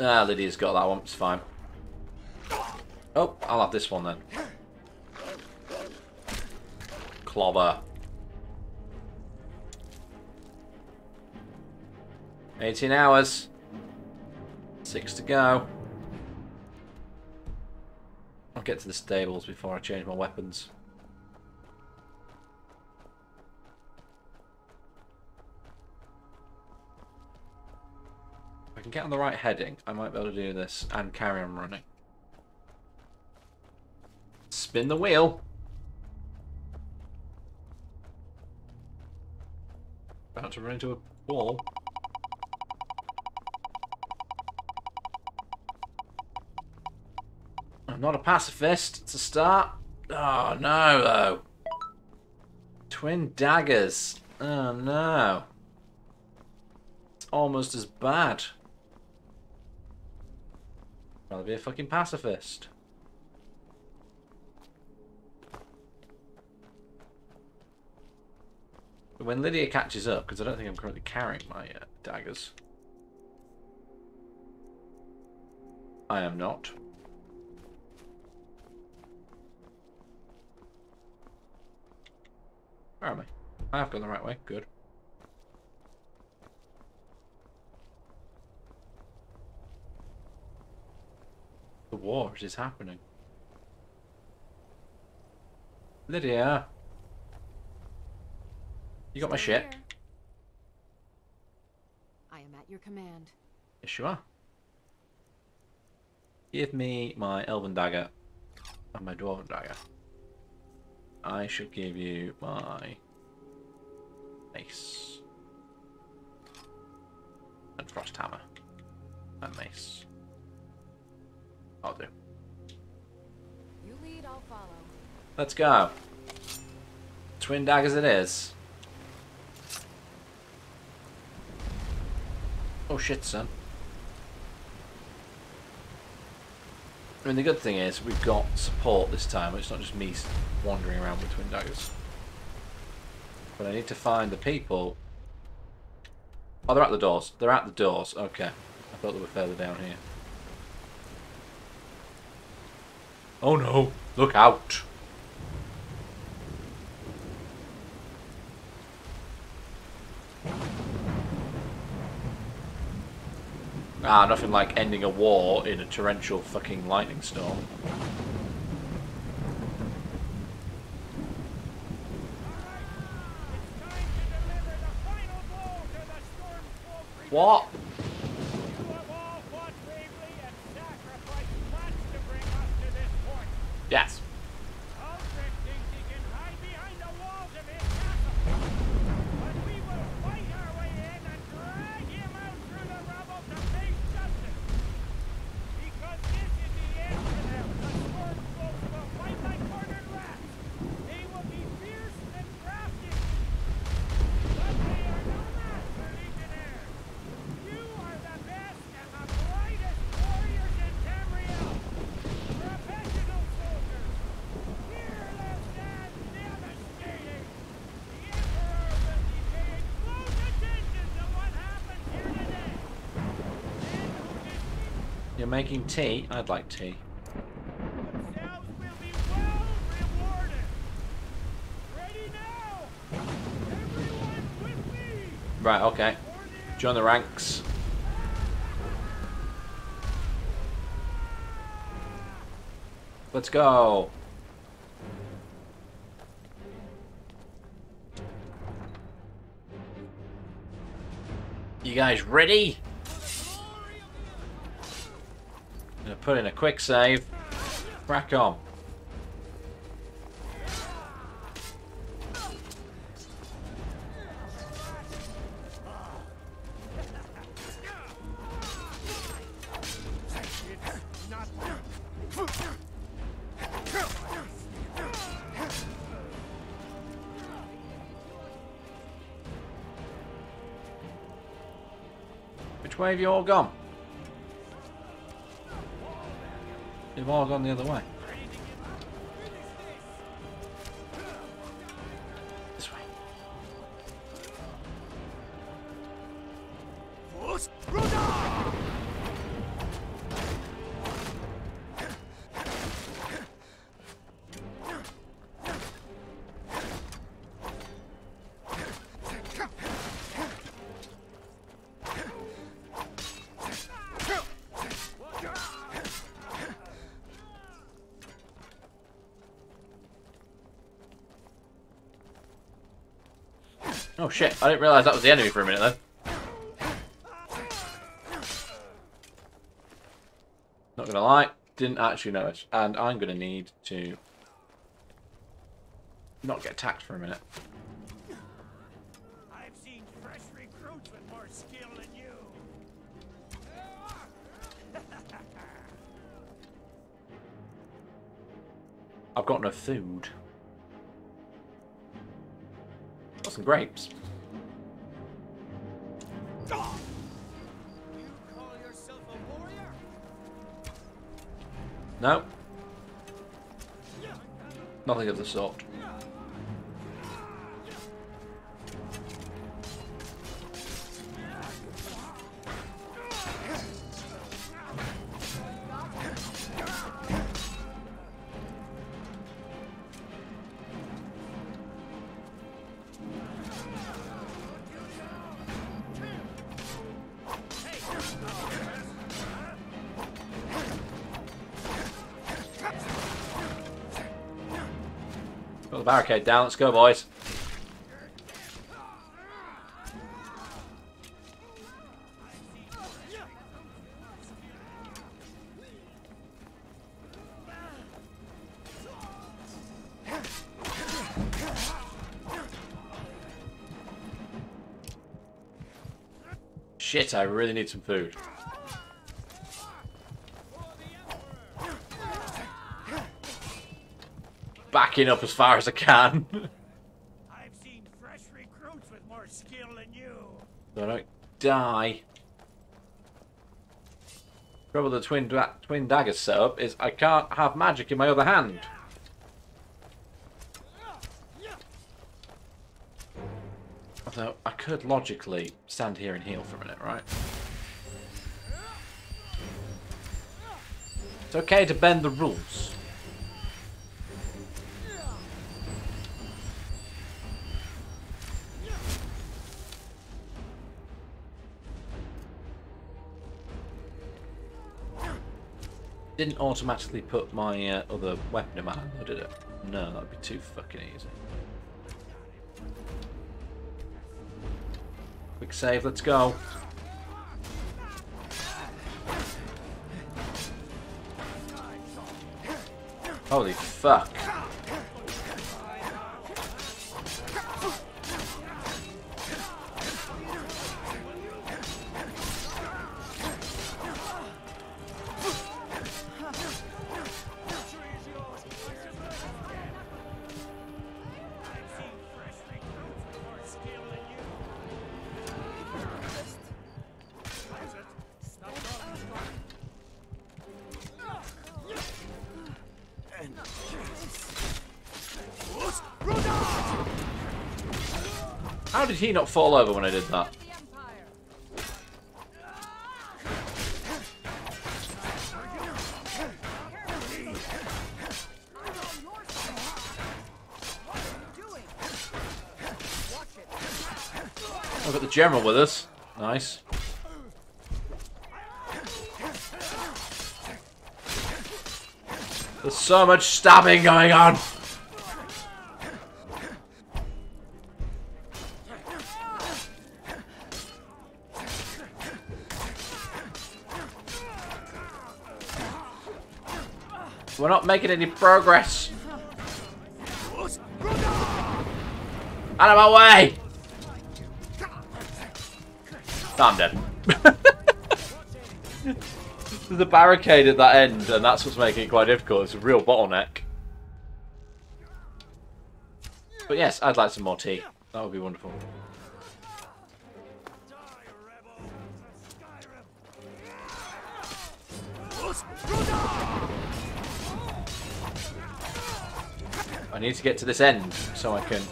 Ah, Lydia's got that one. It's fine. Oh, I'll have this one then. Clobber. 18 hours. 6 to go. I'll get to the stables before I change my weapons. If I can get on the right heading, I might be able to do this and carry on running. Spin the wheel. About to run into a wall. I'm not a pacifist. It's a start. Oh no, though. Twin daggers. Oh no. It's almost as bad. I'd rather be a fucking pacifist. But when Lydia catches up, because I don't think I'm currently carrying my daggers. I am not. Where am I? I have gone the right way. Good. The war is happening. Lydia. You got my shit? I am at your command. Yes, you are. Give me my elven dagger and my dwarven dagger. I shall give you my mace and frost hammer and mace. I'll do. You lead, I'll follow. Let's go. Twin daggers it is. Oh shit, son. I mean, the good thing is we've got support this time. It's not just me wandering around with twin daggers. But I need to find the people. Oh, they're at the doors. They're at the doors. Okay. I thought they were further down here. Oh no. Look out. Ah, nothing like ending a war in a torrential fucking lightning storm. What? Yes. You're making tea? I'd like tea. Right, okay. Join the ranks. Let's go. You guys ready? I'm gonna put in a quick save. Crack on. Which way have you all gone? You've all gone the other way. This way. Oh shit, I didn't realise that was the enemy for a minute then. Not gonna lie, didn't actually notice. And I'm gonna need to not get attacked for a minute. I've seen fresh recruits with more skill than you. I've got no food. Got some grapes. You call yourself a warrior? No. Nothing of the sort. Got the barricade down. Let's go, boys. Shit, I really need some food. Backing up as far as I can. I've seen fresh recruits with more skill than you. So I don't die. Trouble with the twin daggers setup is I can't have magic in my other hand. Although I could logically stand here and heal for a minute, right? It's okay to bend the rules. Didn't automatically put my other weapon in my hand, though, did it? No, that'd be too fucking easy. Quick save, let's go. Holy fuck. How did he not fall over when I did that? I've got the general with us. Nice. There's so much stabbing going on. We're not making any progress. Out of my way! No, I'm dead. There's a barricade at that end, and that's what's making it quite difficult. It's a real bottleneck. But yes, I'd like some more tea. That would be wonderful. I need to get to this end so I can...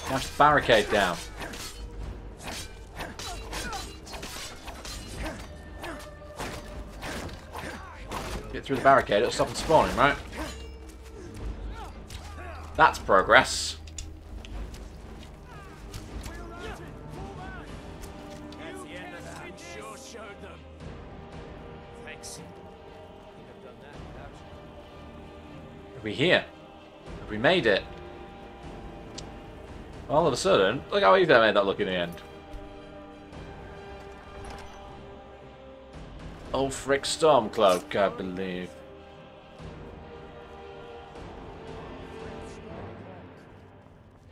Smash the barricade down. Get through the barricade, it'll stop them spawning, right? That's progress. Are we here? Have we made it? All of a sudden, look how easy I made that look in the end. Oh, frick, Stormcloak, I believe.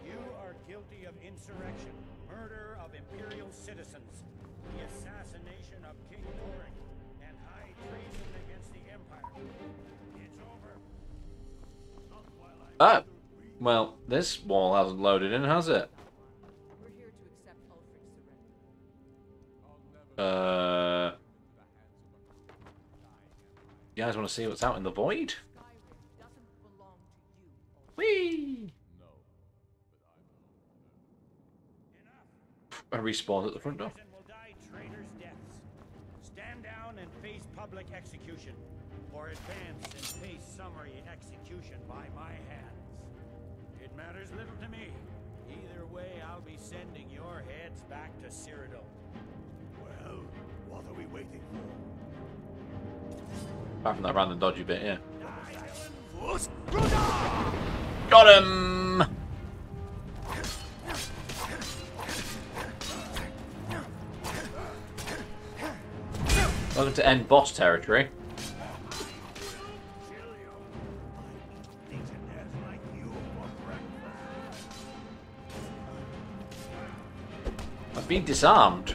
You are guilty of insurrection, murder of Imperial citizens, the assassination of King Thorin, and high treason against the Empire. It's over. Not while I'm Well, this wall hasn't loaded in, has it? We're here to accept Ulfric's surrender. You guys want to see what's out in the void? Skyrim doesn't belong to you, Ulfric. Whee! I respawned at the front door. Prison will die traitors' deaths. Stand down and face public execution, or advance and face summary execution by my hands. It matters little to me. Either way, I'll be sending your heads back to Cyrodiil. Well, what are we waiting for? Apart from that random dodgy bit, yeah. Die, Got him! Welcome to end boss territory. I've been disarmed.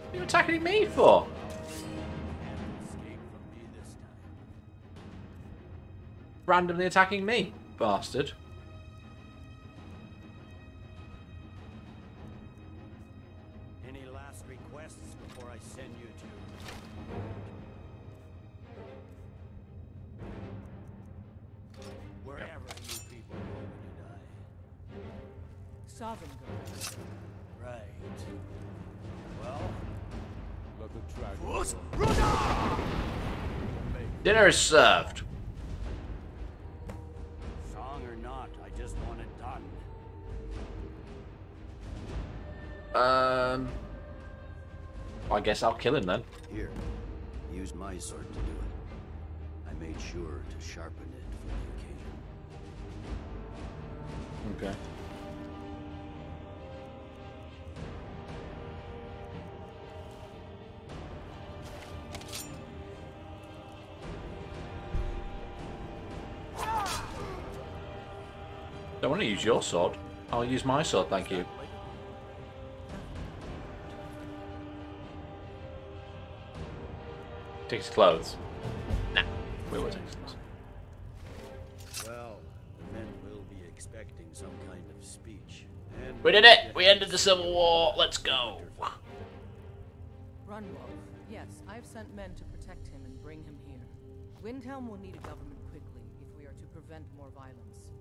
What are you attacking me for? Randomly attacking me, bastard. Any last requests before I send you to wherever you people go when you die? Sovngarde. Right. Well, Dinner is served. song or not, I just want it done. I guess I'll kill him then. Here, use my sword to do it. I made sure to sharpen it for the occasion. Okay. Don't want to use your sword. I'll use my sword, thank you. Take his clothes. Nah, we will take his clothes. Well, the men will be expecting some kind of speech. And We did it! We ended the Civil War! Let's go! Runwolf, yes, I've sent men to protect him and bring him here. Windhelm will need a government quickly if we are to prevent more violence.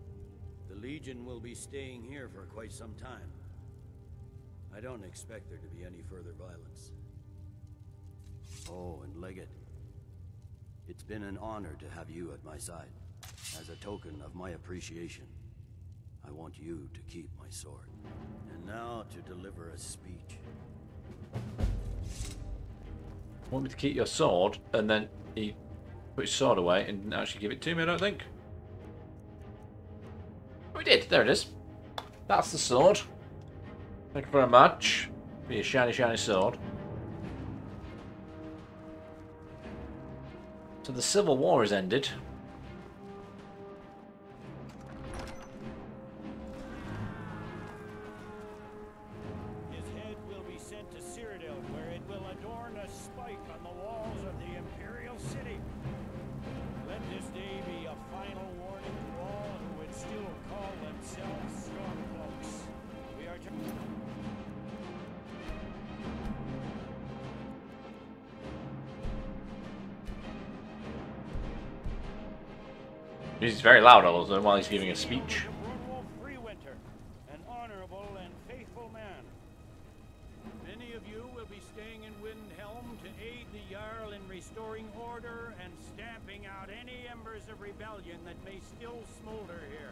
the Legion will be staying here for quite some time. I don't expect there to be any further violence. Oh, and Leggett. It's been an honor to have you at my side. As a token of my appreciation, I want you to keep my sword. And now to deliver a speech. Want me to keep your sword, and then he put his sword away and didn't actually give it to me, I don't think. Oh, he did. There it is. That's the sword. Thank you very much for your shiny, shiny sword. So the Civil War has ended. His head will be sent to Cyrodiil, where it will adorn a spike on the walls of the Imperial City. Let this day be a final warning to all who would still call themselves Stormcloaks. We are to... He's very loud all of a sudden while he's giving a speech. An honorable and faithful man. Many of you will be staying in Windhelm to aid the Jarl in restoring order and stamping out any embers of rebellion that may still smolder here.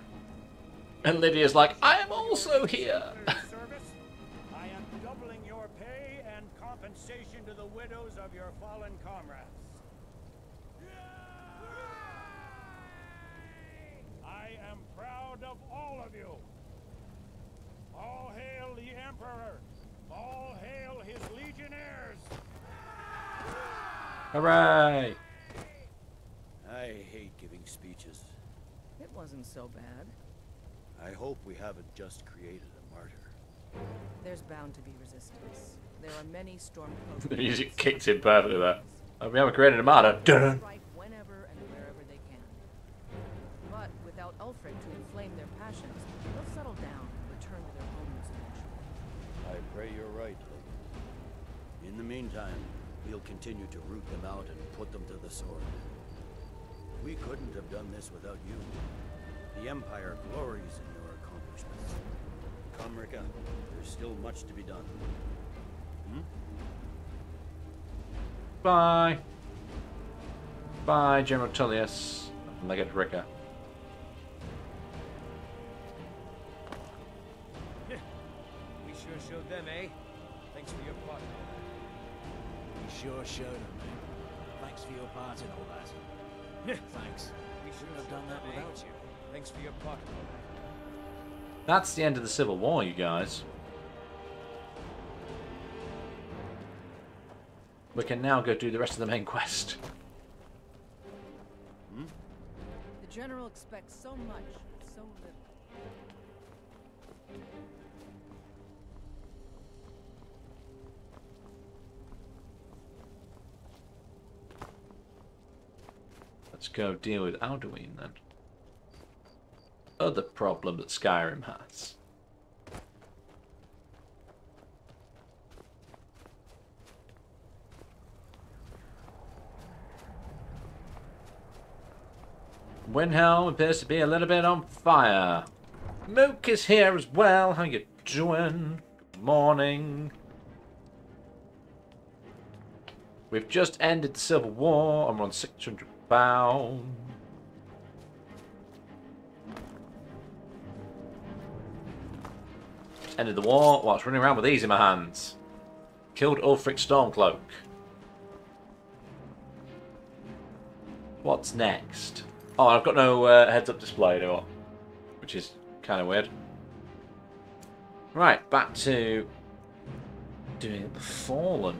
And Lydia's like, I am also here. Service compensation to the widows of your fallen comrades. I am proud of all of you. All hail the Emperor! All hail his legionnaires! Hooray! I hate giving speeches. It wasn't so bad. I hope we haven't just created a martyr. There's bound to be resistance. There are many stormcloaks. The music kicked in perfectly there. We haven't created a martyr. Dun. Strike whenever and wherever they can. But without Ulfric to inflame their passions, they'll settle down and return to their homes eventually. I pray you're right, Logan. In the meantime, we'll continue to root them out and put them to the sword. We couldn't have done this without you. The Empire glories in your accomplishments. Come, Rika. There's still much to be done. Bye. Bye, General Tullius. Legate Ricker. We sure showed them, eh? Thanks for your part. We sure showed them, mate. Thanks for your part in all that. Thanks. We Shouldn't have done that without you. Thanks for your part. That's the end of the Civil War, you guys. We can now go do the rest of the main quest. The general expects so much, so little. Let's go deal with Alduin then. Other problem that Skyrim has. Windhelm appears to be a little bit on fire. Mook is here as well. How you doing? Good morning. We've just ended the Civil War and we're on 600 pounds. Ended the war whilst running around with these in my hands. Killed Ulfric Stormcloak. What's next? Oh, I've got no heads-up display, do I? Which is kind of weird. Right, back to doing the Fallen.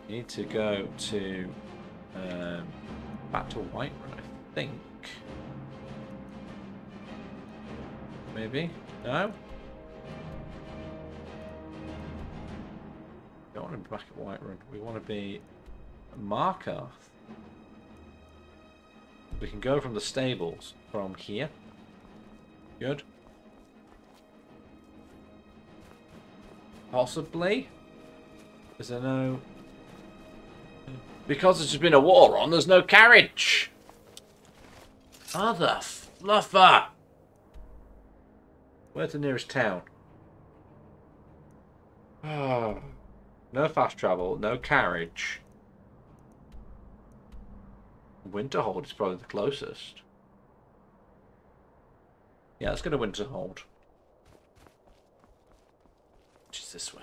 You need to go to back to Whiterun, I think. Maybe? No? Don't want to be back at Whiterun. We want to be at Markarth. We can go from the stables from here. Good. Possibly. Is there no... Because there's been a war on, there's no carriage. Mother fluffer. Where's the nearest town? Oh. No fast travel, no carriage. Winterhold is probably the closest. Yeah, let's go to Winterhold. Which is this way.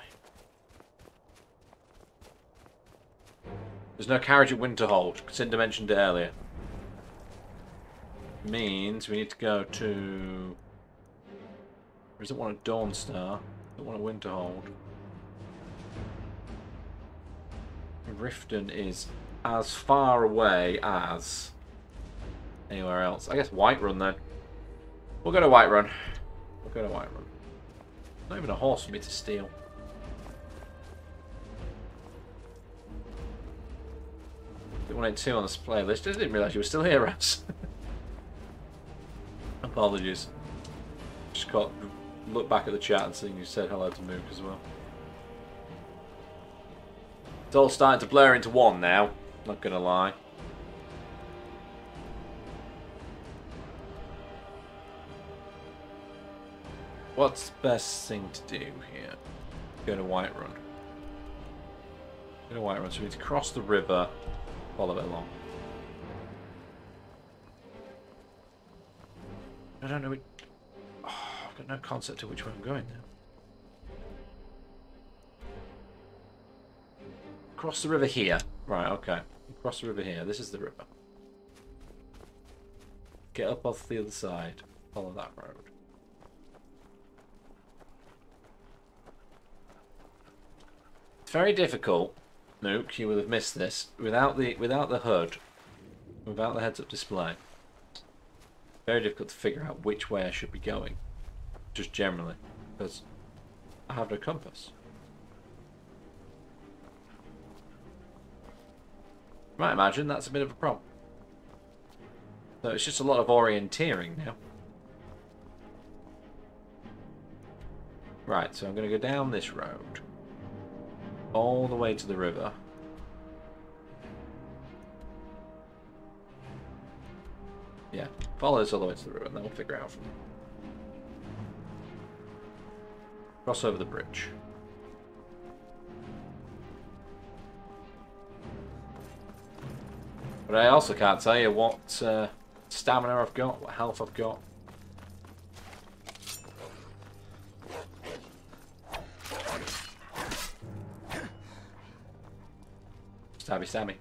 There's no carriage at Winterhold. Cinder mentioned it earlier. Means we need to go to... Or is it one at Dawnstar? Is it one at Winterhold? Riften is as far away as anywhere else. I guess Whiterun then. We'll go to Whiterun. We'll go to Whiterun. Not even a horse for me to steal. Didn't want it 2 on this playlist. I didn't realise you were still here, Raz. Apologies. Just got look back at the chat and seeing you said hello to Mook as well. It's all starting to blur into one now, not gonna lie. What's the best thing to do here? Go to Whiterun. Go to Whiterun, so we need to cross the river, follow it along. I don't know. Oh, I've got no concept of which way I'm going now. Cross the river here. Right, okay. Cross the river here. This is the river. Get up off the other side. Follow that road. It's very difficult, Mook. You will have missed this without the HUD, without the heads-up display. Very difficult to figure out which way I should be going, just generally, because I have no compass. You might imagine that's a bit of a problem. So it's just a lot of orienteering now. Right, so I'm going to go down this road. All the way to the river. Yeah, follow this all the way to the river and then we'll figure it out from there. Cross over the bridge. But I also can't tell you what stamina I've got, what health I've got. Stabby, stabby.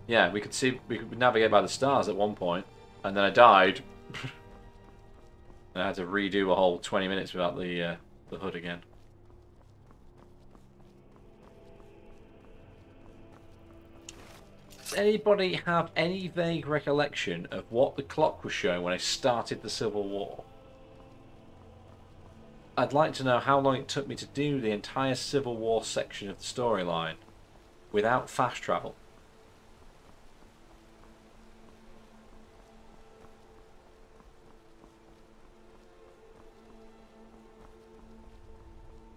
Yeah, we could navigate by the stars at one point, and then I died. And I had to redo a whole 20 minutes without the HUD again. Does anybody have any vague recollection of what the clock was showing when I started the Civil War? I'd like to know how long it took me to do the entire Civil War section of the storyline without fast travel.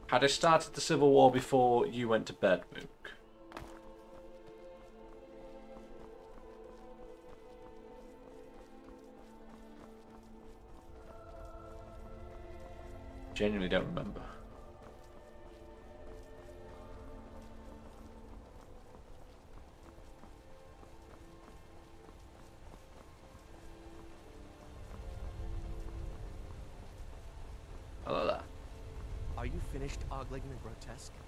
Had I started the Civil War before you went to bed, Mook? Genuinely don't remember. Hello there. Are you finished ogling the grotesque? I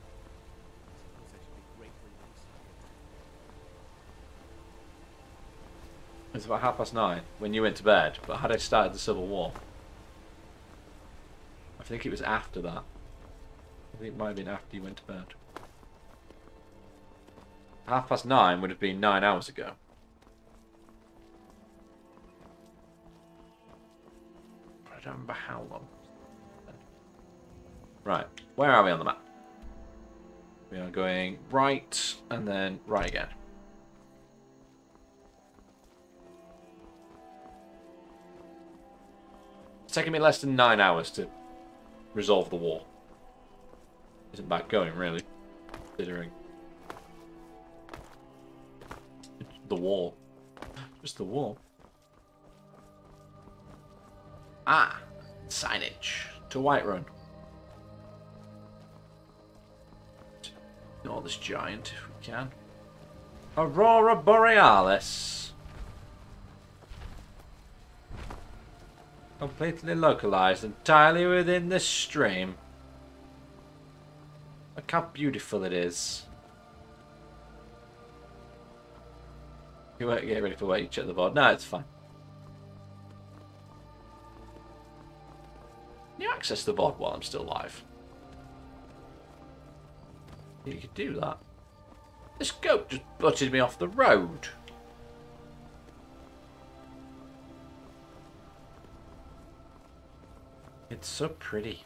suppose I should be grateful you. It's about 9:30 when you went to bed, but had I started the Civil War? I think it was after that. I think it might have been after you went to bed. 9:30 would have been 9 hours ago. But I don't remember how long. Right, where are we on the map? We are going right and then right again. It's taking me less than 9 hours to resolve the war. Isn't bad going, really, considering the war. Just the war. Ah, signage to Whiterun. Ignore this giant if we can. Aurora Borealis. Completely localized, entirely within this stream. Look how beautiful it is. You won't get ready for where you check the board. No, it's fine. Can you access the board while I'm still live? You could do that. This goat just butted me off the road. It's so pretty.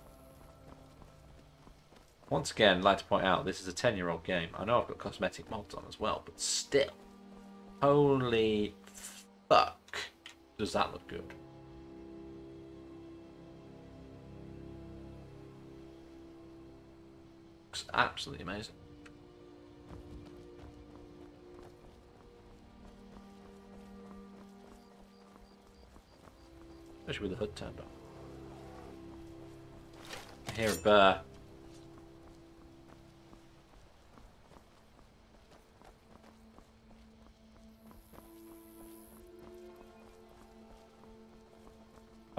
Once again, I'd like to point out this is a 10-year-old game. I know I've got cosmetic mods on as well, but still. Holy fuck. Does that look good? Looks absolutely amazing. Especially with the hood turned on. I hear a bear.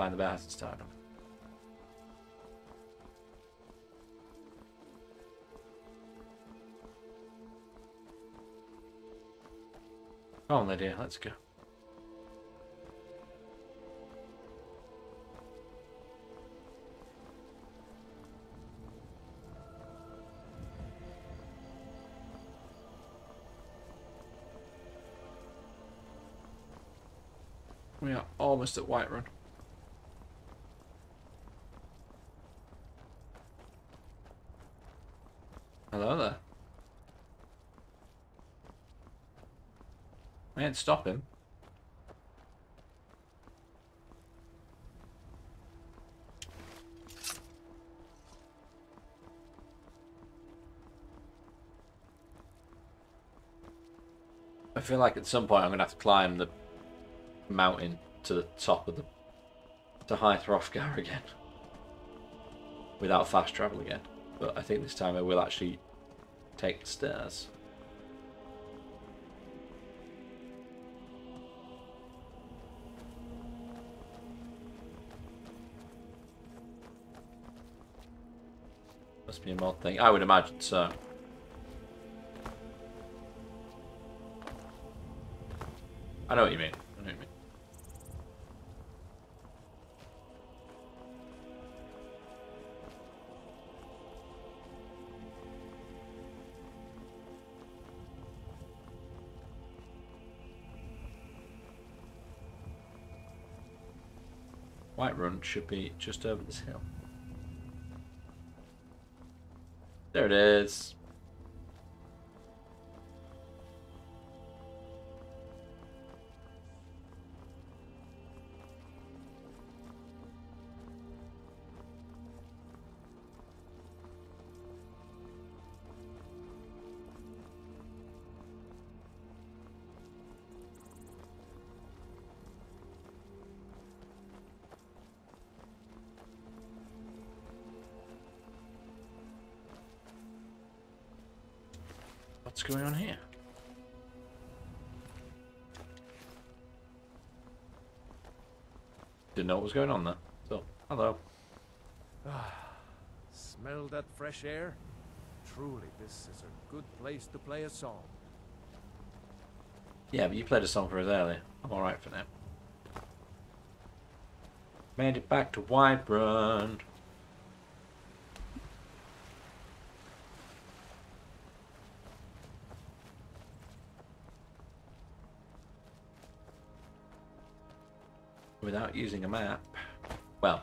find the bastards tied up. Come on, Lydia, let's go. We are almost at Whiterun. Hello there. I ain't stop him. I feel like at some point I'm gonna have to climb the mountain to the top of the to High Hrothgar again without fast travel again. But I think this time I will actually take the stairs. Must be a mod thing. I would imagine so. I know what you mean. I know what you mean. Whiterun should be just over this hill. There it is. What's going on here? Didn't know what was going on there. So, hello. Smell that fresh air? Truly, this is a good place to play a song. Yeah, but you played a song for us earlier. I'm alright for now. Made it back to Whiterun. Without using a map. Well,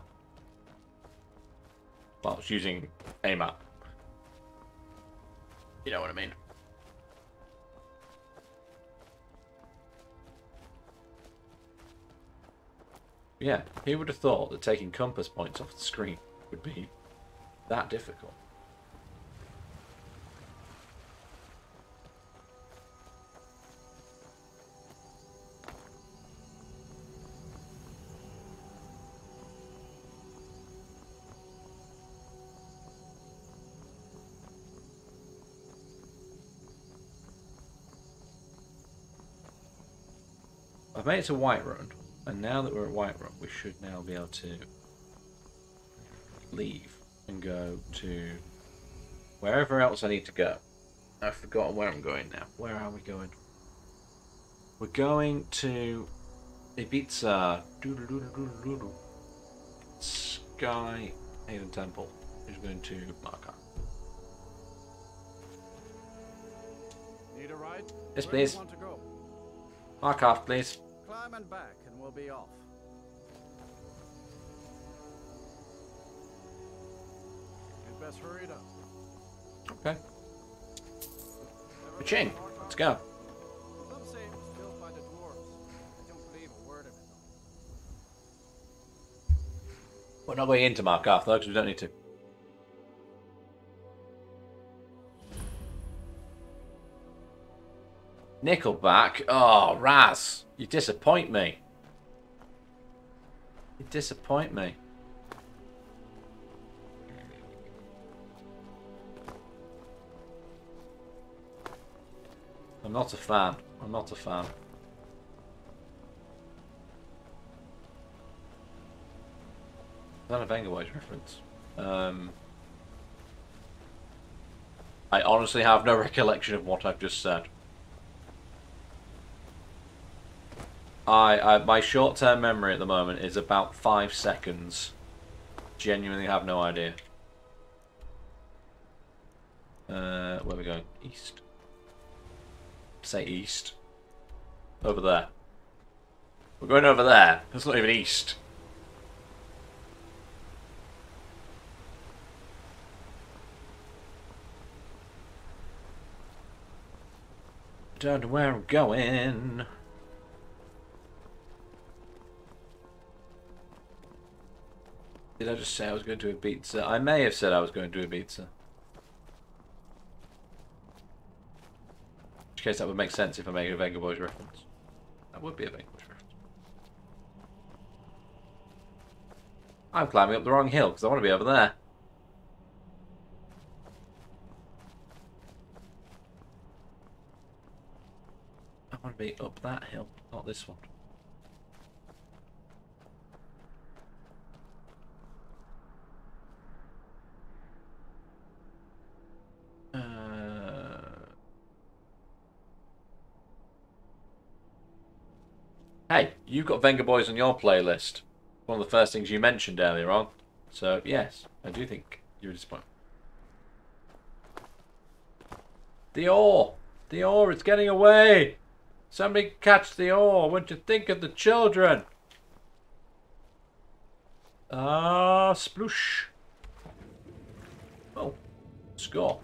it's using a map. You know what I mean. Yeah, who would have thought that taking compass points off the screen would be that difficult? I've made it to Whiterun, and now that we're at Whiterun, we should now be able to leave and go to wherever else I need to go. I've forgotten where I'm going now. Where are we going? We're going to Ibiza. Sky Haven Temple. Who's going to Markar? Need a ride? Yes, Where do you please. want to go? Markar, please. Climb and back, and we'll be off. You'd best hurry it up. Okay. Ching, let's go. Some say it was built by the dwarves. I don't believe a word of it, though. We're not going into Markar though, because we don't need to. Nickelback? Oh, Raz. You disappoint me. You disappoint me. I'm not a fan. I'm not a fan. that a Venga Boys reference? I honestly have no recollection of what I've just said. My short-term memory at the moment is about 5 seconds. Genuinely have no idea. Where are we going? East. Say east. Over there. We're going over there. That's not even east. Don't know where I'm going. Did I just say I was going to Ibiza? I may have said I was going to Ibiza. In which case that would make sense if I make a Venga Boys reference. That would be a Venga Boys reference. I'm climbing up the wrong hill because I want to be over there. I want to be up that hill, not this one. Hey, you've got Venga Boys on your playlist. One of the first things you mentioned earlier on. So, yes, I do think you're disappointed. The ore! The ore is getting away! Somebody catch the ore! What do you think of the children? Ah, sploosh. Oh, score.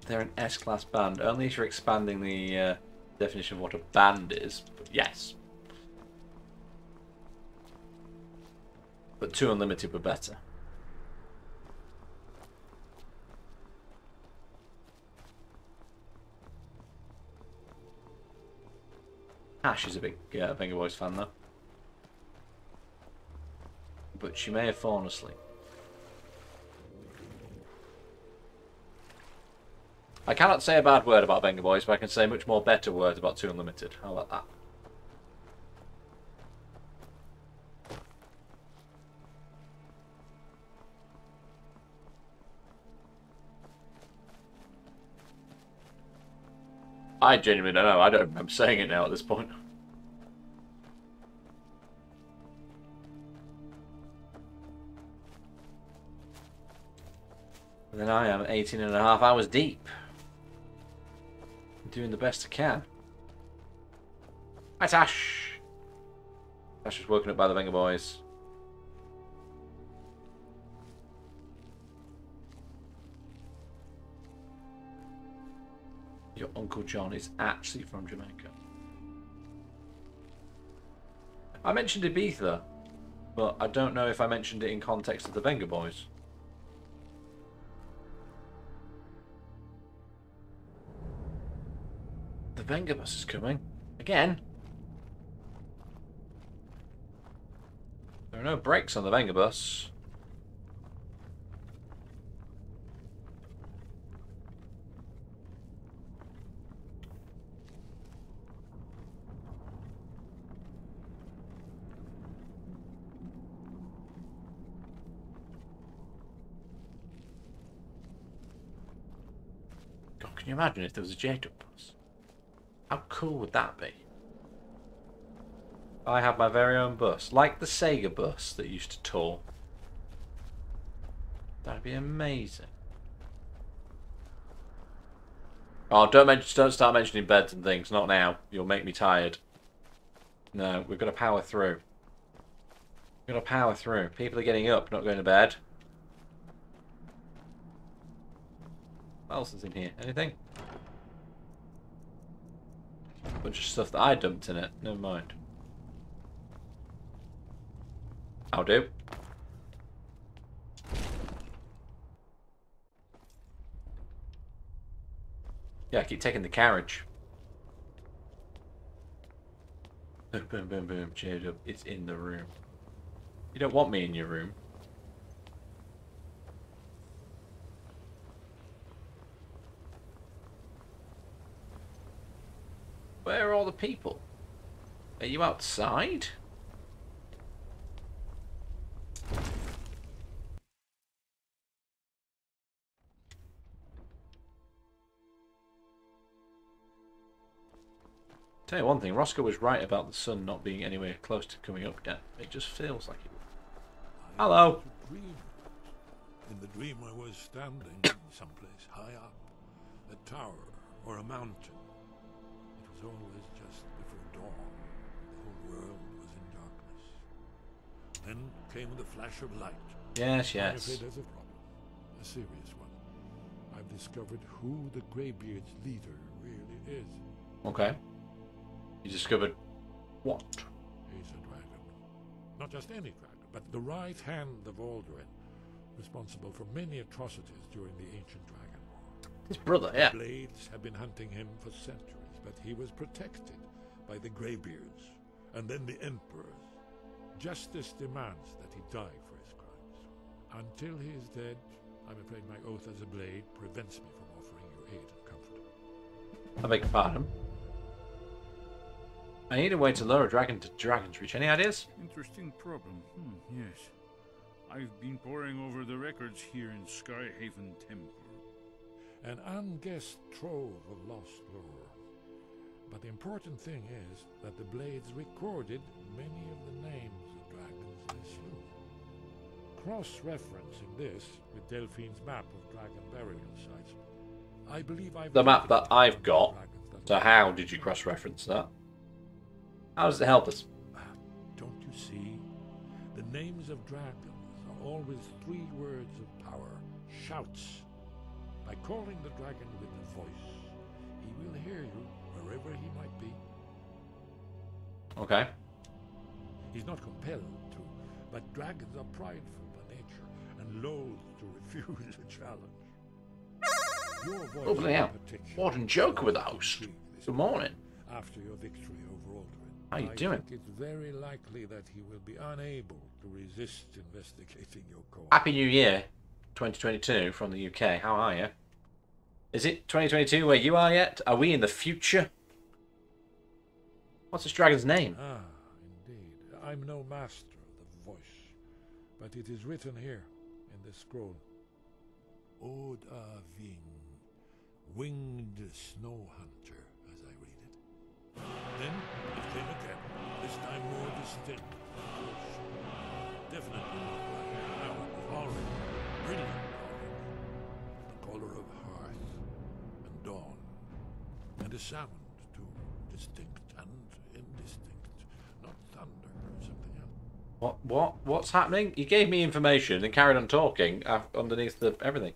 They're an S-class band, only if you're expanding the definition of what a band is. But yes. But 2 Unlimited were better. Ash is a big Venga Boys fan though. But she may have fallen asleep. I cannot say a bad word about Venga Boys, but I can say much more better words about 2 Unlimited. How about that? I genuinely don't know. I don't remember saying it now at this point. And then I am 18.5 hours deep. Doing the best I can. Hi Tash! Tash was woken up by the Venga Boys. Your Uncle John is actually from Jamaica. I mentioned Ibiza, but I don't know if I mentioned it in context of the Venga Boys. The Venga bus is coming. Again. There are no brakes on the Venga bus. God, can you imagine if there was a J-Dub bus? How cool would that be? I have my very own bus, like the Sega bus that used to tour. That'd be amazing. Oh, don't start mentioning beds and things. Not now. You'll make me tired. No, we've got to power through. We've got to power through. People are getting up, not going to bed. What else is in here? Anything? Bunch of stuff that I dumped in it. Never mind. I'll do. Yeah, I keep taking the carriage. Boom, boom, boom, boom. J-Dub, it's in the room. You don't want me in your room. Where are all the people? Are you outside? Tell you one thing, Roscoe was right about the sun not being anywhere close to coming up yet. It just feels like it. Hello. In the dream I was standing someplace high up, a tower or a mountain. It was always just before dawn. The whole world was in darkness. Then came the flash of light. Yes, I'm yes. afraid there's a problem. A serious one. I've discovered who the Greybeard's leader really is. Okay. You discovered what? He's a dragon. Not just any dragon, but the right hand of Alduin, responsible for many atrocities during the ancient Dragon War. His brother, yeah. The Blades have been hunting him for centuries, but he was protected by the Greybeards, and then the Emperors. Justice demands that he die for his crimes. Until he is dead, I'm afraid my oath as a Blade prevents me from offering you aid and comfort. I beg your pardon. I need a way to lure a dragon to Dragon's Reach. Any ideas? Interesting problem. Yes. I've been poring over the records here in Skyhaven Temple. An unguessed trove of lost lore. But the important thing is that the Blades recorded many of the names of dragons they slew. Cross-referencing this with Delphine's map of dragon burial sites, I believe I've... The map that I've got. So how did you cross-reference that? How does it help us? Don't you see? The names of dragons are always 3 words of power. Shouts. By calling the dragon with a voice, he will hear you wherever he might be. Okay. He's not compelled to, but dragons are prideful by nature and loath to refuse a challenge. Your voice Oh, bloody hell. particular What a joke with the host. Good morning. after your victory over Alduin. How you doing? I think it's very likely that he will be unable to resist investigating your cause. Happy New Year, 2022 from the UK. How are you? Is it 2022 where you are yet? Are we in the future? What's this dragon's name? Ah, indeed. I'm no master of the voice, but it is written here in this scroll. Oda Ving, winged snow hunter, as I read it. Then it came again, this time more distinct. Definitely not like now it was orange, brilliant orange. The color of hearth and dawn, and a sound too, distinct and indistinct. Not thunder or something else. What's happening? You gave me information and carried on talking underneath the everything.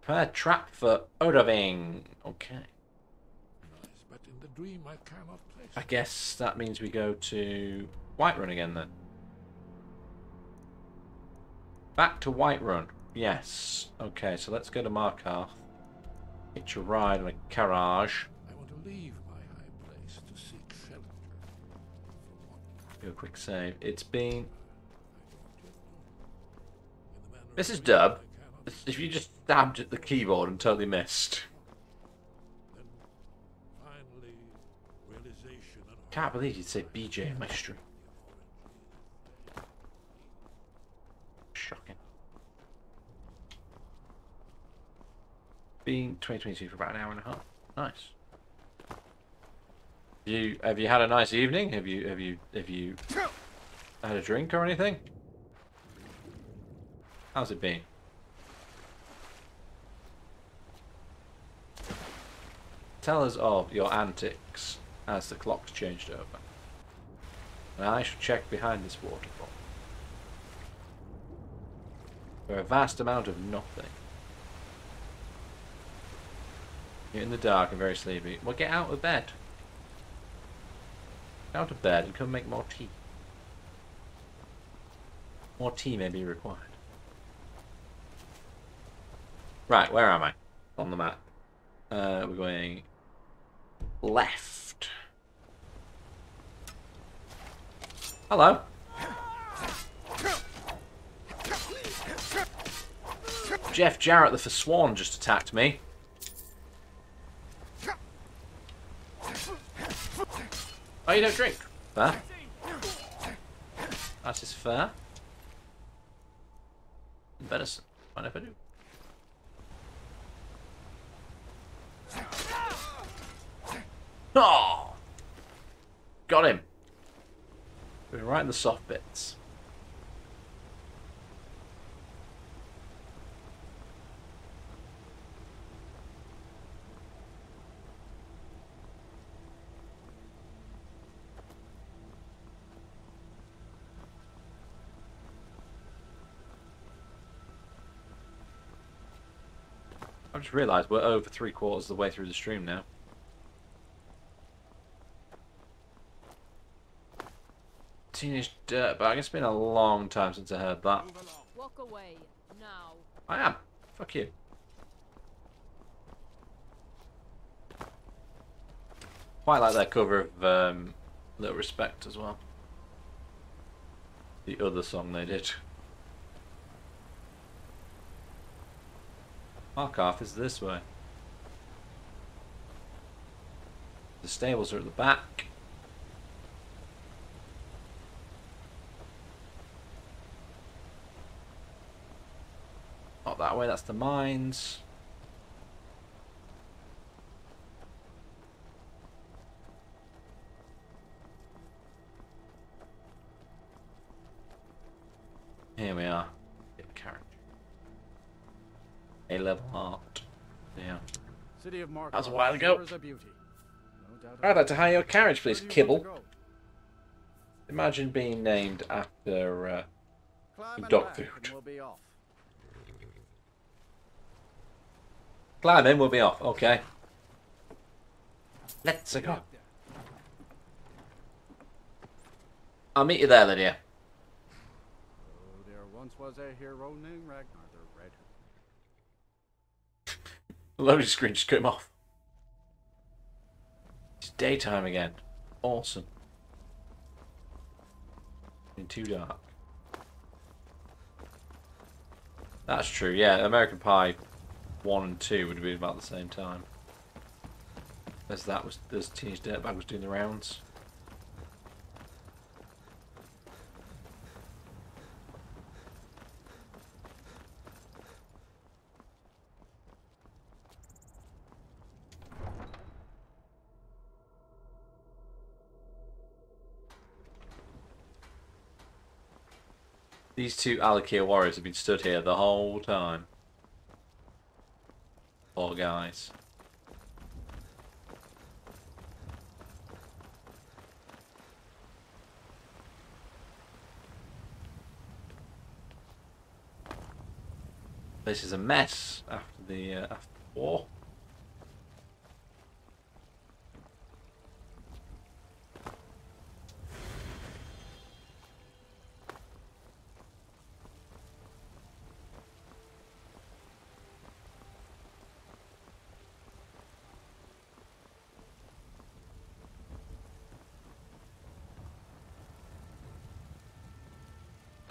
Prepare trap for Odaving. Okay. Nice, but in the dream I cannot place I guess that means we go to Whiterun again then. Back to Whiterun. Yes. Okay, so let's go to Markarth. Hitch a ride on a carriage. I want to leave my high place to seek shelter from what Do a quick save. It's been... I don't yet know. In the manner This of is which Dub. I cannot If you just stabbed at the keyboard and totally missed. then finally realization and Can't believe you'd say BJ in my stream. Shocking. Been 2022 for about an hour and a half. Nice. Have you had a nice evening? Have you had a drink or anything? How's it been? Tell us of your antics as the clock's changed over. And I shall check behind this waterfall. For a vast amount of nothing. You're in the dark and very sleepy. Well, get out of bed. Get out of bed and come make more tea. More tea may be required. Right, where am I? On the map. We're going left. Hello. Jeff Jarrett, the Forsworn, just attacked me. Oh, you don't drink? Fair. That is fair. Venison. Mind if I do? Oh! Got him. We're right in the soft bits. I've just realised we're over 3/4 of the way through the stream now. Teenage Dirtbag. It's been a long time since I heard that. Walk away now. I am. Fuck you. Quite like that cover of Little Respect as well. The other song they did. Markarth is this way. The stables are at the back. Not that way, that's the mines. Here we are. Get carriage. A-level art. Yeah. City of Markarth. That was a while ago. Sure is a beauty. No doubt I'd like to hire your carriage, please, Where do you want Kibble. to go? Imagine being named after Climb and dog back, food. and we'll be off. Climbing, we'll be off. Okay. Let's go. I'll meet you there, Lydia. Oh, there once was a hero named Ragnar the Red. Loading screen just cut him off. It's daytime again. Awesome. Been too dark. That's true, yeah. American Pie 1 and 2 would have been about the same time. As Teenage Dirtbag was doing the rounds. These two Alakir warriors have been stood here the whole time. Poor guys. This is a mess after the war.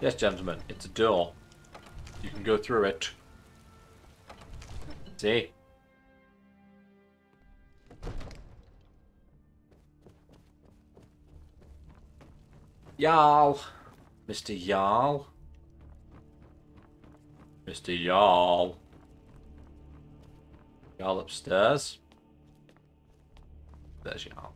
Yes, gentlemen, it's a door. You can go through it. See? Jarl! Mr. Jarl. Mr. Jarl. Jarl upstairs. There's Jarl.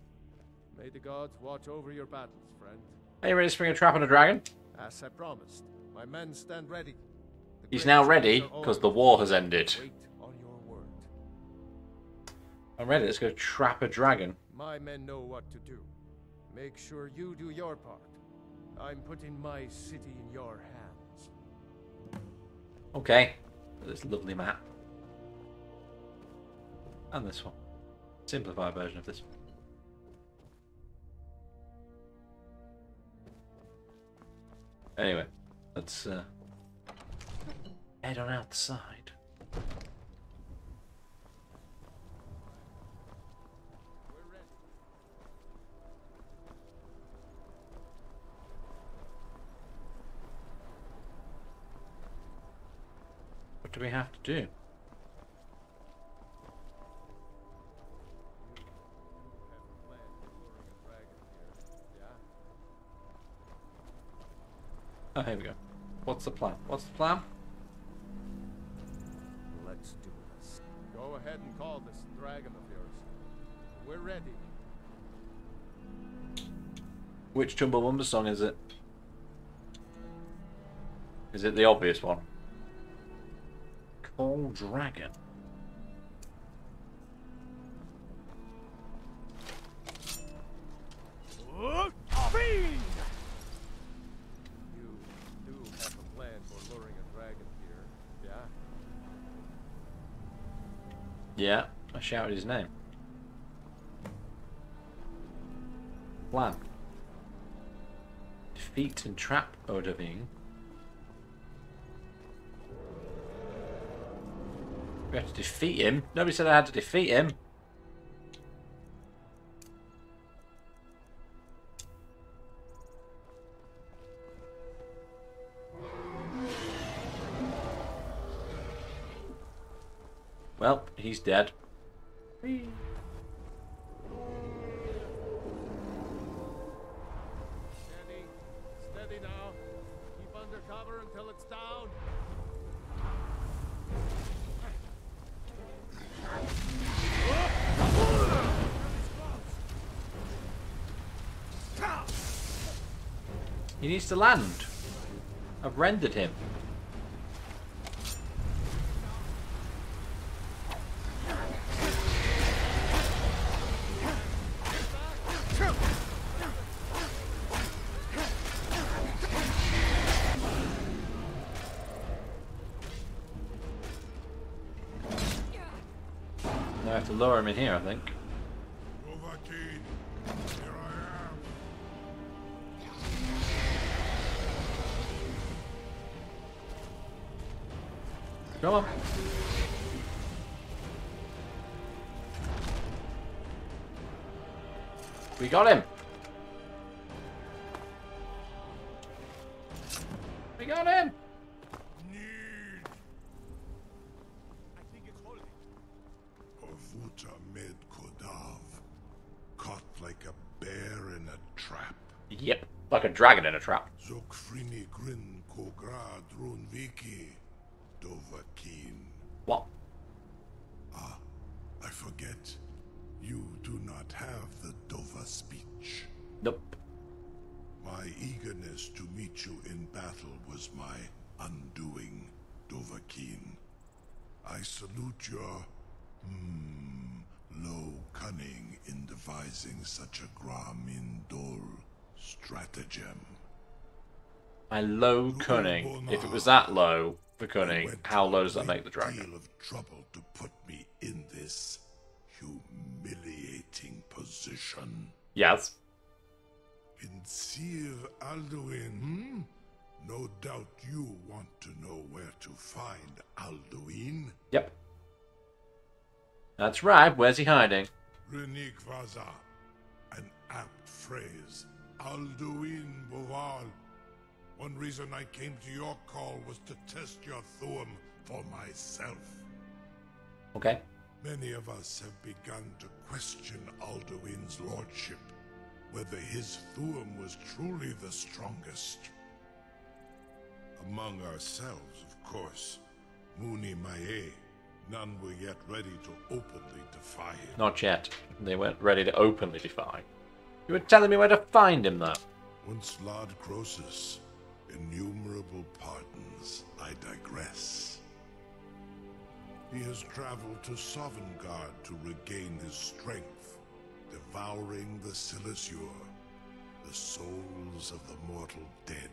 May the gods watch over your battles, friend. Are you ready to spring a trap on a dragon? As I promised, my men stand ready. The He's great now times ready, are because over. the war has ended. Wait on your word. I'm ready, let's go trap a dragon. My men know what to do. Make sure you do your part. I'm putting my city in your hands. Okay. This lovely map. And this one. Simplified version of this one. Anyway, let's head on outside. do we have to do? Oh, here we go. What's the plan? What's the plan? Let's do this. Go ahead and call this dragon of yours. We're ready. Which Chumbawamba song is it? Is it the obvious one? Call Dragon. Fiend! You do have a plan for luring a dragon here, yeah? Yeah, I shouted his name. Plan. Defeat and trap Odaving. We have to defeat him. Nobody said I had to defeat him. Well, he's dead. Steady. Steady now. Keep under cover until it's down. He needs to land. I've rendered him. Now I have to lower him in here, I think. Dovahkiin, here I am. Come on. We got him. We got him. Need I think it's holding. Avuta med Kodav, caught like a bear in a trap. Yep, like a dragon in a trap. Zokfrini grin kogra drunviki, Dovahkiin. What? Ah, I forget. You do not have the Dova speech. Nope. My eagerness to meet you in battle was my undoing, Dovahkiin. I salute your, low cunning in devising such a Gramin Dol stratagem. My low cunning. If it was that low for cunning, how low does that make the dragon? Deal of trouble to put me in this humiliating position. Yes. In Sir Alduin, No doubt you want to know where to find Alduin. Yep. That's right. Where's he hiding? Renik Vaza. An apt phrase. Alduin Boval. One reason I came to your call was to test your Thuum for myself. Okay. Many of us have begun to question Alduin's lordship, whether his Thuum was truly the strongest. Among ourselves, of course. Muni Mae. None were yet ready to openly defy him. Not yet. They weren't ready to openly defy. You were telling me where to find him, though. Once Lord Croesus, innumerable pardons, I digress. He has traveled to Sovngarde to regain his strength, devouring the Silesure, the souls of the mortal dead,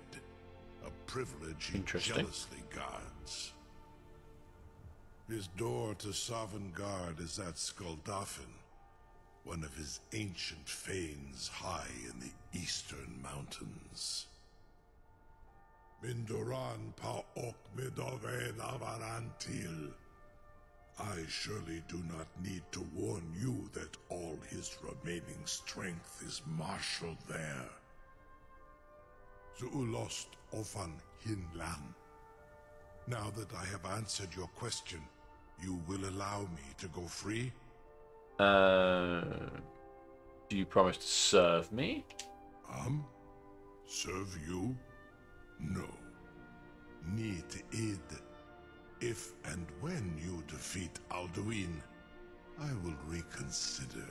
a privilege he jealously guards. His door to Sovngarde is at Skuldafn, one of his ancient fanes high in the eastern mountains. Mindoran pa ok midoven avarantil. I surely do not need to warn you that all his remaining strength is marshaled there. Zuulost ofan hinlan. Now that I have answered your question, you will allow me to go free? Do you promise to serve me? Serve you? No. Need id. If and when you defeat Alduin, I will reconsider.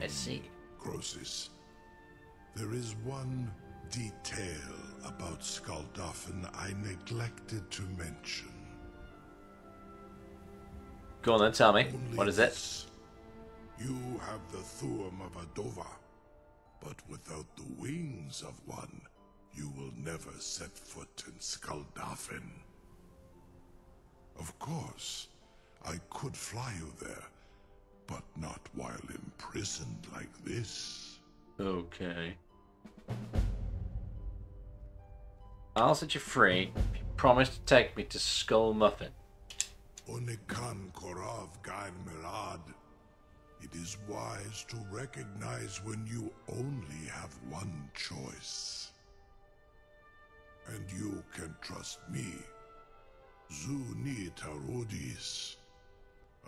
I see. Croesus, there is one detail about Skuldafn I neglected to mention. Go on then, tell me. Only What is it? this. You have the Thuum of Adova, but without the wings of one, you will never set foot in Skuldafn. Of course, I could fly you there, but not while imprisoned like this. Okay. I'll set you free if you promise to take me to Skull Muffin. Onikan Korav Gain Mirad. It is wise to recognize when you only have one choice. And you can trust me. Zuni Tarudis.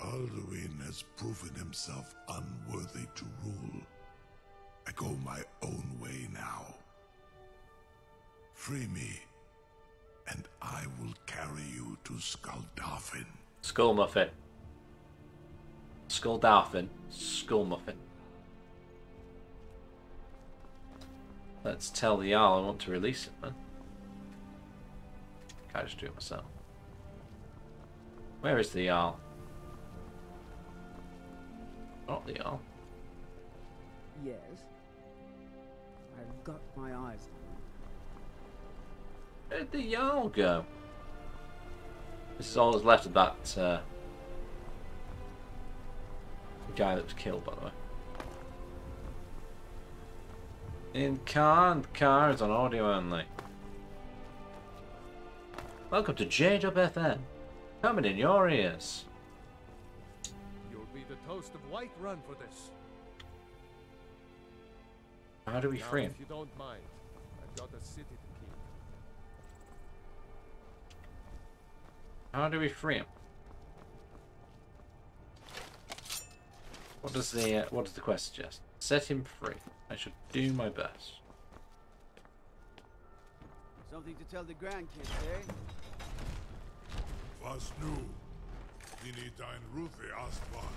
Alduin has proven himself unworthy to rule. I go my own way now. Free me, and I will carry you to Skuldafn. Skull Muffin. Skuldafn. Skull Muffin. Let's tell the Jarl I want to release it, man. Can't just do it myself. Where is the Jarl? Not the Jarl. Yes. I've got my eyes on Where'd the Jarl go? This is all that's left of that guy that was killed, by the way. In car is on audio only. Welcome to JWFM. Coming in your ears. You'll be the toast of Whiterun for this. How do we Now, free him? if you don't mind, I've got a city to keep. How do we free him? What does the quest suggest? Set him free. I should do my best. Something to tell the grandkids, eh? Was nu? Dini dein Ruthi Astval.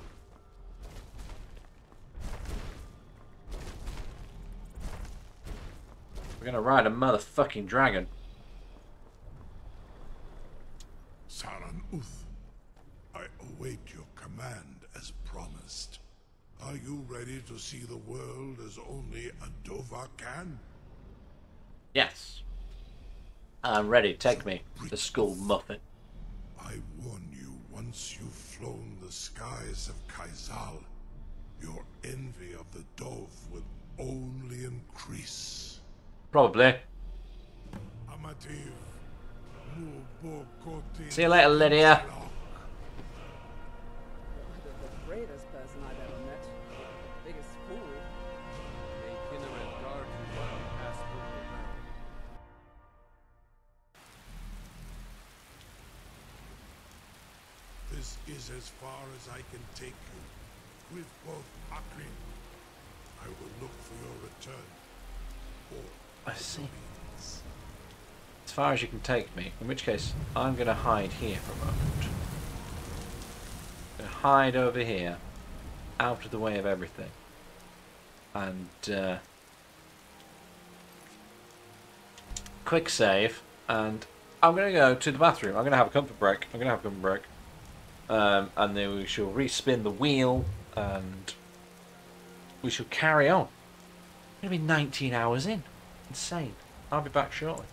We're gonna ride a motherfucking dragon. Saran Uth, I await your command as promised. Are you ready to see the world as only a Dova can? Yes. I'm ready. Take me to Skull Muffin. I warn you, once you've flown the skies of Kaizal, your envy of the Dove will only increase. Probably. Amativ, Mubokotin. See you later, Lydia. The bravest person I've ever met. Biggest fool. May Kinneret guard you while you pass through the land. This is as far as I can take you. With both Akrin, I will look for your return. Or I see. As far as you can take me. In which case, I'm going to hide here for a moment. I'm going to hide over here, out of the way of everything. And, quick save. And I'm going to go to the bathroom. I'm going to have a comfort break. And then we shall respin the wheel. And we shall carry on. It's going to be 19 hours in. Insane. I'll be back shortly.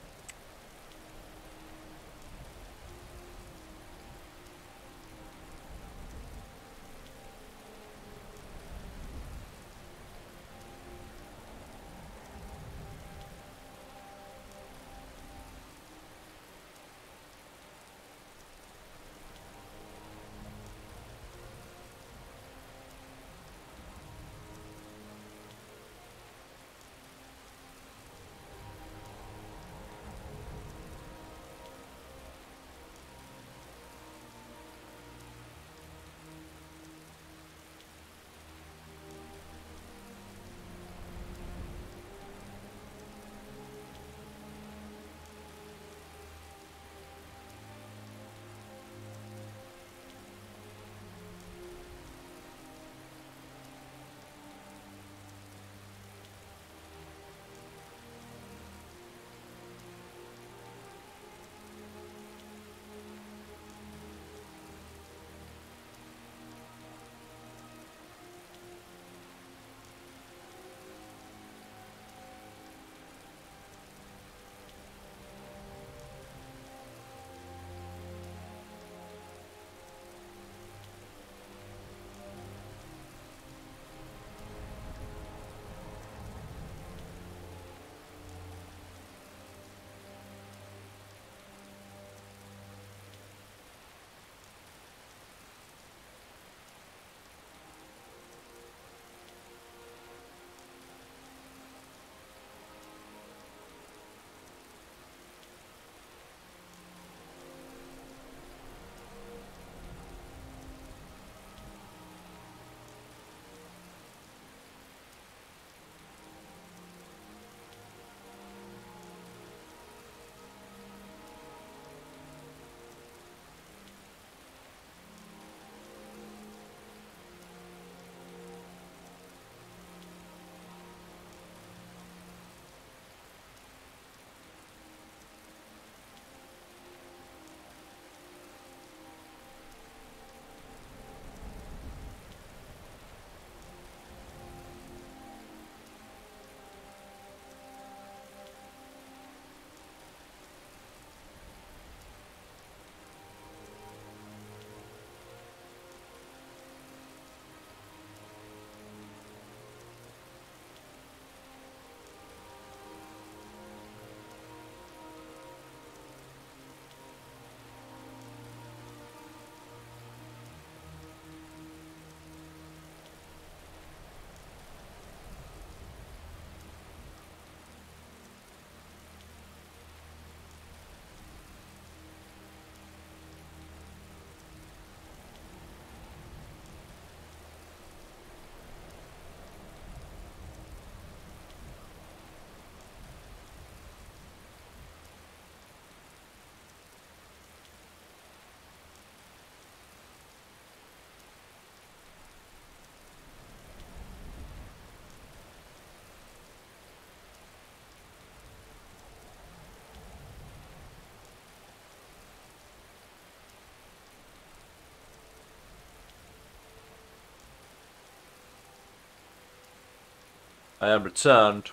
I am returned.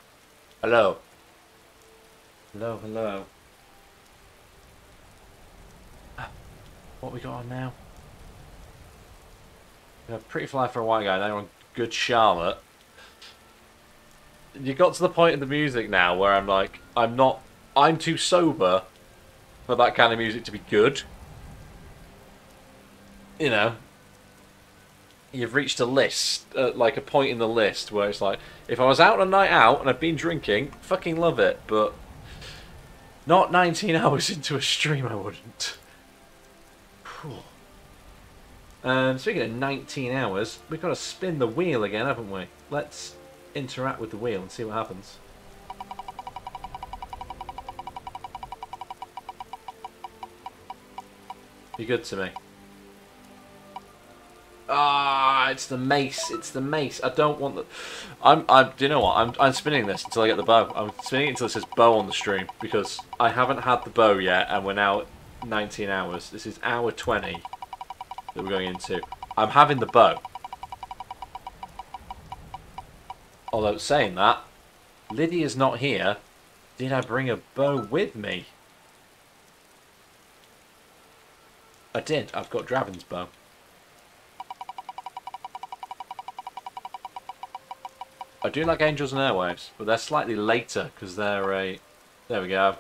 Hello. Hello, hello. What we got on now? We have Pretty Fly for a White Guy. Now we're on Good Charlotte. You got to the point in the music now where I'm like, I'm too sober for that kind of music to be good. You know, you've reached a list, like a point in the list where it's like, if I was out on a night out and I'd been drinking, fucking love it, but not 19 hours into a stream, I wouldn't. And speaking of 19 hours, we've got to spin the wheel again, haven't we? Let's interact with the wheel and see what happens. Be good to me. Ah, it's the mace. It's the mace. I don't want the... do you know what? I'm spinning this until I get the bow. I'm spinning it until it says bow on the stream, because I haven't had the bow yet, and we're now at 19 hours. This is hour 20 that we're going into. I'm having the bow. Although, saying that, Lydia's not here. Did I bring a bow with me? I did. I've got Draven's bow. I do like Angels and Airwaves, but they're slightly later because they're a... There we go.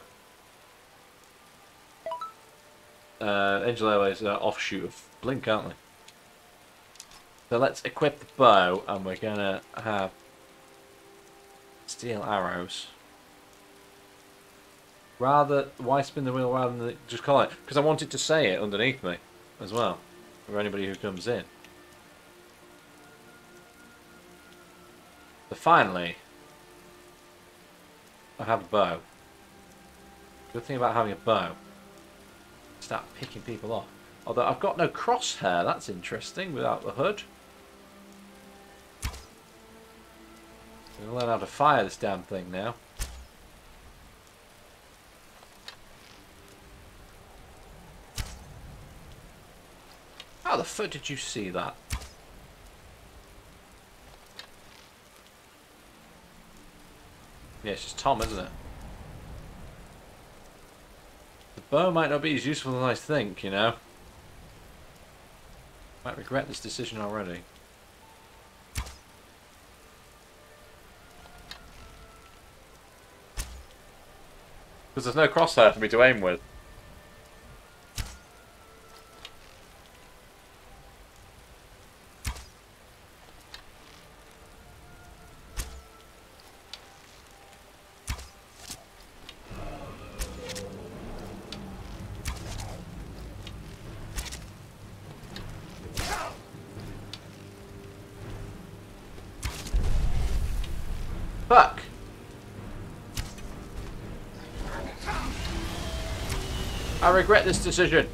Angel Airwaves are offshoot of Blink, aren't they? So let's equip the bow, and we're going to have steel arrows. Why spin the wheel rather than just call it? Because I wanted to say it underneath me as well, for anybody who comes in. So finally, I have a bow. Good thing about having a bow, start picking people off. Although I've got no crosshair, that's interesting without the hood. I'm going to learn how to fire this damn thing now. How the fuck did you see that? Yeah, it's just Tom, isn't it? The bow might not be as useful as I think, you know. Might regret this decision already. Because there's no crosshair for me to aim with. Fuck! I regret this decision.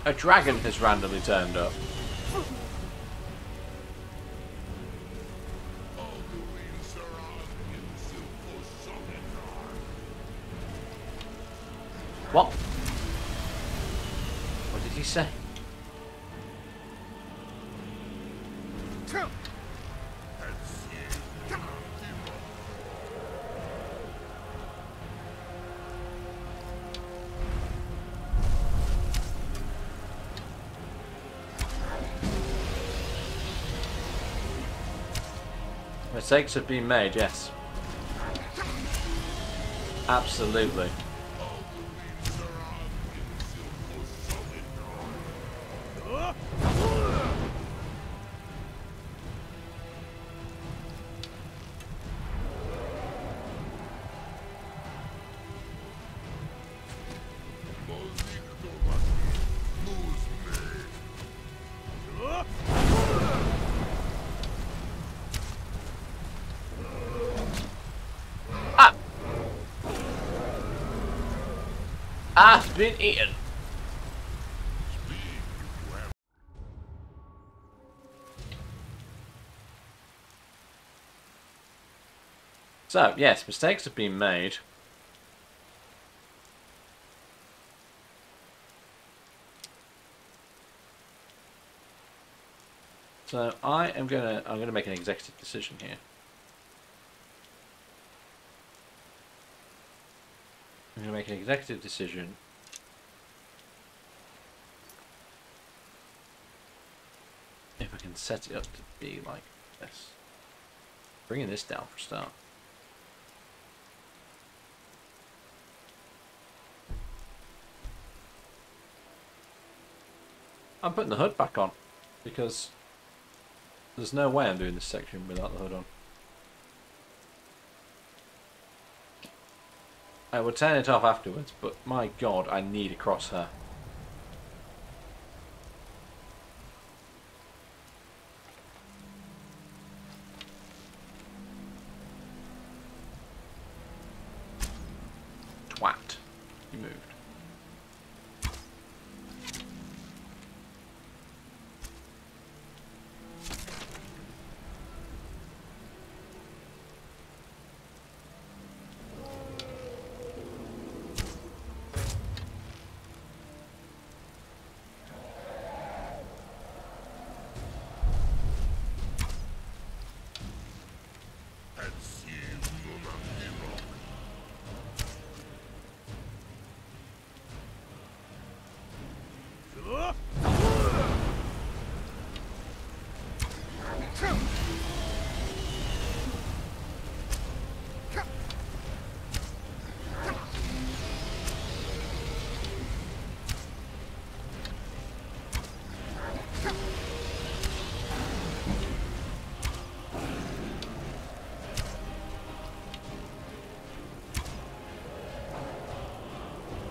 A dragon has randomly turned up. What? What did he say? Mistakes have been made, yes. Absolutely. I've been eaten. So, yes, mistakes have been made. So I'm gonna make an executive decision here. I'm gonna make an executive decision. If I can set it up to be like this. Bringing this down for a start. I'm putting the hood back on because there's no way I'm doing this section without the hood on. I will turn it off afterwards, but my god, I need a crosshair. Twat. You moved.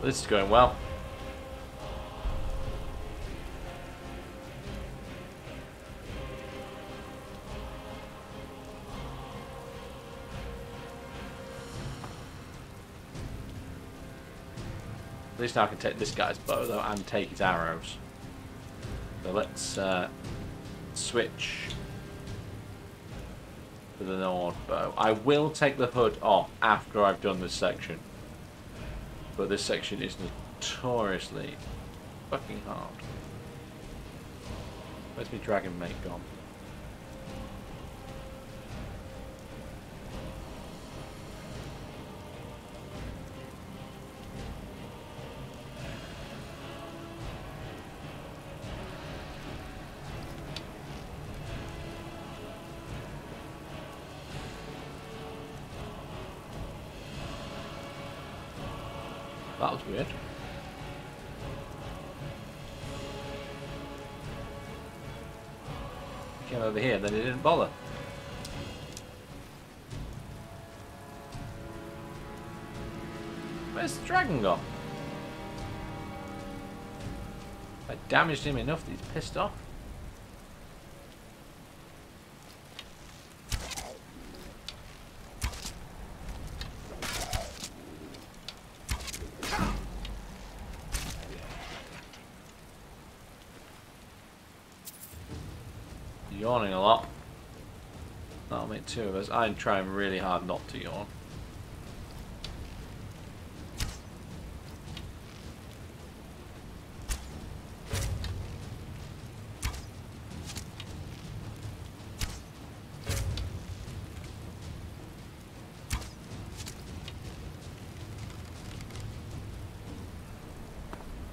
This is going well. At least now I can take this guy's bow though and take his arrows. So let's switch to the Nord bow. I will take the hood off after I've done this section. But this section is notoriously fucking hard. Where's my dragon mate gone? That was weird. He came over here, then he didn't bother. Where's the dragon gone? I damaged him enough that he's pissed off. Yawning a lot. That'll make two of us. I'm trying really hard not to yawn.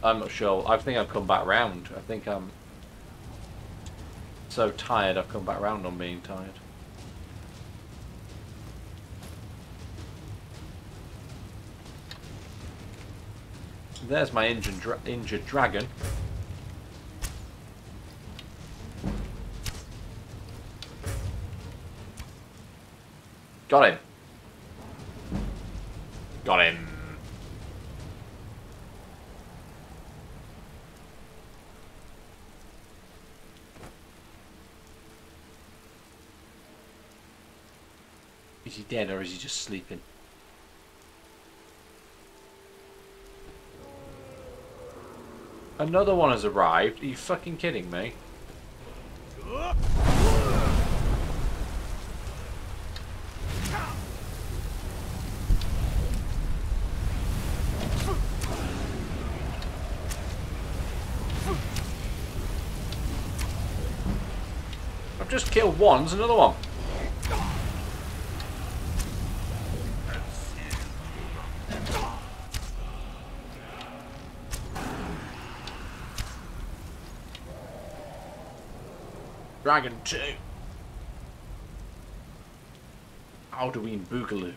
I'm not sure. I think I've come back round. I think I'm so tired I've come back round on being tired. There's my injured dragon. Got him. Got him. Is he dead or is he just sleeping? Another one has arrived. Are you fucking kidding me? just killed one, there's another one. Dragon 2. Alduin Boogaloo.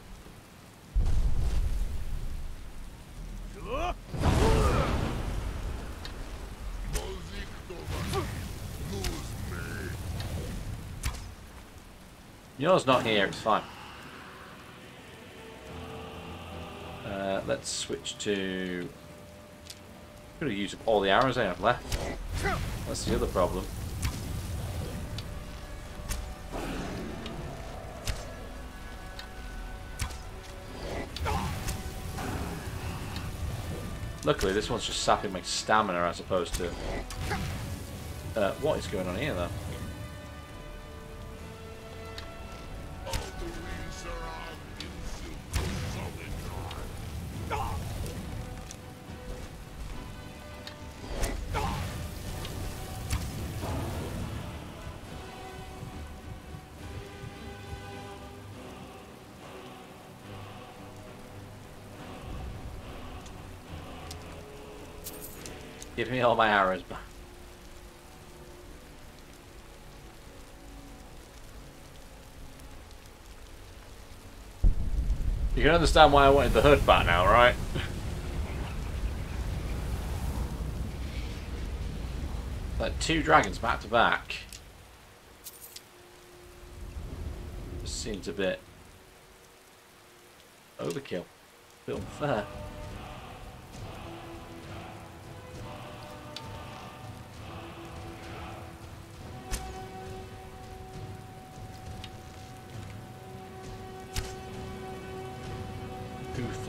Yours not here, it's fine. Let's switch to... I'm going to use up all the arrows I have left. That's the other problem. Luckily, this one's just sapping my stamina as opposed to... what is going on here, though? Give me all my arrows back. You can understand why I wanted the hood back now, right? Like 2 dragons back to back. This seems a bit overkill. A bit unfair.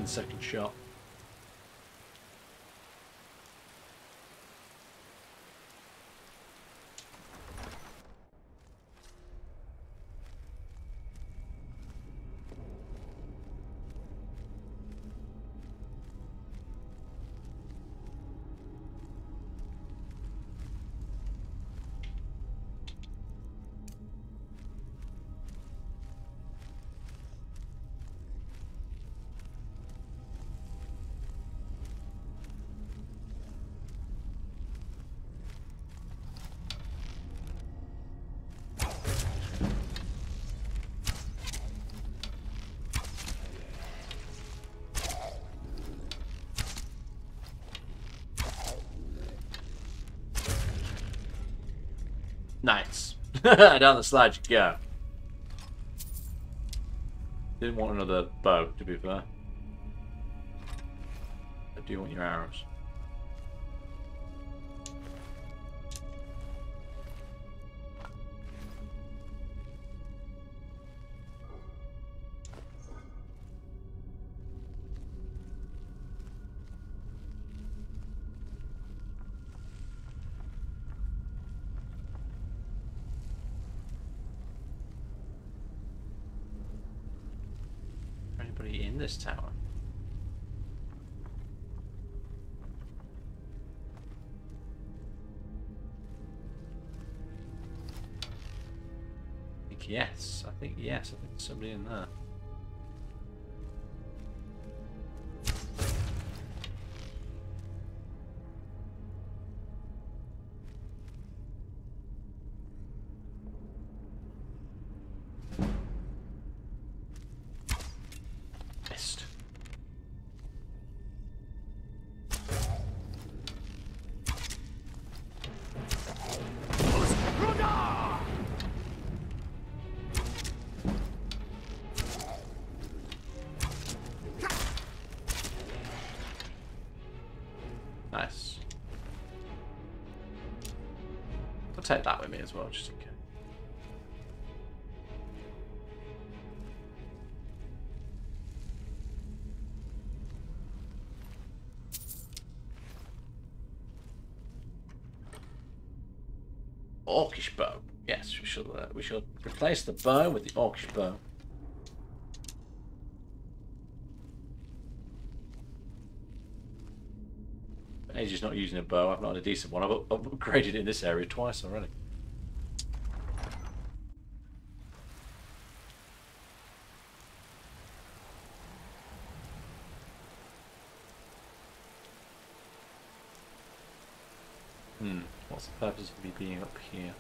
Second shot. Nice. Down the slide you go. Didn't want another bow, to be fair. I do want your arrows. Anybody in this tower? I think yes. I think yes. I think there's somebody in there. Nice. I'll take that with me as well, just in case. Orcish bow. Yes, we shall replace the bow with the orcish bow. Age's not using a bow. I've not had a decent one. I've upgraded in this area twice already. What's the purpose of me being up here?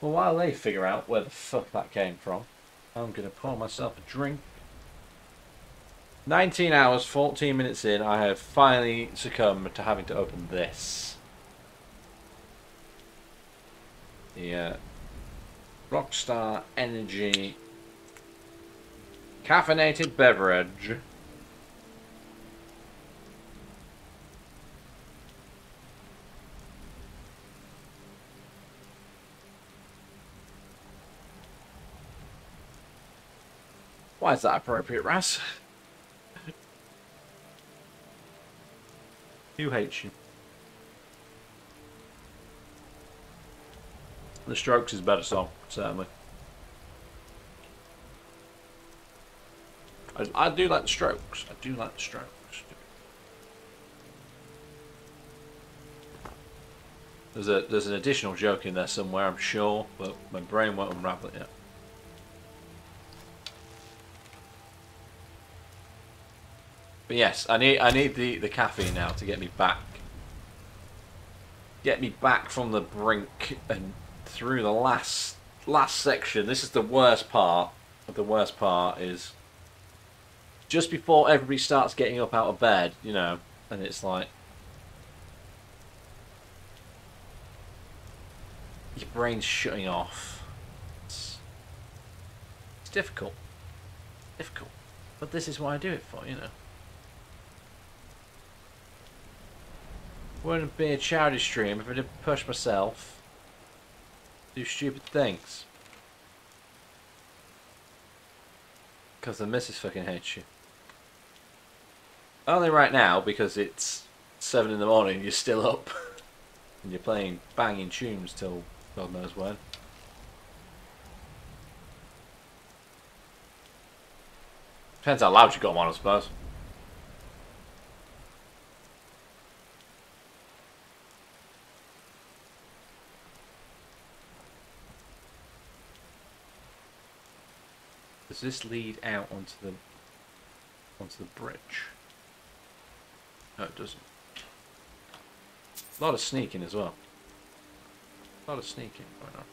Well, while they figure out where the fuck that came from, I'm going to pour myself a drink. 19 hours, 14 minutes in, I have finally succumbed to having to open this. The Rockstar Energy caffeinated beverage. Why is that appropriate, Raz? Who hates you? The Strokes is a better song, certainly. I do like the Strokes. I do like the Strokes. There's an additional joke in there somewhere, I'm sure, but my brain won't unravel it yet. But yes, I need the caffeine now to get me back. Get me back from the brink and through the last section. This is the worst part. The worst part is just before everybody starts getting up out of bed, you know, and it's like your brain's shutting off. It's difficult. Difficult. But this is what I do it for, you know. Wouldn't be a charity stream if I didn't push myself, do stupid things. Because the missus fucking hates you. Only right now, because it's 7 in the morning, you're still up. And you're playing banging tunes till God knows when. Depends how loud you got them on, I suppose. Does this lead out onto the bridge? No, it doesn't. A lot of sneaking as well. A lot of sneaking going on.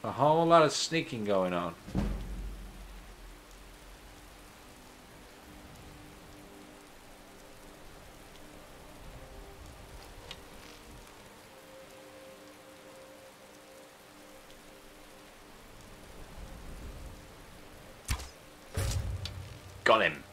A whole lot of sneaking going on. Got him.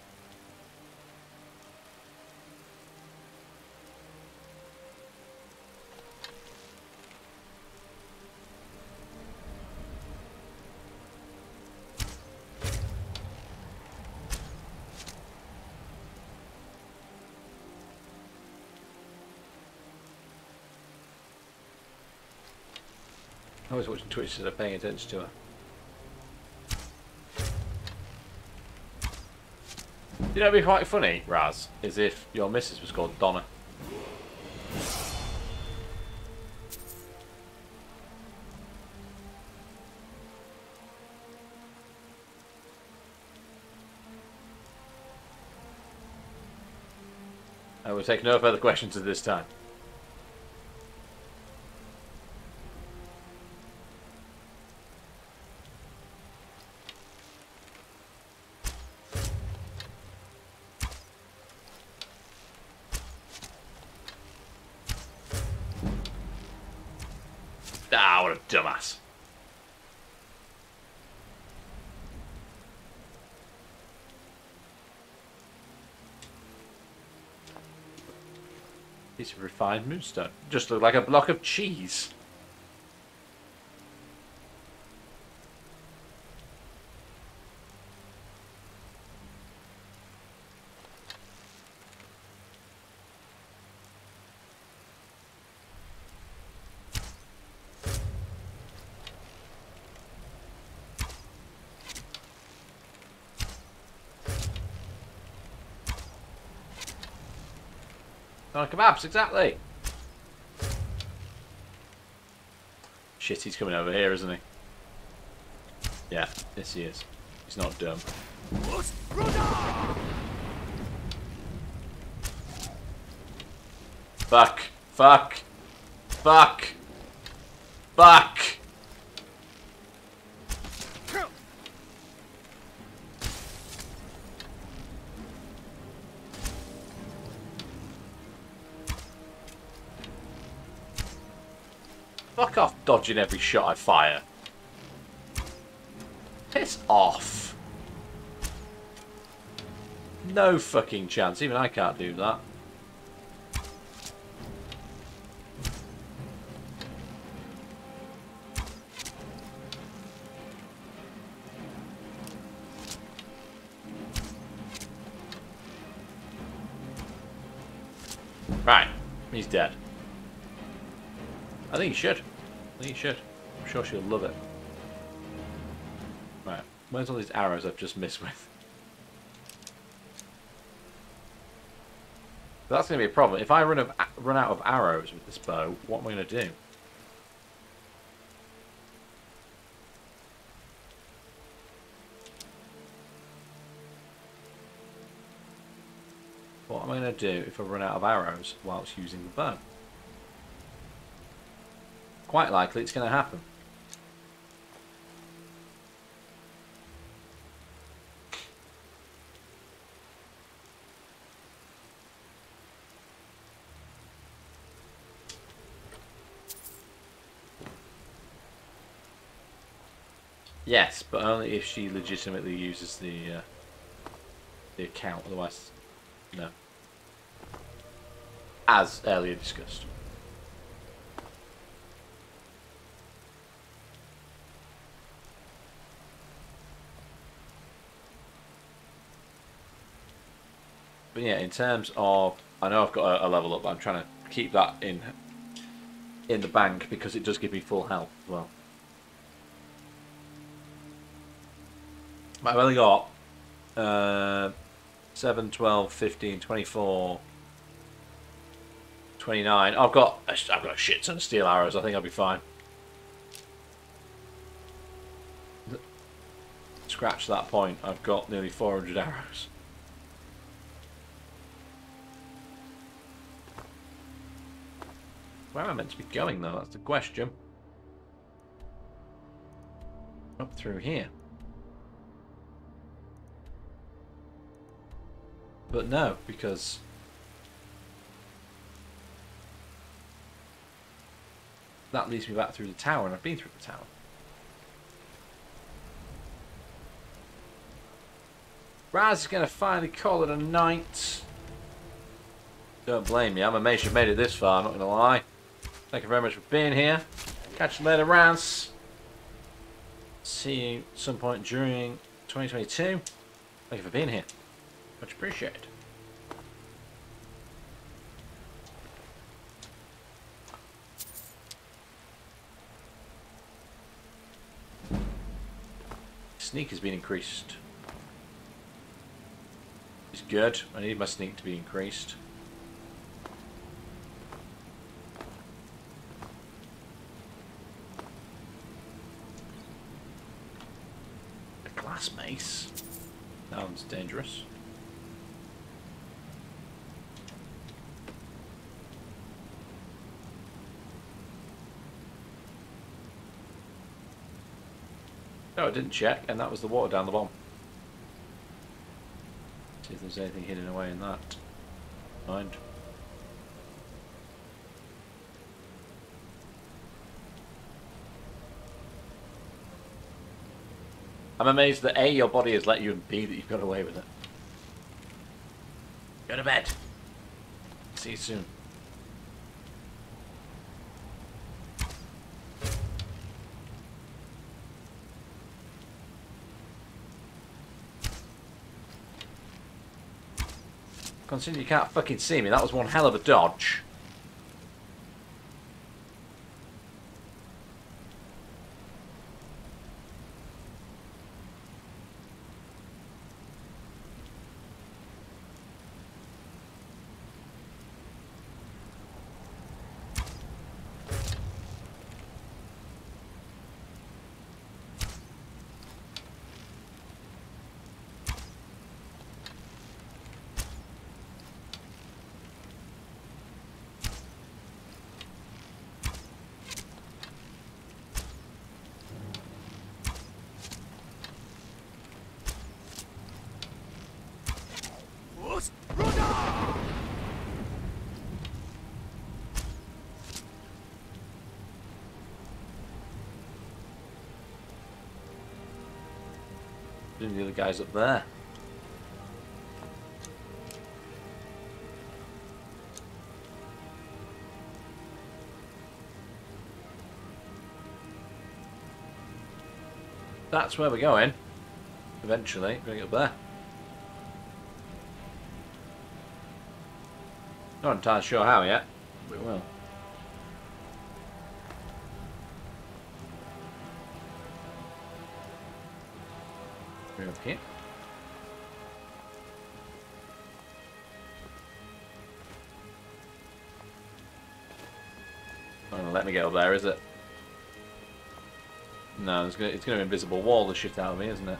I was watching Twitch instead of paying attention to her. You know, it'd be quite funny, Raz, is if your missus was called Donna. I will take no further questions at this time. Ah, what a dumbass. Piece of refined moonstone. Just looked like a block of cheese. Doner kebabs, exactly. Shit, he's coming over here, isn't he? Yeah, yes he is. He's not dumb. Fuck. Fuck. Fuck. Fuck. Fuck off dodging every shot I fire. Piss off. No fucking chance. Even I can't do that. Right. He's dead. I think he should. I think he should. I'm sure she'll love it. Right. Where's all these arrows I've just missed with? But that's going to be a problem. If I run out of arrows with this bow, what am I going to do? What am I going to do if I run out of arrows whilst using the bow? Quite likely it's going to happen. Yes, but only if she legitimately uses the account. Otherwise, no. As earlier discussed. But yeah, in terms of, I know I've got a level up, but I'm trying to keep that in the bank because it does give me full health as well. But I've only got 7, 12, 15, 24, 29. I've got a shit ton of steel arrows. I think I'll be fine. Scratch that point. I've got nearly 400 arrows. Where am I meant to be going though? That's the question. Up through here. But no, because that leads me back through the tower, and I've been through the tower. Raz is going to finally call it a night. Don't blame me, I'm amazed you've made it this far, I'm not going to lie. Thank you very much for being here. Catch you later, Raz. See you at some point during 2022. Thank you for being here. Much appreciated. Sneak has been increased. It's good. I need my sneak to be increased. A glass mace. Sounds dangerous. No, I didn't check, and that was the water down the bottom. See if there's anything hidden away in that. Mind. I'm amazed that A, your body has let you, and B, that you've got away with it. Go to bed. See you soon. Considering you can't fucking see me, that was one hell of a dodge. Presumably the other guy's up there. That's where we're going. Eventually, we're going to get up there. Not entirely sure how yet, but we will. We're up here. Not gonna let me get up there, is it? No, it's gonna invisible wall the shit out of me, isn't it?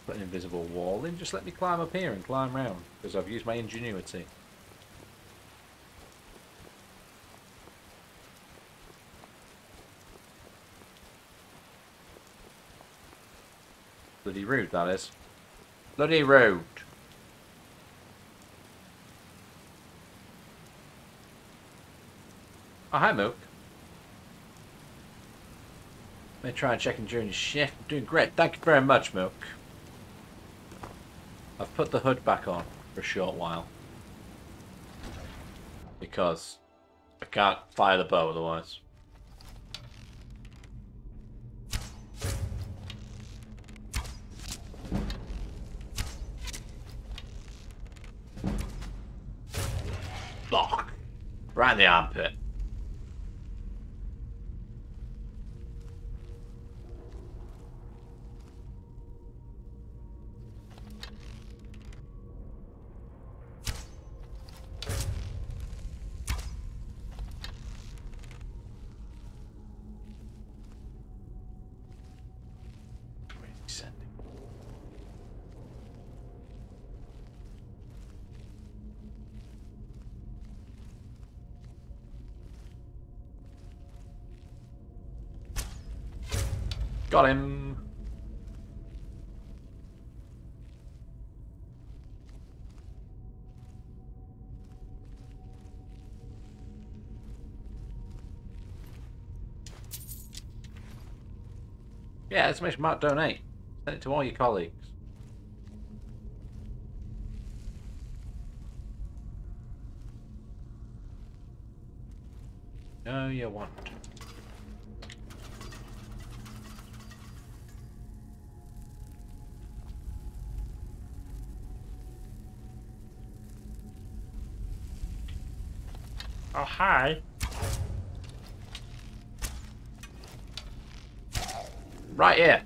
Put an invisible wall in. Just let me climb up here and climb round, because I've used my ingenuity. Bloody rude, that is. Bloody rude. Oh, hi, Mook. May try and check in during your shift. Doing great. Thank you very much, Mook. I've put the hood back on for a short while. Because I can't fire the bow otherwise. Fuck. Right in the armpit. Got him. Yeah, exclamation mark donate. Send it to all your colleagues. No, you won't. Oh, hi. Right here.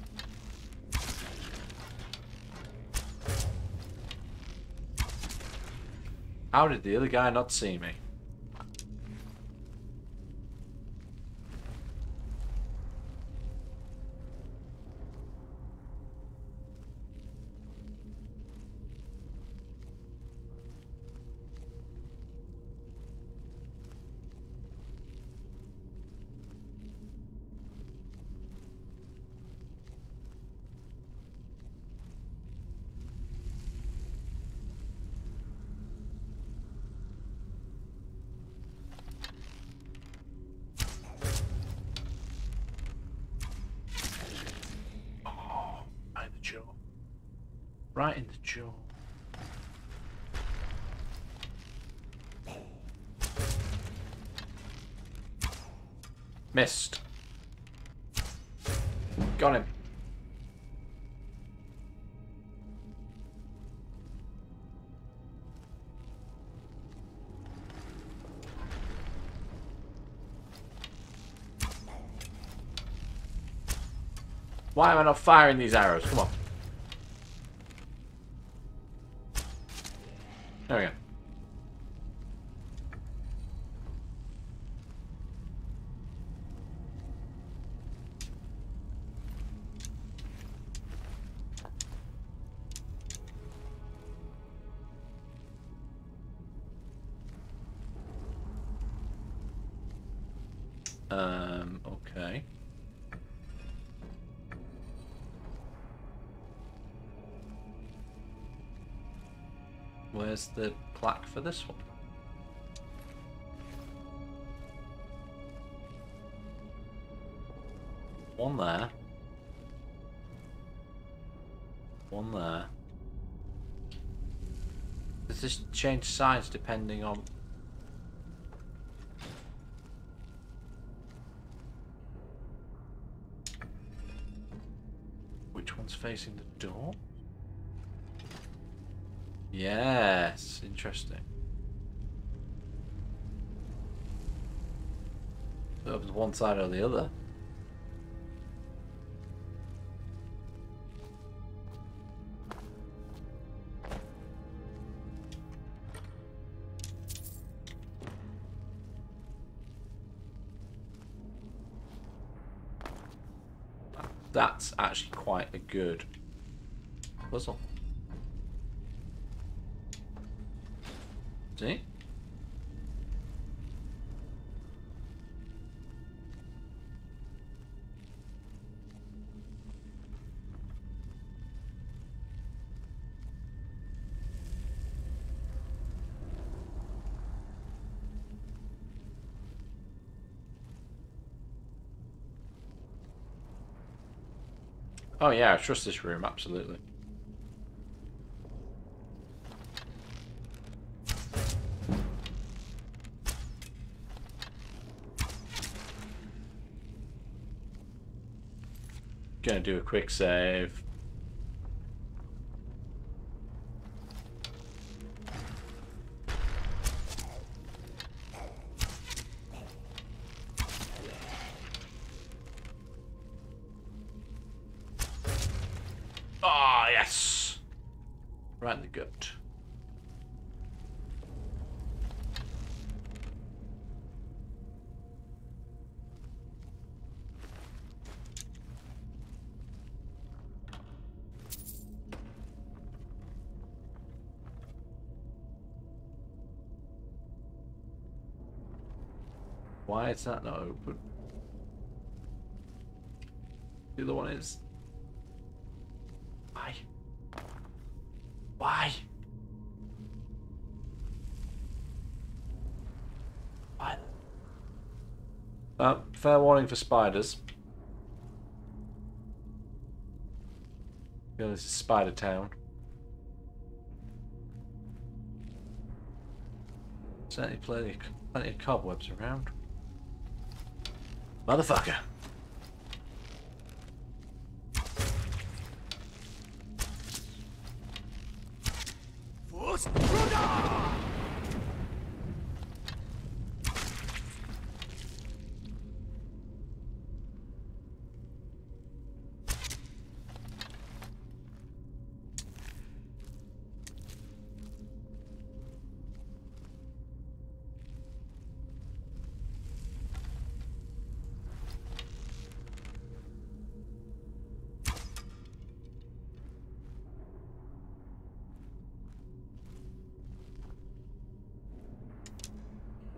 How did the other guy not see me? Right in the jaw. Missed. Got him. Why am I not firing these arrows? Come on. There we go. Okay. Where's the plaque for this one? One there. One there. Does this change size depending on... which one's facing the door? Yes, interesting. So it opens one side or the other. That's actually quite a good puzzle. See? Oh yeah, I trust this room, absolutely. Gonna do a quick save. Ah, yes! Right in the gut. Why is that not open? The other one is. Why? Why? Why? Fair warning for spiders. You know, this is Spider Town. Certainly plenty of cobwebs around. Motherfucker.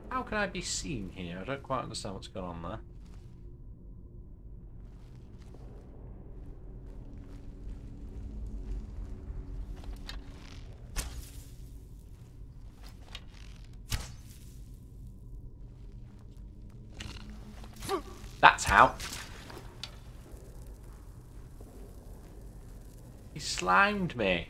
How can I be seen here? I don't quite understand what's going on there. That's how. He slimed me.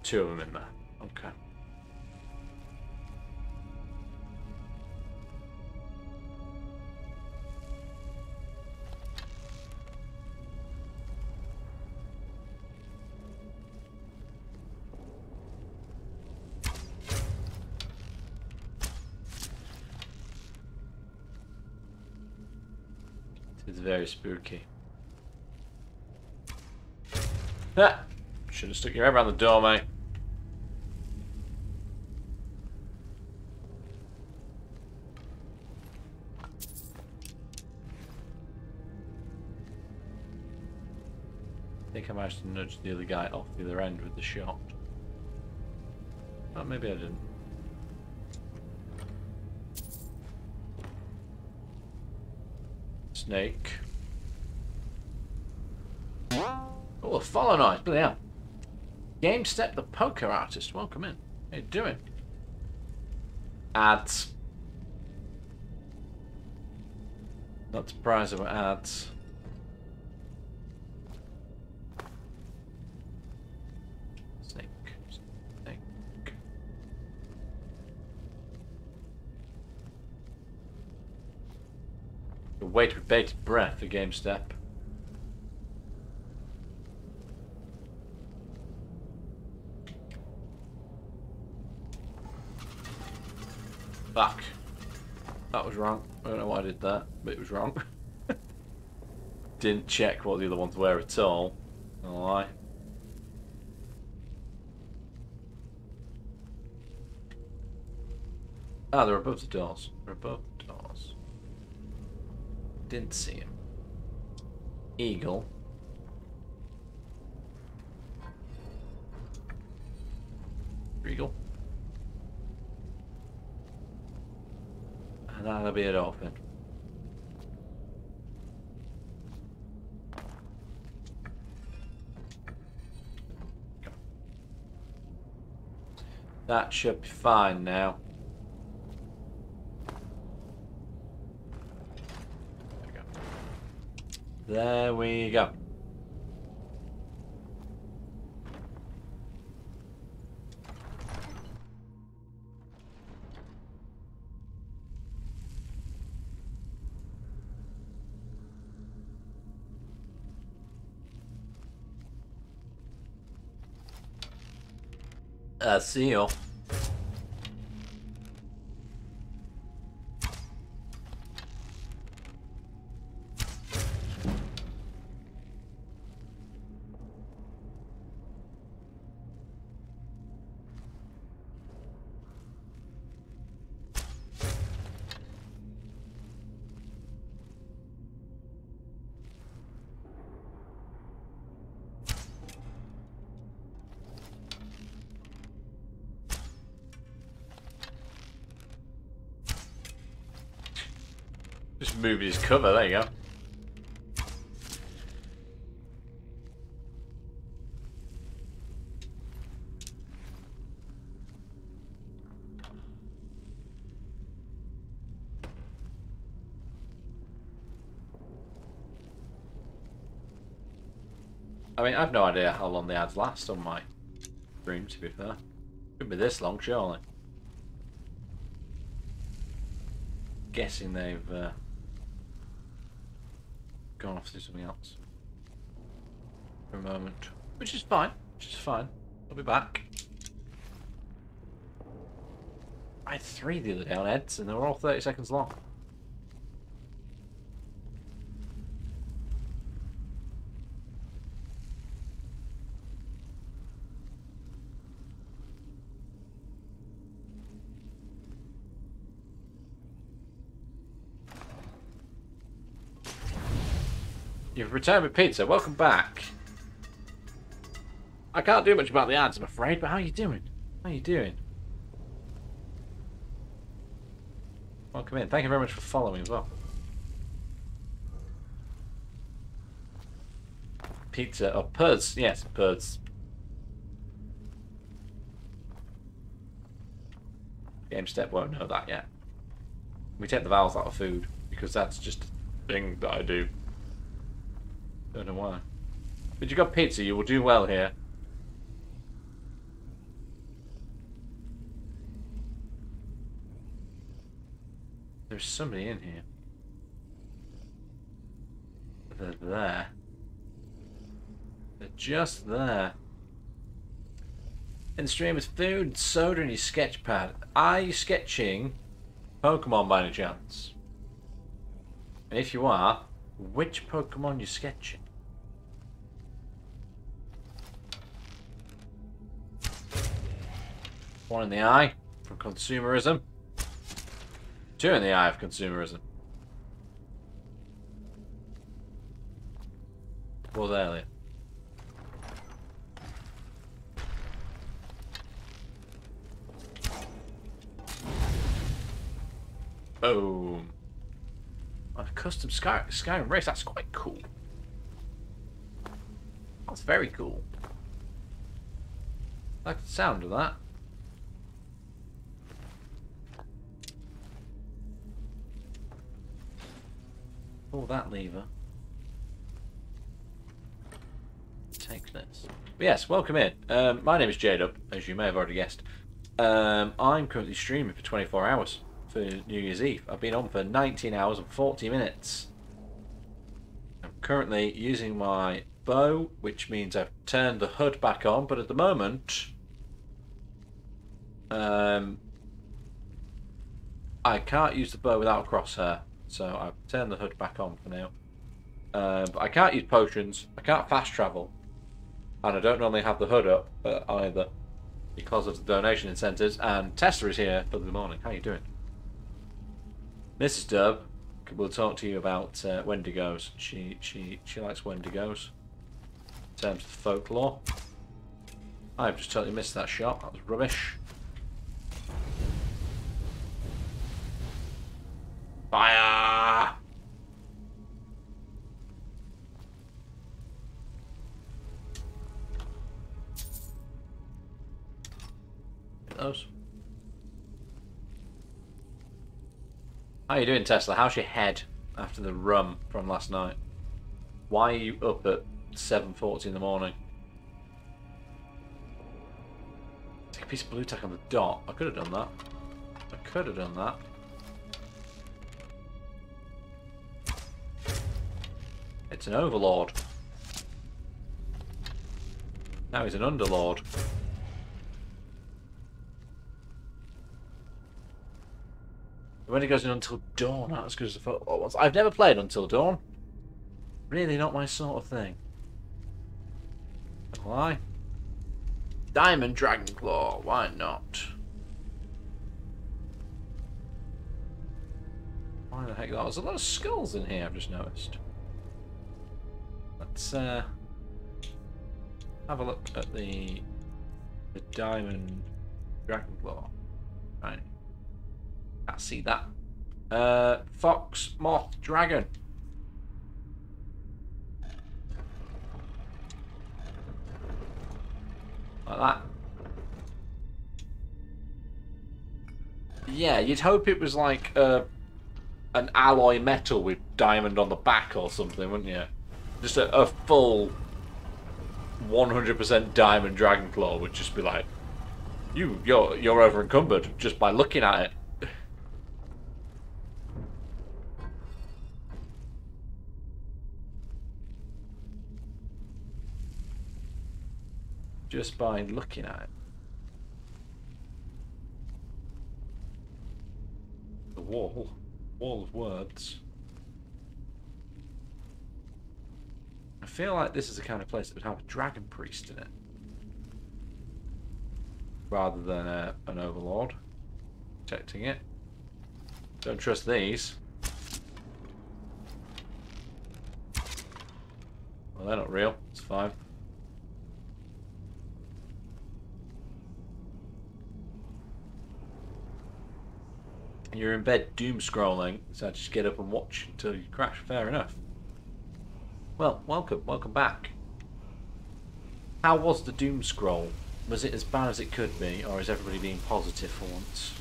Two of them in there. Okay. It's very spooky. Ah! Should have stuck your head around the door, mate. I think I managed to nudge the other guy off the other end with the shot. Oh, maybe I didn't. Snake. Oh, a follow noise. Bloody hell. Game Step the poker artist. Welcome in. How you doing? Ads. Not surprised about ads. Snake. Snake. Wait with bated breath for Game Step. Fuck. That was wrong. I don't know why I did that, but it was wrong. Didn't check what the other ones were at all. No lie. Ah, they're above the doors. They're above the doors. Didn't see him. Eagle. Eagle. And that'll be it open. That should be fine now. There we go. See you. Just moving his cover, there you go. I mean, I've no idea how long the ads last on my stream, to be fair. Could be this long, surely. Guessing they've gone off to do something else for a moment, which is fine. I'll be back. I had 3 the other day on Eds, and they were all 30 seconds long. You've returned with pizza. Welcome back. I can't do much about the ads, I'm afraid, but how are you doing? How are you doing? Welcome in. Thank you very much for following as well. Pizza. Oh, Purds. Yes, Purds. Game Step won't know that yet. We take the vowels out of food because that's just a thing that I do. Don't know why. But you got pizza, you will do well here. There's somebody in here. They're there. They're just there. In the stream with food, soda and your sketch pad. Are you sketching Pokemon by any chance? And if you are, Which Pokemon you sketching? One in the eye from consumerism. Two in the eye of consumerism. Was earlier. Boom. A custom Skyrim race, that's quite cool. That's very cool. I like the sound of that. Pull that lever. Take this. But yes, welcome in. My name is J-Dub, as you may have already guessed. I'm currently streaming for 24 hours for New Year's Eve. I've been on for 19 hours and 40 minutes. I'm currently using my bow, which means I've turned the hood back on, but at the moment I can't use the bow without a crosshair. So I've turned the hood back on for now. But I can't use potions, I can't fast travel, and I don't normally have the hood up either because of the donation incentives. And Tessa is here for the morning. How you doing? Mrs. Dub will talk to you about Wendigos. She likes Wendigos in terms of folklore. I've just totally missed that shot. That was rubbish. Fire! Get those. How you doing, Tesla? How's your head after the rum from last night? Why are you up at 7:40 in the morning? Take a piece of blue tack on the dot. I could have done that. I could have done that. It's an overlord. Now he's an underlord. When it goes in Until Dawn, that's good as the photo was. I've never played Until Dawn. Really not my sort of thing. Why? Diamond Dragon Claw, why not? Why the heck? There's a lot of skulls in here, I've just noticed. Let's have a look at the Diamond Dragon Claw. Right. Can't see that. Fox, Moth, Dragon. Like that. Yeah, you'd hope it was like an alloy metal with diamond on the back or something, wouldn't you? Just a full 100% diamond Dragon Claw would just be like, you're over encumbered just by looking at it. Just by looking at it. The wall of words. I feel like this is the kind of place that would have a dragon priest in it, rather than an overlord protecting it. Don't trust these. Well, they're not real. It's fine. You're in bed doom scrolling, so I just get up and watch until you crash. Fair enough. Well, welcome back. How was the doom scroll? Was it as bad as it could be, or is everybody being positive for once?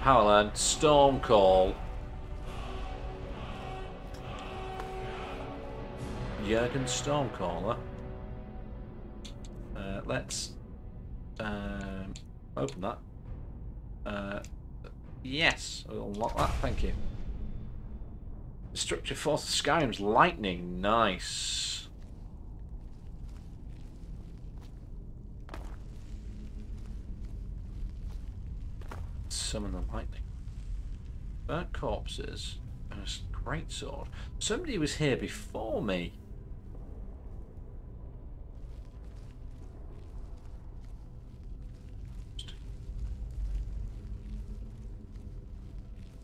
Powerland, Storm Call. Jurgen Stormcaller. Let's open that. Yes, I'll unlock that, thank you. Destructive Force of Skyrim's lightning, nice. Summon the lightning. Burnt corpses. And a great sword. Somebody was here before me.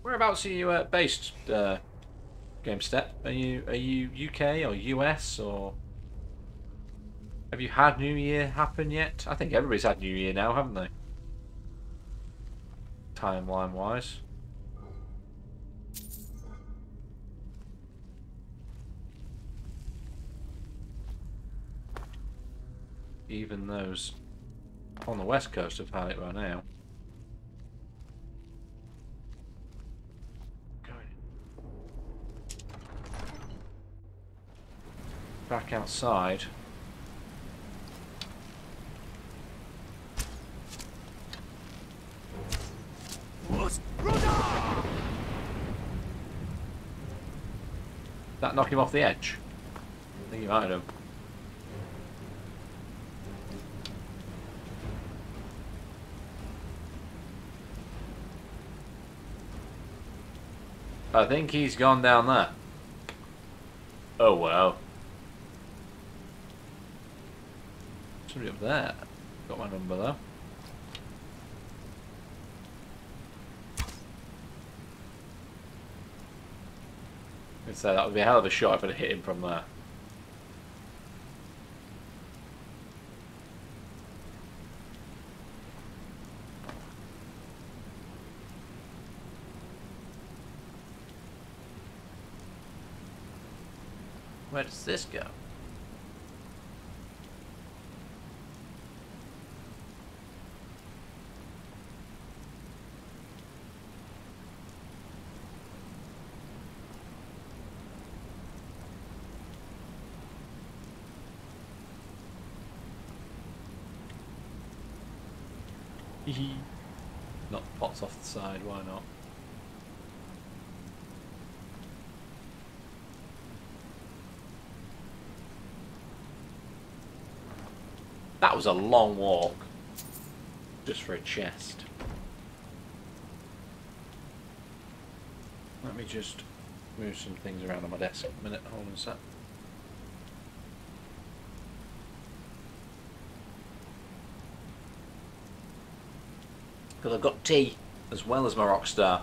Whereabouts are you based, GameStep? Are you UK or US, or have you had New Year happen yet? I think everybody's had New Year now, haven't they? Timeline wise. Even those on the west coast have had it by now. Back outside. That knock him off the edge? I think he might have. I think he's gone down there. Oh wow. Somebody up there. Got my number though. I'd say that would be a hell of a shot if I'd hit him from there. Where does this go? Not pots off the side, why not? That was a long walk. Just for a chest. Let me just move some things around on my desk a minute. Hold on a sec. Because I've got tea as well as my Rockstar.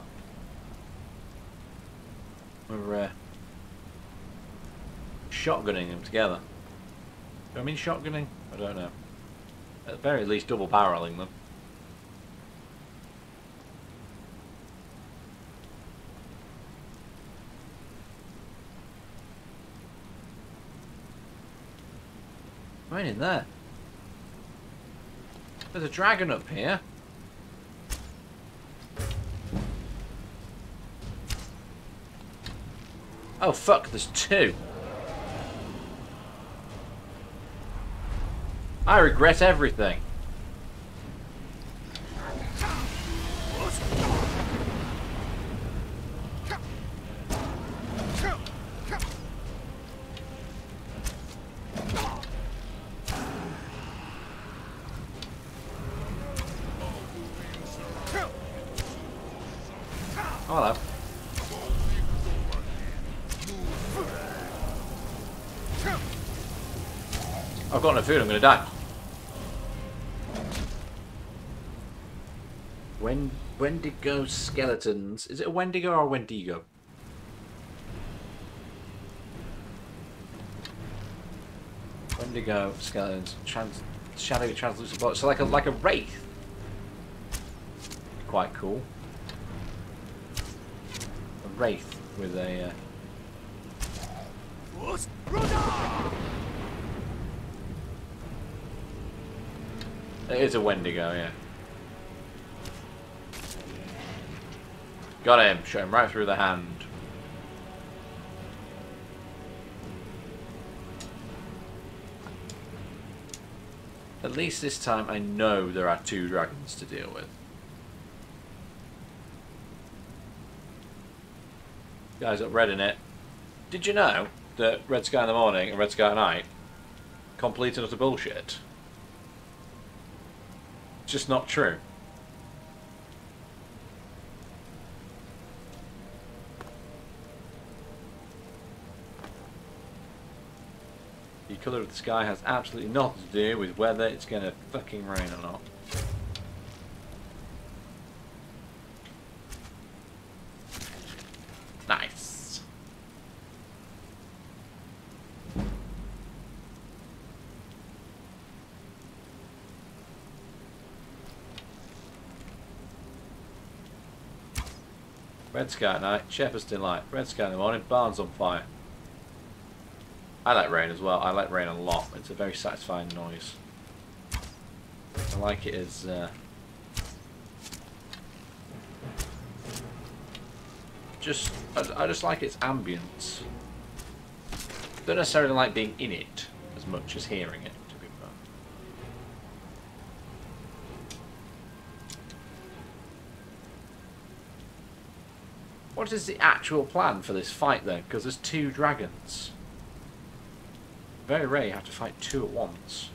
We're shotgunning them together. Do I mean shotgunning? I don't know. At the very least, double barreling them. Right in there. There's a dragon up here. Oh fuck, there's two. I regret everything. Oh, hello. I've got no food, I'm gonna die. Wendigo skeletons. Is it a Wendigo or a Wendigo? Wendigo skeletons. Shadowy translucent body. So like a wraith. Quite cool. A wraith with a It is a Wendigo, yeah. Got him. Shot him right through the hand. At least this time I know there are two dragons to deal with. Guys up red in it. Did you know that Red Sky in the morning and Red Sky at night complete and utter bullshit? It's just not true. The colour of the sky has absolutely nothing to do with whether it's going to fucking rain or not. Nice. Red sky at night, Shepherd's Delight. Red sky in the morning, barn's on fire. I like rain as well. I like rain a lot. It's a very satisfying noise. I like it as I just like its ambience. Don't necessarily like being in it as much as hearing it, to be fair. What is the actual plan for this fight then? Because there's 2 dragons. Very rare you have to fight 2 at once.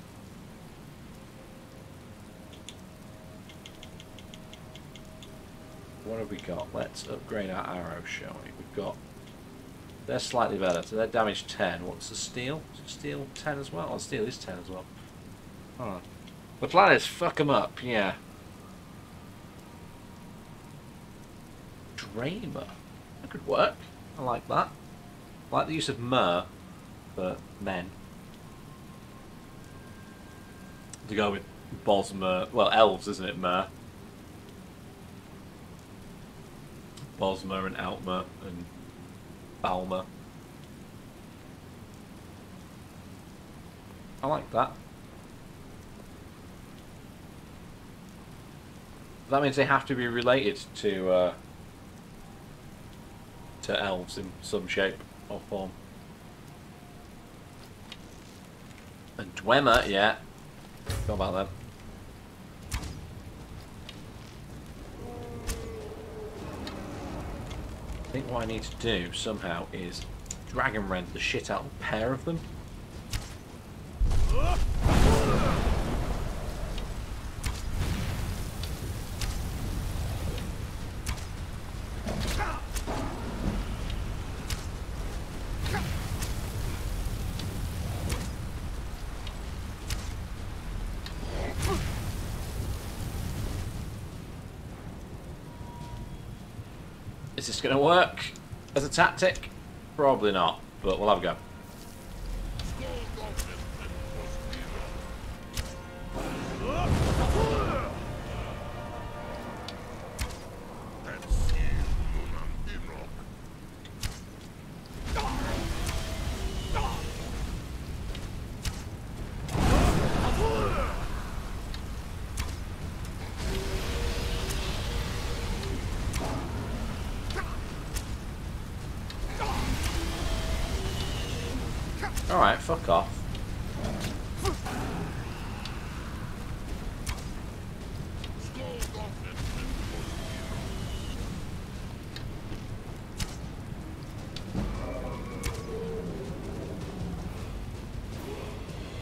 What have we got? Let's upgrade our arrows, shall we? We've got... They're slightly better, so they're damage 10. What's the steel? Is it steel 10 as well? Oh, steel is 10 as well. Oh. The plan is fuck them up, yeah. Dramer. That could work. I like that. I like the use of myrrh for men. To go with Bosmer. Well, elves, isn't it, myrrh? Bosmer and Altmer and Balmer. I like that. That means they have to be related to elves in some shape or form. And Dwemer, yeah. Go about that. I think what I need to do somehow is dragon rend the shit out of a pair of them. Is this going to work as a tactic? Probably not, but we'll have a go. Alright, fuck off.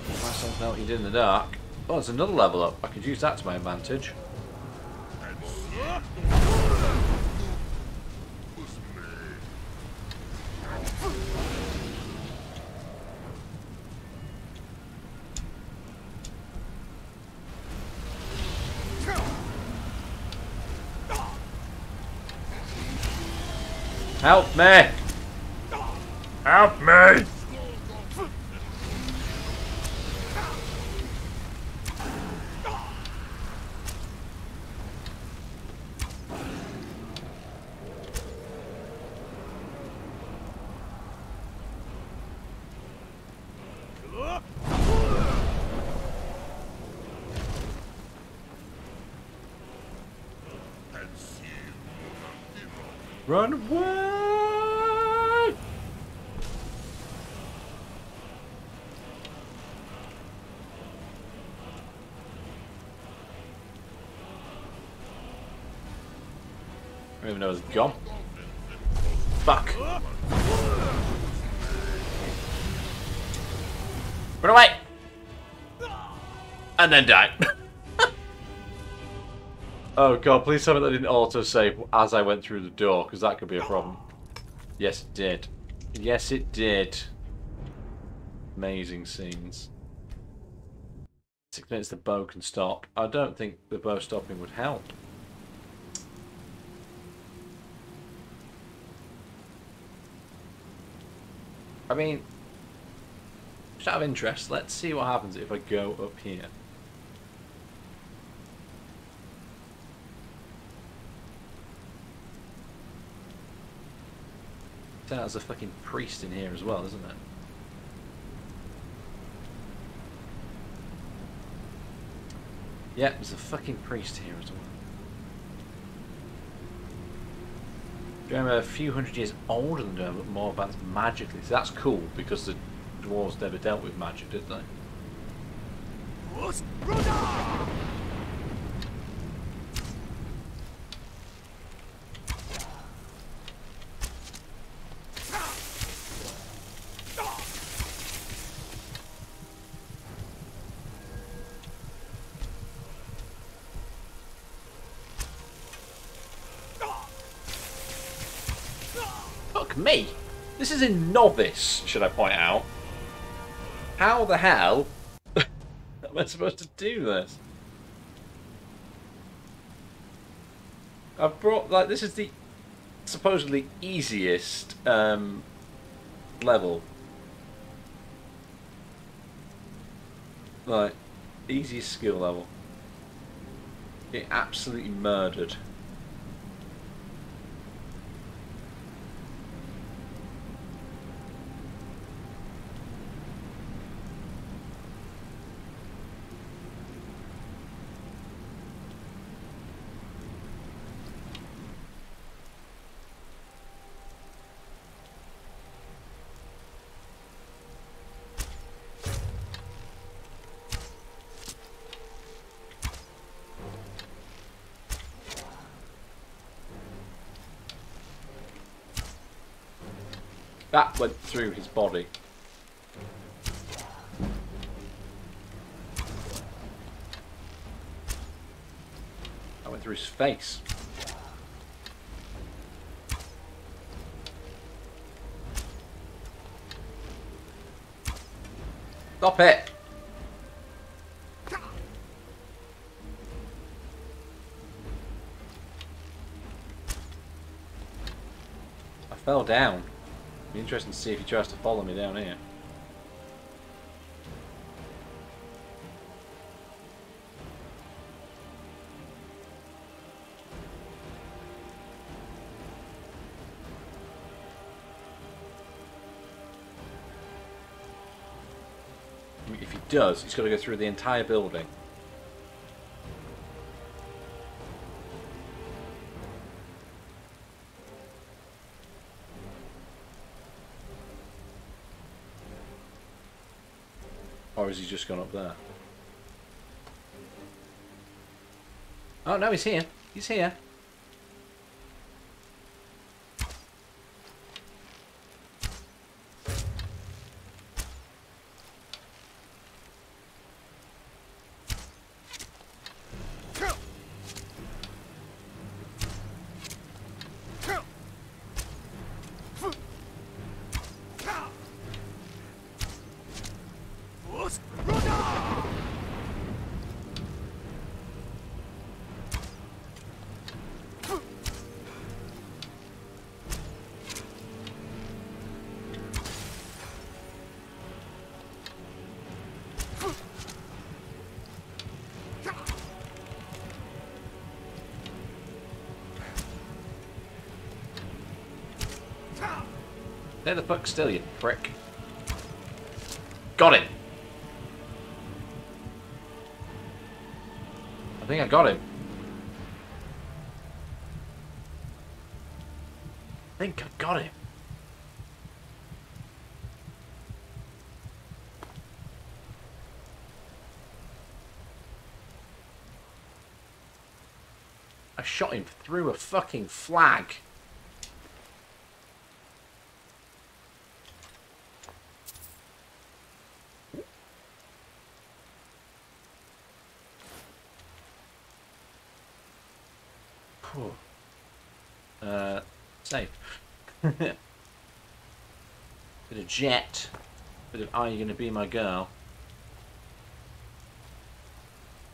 Myself melted in the dark. Oh, there's another level up. I could use that to my advantage. Help me! Help me! Run away! I don't even know it's gone. Fuck. Run away! And then die. Oh god, please tell me that didn't auto-save as I went through the door, because that could be a problem. Yes, it did. Yes, it did. Amazing scenes. 6 minutes the bow can stop. I don't think the bow stopping would help. I mean, just out of interest, let's see what happens if I go up here. There's a fucking priest in here as well, isn't it? Yeah, there's a fucking priest here as well. Do you remember a few hundred years older than them, but more advanced magically? So that's cool because the dwarves never dealt with magic, did they? Me? This is in novice, should I point out. How the hell am I supposed to do this? I've brought, like, this is the supposedly easiest level. Like, easiest skill level. Get absolutely murdered. That went through his body. That went through his face. Stop it! I fell down. Be interesting to see if he tries to follow me down here. If he does, he's got to go through the entire building. Or has he just gone up there? Oh no, he's here. He's here. Stay the fuck still, you prick. Got him! I think I got him. I think I got him. I shot him through a fucking flag. Save. Bit of jet. Bit of Are You Gonna Be My Girl?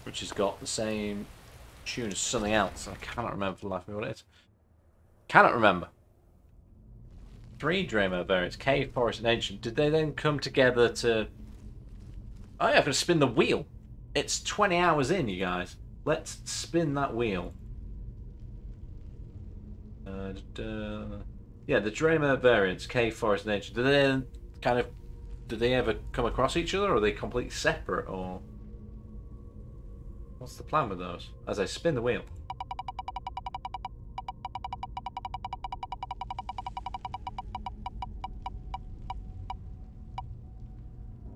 Which has got the same tune as something else. I cannot remember for the life of me what it is. Cannot remember. 3 Draymo variants, Cave, Forest, and Ancient. Did they then come together to... Oh yeah, I'm going to spin the wheel. It's 20 hours in, you guys. Let's spin that wheel. Yeah, the Draymo variants, Cave, Forest, and Ancient. Did they ever come across each other, or are they completely separate, or... What's the plan with those? As I spin the wheel.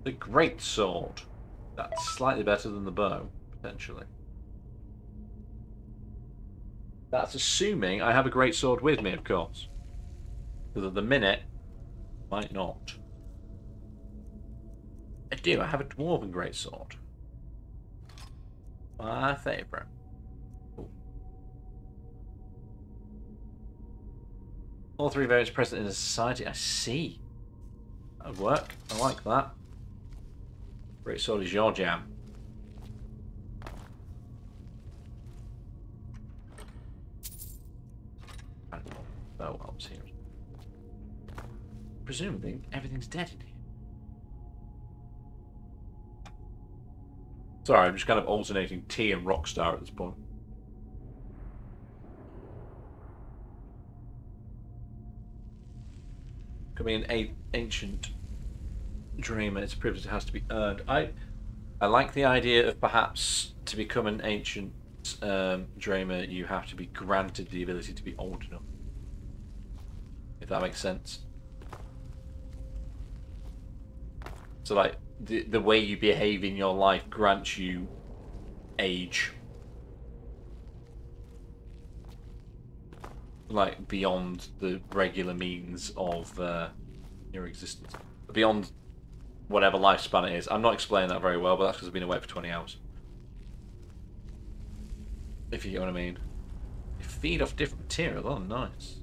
The Great Sword. That's slightly better than the bow, potentially. That's assuming I have a Great Sword with me, of course. Because at the minute, might not. I do, I have a Dwarven Great Sword. My favourite. All 3 variants present in a society. I see. That would work. I like that. Great Sword is your jam. I don't know. Oh, well, here. Presumably, everything's dead in here. Sorry, I'm just kind of alternating T and Rockstar at this point. Becoming an ancient dreamer, it's a privilege that has to be earned. I like the idea of perhaps to become an ancient dreamer, you have to be granted the ability to be old enough. If that makes sense. So like, the way you behave in your life grants you age. Like, beyond the regular means of your existence. Beyond whatever lifespan it is. I'm not explaining that very well, but that's because I've been away for 20 hours. If you get what I mean. They feed off different material. Oh, nice.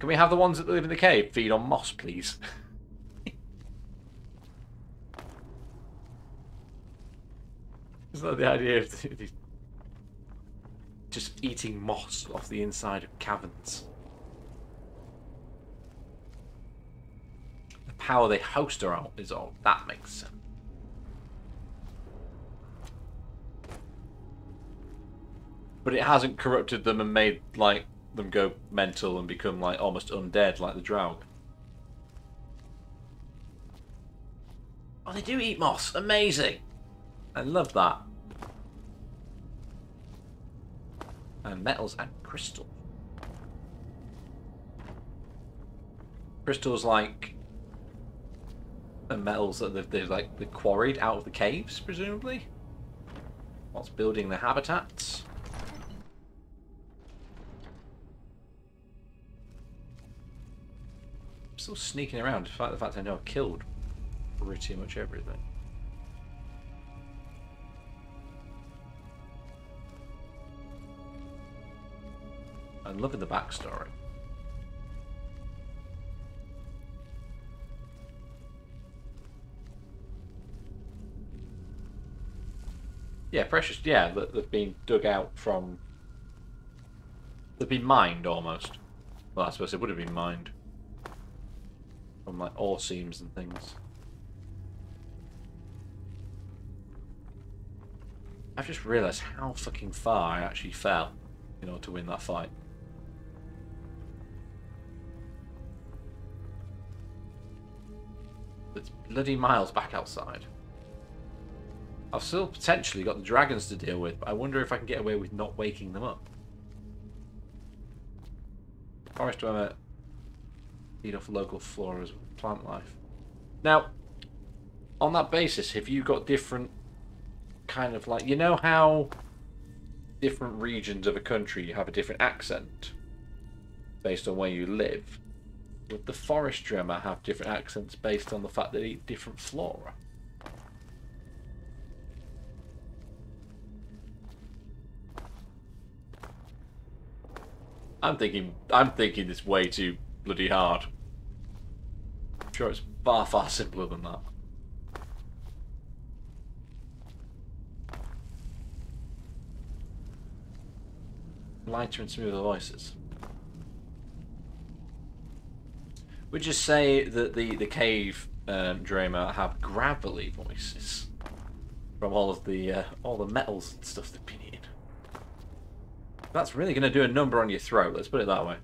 Can we have the ones that live in the cave feed on moss, please? Is that the idea of just eating moss off the inside of caverns? The power they host are is all. That makes sense. But it hasn't corrupted them and made like them go mental and become like almost undead like the Draug. Oh, they do eat moss. Amazing. I love that. And metals and crystal. Crystals like the metals that they've like quarried out of the caves, presumably. Whilst building the habitats. I'm still sneaking around despite the fact I know I've killed pretty much everything. I'm loving the backstory. Yeah, precious. Yeah, they've been dug out from. They've been mined almost. Well, I suppose it would have been mined from like ore seams and things. I've just realised how fucking far I actually fell in order to win that fight. It's bloody miles back outside. I've still potentially got the dragons to deal with, but I wonder if I can get away with not waking them up. Forest dwemer feed off local flora's plant life. Now, on that basis, have you got different kind of like, you know how different regions of a country have a different accent based on where you live? Would the forest dwemer have different accents based on the fact that they eat different flora? I'm thinking this way too bloody hard. sure it's far, far simpler than that. Lighter and smoother voices. Would you say that the cave Dramer have gravelly voices from all the metals and stuff they've been eating? That's really going to do a number on your throat. Let's put it that way.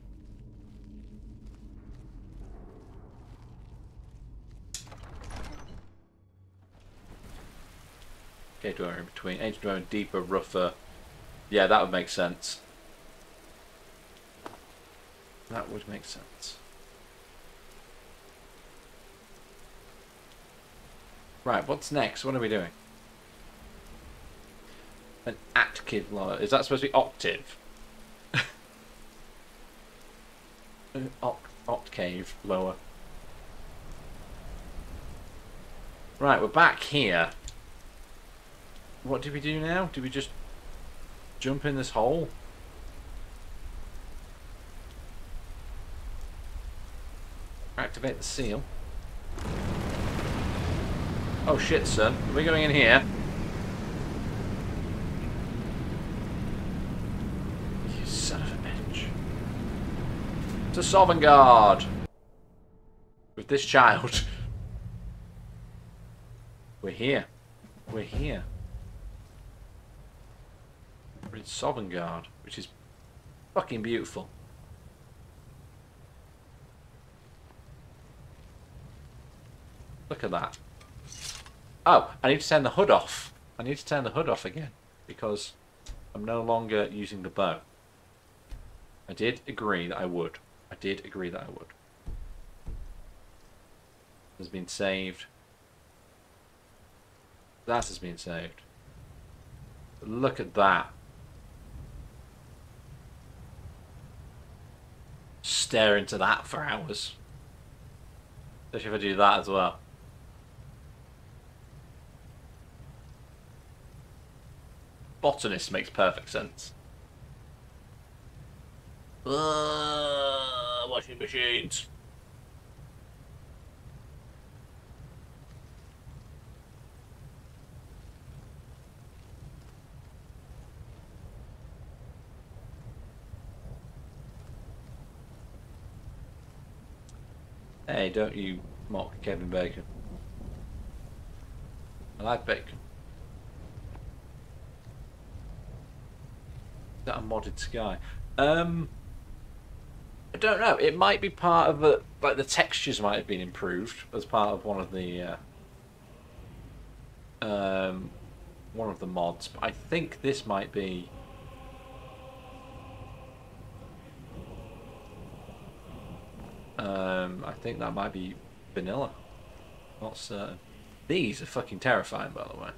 Okay, dweller in between. Ancient dweller, deeper, rougher. Yeah, that would make sense. That would make sense. Right, what's next? What are we doing? An active lower. Is that supposed to be octave? Octave lower. Right, we're back here. What do we do now? Do we just jump in this hole? Activate the seal. Oh shit, son. Are we going in here? You son of a bitch. To Sovngarde! With this child. We're here. We're here. We're in Sovngarde, which is fucking beautiful. Look at that. Oh, I need to turn the hood off. I need to turn the hood off again because I'm no longer using the bow. I did agree that I would. I did agree that I would. Has been saved. That has been saved. Look at that. Stare into that for hours. Especially if I do that as well. Botanist makes perfect sense. Washing machines. Hey, don't you mock Kevin Bacon. I like bacon. Is that a modded sky? I don't know. It might be part of the like the textures might have been improved as part of one of the mods. But I think this might be. I think that might be vanilla. Not certain. These are fucking terrifying, by the way.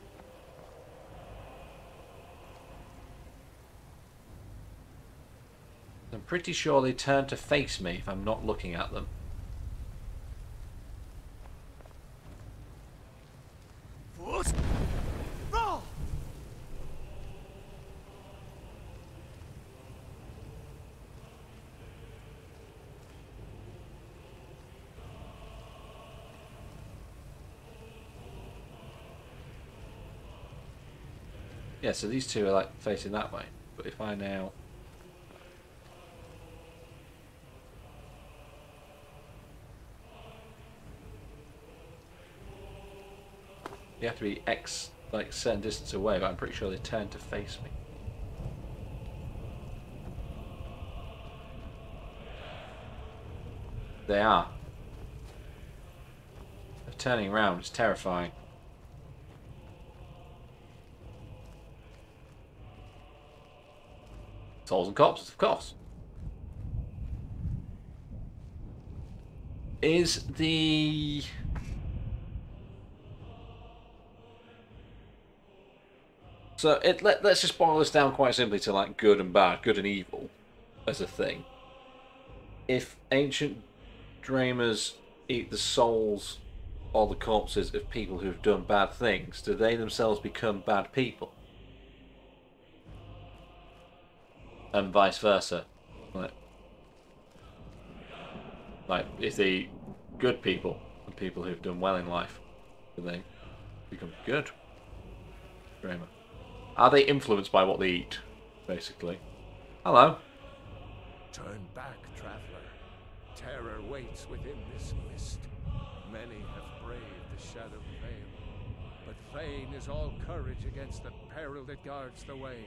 I'm pretty sure they turn to face me if I'm not looking at them. Yeah, so these two are like facing that way. But if I now... You have to be like certain distance away, but I'm pretty sure they turn to face me. They are. They're turning around, it's terrifying. Souls and corpses, of course. Is the... So let's just boil this down quite simply to like good and bad, good and evil as a thing. If ancient Dramers eat the souls or the corpses of people who have done bad things, do they themselves become bad people? And vice versa. Like if they eat good people, and people who've done well in life, they become good. Dreamer. Are they influenced by what they eat, basically? Hello. Turn back, traveler. Terror waits within this mist. Many have braved the shadow veil, but vain is all courage against the peril that guards the way.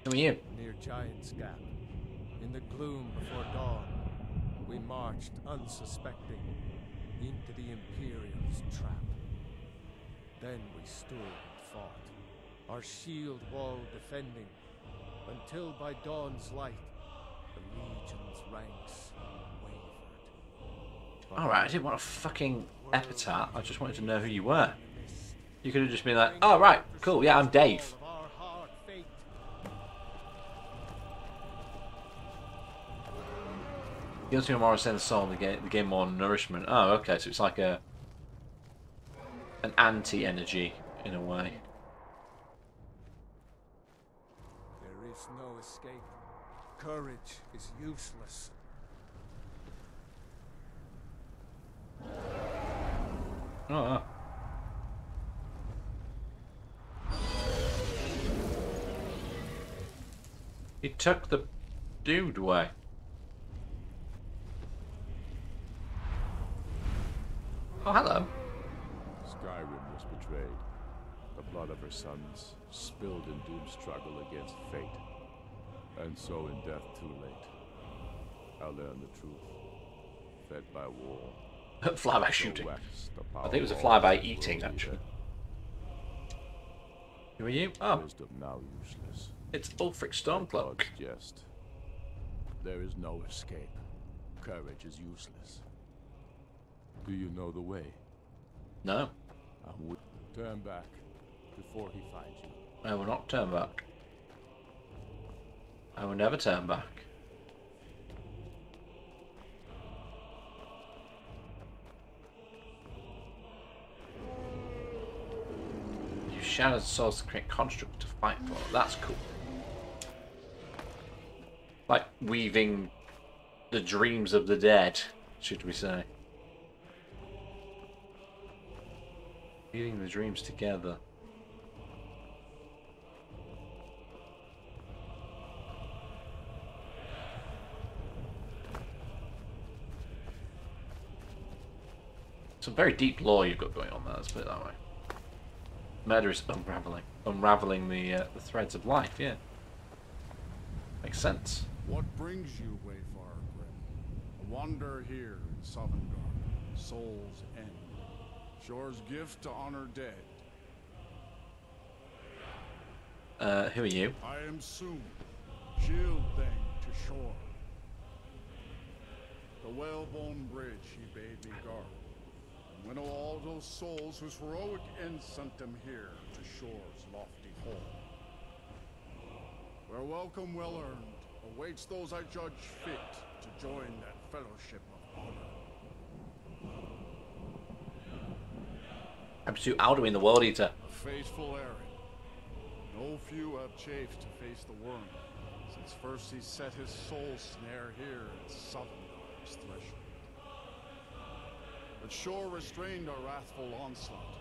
Who are you? Near Giant's Gap, in the gloom before dawn, we marched unsuspecting into the Imperial's trap. Then we stood and fought, our shield wall defending, until by dawn's light, the Legion's ranks wavered. Alright, I didn't want a fucking epitaph. I just wanted to know who you were. You could have just been like, oh, right, cool, yeah, I'm Dave. Gives me more sense soul, the game more nourishment. Oh, okay, so it's like an anti-energy in a way. There is no escape. Courage is useless. Oh. He took the dude away. Oh, hello. Skyrim was betrayed. The blood of her sons spilled in Doom's struggle against fate. And so in death too late, I learned the truth. Fed by war. Flyby shooting. I think it was a flyby eating, actually. Who are you? Oh. Wisdom now useless. It's Ulfric Stormcloak. Jest. There is no escape. Courage is useless. Do you know the way? No. Turn back before he finds you. I will not turn back. I will never turn back. You shattered souls to create construct to fight for. That's cool. Like weaving the dreams of the dead, should we say. Weaving the dreams together. Some very deep lore you've got going on there, let's put it that way. Murder is unraveling the threads of life, yeah. Makes sense. What brings you, Wayfarer Grim? A wanderer here in Sovngarde, Soul's End. Shore's gift to honor dead. Who are you? I am Soon, shield thing to Shore. The whalebone bridge he bade me guard. And winnow all those souls whose heroic end sent them here to Shore's lofty home. Where welcome well earned awaits those I judge fit to join that fellowship of honor. I'm Sue Alduin, the World Eater. A faithful errand. No few have chafed to face the worm, since first he set his soul snare here at Sovngarde's threshold. But Shore restrained our wrathful onslaught.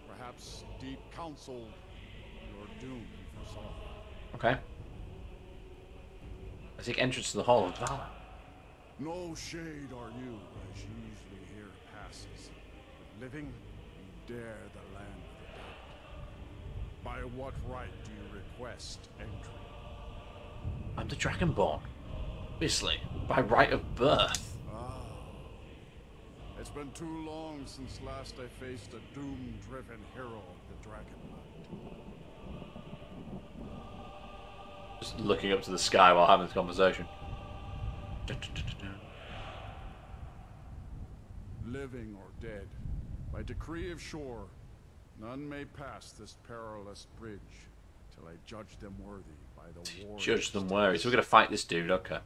Perhaps deep counsel your doom foresaw. Okay. I seek entrance to the Hall of Valor. No shade are you, as usually here passes. But living, you dare the land of the dead. By what right do you request entry? I'm the Dragonborn. Obviously, by right of birth. Ah. It's been too long since last I faced a doom-driven hero of the Dragonlight. Just looking up to the sky while having this conversation. Living or dead, by decree of Shore, none may pass this perilous bridge till I judge them worthy by the war. Judge them worthy. So we're gonna fight this dude, okay.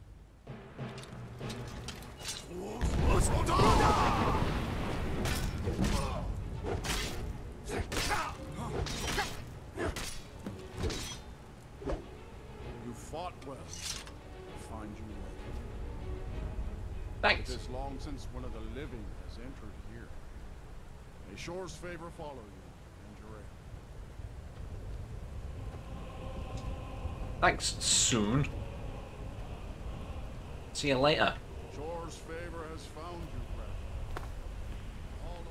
You fought well. I find you ready. Thanks. This long since one of the living has entered here. May Shore's favor follow you, and your heir. Thanks, soon. See you later. Shore's favor has found you, brother. All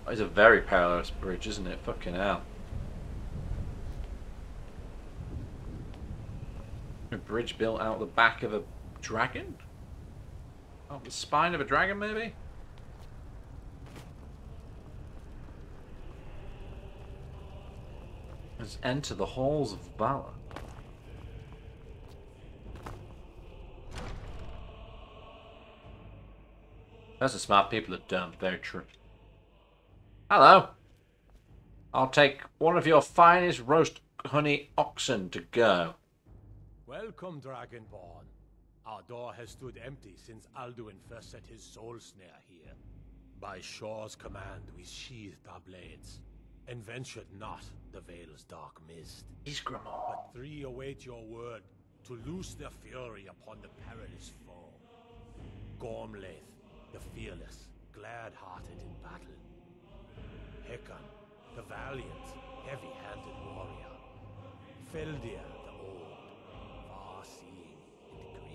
around. It's a very perilous bridge, isn't it? Fucking hell. A bridge built out the back of a dragon? Oh, the spine of a dragon, maybe? Let's enter the halls of Valor. That's the smart people are dumb. Very true. Hello. I'll take one of your finest roast honey oxen to go. Welcome, Dragonborn. Our door has stood empty since Alduin first set his soul snare here. By Shore's command, we sheathed our blades, and ventured not the Vale's dark mist. But three await your word to loose their fury upon the perilous foe. Gormlaith, the fearless, glad-hearted in battle. Hecon, the valiant, heavy-handed warrior. Feldir, the old, far-seeing and grim.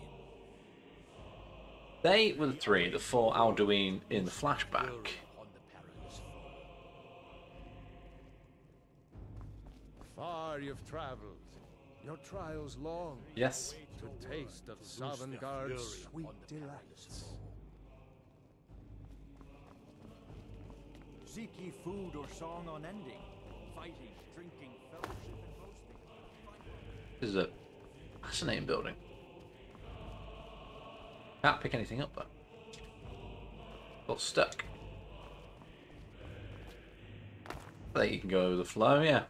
They were the three that fought Alduin in the flashback. Far you've traveled, your trials long. Yes. To taste of Sovngarde's sweet delights. Seek ye food or song unending, fighting, drinking, fellowship, and boasting. This is a fascinating building. Can't pick anything up though. Got stuck. I think you can go over the flow, yeah.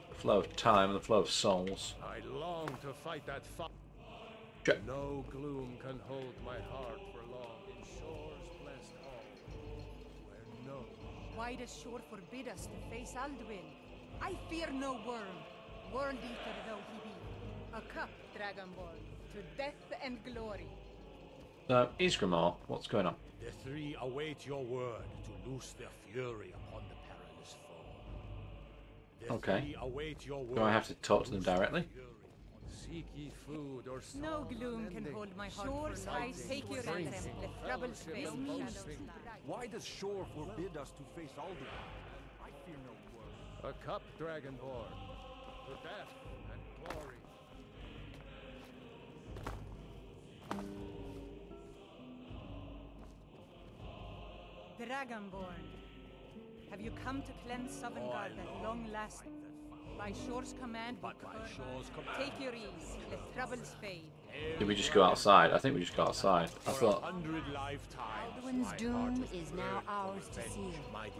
The flow of time and the flow of souls. I long to fight that fight. Sure. No gloom can hold my heart for long in Shore's blessed hall, where no. Why does Shore forbid us to face Alduin? I fear no worm, world eater though he be. A cup, Dragonborn, to death and glory. So, Isgramor, what's going on? The three await your word to loose their fury upon the perilous foe. The Okay. three await your word Do I have to talk to them directly? Seek ye food or song No gloom can unending. hold my heart. Shore's eyes take your ransom, the troubled space. Why does Shore forbid us to face Alduin? I fear no worm. A cup, Dragonborn, to death and glory. Dragonborn, have you come to cleanse Sovngarde at long last? By Shore's command, take your ease, let troubles fade. Did we just go outside? I think we just got outside. I thought. Alduin's doom is now ours to seal.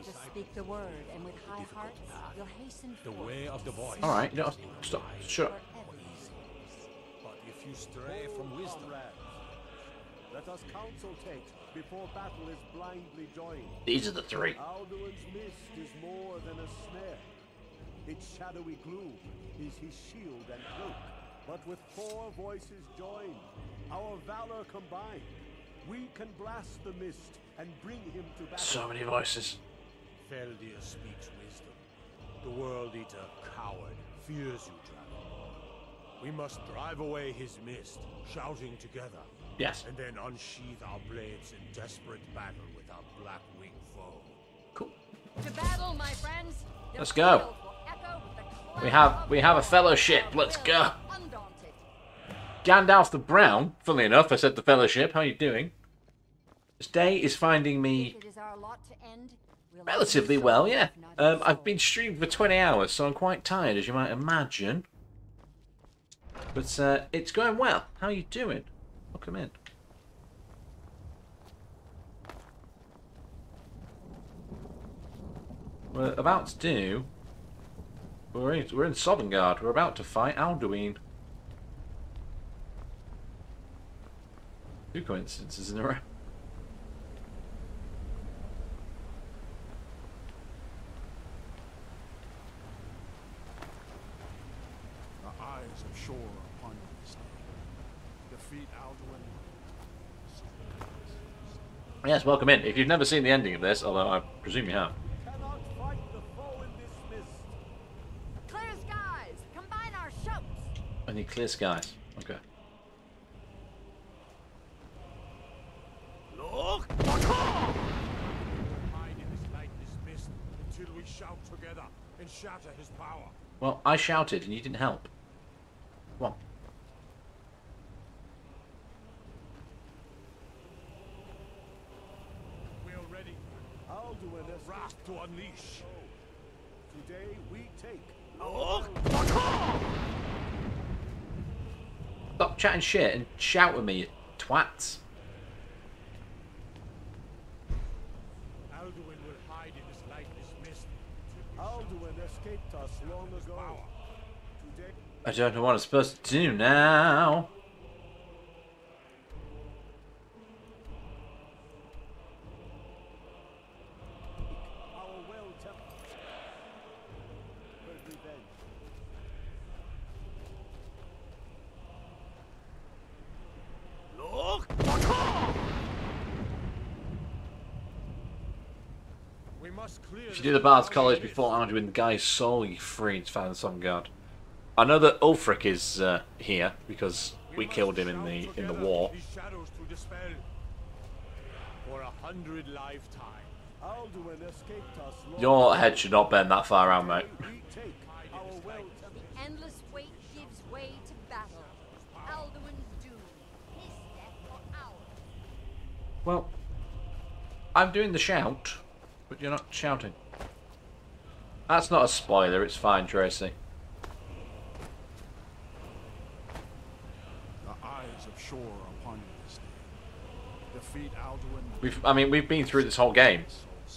Just speak the word, and with high hearts, you'll hasten the way of the voice. Alright, you don't have to stop. Shut up. But if you stray from wisdom, let us counsel take before battle is blindly joined. These are the three. Alduin's mist is more than a snare. Its shadowy gloom is his shield and cloak. But with four voices joined, our valor combined, we can blast the mist and bring him to battle. So many voices. Feldir speaks wisdom. The World Eater, coward, fears you, Dragon. We must drive away his mist, shouting together. Yes. And then unsheath our blades in desperate battle with our black-winged foe. Cool. To battle, my friends. The Let's go. field will echo with the We have a fellowship. Let's go. undaunted. Gandalf the Brown. Funnily enough, I said the fellowship. How are you doing? This day is finding me If it is our lot to end, we'll relatively well, yeah. I've been streaming for 20 hours, so I'm quite tired, as you might imagine. But it's going well. How are you doing? Welcome in. We're about to do... We're in Sovngarde. We're about to fight Alduin. Two coincidences in a row. The eyes of Shore upon you this day. Defeat Alduin, Yes, welcome in. If you've never seen the ending of this, although I presume you have. Cannot fight the foe in this mist. Clear skies! Combine our shouts! I need clear skies. Okay. Look! Hide in this light, this mist, until we shout together and shatter his power. Well, I shouted and you didn't help. Come on. We're ready. Alduin has wrath to unleash. Today we take. Look! Stop chatting shit and shout at me, you twats. Alduin will hide in this light, this mist. Alduin escaped us long ago. Today. I don't know what I'm supposed to do now. Our well-tempered revenge. Look! We must clear. If you do the Bard's College before Arduin, the guy is solely free to find the Sun God. I know that Ulfric is here because we killed him in the war. These shadows to dispel. For 100 lifetimes. Alduin escaped us long Your head should not bend that far around, mate. we take our well-tempered. The endless wait gives way to battle. Alduin's doom. His death for ours. Well, I'm doing the shout, but you're not shouting. That's not a spoiler, it's fine, Tracy. The eyes of Shore are upon you this day. Defeat Alduin. We've been through this whole game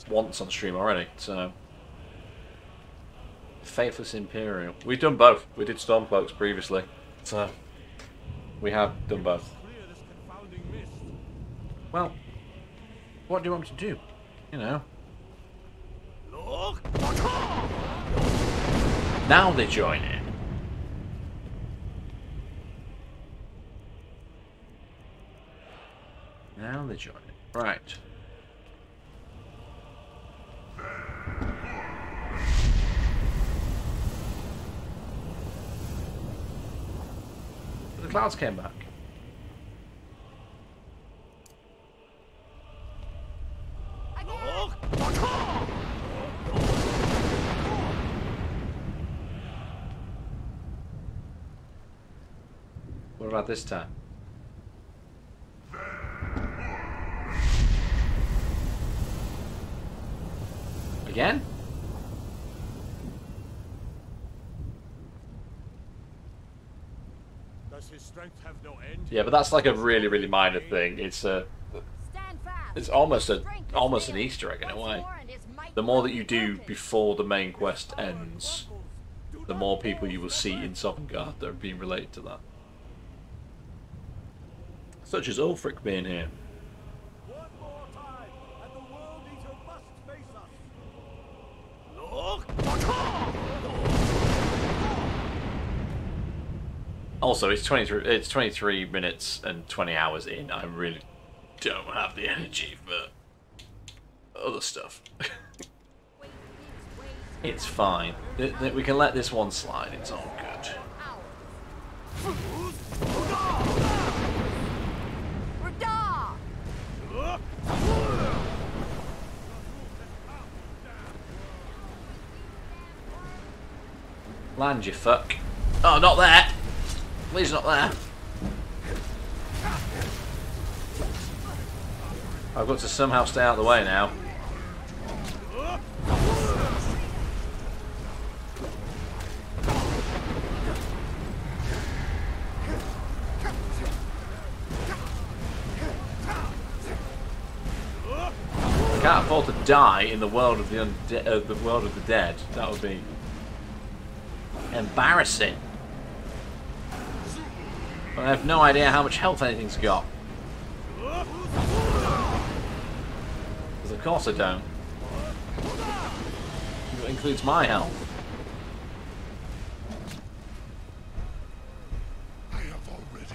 once on stream already, so Faithless Imperial. We've done both. We did Stormcloaks previously, so we have done both. Clear this confounding mist. Well, what do you want me to do? You know. Look! Now they join in. Now they join in. Right. The clouds came back. What about this time? Again? Does his strength have no end? Yeah, but that's like a really, really minor thing. It's almost an Easter egg in a way. The more that you do before the main quest ends, the more people you will see in Sovngarde that are being related to that. Such as Ulfric being here. One more time, and the World Eater must face us. Also, it's 23 minutes and 20 hours in. I really don't have the energy for other stuff. It's fine. We can let this one slide. It's all good. Land, you fuck. Oh, not there. Please, not there. I've got to somehow stay out of the way now. I can't afford to die in the world of the world of the dead. That would be embarrassing. But I have no idea how much health anything's got. Because of course I don't. It includes my health. I have already.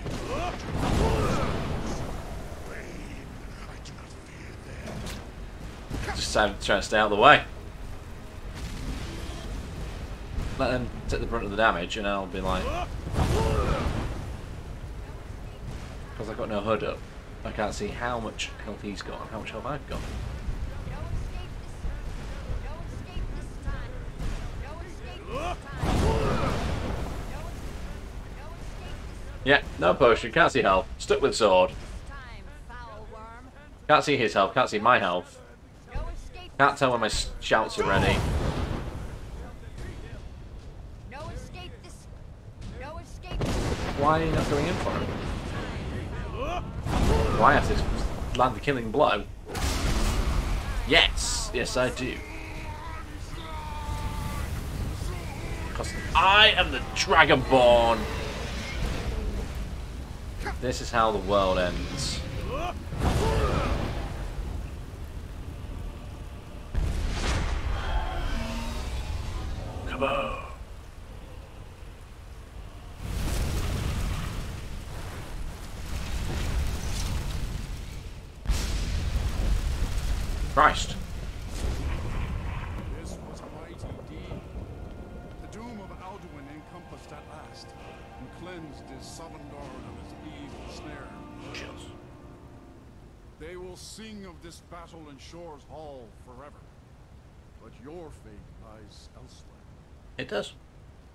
Pain. I do not fear just trying to stay out of the way. Let them take the brunt of the damage, and I'll be like, because I've got no hood up, I can't see how much health he's got and how much health I've got. Yeah, no potion, can't see health. Stuck with sword. Can't see his health, can't see my health. Can't tell when my shouts are ready. Why are you not going in for him? Do I have to land the killing blow? Yes! Yes, I do. Because I am the Dragonborn! This is how the world ends. Come on. Christ. This was a mighty deed. The doom of Alduin encompassed at last, and cleansed his Sovngarde of his evil snare. Chills. They will sing of this battle in Shore's Hall forever. But your fate lies elsewhere. It does.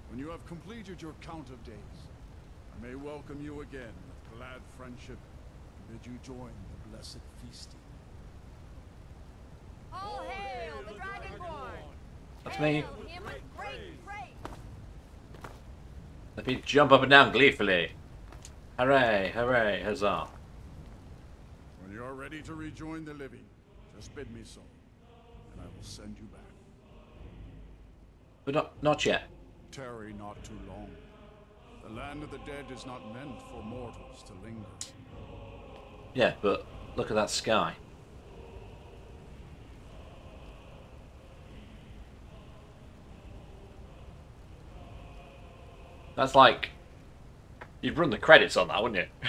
When you have completed your count of days, I may welcome you again with glad friendship and bid you join the blessed feasting. All hail the Dragonborn! That's me. Hail him with great praise! Let me jump up and down gleefully. Hooray, hooray, huzzah. When you are ready to rejoin the living, just bid me so, and I will send you back. But not yet. Tarry not too long. The land of the dead is not meant for mortals to linger. Yeah, but look at that sky. That's like... You'd run the credits on that, wouldn't you?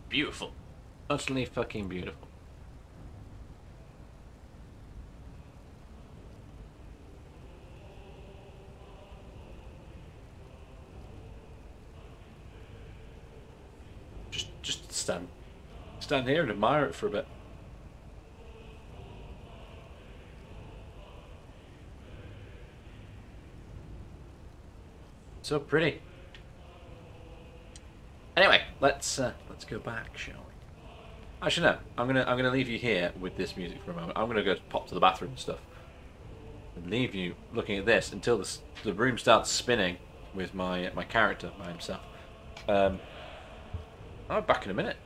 Beautiful. Utterly fucking beautiful. Just stand here and admire it for a bit. So pretty. Anyway, let's go back, shall we? Actually, no. I'm gonna leave you here with this music for a moment. I'm gonna go pop to the bathroom and stuff, and leave you looking at this until the room starts spinning with my character by himself. I'll be back in a minute.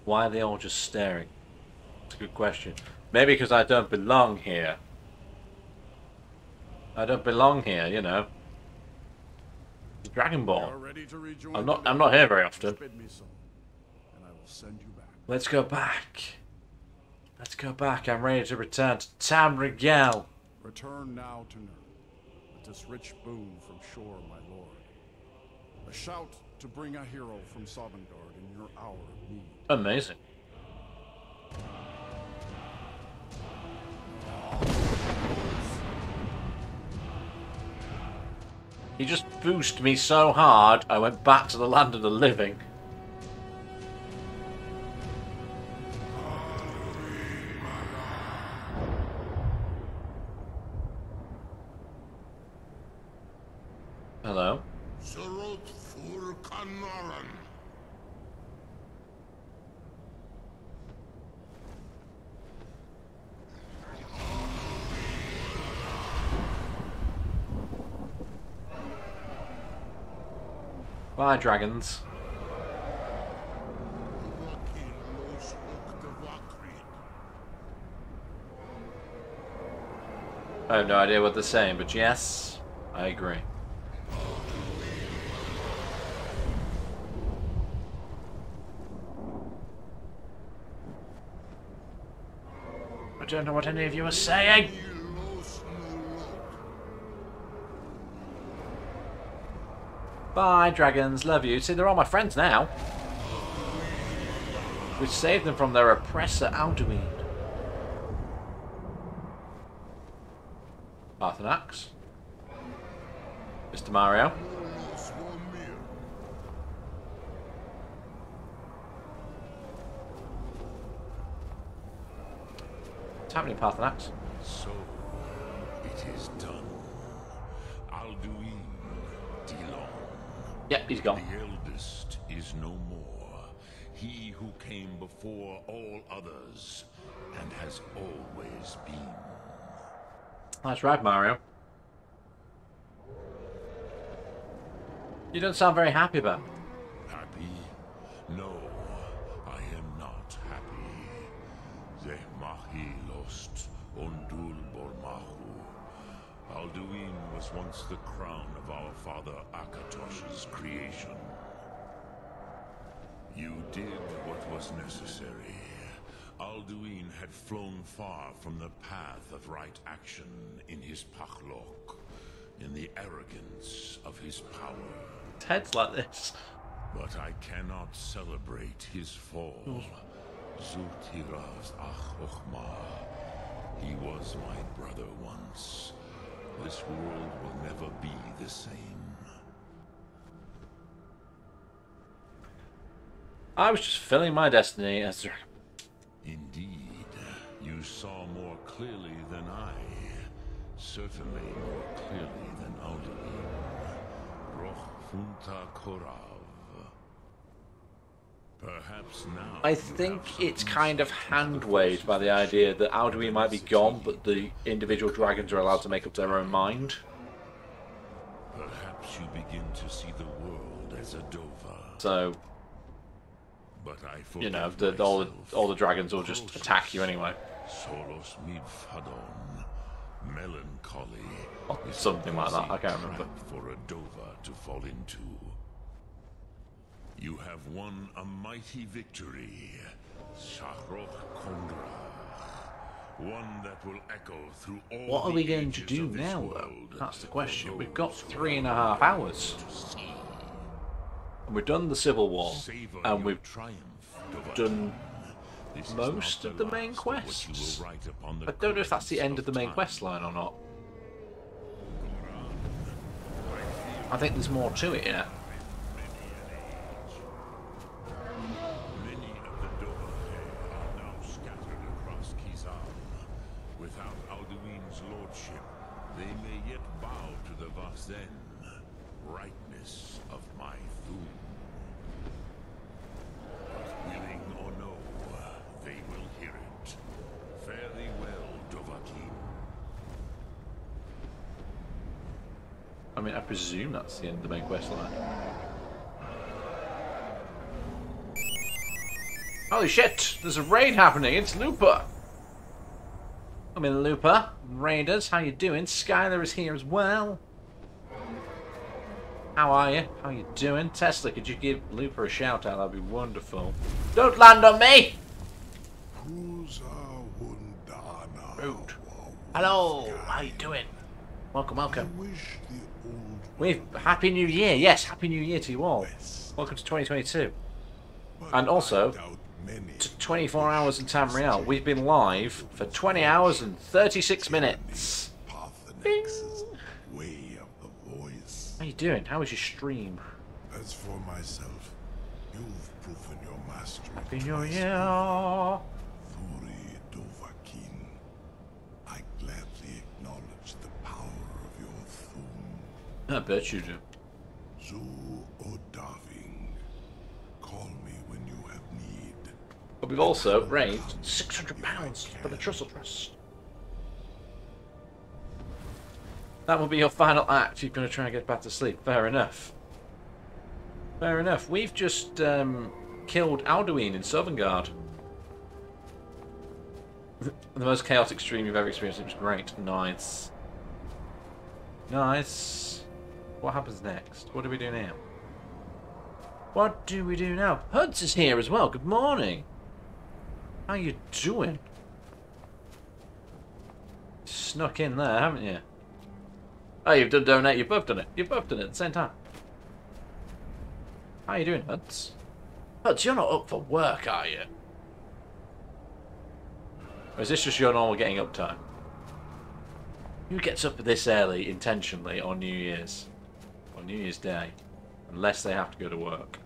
Why are they all just staring? It's a good question. Maybe because I don't belong here. I don't belong here, you know. Dragonborn. I'm not here very often. Let's go back. Let's go back. I'm ready to return to Tamriel. Return now to Nurn, with this rich boon from shore, my lord. A shout to bring a hero from Sovngarde in your hour of need. Amazing. He just boosted me so hard, I went back to the land of the living. Hello? Bye, dragons. I have no idea what they're saying, but yes, I agree. I don't know what any of you are saying. Bye, dragons. Love you. See, they're all my friends now. We saved them from their oppressor, Alduin. Parthenax. Mr. Mario. What's happening, Parthenax? So, it is done. Alduin Dilon. Yep, he's gone. The eldest is no more. He who came before all others and has always been. That's right, Mario. You don't sound very happy about it. Happy? No, I am not happy. Ze mahi lost ondul bormahu. Alduin was once the crown of our father Akatosh's creation. You did what was necessary. Alduin had flown far from the path of right action in his pachlok, in the arrogance of his power. His head's like this. But I cannot celebrate his fall. Zutiraz Ach-Ochma. He was my brother once. This world will never be the same. I was just filling my destiny as... Indeed, you saw more clearly than I. Certainly more clearly than Alduin. Roch Funta Korav. Perhaps now... I think it's kind of hand-waved by the idea that Alduin might be gone, but the individual dragons are allowed to make up their own mind. Perhaps you begin to see the world as a Dova. So... But I you know, all the dragons will just attack you anyway. Solos midfadon, melancholy. Something like that, I can't remember. For a Dova to fall into. You have won a mighty victory, Shahroch Kondra. One that will echo through all. What are we going to do now, though? That's the question. We've got 3.5 hours. And we've done the Civil War, and we've done most of the main quests. I don't know if that's the end of the main quest line or not. I think there's more to it, yeah. Many of the Dovaheh are now scattered across Kizan. Without Alduin's lordship, they may yet bow to the Vazen, rightness of my Thum. But willing or no, they will hear it. Fare thee well, Dovahkim. I mean, I presume that's the end of the main quest line. Holy shit! There's a raid happening. It's Looper. Come in, Looper. Raiders, how you doing? Skylar is here as well. How are you? How you doing? Tesla, could you give Looper a shout out? That'd be wonderful. Don't land on me! Rude. Hello, how you doing? Welcome, welcome. Happy New Year. Yes, Happy New Year to you all. Welcome to 2022. And also, to 24 Hours in Tamriel. We've been live for 20 hours and 36 minutes. Bing. How you doing? How was your stream? As for myself, you've proven your mastery. Happy New Year. Thori Dovahkiin, I gladly acknowledge the power of your Thum. I bet you do. Zu Odaving, call me when you have need. But we've also raised £600 for the Trussell Trust. That will be your final act. You're going to try and get back to sleep. Fair enough. Fair enough. We've just killed Alduin in Sovngarde. The most chaotic stream you've ever experienced. It was great. Nice. Nice. What happens next? What do we do now? What do we do now? Huds is here as well. Good morning. How you doing? Snuck in there, haven't you? Oh, you've done donate. You've both done it. You've both done it at the same time. How you doing, Huds? Huds, you're not up for work, are you? Or is this just your normal getting up time? Who gets up this early intentionally on New Year's? On New Year's Day? Unless they have to go to work.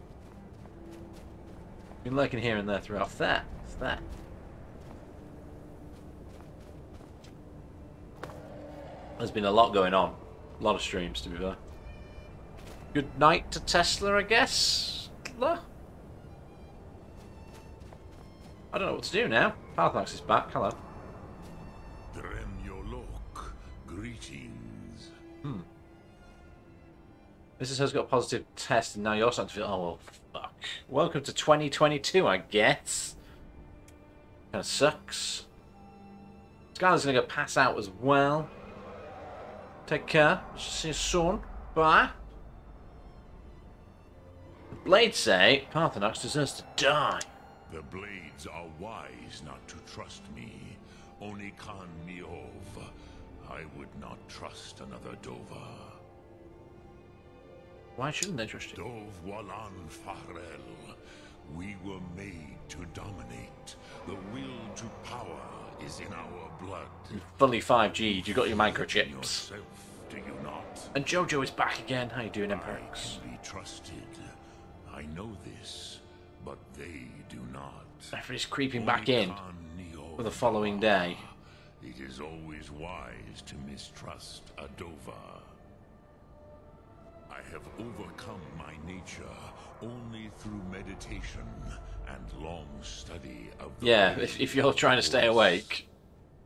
Been lurking here and there throughout. There. There. There's been a lot going on. A lot of streams, to be fair. Good night to Tesla, I guess? I don't know what to do now. Pathmax is back. Hello. Dremyolok, greetings. Mrs. has got a positive test, and now you're starting to feel. Oh, well, fuck. Welcome to 2022, I guess. Kind of sucks. Skylar's going to go pass out as well. Take care. See you soon. Bye. The Blades say Parthenax deserves to die. The Blades are wise not to trust me. Only Khan Miov. I would not trust another Dova. Why shouldn't they trust you? Dov Walan Farel. We were made to dominate. The will to power is in our blood. Fully 5G'd. You got your microchips. Yourself, do you not? And Jojo is back again. How you doing, Emperor? I can be trusted. I know this, but they do not. Everybody's creeping back in for the following day. It is always wise to mistrust a Dova. I have overcome my nature only through meditation and long study of the ways if you're trying to stay awake,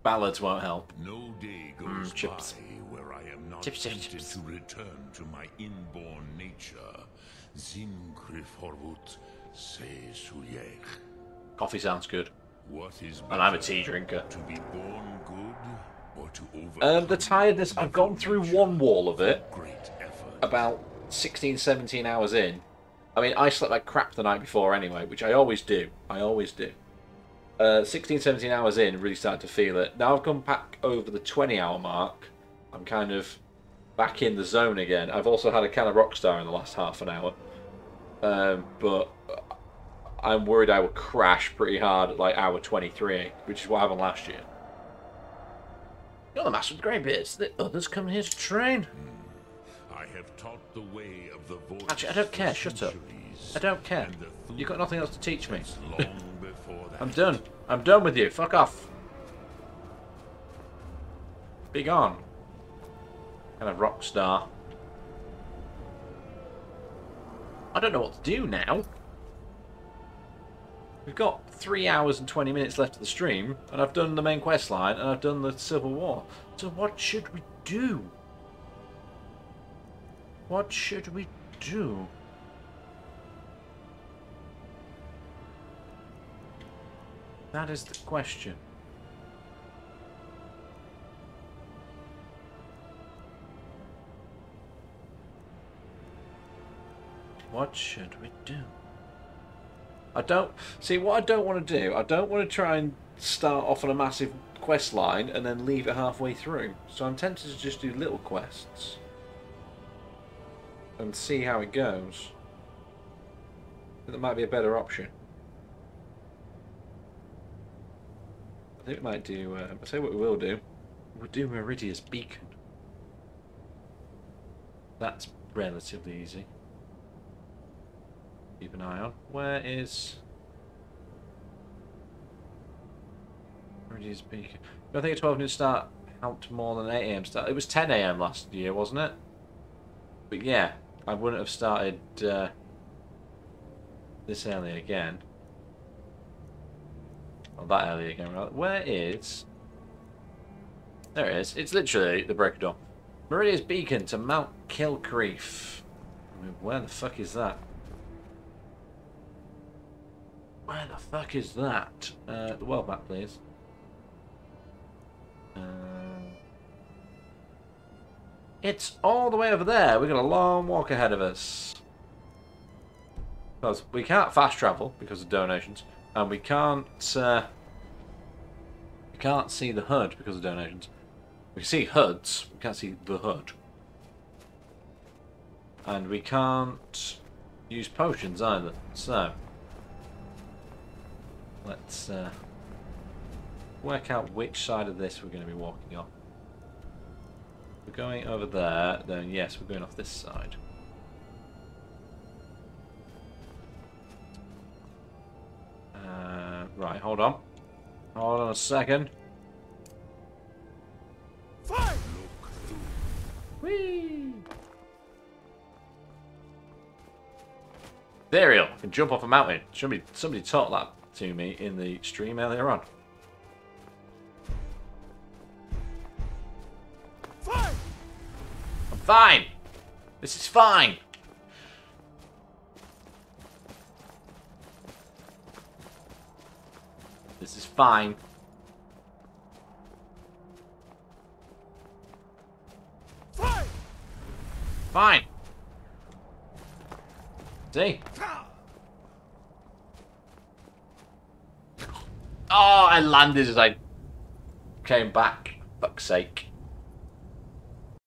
ballads won't help. No day goes chips. by where I am not Chips. tempted to return to my inborn nature. Zimkrifhorvut se suyech. Coffee sounds good. What is And I'm a tea drinker. To be born good or to overcome? The tiredness, I've gone through one wall of it. Great effort. About 16, 17 hours in. I mean, I slept like crap the night before anyway, which I always do. 16, 17 hours in, really started to feel it. Now I've gone back over the 20-hour mark. I'm kind of back in the zone again. I've also had a can of Rockstar in the last half an hour. But I'm worried I will crash pretty hard at like hour 23, which is what happened last year. You're the master of the grey beards. The others come here to train. I have taught the way of the voice. Actually, I don't care. Shut up. I don't care. You've got nothing else to teach me. I'm done. I'm done with you. Fuck off. Be gone. Kind of rock star. I don't know what to do now. We've got 3 hours and 20 minutes left of the stream, and I've done the main quest line, and I've done the Civil War. So what should we do? What should we do? That is the question. What should we do? I don't... See, what I don't want to do, I don't want to try and start off on a massive quest line and then leave it halfway through. So I'm tempted to just do little quests. And see how it goes. That might be a better option. I think we might do... I'll tell you what we will do. We'll do Meridia's Beacon. That's relatively easy. Keep an eye on. Where is Meridia's Beacon? I think a 12 noon start helped more than an 8 AM start. It was 10 AM last year, wasn't it? But yeah, I wouldn't have started this early again. Well, that early again. Where is... There it is. It's literally the break of dawn. Meridia's Beacon to Mount Kilcreef. I mean, where the fuck is that? Where the fuck is that? The world map, please. It's all the way over there. We've got a long walk ahead of us. Because we can't fast travel because of donations, and we can't see the HUD because of donations. We can see HUDs, we can't see the HUD. And we can't use potions either. So let's work out which side of this we're going to be walking on. If we're going over there, then yes, we're going off this side. Right, hold on. Hold on a second. Fire! Whee! Ethereal can jump off a mountain. Somebody taught that to me in the stream earlier on. Fire! I'm fine. This is fine. This is fine. Fire! Fine. See? Oh, I landed as I came back. Fuck's sake.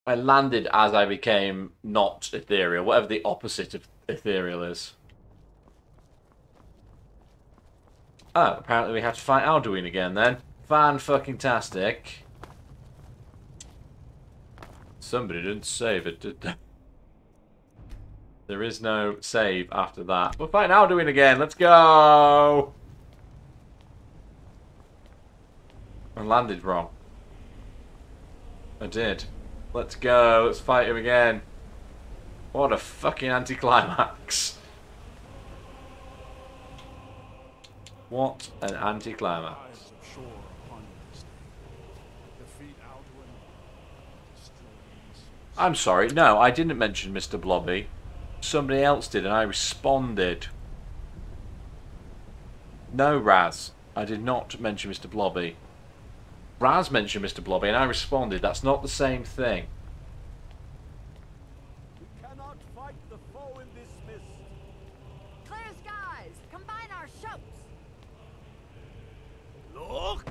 I landed as I became not ethereal, whatever the opposite of ethereal is. Oh, apparently we have to fight Alduin again then. Fan-fucking-tastic. Somebody didn't save it, did they? There is no save after that. We're fighting Alduin again, let's go! I landed wrong. I did. Let's go, let's fight him again. What a fucking anticlimax. What an anticlimax. I'm sorry, no, I didn't mention Mr. Blobby. Somebody else did and I responded. No, Raz, I did not mention Mr. Blobby. Raz mentioned Mr. Blobby and I responded. That's not the same thing. We cannot fight the foe in this mist. Clear skies! Combine our shouts! Look!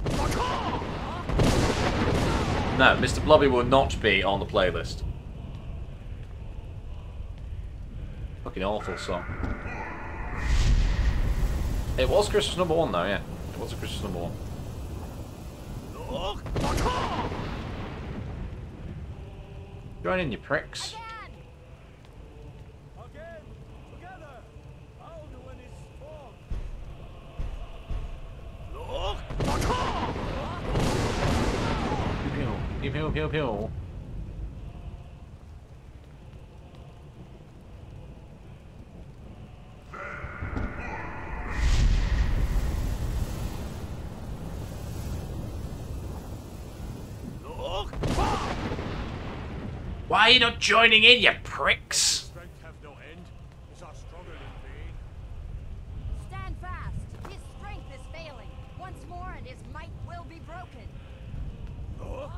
No, Mr. Blobby will not be on the playlist. Fucking awful song. It was Christmas number 1 though, yeah. It was a Christmas number 1. Look! Join in, you pricks. Again! Together! Alduin is strong! Look! Pew pew pew pew. Why are you not joining in, you pricks? Strength have no end. Is our struggle in vain? Stand fast! His strength is failing. Once Oh,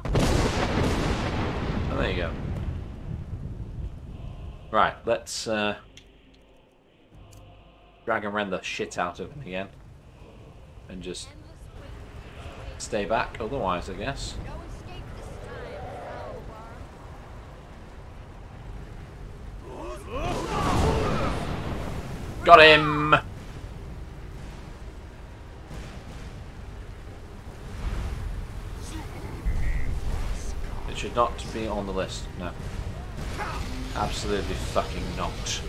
there you go. Right, let's drag and rend the shit out of him again. And just stay back otherwise, I guess. Got him! It should not be on the list, no. Absolutely fucking not.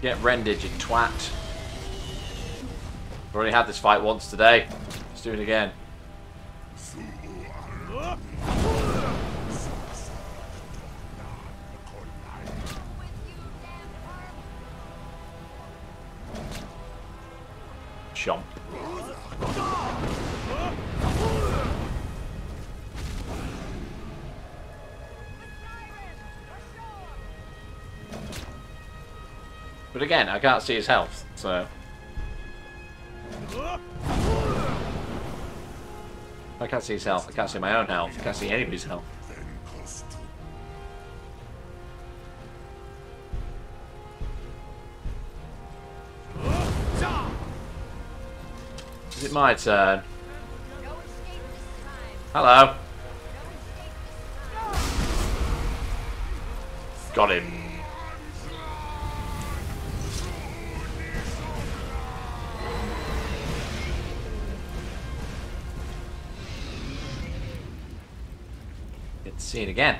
Get rended, you twat. I've already had this fight once today. Let's do it again. Chomp. But again, I can't see his health, so... I can't see his health, I can't see my own health, I can't see anybody's health. Is it my turn? Hello. Got him. Get to see it again.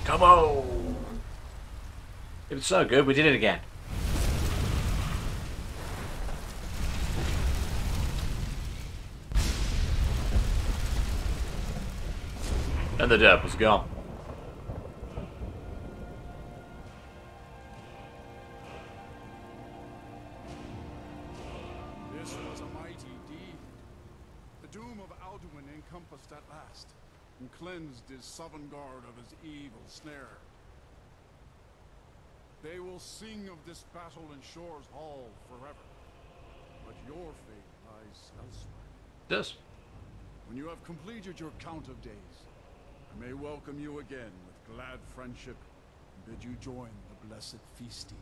Come on! It was so good, we did it again. And the derp was gone. This was a mighty deed. The doom of Alduin encompassed at last, and cleansed his Sovngarde of his evil snare. They will sing of this battle in Shore's Hall forever. But your fate lies elsewhere. Does. When you have completed your count of days, I may welcome you again with glad friendship and bid you join the blessed feasting.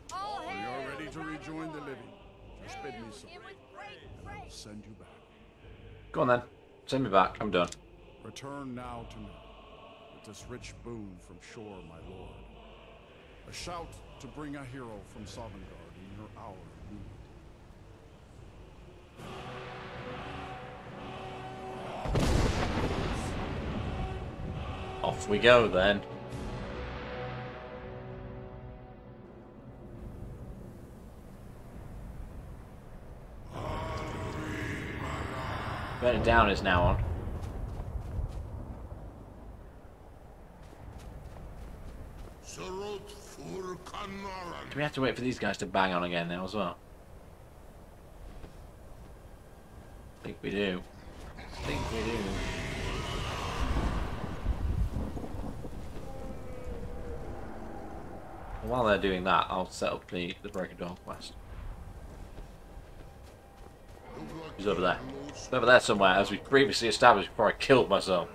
When you are ready to rejoin the living, just bid me so. I will send you back. Go on then. Send me back. I'm done. Return now to me, with this rich boon from Shore, my lord. A shout to bring a hero from Sovngarde in your hour of need. Off we go then. Better down is now on. Do we have to wait for these guys to bang on again now as well? I think we do. I think we do. While they're doing that, I'll set up the Break of Dawn quest. He's over there. He's over there somewhere, as we previously established before I killed myself.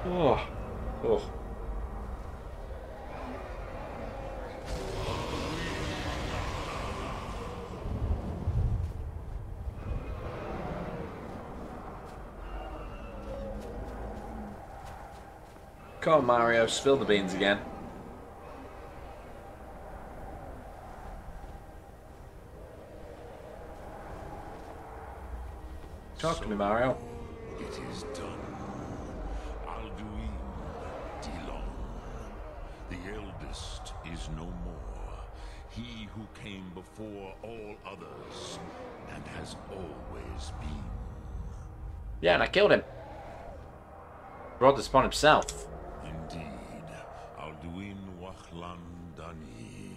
Oh. Oh. Come on, Mario, spill the beans again. Talk to me, Mario. It is done. Alduin, Dilon. The eldest is no more. He who came before all others and has always been. Yeah, and I killed him. Brought this upon himself. Indeed, Alduin Wachlan Dani.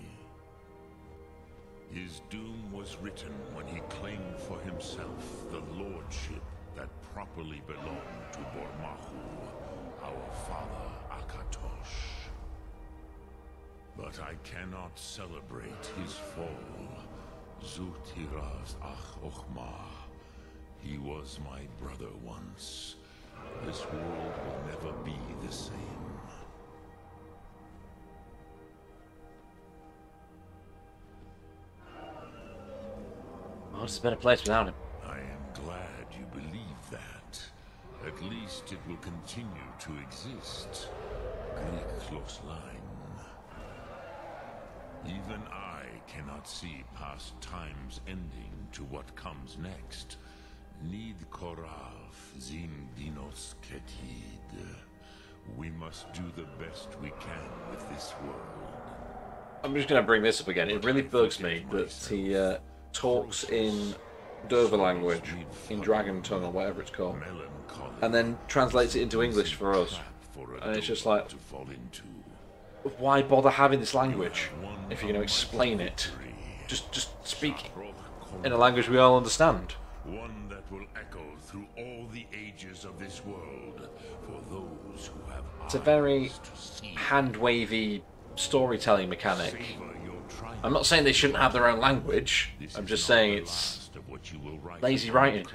His doom was written when he claimed for himself the lordship that properly belonged to Bormahu, our father Akatosh. But I cannot celebrate his fall. Zutiraz Ach Ochma. He was my brother once. This world will never be the same. Well, it's a better place without him. I am glad you believe that. At least it will continue to exist. Greek close line. Even I cannot see past time's ending to what comes next. Need Korav Zim Dinos Ketid. We must do the best we can with this world. I'm just going to bring this up again. It really bugs me that he talks in Dover language, in Dragon Tongue or whatever it's called, and then translates it into English for us. And it's just like, why bother having this language if you're going to explain it? Just speak in a language we all understand. One that will echo through all the ages of this world for those who have It's a very hand-wavy storytelling mechanic. I'm not saying they shouldn't have their own language. I'm just saying it's lazy writing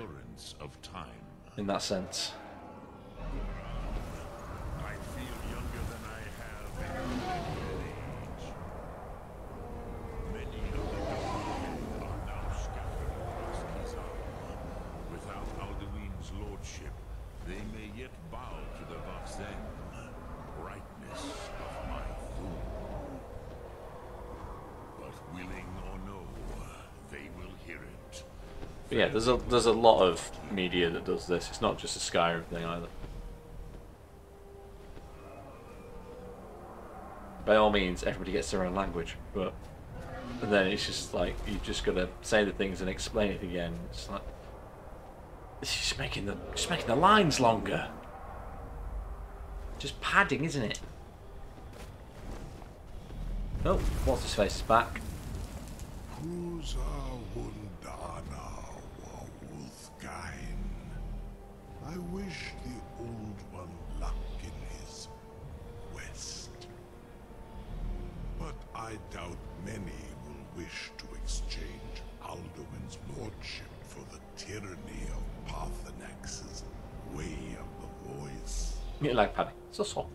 in that sense. I feel younger than I have in age. Many of the Doormen are now scattered across Kizar. Without Alduin's lordship, they may yet bow to the Vaxen, brightness of my throne. But willing or no, they will hear it. But yeah, there's a lot of media that does this. It's not just a Skyrim thing either. By all means, everybody gets their own language, but then it's just like you've just got to say the things and explain it again. It's like this is just making the lines longer. Just padding, isn't it? Oh, what's his face is back. I wish the Old One luck in his quest. But I doubt many will wish to exchange Alduin's lordship for the tyranny of Parthenax's way of the voice. You like padding. So soft.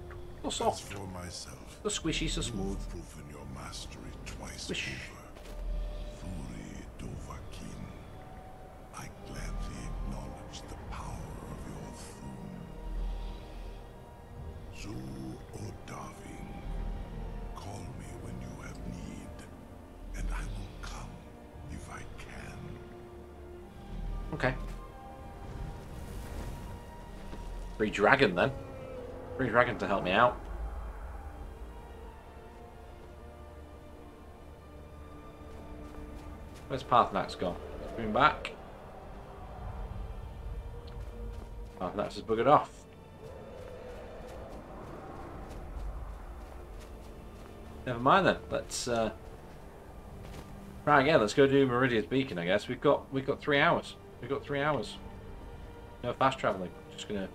So soft. As for myself, so squishy, so smooth. You've proven your mastery twice Squish. over. Furi Dovahkiin, I gladly acknowledge the power of your Thum. Zu Odaving, call me when you have need, and I will come if I can. Okay. Free dragon then. Free dragon to help me out. Where's Parthenax gone? He's been back. Parthenax has buggered off. Never mind then. Let's try again. Let's go do Meridia's Beacon. I guess we've got 3 hours. We've got 3 hours. No fast traveling. Just gonna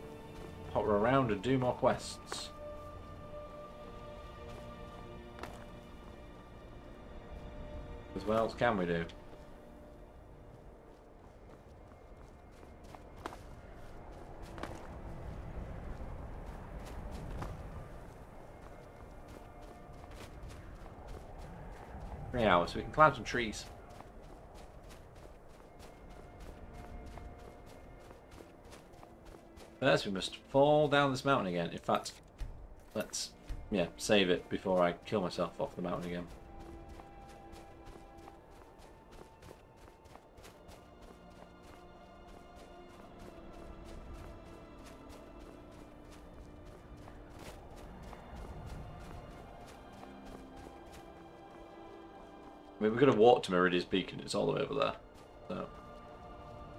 hover around and do more quests. Because what else can we do? Three hours, so we can climb some trees. First, we must fall down this mountain again. In fact, let's, save it before I kill myself off the mountain again. I mean, we're going to walk to Meridia's Beacon. It's all the way over there. So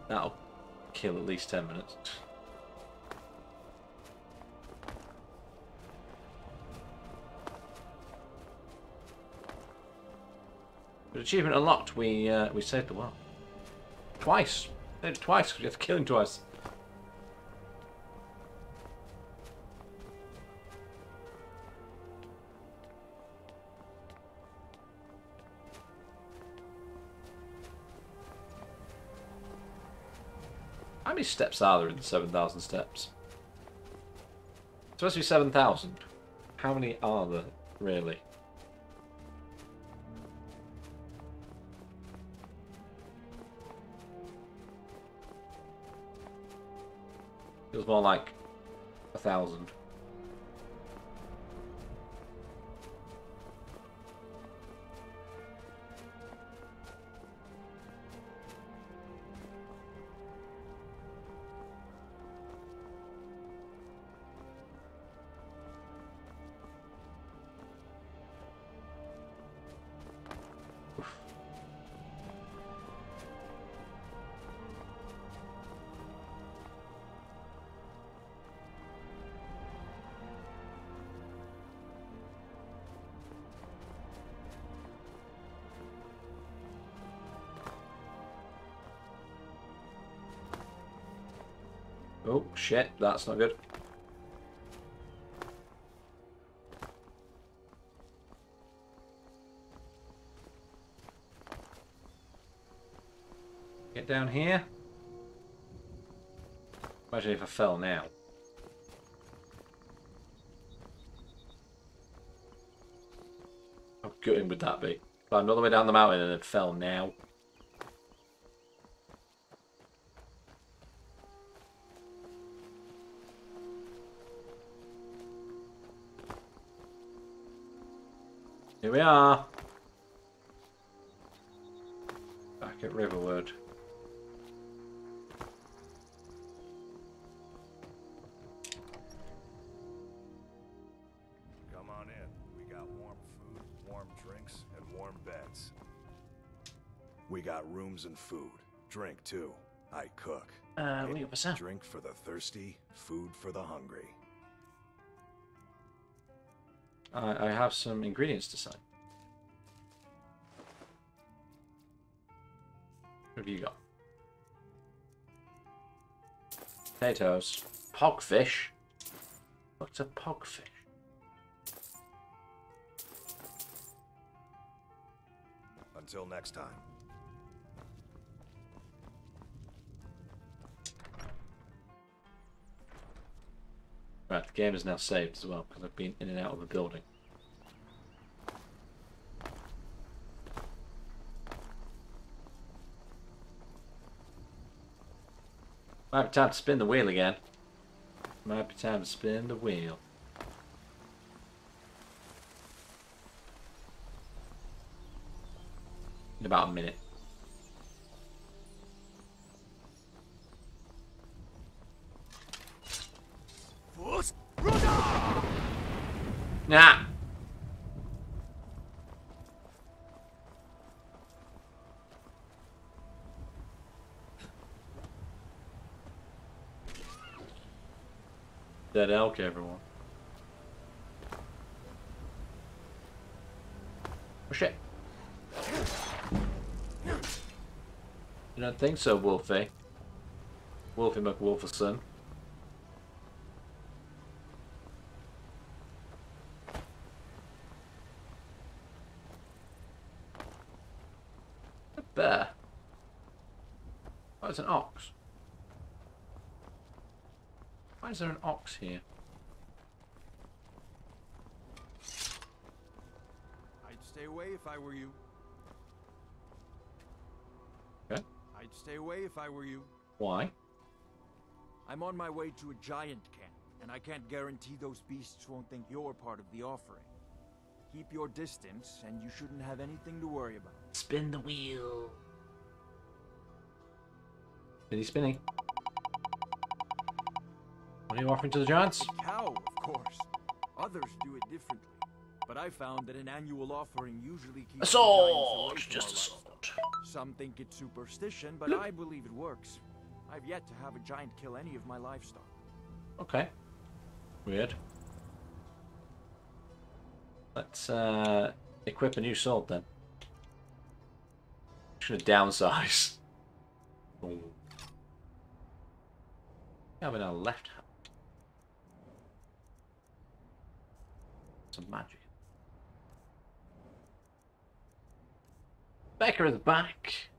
that'll kill at least 10 minutes. But achievement unlocked. We saved the world. Twice. We did it twice. We have to kill him twice. How many steps are there in the 7,000 steps? It's supposed to be 7,000. How many are there, really? Feels more like 1,000. Oh, shit, that's not good. Get down here. Imagine if I fell now. How gutting would that be? Climbed all the way down the mountain and then fell now. Here we are. Back at Riverwood. Come on in. We got warm food, warm drinks, and warm beds. We got rooms and food. Drink, too. I cook. Oui, what's that? Drink for the thirsty, food for the hungry. I have some ingredients to say. What have you got? Potatoes. Pogfish? What's a pogfish? Until next time. Right, the game is now saved as well because I've been in and out of the building. Might be time to spin the wheel again. Might be time to spin the wheel. In about a minute. Nah. Dead elk, everyone. Oh shit. You don't think so, Wolfie? Wolfie McWolferson. A bear. Oh, it's an ox. Why is there an ox here? I'd stay away if I were you. Okay. I'd stay away if I were you. Why? I'm on my way to a giant camp, and I can't guarantee those beasts won't think you're part of the offering. Keep your distance, and you shouldn't have anything to worry about. Spin the wheel. Spinny, spinny. What are you offering to the giants? A cow, of course. Others do it differently, but I found that an annual offering usually keeps A the sword! giants away from Just our a sword. livestock. Some think it's superstition, but I believe it works. I've yet to have a giant kill any of my livestock. Okay. Weird. Let's equip a new sword then. Should have downsized. Having our left hand. Some magic. Becca is back.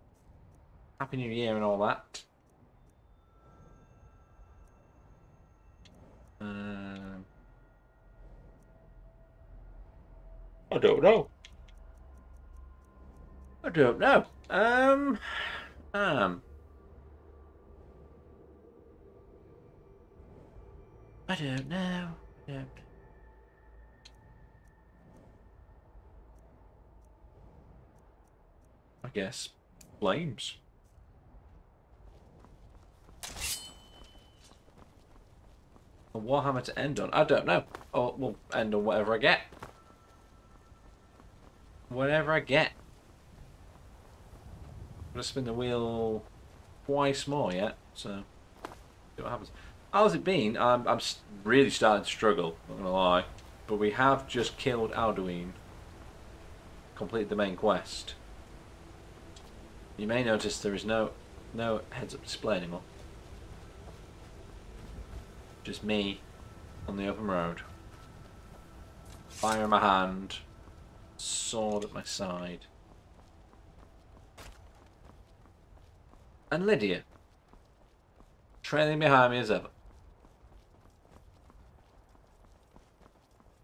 Happy New Year and all that. I don't know. I don't know. I don't know. I guess flames. A Warhammer to end on? I don't know. Or we'll end on whatever I get. Whatever I get. I'm gonna spin the wheel twice more yet, so see what happens. How's it been? I'm really starting to struggle, not gonna lie. But we have just killed Alduin. Completed the main quest. You may notice there is no heads-up display anymore. Just me on the open road. Fire in my hand. Sword at my side. And Lydia. Trailing behind me as ever.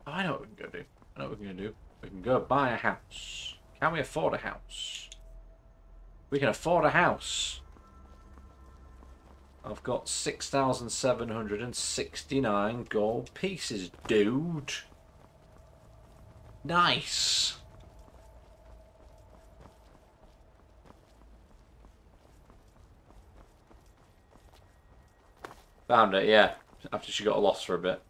I know what we can go do. I know what we can do. We can go buy a house. Can we afford a house? We can afford a house. I've got 6,769 gold pieces, dude. Nice. Found it, yeah. After she got lost for a bit.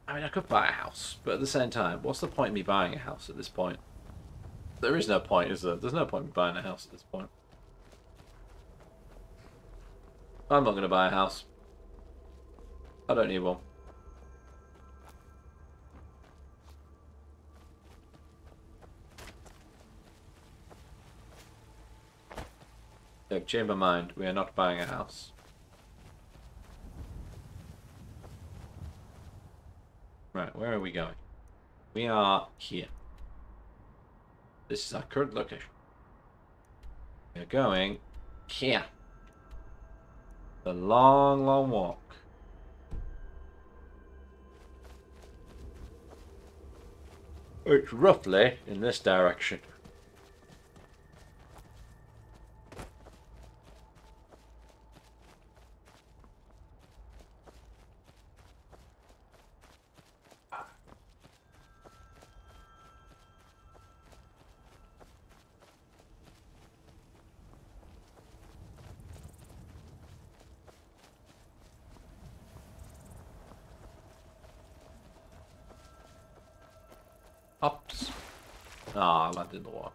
I mean, I could buy a house, but at the same time, what's the point of me buying a house at this point? There is no point, is there? There's no point in me buying a house at this point. I'm not going to buy a house. I don't need one. I've changed my mind. We are not buying a house. Right, where are we going? We are here. This is our current location. We are going here. The long, long walk. It's roughly in this direction. Ups. Ah, I landed in the water.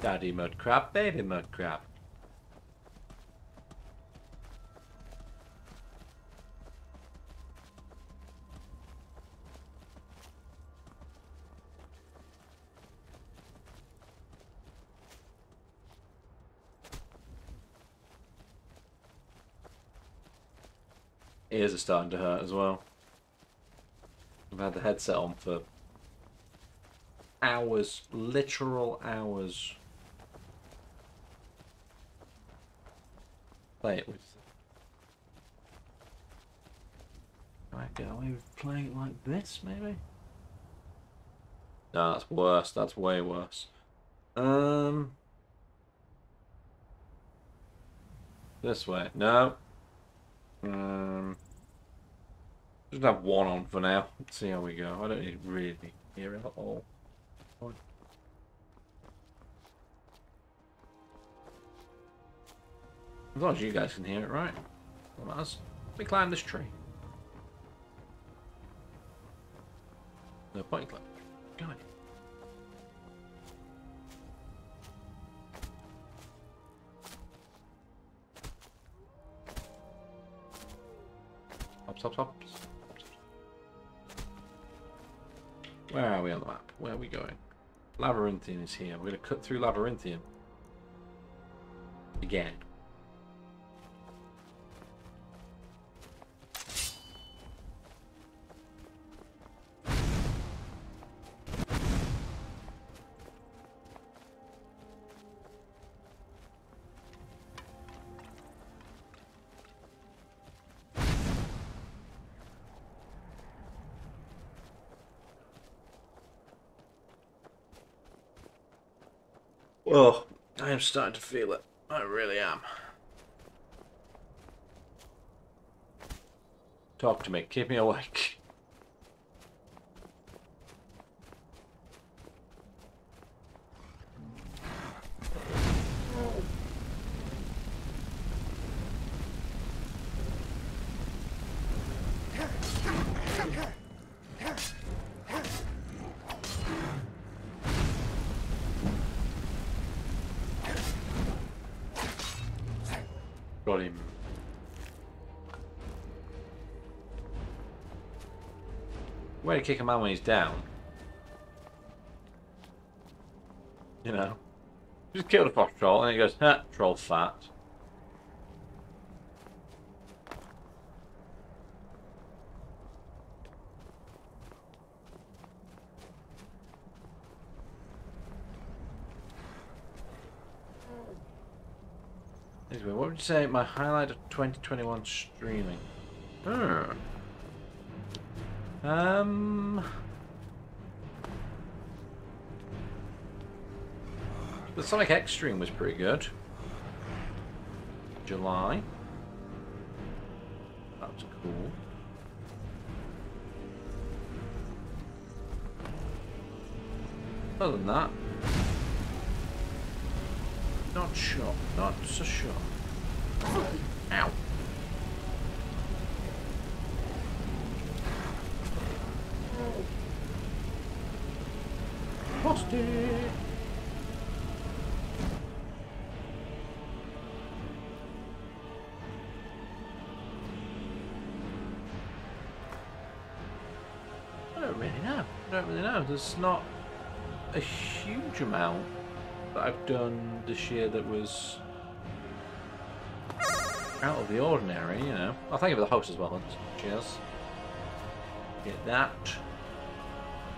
Daddy mud crab, baby mud crab. Ears are starting to hurt as well. I've had the headset on for hours, literal hours. Play it with. Can I get away with playing it like this, maybe? No, that's worse. That's way worse. This way. No. Just have one on for now. Let's see how we go. I don't need really hear it at all. As long as you guys can hear it, right? Well, let me climb this tree. No point in climbing. Go on. Stop. Where are we on the map? Where are we going? Labyrinthian is here. We're going to cut through Labyrinthian. Again. Oh, I am starting to feel it. I really am. Talk to me. Keep me awake. Got him. Way to kick a man when he's down. You know. Just kill the fox troll and he goes, ha, troll fat. Anyway, what would you say my highlight of 2021 streaming? The Sonic X stream was pretty good. July. That was cool. Other than that, not sure. Not so sure. Ow. Lost it. I don't really know. I don't really know. There's not a huge amount that I've done this year that was out of the ordinary, you know. Oh, thank you for the host as well, Hunt. Cheers. Get that.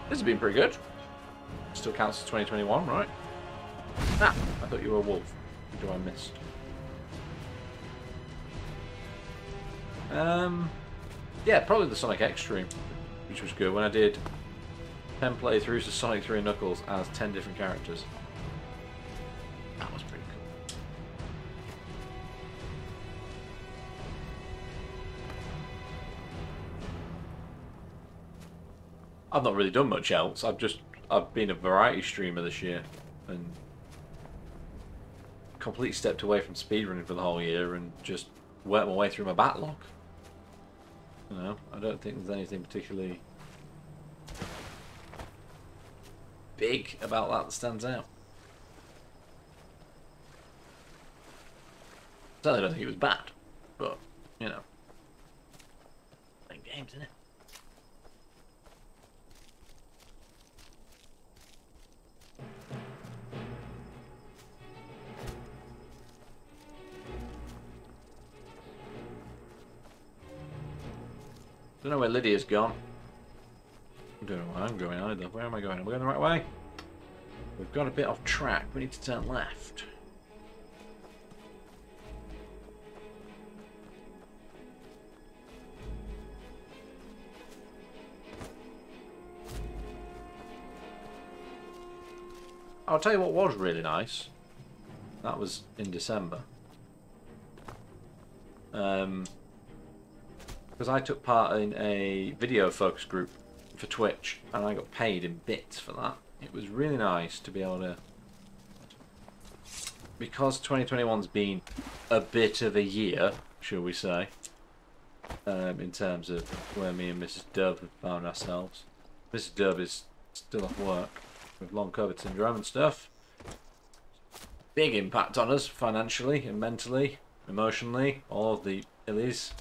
This has been pretty good. Still counts as 2021, right? Ah, I thought you were a wolf. What do I missed? Yeah, probably the Sonic X stream, which was good. When I did 10 playthroughs of Sonic 3 and Knuckles as 10 different characters. That was pretty cool. I've not really done much else. I've been a variety streamer this year and completely stepped away from speedrunning for the whole year and just worked my way through my backlog. You know, I don't think there's anything particularly big about that stands out. Certainly don't think it was bad, but, you know, playing games, innit? Don't know where Lydia's gone. I don't know where I'm going either. Where am I going? Am I going the right way? We've got a bit off track. We need to turn left. I'll tell you what was really nice. That was in December. Because I took part in a video focus group for Twitch, and I got paid in bits for that. It was really nice to be able to, because 2021's been a bit of a year, shall we say, in terms of where me and Mrs. Dove have found ourselves. Mrs. Dove is still off work with long COVID syndrome and stuff. Big impact on us financially and mentally, emotionally, all of the illies.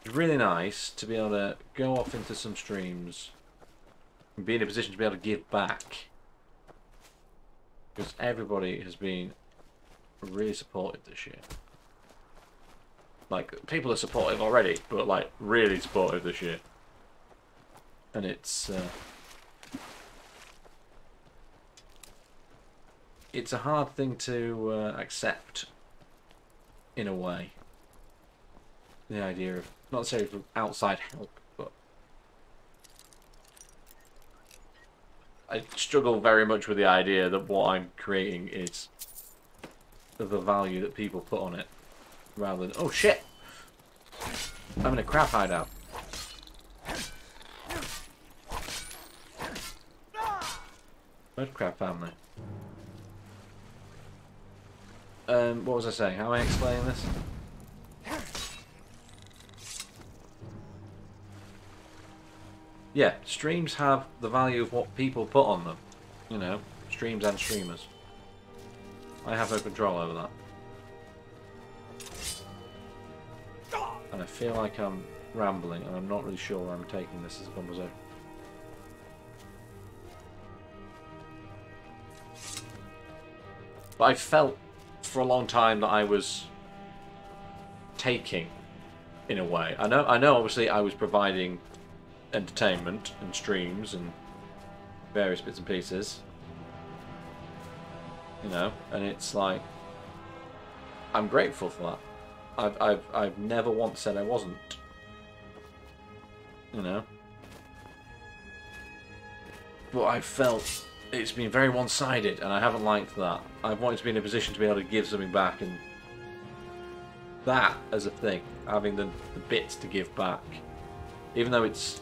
It's really nice to be able to go off into some streams and be in a position to be able to give back. Because everybody has been really supportive this year. Like, people are supportive already, but like, really supportive this year. And it's a hard thing to accept, in a way. The idea of, not necessarily from outside help, but I struggle very much with the idea that what I'm creating is of the value that people put on it, rather than, oh shit, I'm in a crap hideout. Mudcrab family. What was I saying? How am I explaining this? Yeah, streams have the value of what people put on them. You know, streams and streamers. I have no control over that. And I feel like I'm rambling, and I'm not really sure where I'm taking this as a conversation. But I felt for a long time that I was taking, in a way. I know obviously I was providing entertainment and streams and various bits and pieces, you know, and it's like, I'm grateful for that. I've never once said I wasn't, you know, but I felt it's been very one-sided, and I haven't liked that. I've wanted to be in a position to be able to give something back, and that as a thing, having the bits to give back, even though it's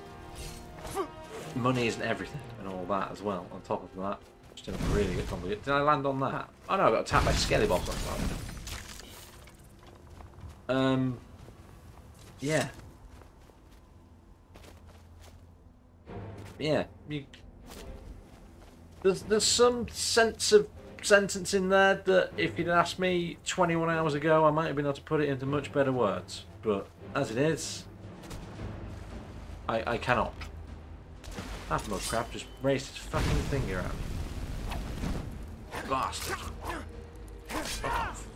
money isn't everything and all that as well. On top of that, just didn't really get complicated. Did I land on that? Oh no, I got attacked by skelly bombs. Yeah. Yeah. There's some sense of sentence in there that if you'd asked me 21 hours ago, I might have been able to put it into much better words. But as it is, I cannot. That mudcrab just raised his fucking finger at me. Bastard. Fuck off.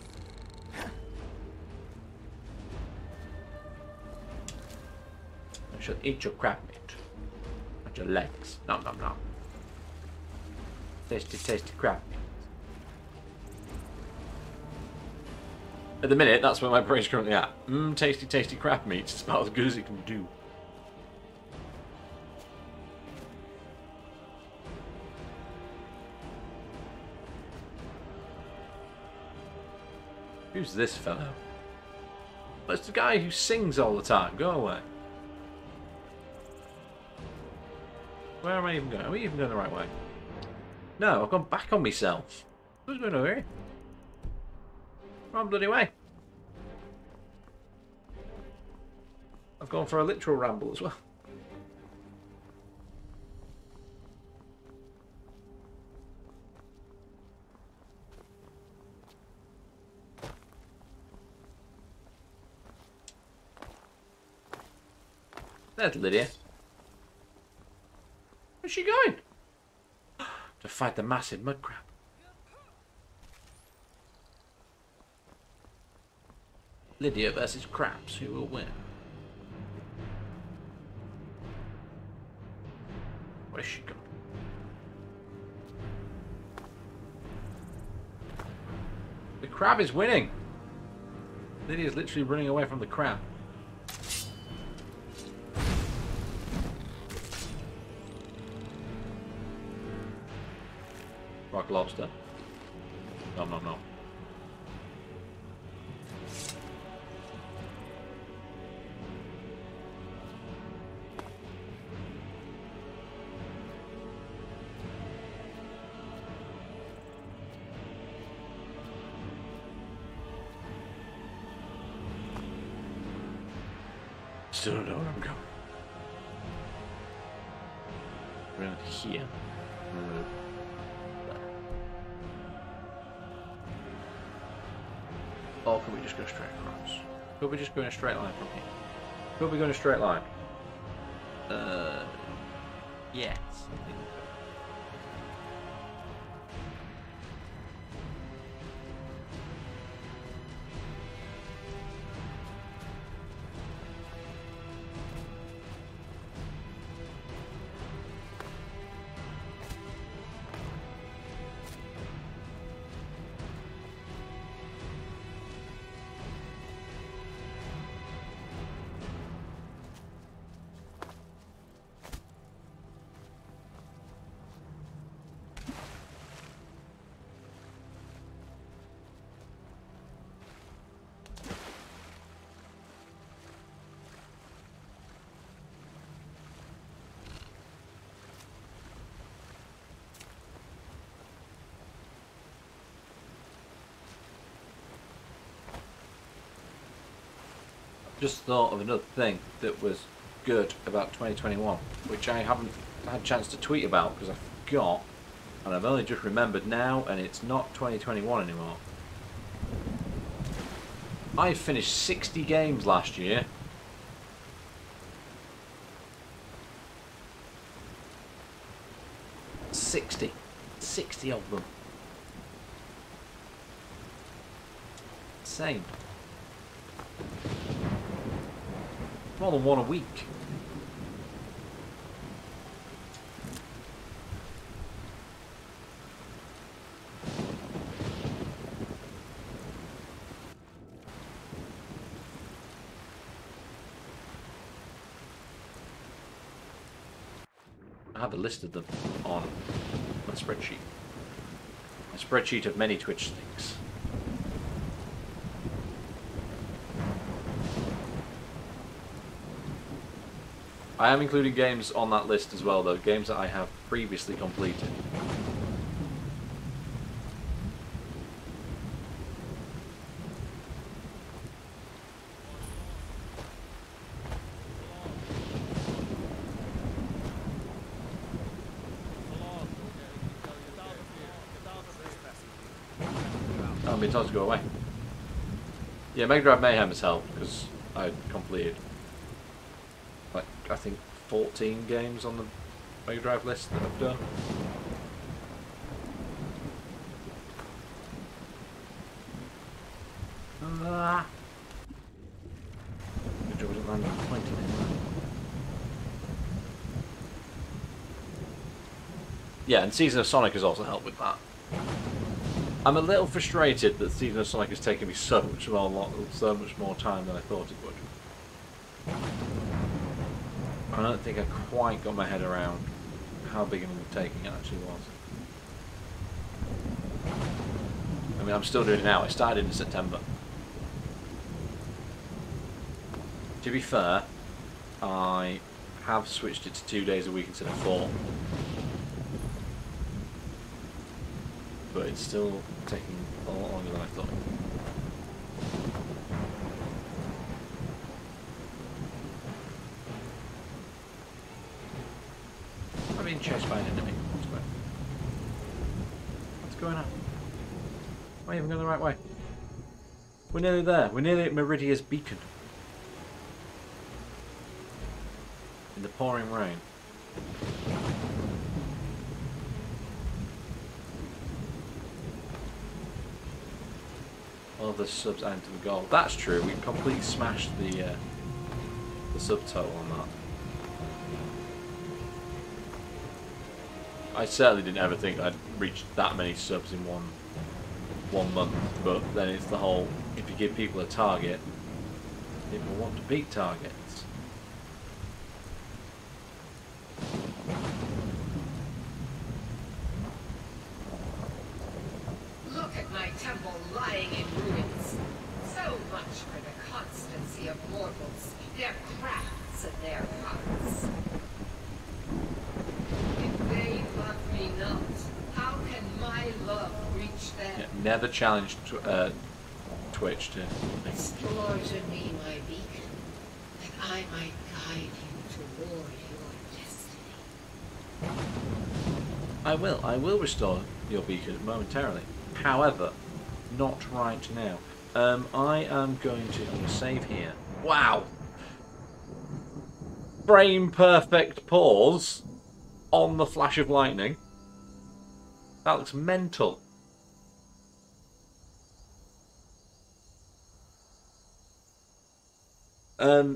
I shall eat your crab meat. Not your legs. Nom nom nom. Tasty, tasty crab meat. At the minute, that's where my brain's currently at. Tasty, tasty crab meat. It's about as good as it can do. Who's this fellow? Well, it's the guy who sings all the time. Go away. Where am I even going? Are we even going the right way? No, I've gone back on myself. Who's going over here? Wrong bloody way. I've gone for a literal ramble as well. There's Lydia. Where's she going? To fight the massive mudcrab. Lydia versus crabs. Who will win? Where's she going? The crab is winning. Lydia's literally running away from the crab. Rock lobster. Nom nom nom. Still don't know where I'm going. Around here. Or can we just go straight across? Could we just go in a straight line from here? Could we go in a straight line? Yes. I think so. Just thought of another thing that was good about 2021, which I haven't had a chance to tweet about because I forgot, and I've only just remembered now, and it's not 2021 anymore. I finished 60 games last year. Sixty of them. Insane. More than one a week. I have a list of them on my spreadsheet. A spreadsheet of many Twitch things. I am including games on that list as well, though. Games that I have previously completed. I've been told to go away. Yeah, Mega Drive Mayhem has helped because I completed, like, I think 14 games on the Mega Drive list that I've done. Good job I didn't land on 20 anymore. Yeah, and Season of Sonic has also helped with that. I'm a little frustrated that Season of Sonic has taken me so much more time than I thought it would. I don't think I quite got my head around how big an undertaking it actually was. I mean, I'm still doing it now. I started in September. To be fair, I have switched it to 2 days a week instead of 4. But it's still taking a lot longer than I thought. I'm being chased by an enemy. What's going on? Am I even going the right way? We're nearly there. We're nearly at Meridia's beacon. In the pouring rain. All the subs adding to the goal. That's true. We completely smashed the subtotal on that. I certainly didn't ever think I'd reach that many subs in one month. But then it's the whole: if you give people a target, people want to beat targets. Look at my temple lying in ruins. So much for the constancy of mortals, their crafts and their hearts. If they love me not, how can my love reach them? Yeah, never challenged Twitch to. Restore to me my beacon, that I I might guide you toward your destiny. I will restore your beacon momentarily. However, not right now. I am going to save here. Wow! Frame perfect pause on the flash of lightning. That looks mental.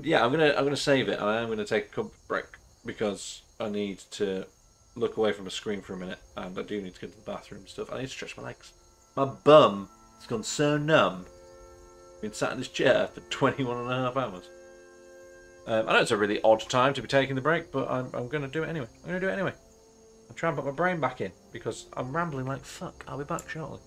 Yeah, I'm gonna save it. I am gonna take a comfort break because I need to look away from a screen for a minute, and I do need to go to the bathroom and stuff. I need to stretch my legs. My bum has gone so numb. I've been sat in this chair for 21.5 hours. I know it's a really odd time to be taking the break, but I'm going to do it anyway. I'm going to do it anyway. I'm trying to put my brain back in because I'm rambling like fuck. I'll be back shortly.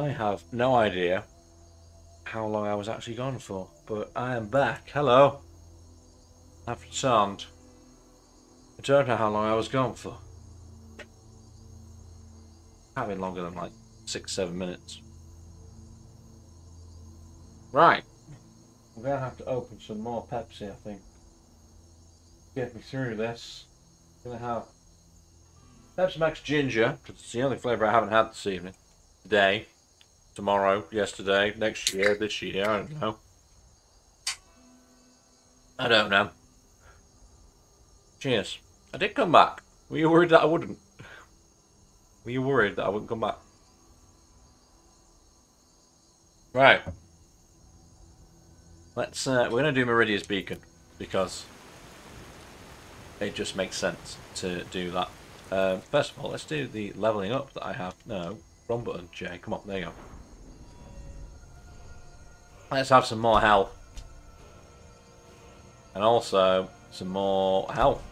I have no idea how long I was actually gone for, but I am back. Hello. I've returned. I don't know how long I was gone for. Can't been longer than like 6-7 minutes. Right. I'm going to have to open some more Pepsi, I think. Get me through this. I'm going to have Pepsi Max Ginger, because it's the only flavour I haven't had this evening. Today, tomorrow, yesterday, next year, this year, I don't know. I don't know. Cheers. I did come back. Were you worried that I wouldn't? Were you worried that I wouldn't come back? Right. Let's, we're going to do Meridia's Beacon, because it just makes sense to do that. First of all, let's do the leveling up that I have. No, wrong button, Jay. Come on, there you go. Let's have some more health. And also, some more health.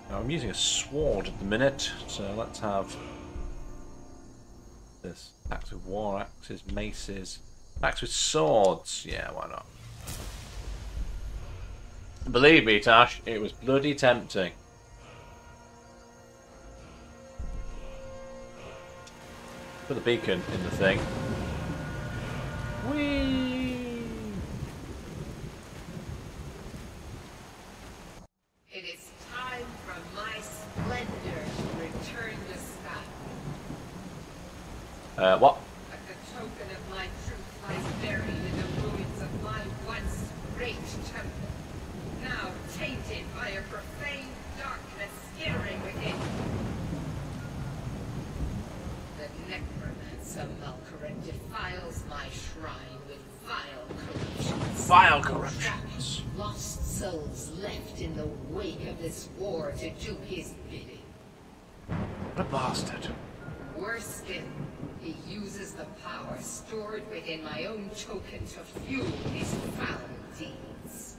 Now, I'm using a sword at the minute, so let's have this. Attacks with war axes, maces, attacks with swords. Yeah, why not? Believe me, Tash, it was bloody tempting. Put the beacon in the thing. Whee! It is time for my splendor to return to sky. What? But the token of my truth lies buried in the ruins of my once great temple, now tainted by a profane darkness skittering within. The necromancer Malkaran defiles my shrine with vile corruptions. Vile corruptions. Lost souls left in the wake of this war to do his bidding. What a bastard. Worse still, he uses the power stored within my own token to fuel his foul deeds.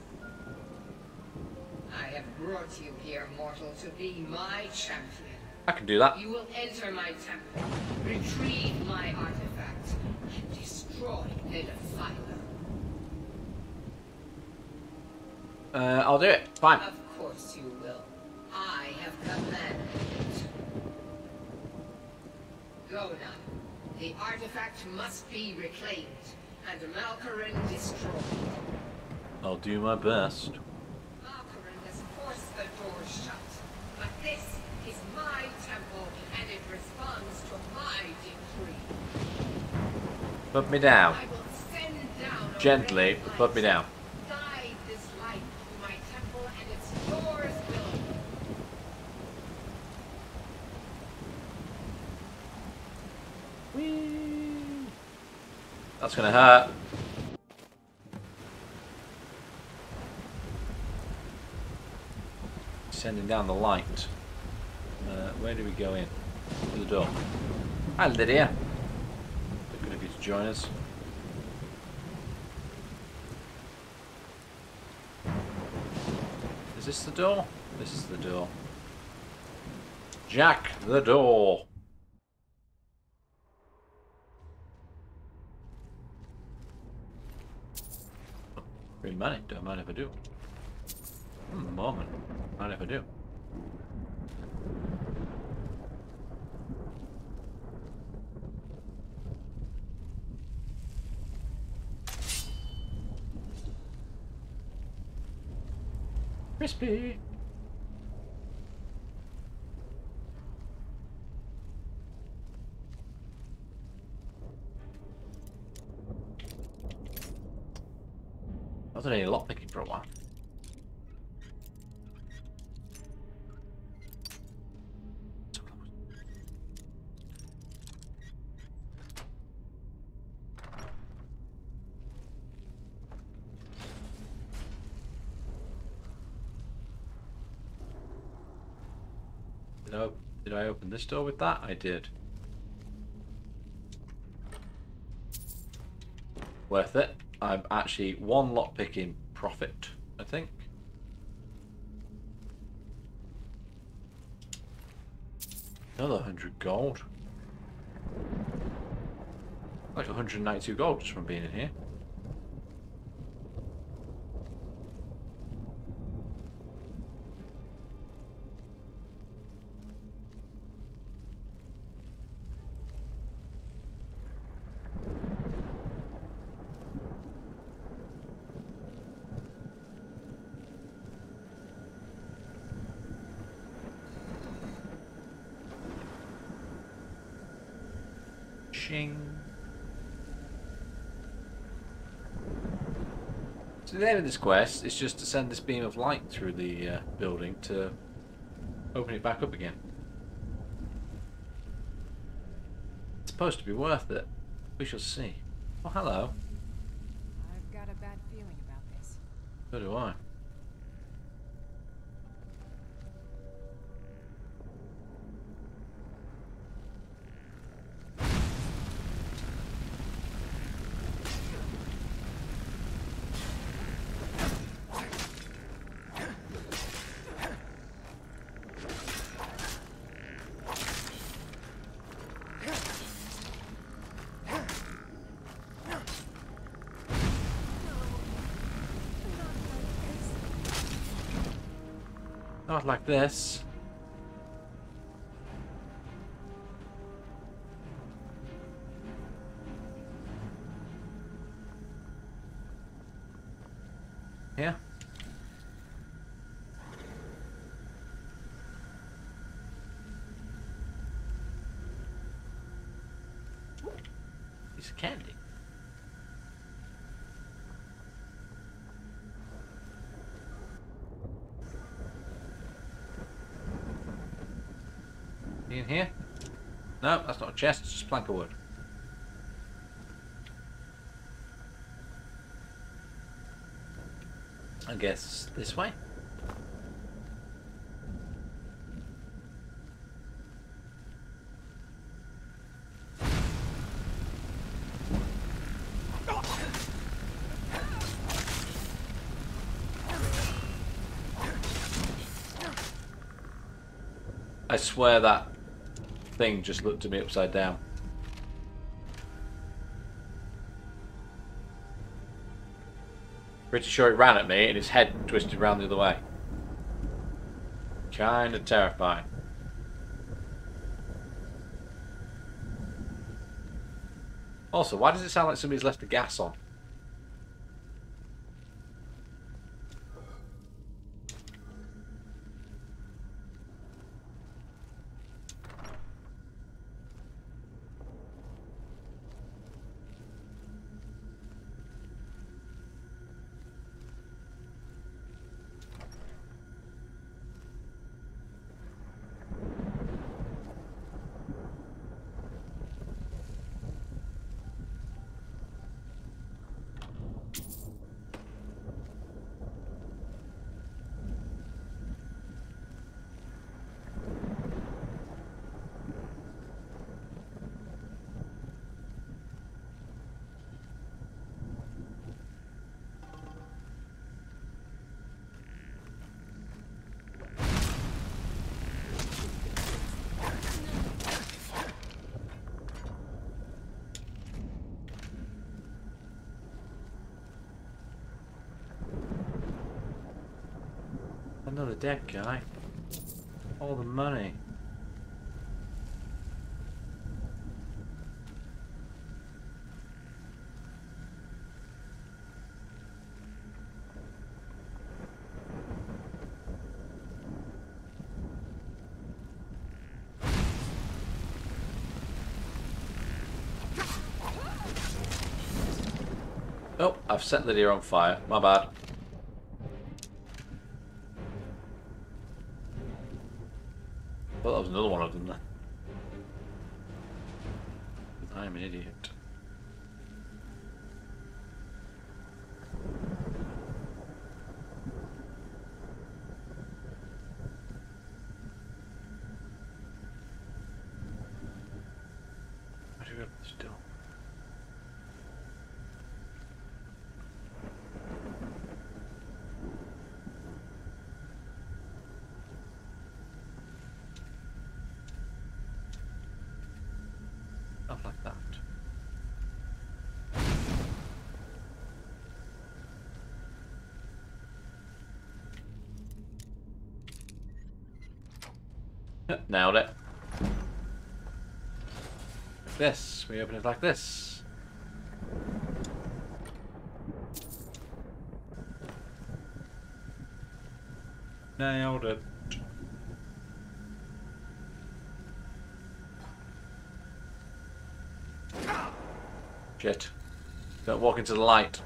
I have brought you here, mortal, to be my champion. I can do that. You will enter my temple, retrieve my artifact, and destroy the defiler. I'll do it. Fine. Of course you will. I have commanded it. Go now. The artifact must be reclaimed, and Malkaran destroyed. I'll do my best. Malkaran has forced the door shut, but this is my temple, and it responds to my decree. Put me down. I will send down a Gently, red put me light. down. Guide this light through my temple, and its doors will open. That's gonna hurt. Sending down the light. Where do we go in? To the door. Hi, Lydia. Good of you to join us. Is this the door? This is the door. Jack the door. Free money. Don't mind if I do. Moment. Mind if I do. Crispy. I wasn't any lockpicking for a while. Did I open this door with that? I did. Worth it. I'm actually one lockpicking profit, I think. Another 100 gold. Like 192 gold just from being in here. Shing. So the aim of this quest is just to send this beam of light through the building to open it back up again. It's supposed to be worth it. We shall see. Oh, hello. I've got a bad feeling about this. So do I. Not like this. Yeah. Piece of candy. In here? No, that's not a chest, it's just a plank of wood. I guess this way? I swear that thing just looked at me upside down. Pretty sure it ran at me and its head twisted round the other way. Kinda terrifying. Also, why does it sound like somebody's left the gas on? Another dead guy. All the money. Oh, I've set Lydia on fire. My bad. Well, that was another one of them then. I'm an idiot. Why do we open this door? Nailed it. Like this. We open it like this. Nailed it. Shit. Don't walk into the light.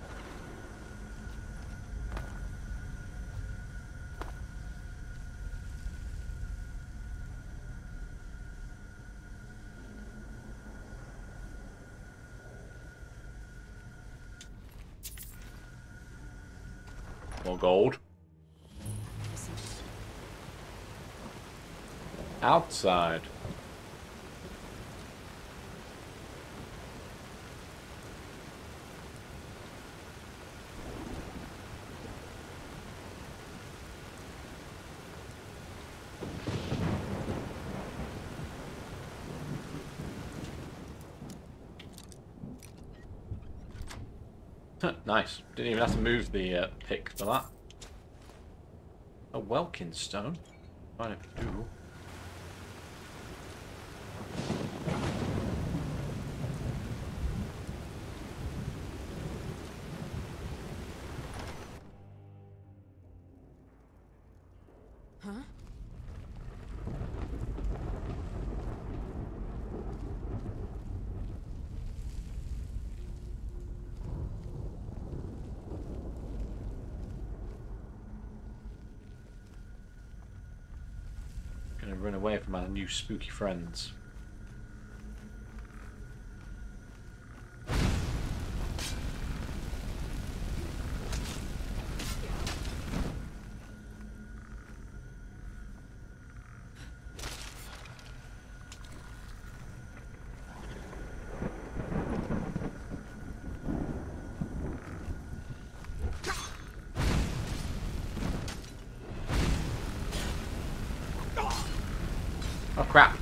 More gold. Outside. Nice. Didn't even have to move the pick for that. A Welkin stone. Fine if you do. Huh? Gonna run away from our new spooky friends. Oh crap.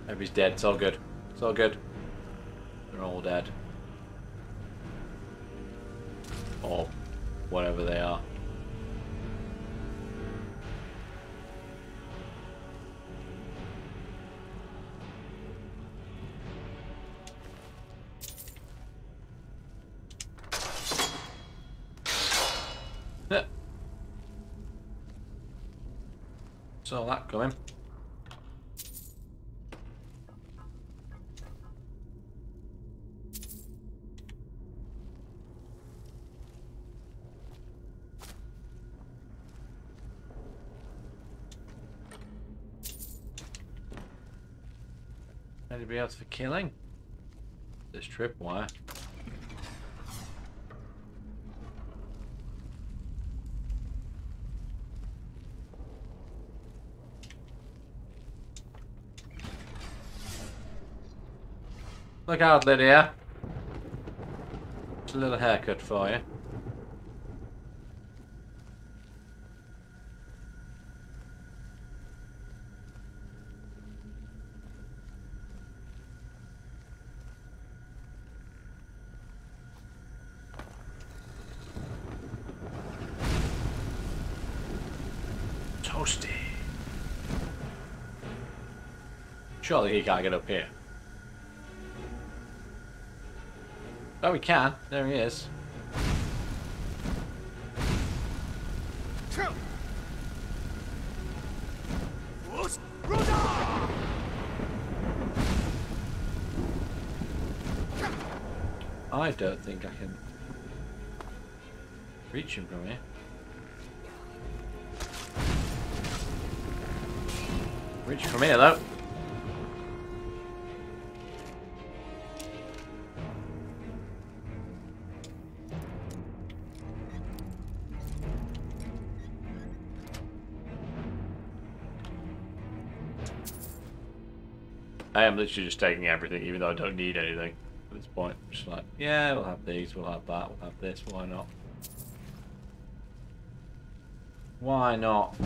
Everybody's dead, it's all good. It's all good. They're all dead. Or whatever they are. Saw that coming. Anybody else for killing? This tripwire. Look out, Lydia. Just a little haircut for you. Toasty. Surely he can't get up here. Oh, we can. There he is. I don't think I can reach him from here. Reach him from here, though. I am literally just taking everything, even though I don't need anything at this point. Just like, yeah, we'll have these, we'll have that, we'll have this, why not? Why not?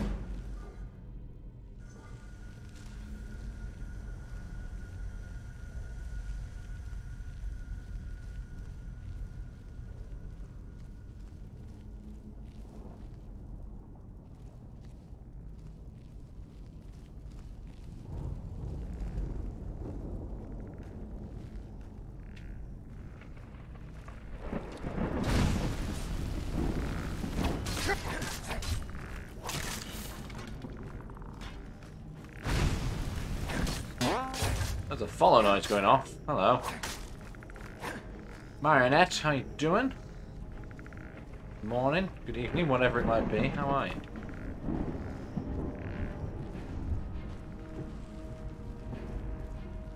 There's a follow noise going off. Hello. Marionette, how you doing? Morning, good evening, whatever it might be. How are you?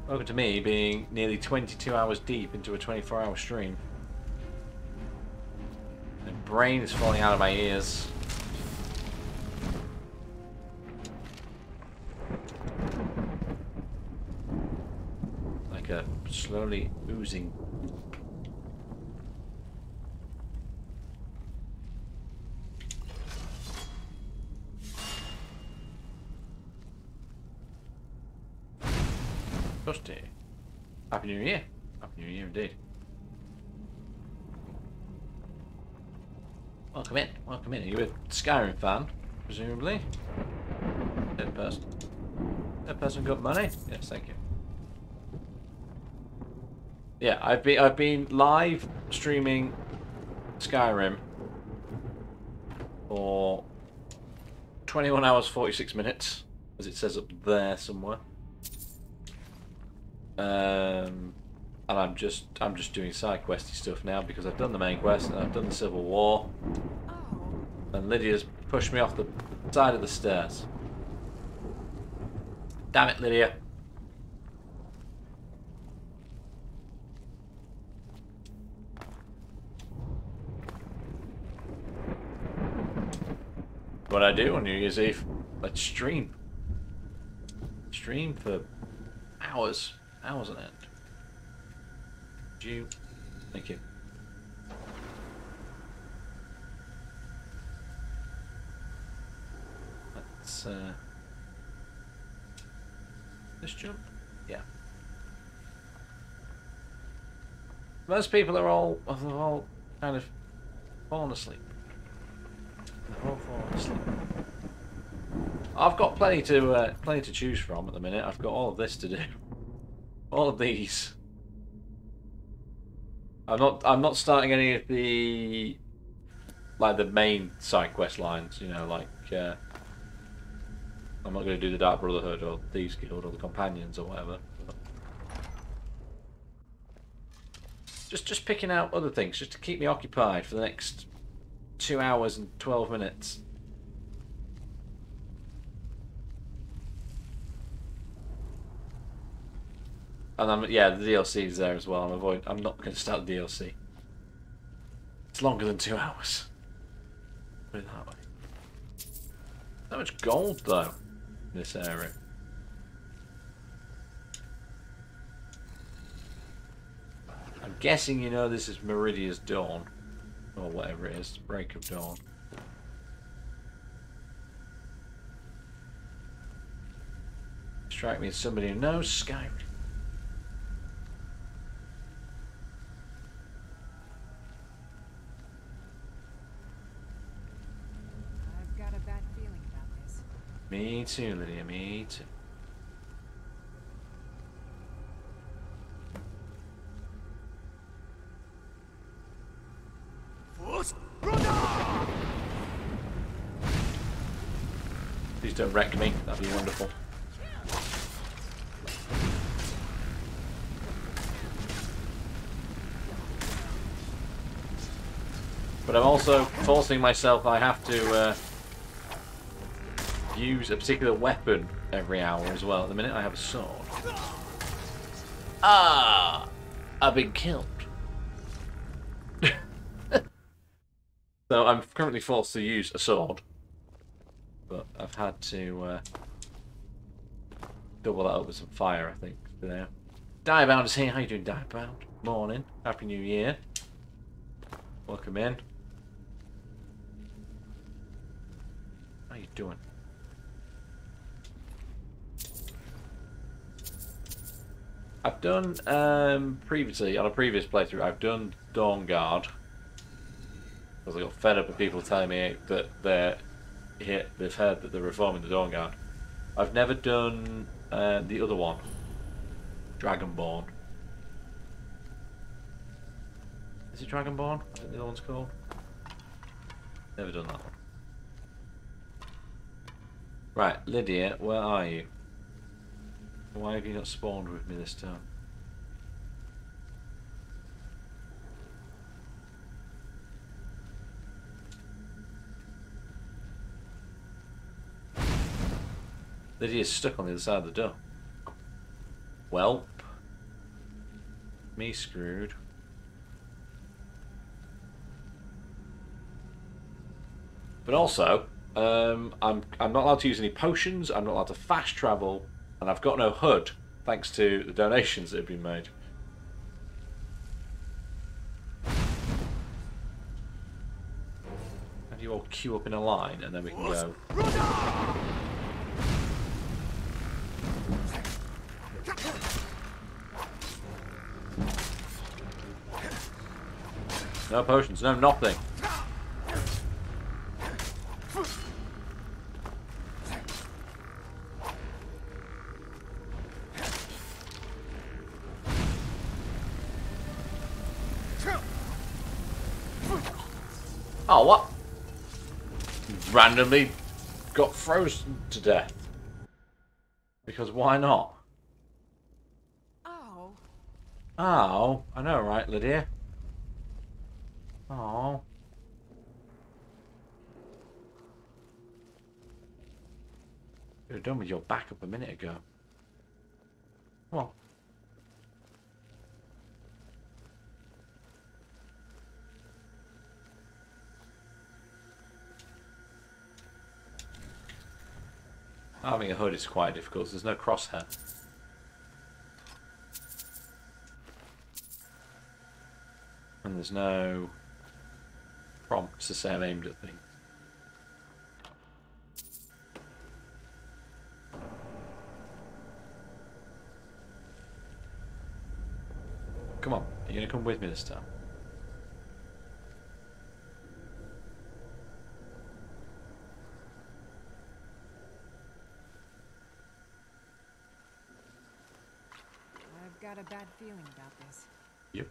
Welcome to me being nearly 22 hours deep into a 24-hour stream. My brain is falling out of my ears. Like a slowly oozing. Dusty. Happy New Year. Happy New Year indeed. Welcome in. Welcome in. Are you a Skyrim fan, presumably? Dead person. Dead person got money? Yes, thank you. Yeah, I've been live streaming Skyrim for 21 hours 46 minutes, as it says up there somewhere. And I'm just doing side questy stuff now because I've done the main quest and I've done the Civil War. And Lydia's pushed me off the side of the stairs. Damn it, Lydia. What I do on New Year's Eve? Let's stream. Stream for hours. Hours on end. Thank you. Let's jump. Yeah. Most people are all kind of fallen asleep. They're all fallen asleep. I've got plenty to choose from at the minute. I've got all of this to do. All of these. I'm not starting any of the the main side quest lines, you know, like I'm not going to do the Dark Brotherhood or Thieves Guild or the Companions or whatever. Just picking out other things just to keep me occupied for the next 2 hours and 12 minutes. And yeah, the DLC is there as well. I'm not going to start the DLC. It's longer than 2 hours. Put it that way. So much gold though in this area. I'm guessing you know this is Meridia's Dawn, or whatever it is, Break of Dawn. Strike me as somebody who knows Skyrim. Me too, Lydia, me too. Please don't wreck me, that'd be wonderful. But I'm also forcing myself, I have to use a particular weapon every hour as well. At the minute I have a sword. Ah! I've been killed. So I'm currently forced to use a sword. But I've had to double that up with some fire, I think, today. Diebound is here. How you doing, Diebound? Morning. Happy New Year. Welcome in. How you doing? I've done, previously, on a previous playthrough, I've done Dawn Guard. Because I got fed up with people telling me that they've heard that they're reforming the Dawn Guard. I've never done the other one, Dragonborn. Is it Dragonborn? I think the other one's called. Never done that one. Right, Lydia, where are you? Why have you not spawned with me this time? Lydia's stuck on the other side of the door. Welp. Me screwed. But also, I'm not allowed to use any potions, I'm not allowed to fast travel, and I've got no HUD, thanks to the donations that have been made. How do you all queue up in a line, and then we can go... No potions, no nothing. Oh, what? Randomly got frozen to death. Because why not? Oh. Oh, I know, right, Lydia? Oh. You were done with your backup a minute ago. Come on. Having a HUD is quite difficult. There's no crosshair. And there's no prompts to say I'm aimed at things. Come on, are you going to come with me this time? I've got a bad feeling about this. Yep.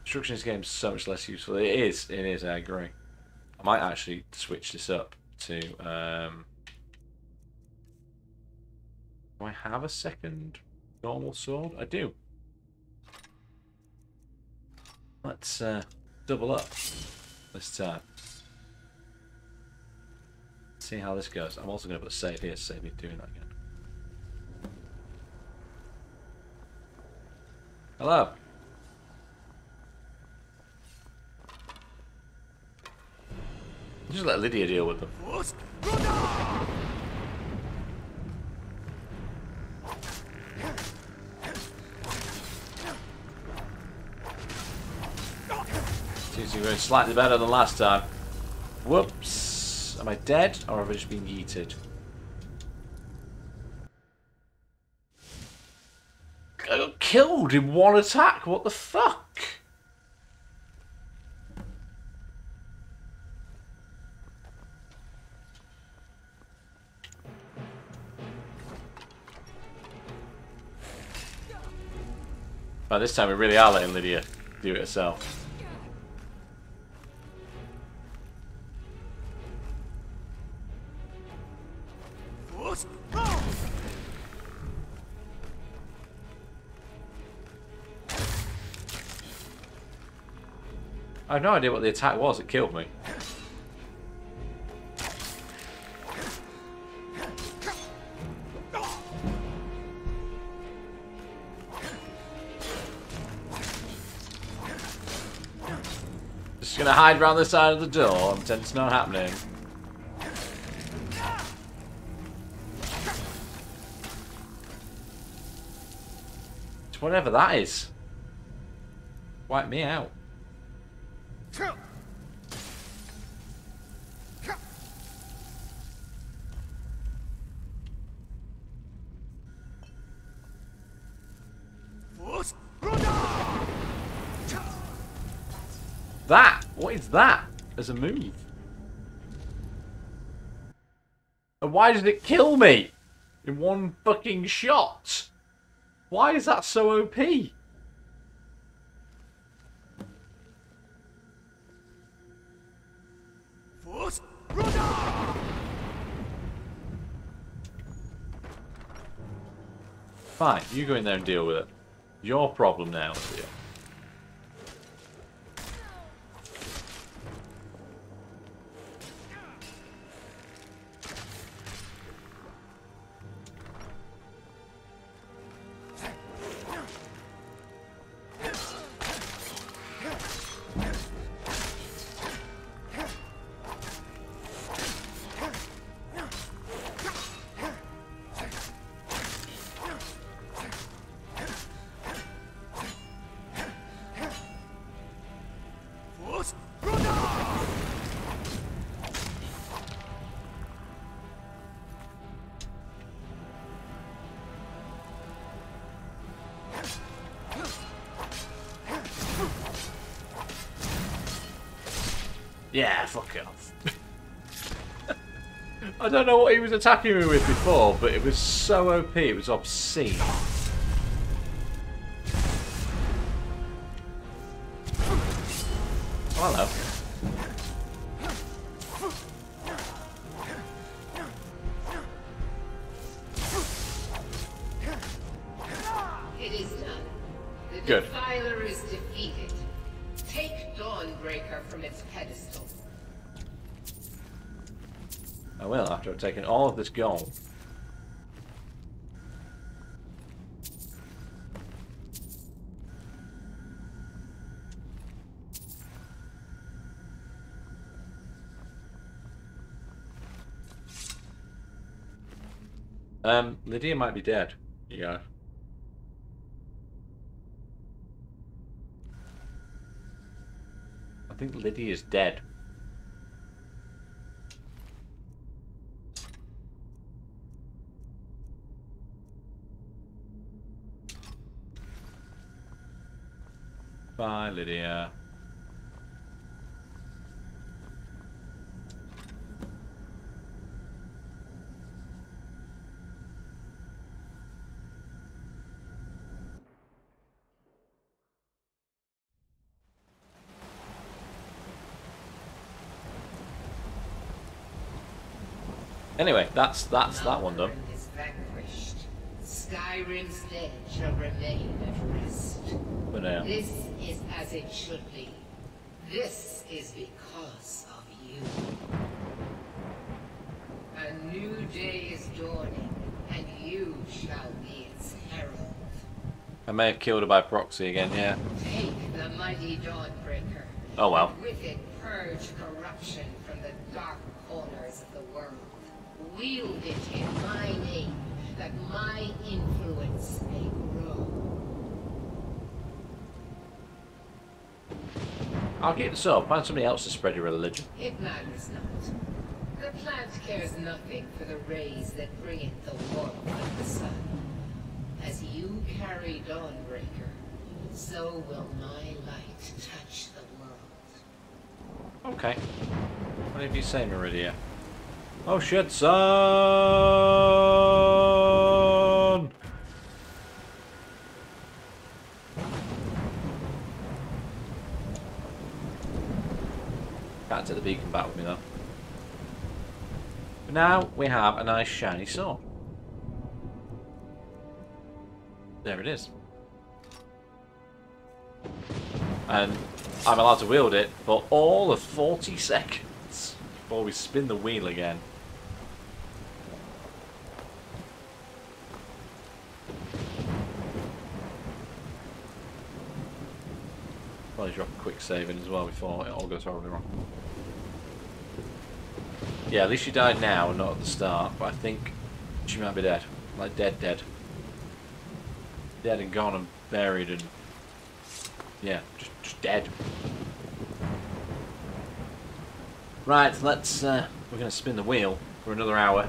Destruction in this game is so much less useful. It is, I agree. I might actually switch this up to... do I have a second normal sword? I do. Let's double up this time. See how this goes. I'm also going to put a save here to save me doing that again. Hello. Just let Lydia deal with them. Seems to be going slightly better than last time. Whoops. Am I dead or have I just been yeeted? I got killed in one attack. What the fuck? By this time we really are letting Lydia do it herself. I have no idea what the attack was, it killed me. Just gonna hide around the side of the door and pretend it's not happening. It's whatever that is. Wipe me out. That? What is that as a move? And why did it kill me in one fucking shot? Why is that so OP? Fine, you go in there and deal with it. Your problem now, Lydia. Yeah, fuck it off. I don't know what he was attacking me with before, but it was so OP, it was obscene. Oh, hello. It is done. The Good. Defiler is defeated. Take Dawnbreaker from its pedestal. I will, after I've taken all of this gold. Lydia might be dead. Yeah. I think Lydia's dead. Bye, Lydia. Anyway, that's that one done. Alduin is vanquished. Skyrim's dead shall remain at rest. For now. This is as it should be. This is because of you. A new day is dawning, and you shall be its herald. I may have killed her by proxy again, yeah. Take the mighty Dawnbreaker. Oh well. And with it purge corruption from the dark corners of the world. Wield it in my name, that my influence may grow. I'll keep this up. Find somebody else to spread your religion. It matters not. The plant cares nothing for the rays that bring it the warmth of the sun. As you carry Dawnbreaker, so will my light touch the world. Okay. What did you say, Meridia? Oh shit, son! Can't take the beacon back with me though. But now we have a nice shiny sword. There it is. And I'm allowed to wield it for all of 40 seconds before we spin the wheel again. Probably drop a quick save in as well before it all goes horribly wrong. Yeah, at least she died now and not at the start, but I think she might be dead. Like dead. Dead and gone and buried and... yeah, just dead. Right, let's... we're going to spin the wheel for another hour.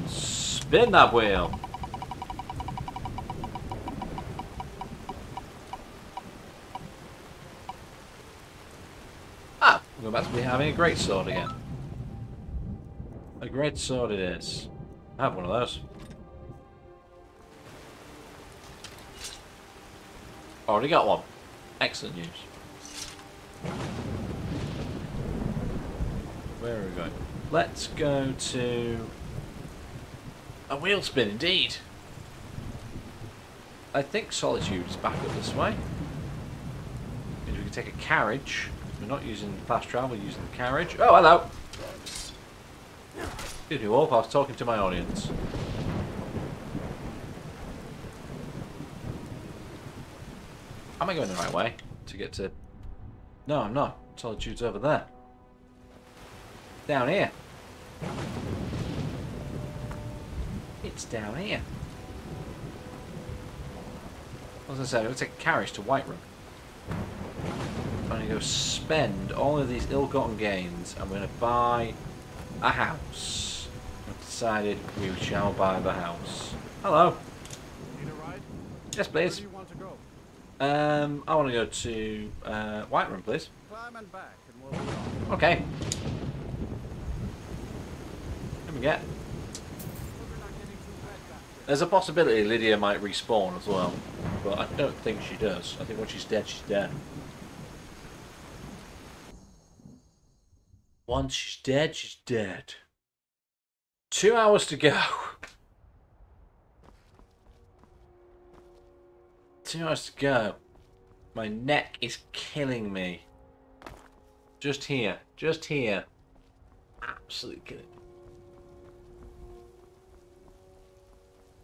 Spin that wheel! Ah! We're about to be having a great sword again. A great sword it is. I have one of those. Already got one. Excellent news. Where are we going? Let's go to A wheel spin, indeed. I think Solitude is back up this way. Means we can take a carriage. We're not using fast travel, we're using the carriage. Oh, hello! Excuse me, Wolf, I was talking to my audience. Am I going the right way to get to... No, I'm not. Solitude's over there. Down here. It's down here. I was going to say, I'm going to take a carriage to Whiterun. I'm going to go spend all of these ill-gotten gains. I'm going to buy a house. I've decided we shall buy the house. Hello. Need a ride? Yes, please. Where do you want to go? I want to go to Whiterun, please. Climb and back, and we'll be on. Okay. Let me get. There's a possibility Lydia might respawn as well, but I don't think she does. I think when she's dead, she's dead. Once she's dead, she's dead. 2 hours to go. 2 hours to go. My neck is killing me. Just here. Just here. Absolutely killing me.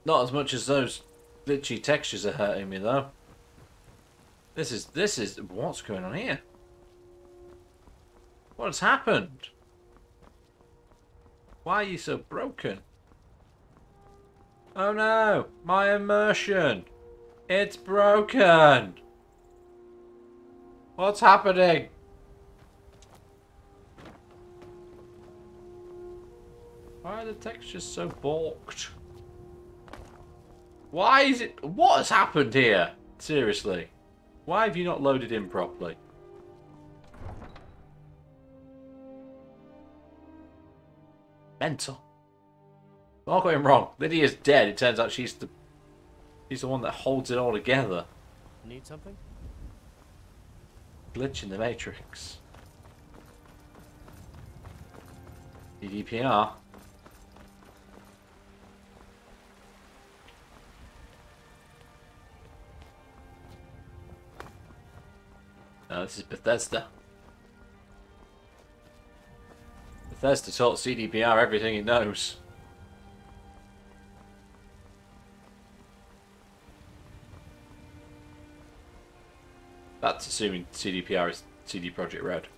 Not as much as those glitchy textures are hurting me though. This is what's going on here? What has happened? Why are you so broken? Oh no, my immersion. It's broken. What's happening? Why are the textures so balked? Why is it... What has happened here? Seriously. Why have you not loaded in properly? Mental. Not going wrong. Lydia's dead. It turns out she's the one that holds it all together. Need something? Glitch in the Matrix. GDPR. No, this is Bethesda. Bethesda taught CDPR everything it knows. That's assuming CDPR is CD Projekt Red.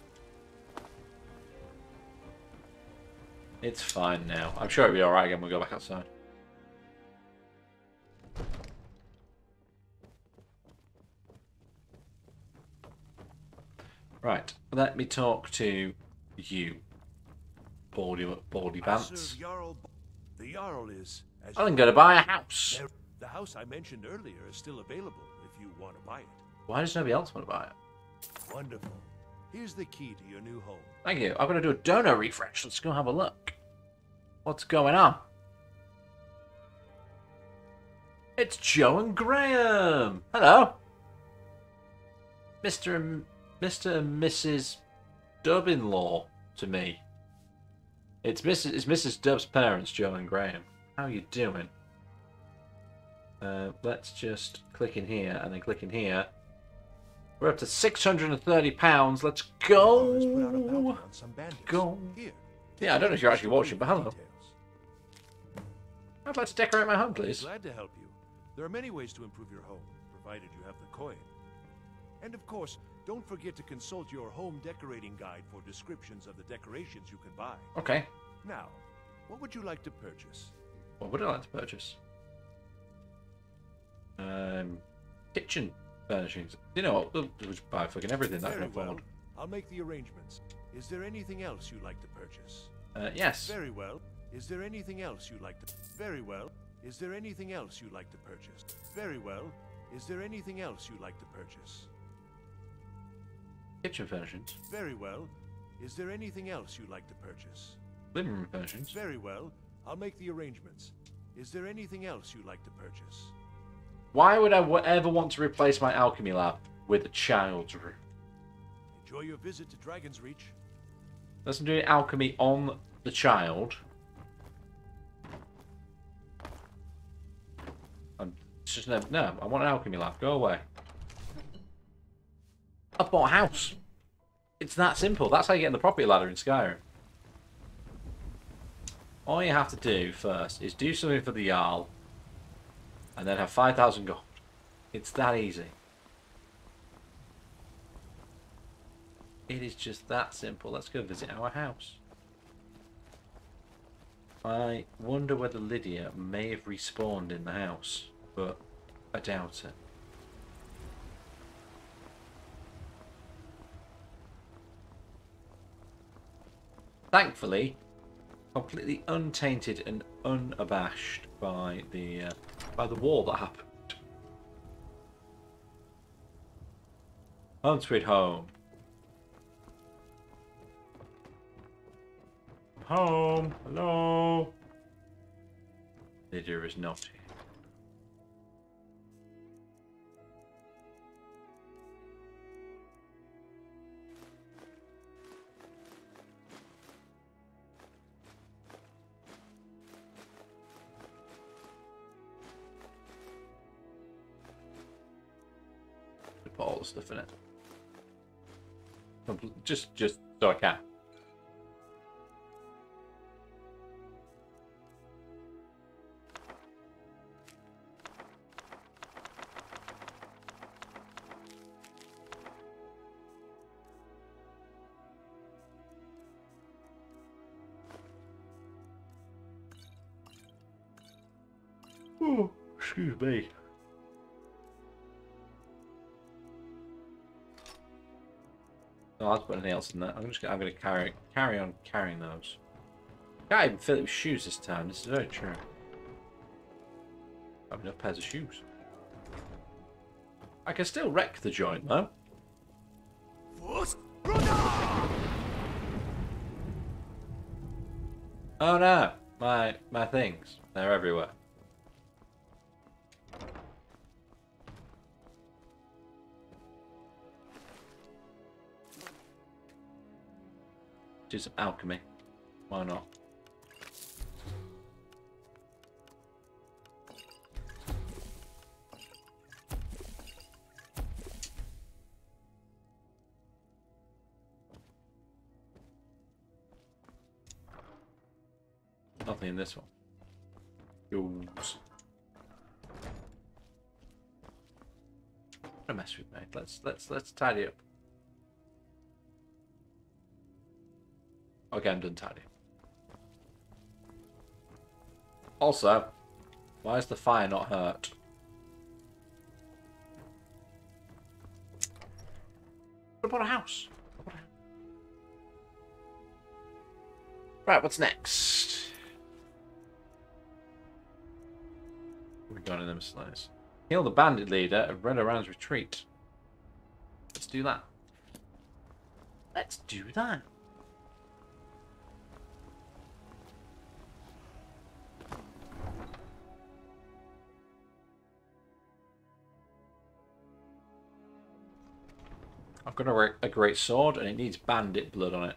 It's fine now. I'm sure it'll be alright again when we go back outside. Right, let me talk to you, Baldy Bants. The Jarl is... I'm going to buy a house. The house I mentioned earlier is still available if you want to buy it. Why does nobody else want to buy it? Wonderful. Here's the key to your new home. Thank you. I'm going to do a donor refresh. Let's go have a look. What's going on? It's Joe and Graham. Hello. Mr. and Mrs. Dub-in-law to me. It's Mrs. Dub's parents, Joe and Graham. How are you doing? Let's just click in here and then click in here. We're up to £630. Let's go. Go. Yeah, I don't know if you're actually watching, but hello. I'd like to decorate my home, please. Glad to help you. There are many ways to improve your home, provided you have the coin. And of course, don't forget to consult your home decorating guide for descriptions of the decorations you can buy. Okay. Now, what would you like to purchase? What would I like to purchase? Kitchen furnishings. You know what? We'll just buy fucking everything that I can afford. I'll make the arrangements. Is there anything else you'd like to purchase? Yes. Very well. Is there anything else you'd like to... Very well. Is there anything else you'd like to purchase? Very well. Is there anything else you'd like to purchase? Kitchen furnishings. Very well. Is there anything else you'd like to purchase? Living room furnishings. Very well. I'll make the arrangements. Is there anything else you'd like to purchase? Why would I ever want to replace my alchemy lab with a child's room? Enjoy your visit to Dragon's Reach. Let's do alchemy on the child. It's just no. No, I want an alchemy lab. Go away. I bought a house. It's that simple. That's how you get in the property ladder in Skyrim. All you have to do first is do something for the Jarl, and then have 5,000 gold. It's that easy. It is just that simple. Let's go visit our house. I wonder whether Lydia may have respawned in the house, but I doubt it. Thankfully, completely untainted and unabashed by the war that happened. Home sweet home. Home. Hello. Lydia is not here. Put all the stuff in it. Just so I can. Oh, excuse me. No, I'll put anything else in that. I'm going to carry on carrying those. Can't even fill it with shoes this time. This is very true. I have enough pairs of shoes. I can still wreck the joint though. Oh no, my things. They're everywhere. Do some alchemy. Why not? Nothing in this one. Yours. What a mess we've made. Let's tidy up. Okay, I'm done tidying. Also, why is the fire not hurt? What about a house? Right, what's next? We're going in them slides. Kill the bandit leader of Red Around's retreat. Let's do that. Let's do that. I've got a great sword and it needs bandit blood on it.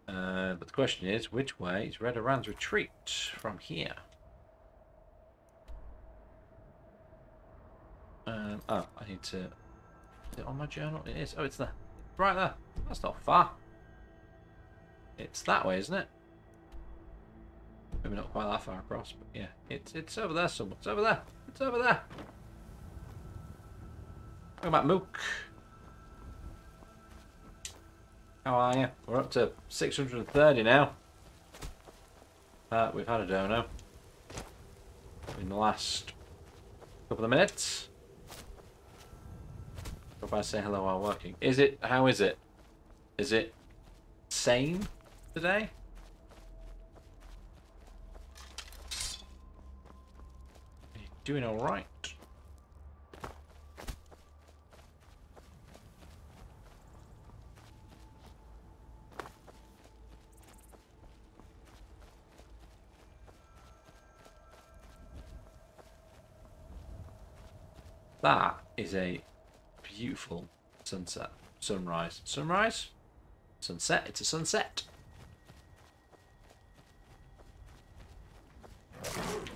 But the question is, which way is Red Aran's retreat from here? Oh, I need to... Is it on my journal? It is. Oh, it's there. Right there. That's not far. It's that way, isn't it? Maybe not quite that far across, but yeah. It's over there somewhere. It's over there. It's over there. Welcome back, Mook. How are you? We're up to 630 now. We've had a dono in the last couple of minutes. If I say hello while working. Is it? How is it? Is it sane today? Are you doing alright? That is a beautiful sunset. Sunrise. Sunrise? Sunset. It's a sunset.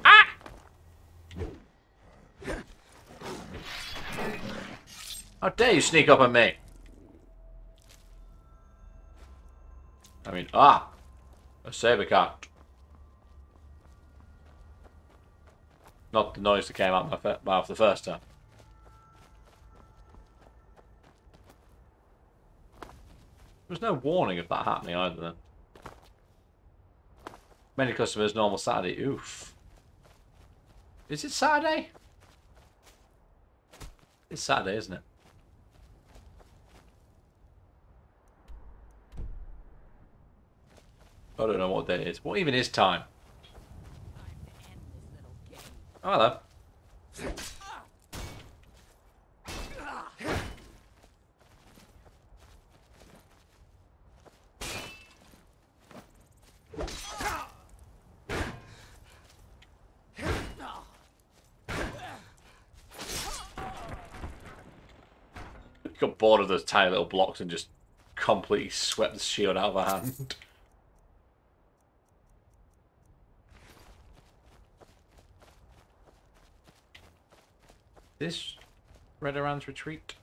Ah! How dare you sneak up on me? I mean, a saber cat. Not the noise that came out of my mouth the first time. There's no warning of that happening either then. Many customers, normal Saturday. Oof. Is it Saturday? It's Saturday, isn't it? I don't know what day it is. What even is time? Oh, hello. Got bored of those tiny little blocks and just completely swept the shield out of her hand. This Redoran's retreat.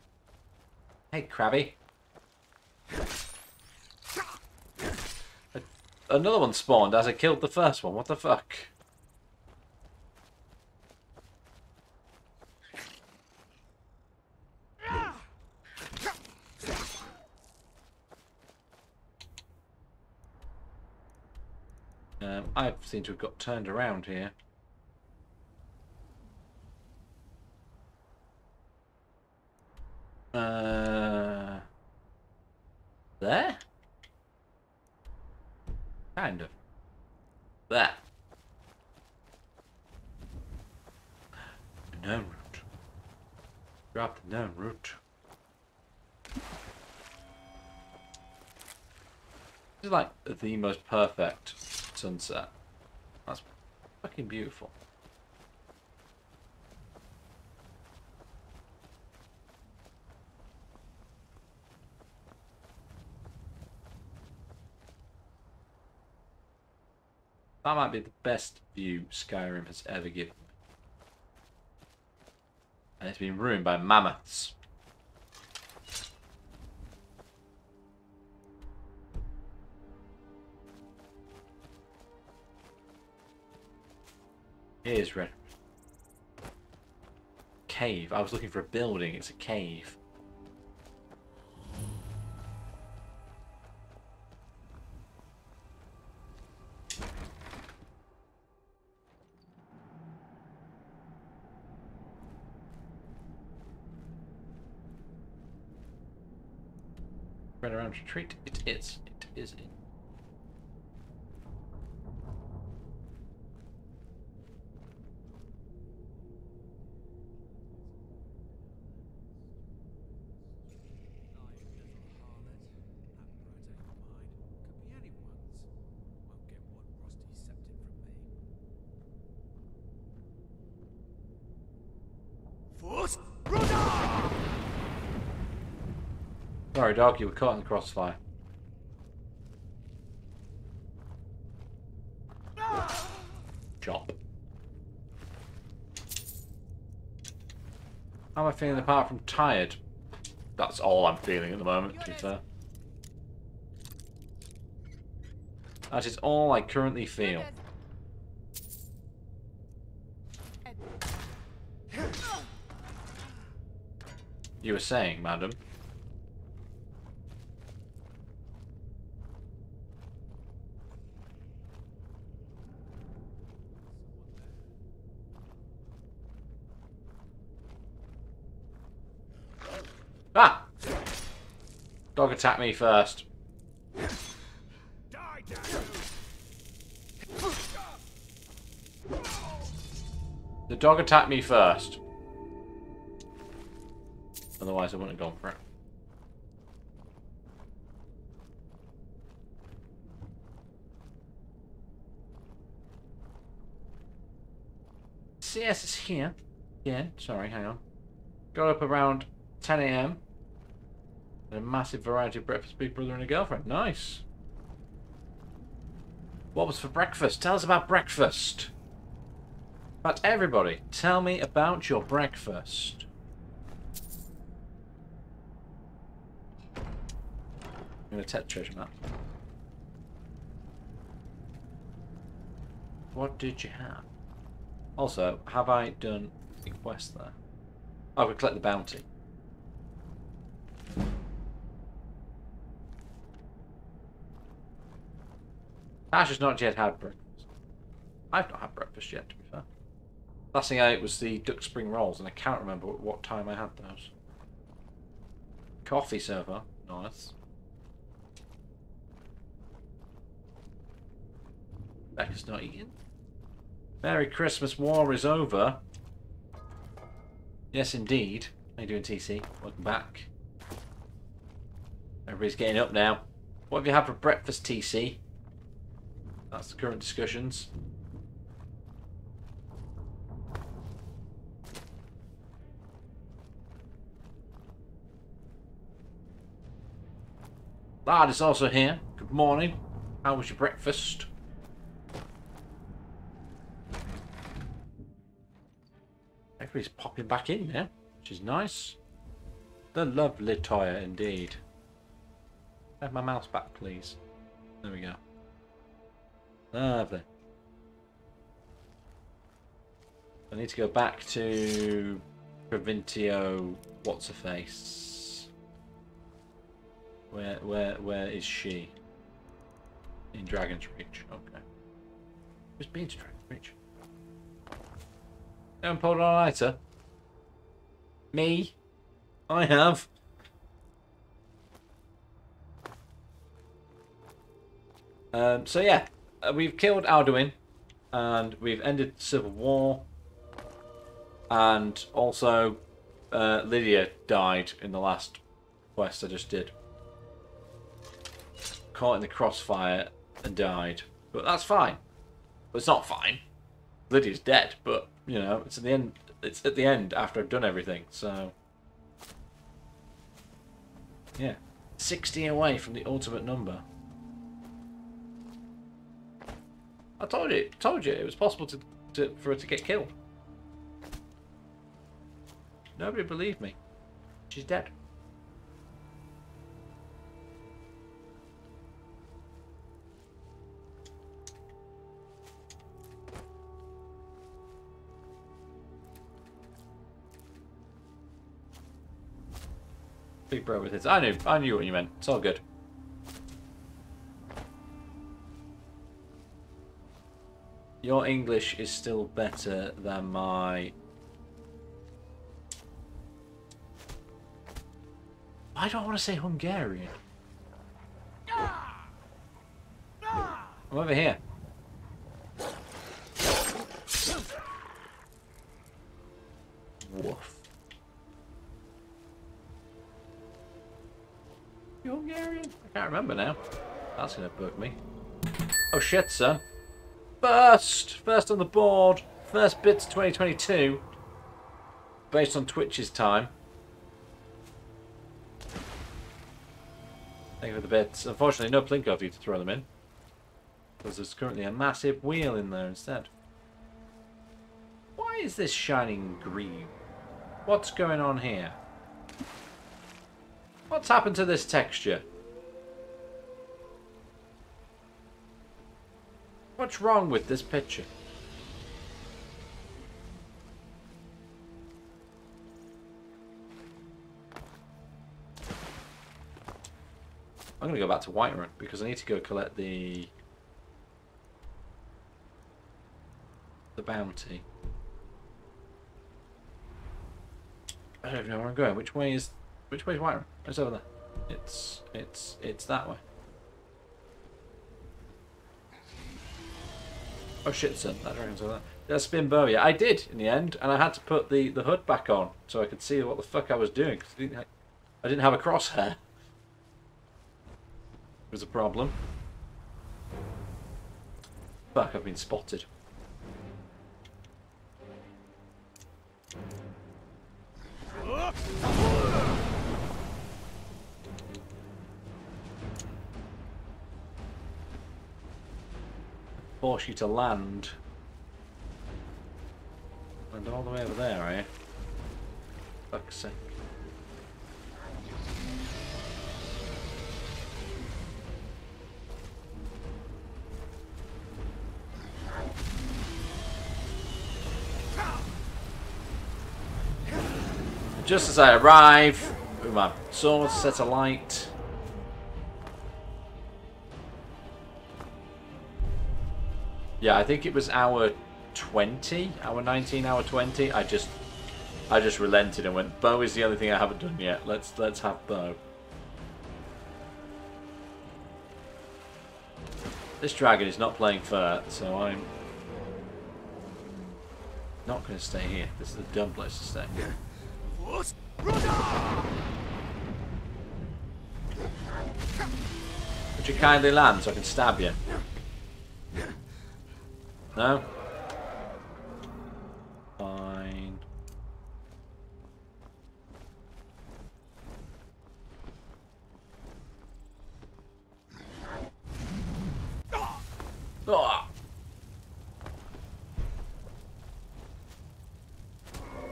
Hey, Krabby. Another one spawned as I killed the first one. What the fuck? I seem to have got turned around here. There? Kind of. There. The known route. Drop the known route. This is like the most perfect sunset. That's fucking beautiful. That might be the best view Skyrim has ever given me. And it's been ruined by mammoths. Here's red. Cave. I was looking for a building. It's a cave. Redoran's retreat. It is. It is it. Sorry, dog, you were caught in the crossfire. Chop. How am I feeling apart from tired? That's all I'm feeling at the moment, to be fair. That is all I currently feel. You were saying, madam? Ah! Dog attacked me first. The dog attacked me first. Otherwise I wouldn't have gone for it. CS is here. Yeah, sorry, hang on. Got up around 10 AM. And a massive variety of breakfast, big brother and a girlfriend. Nice. What was for breakfast? Tell us about breakfast. But everybody, tell me about your breakfast. I'm going to take the treasure map. What did you have? Also, have I done a quest there? Oh, we collect the bounty. Tash has not yet had breakfast. I've not had breakfast yet, to be fair. Last thing I ate was the duck spring rolls, and I can't remember what time I had those. Coffee so far. Nice. Becca's not eating. Merry Christmas, war is over. Yes, indeed. How you doing, TC? Welcome back. Everybody's getting up now. What have you had for breakfast, TC? That's the current discussions. Lard is also here. Good morning. How was your breakfast? Everybody's popping back in now, which is nice. The lovely Toya indeed. Have my mouse back, please. There we go. Lovely. I need to go back to Provintio. What's her face? Where is she? In Dragon's Reach. Okay. Who's been to Dragon's Reach? No one pulled an all-nighter. Me? I have. So yeah, we've killed Alduin, and we've ended Civil War, and also Lydia died in the last quest I just did. Caught in the crossfire and died, but that's fine. But it's not fine. Lydia's dead, but you know it's at the end. It's at the end after I've done everything. So yeah, 60 away from the ultimate number. I told you it was possible for her to get killed. Nobody believed me. She's dead. Big bro with his. I knew what you meant. It's all good. Your English is still better than my... Why do I want to say Hungarian? I'm over here. Woof. You Hungarian? I can't remember now. That's going to bug me. Oh shit, son. First on the board. First bits 2022. Based on Twitch's time. Thank you for the bits. Unfortunately, no Plinko for you to throw them in. Because there's currently a massive wheel in there instead. Why is this shining green? What's going on here? What's happened to this texture? What's wrong with this picture? I'm going to go back to Whiterun because I need to go collect the bounty. I don't even know where I'm going. Which way is Whiterun? It's over there. It's that way. Oh shit, son, that dragon's over there. Did I spin bow? Yeah, I did in the end, and I had to put the hood back on so I could see what the fuck I was doing. Cause I didn't have a crosshair. It was a problem. Fuck, I've been spotted. Force you to land. Land all the way over there, are you? Fuck's sake. Just as I arrive, with my sword set alight. Yeah, I think it was hour 20, hour 19, hour 20. I just relented and went, bow is the only thing I haven't done yet. Let's have bow. This dragon is not playing fair, so I'm not going to stay here. This is a dumb place to stay. Would you kindly land so I can stab you? No? Fine. Oh.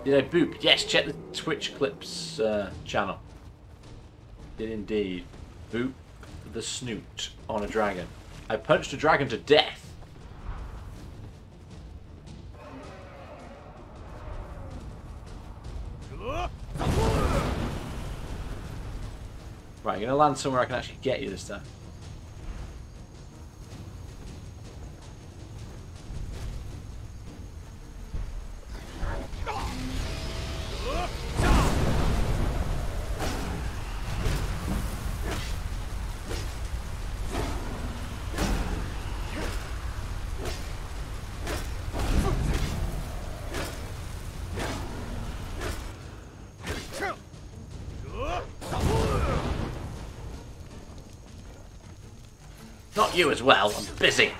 Did I boop? Yes, check the Twitch clips channel. Did indeed. Boop the snoot on a dragon. I punched a dragon to death. Right, you're going to land somewhere I can actually get you this time. Not you as well, I'm busy.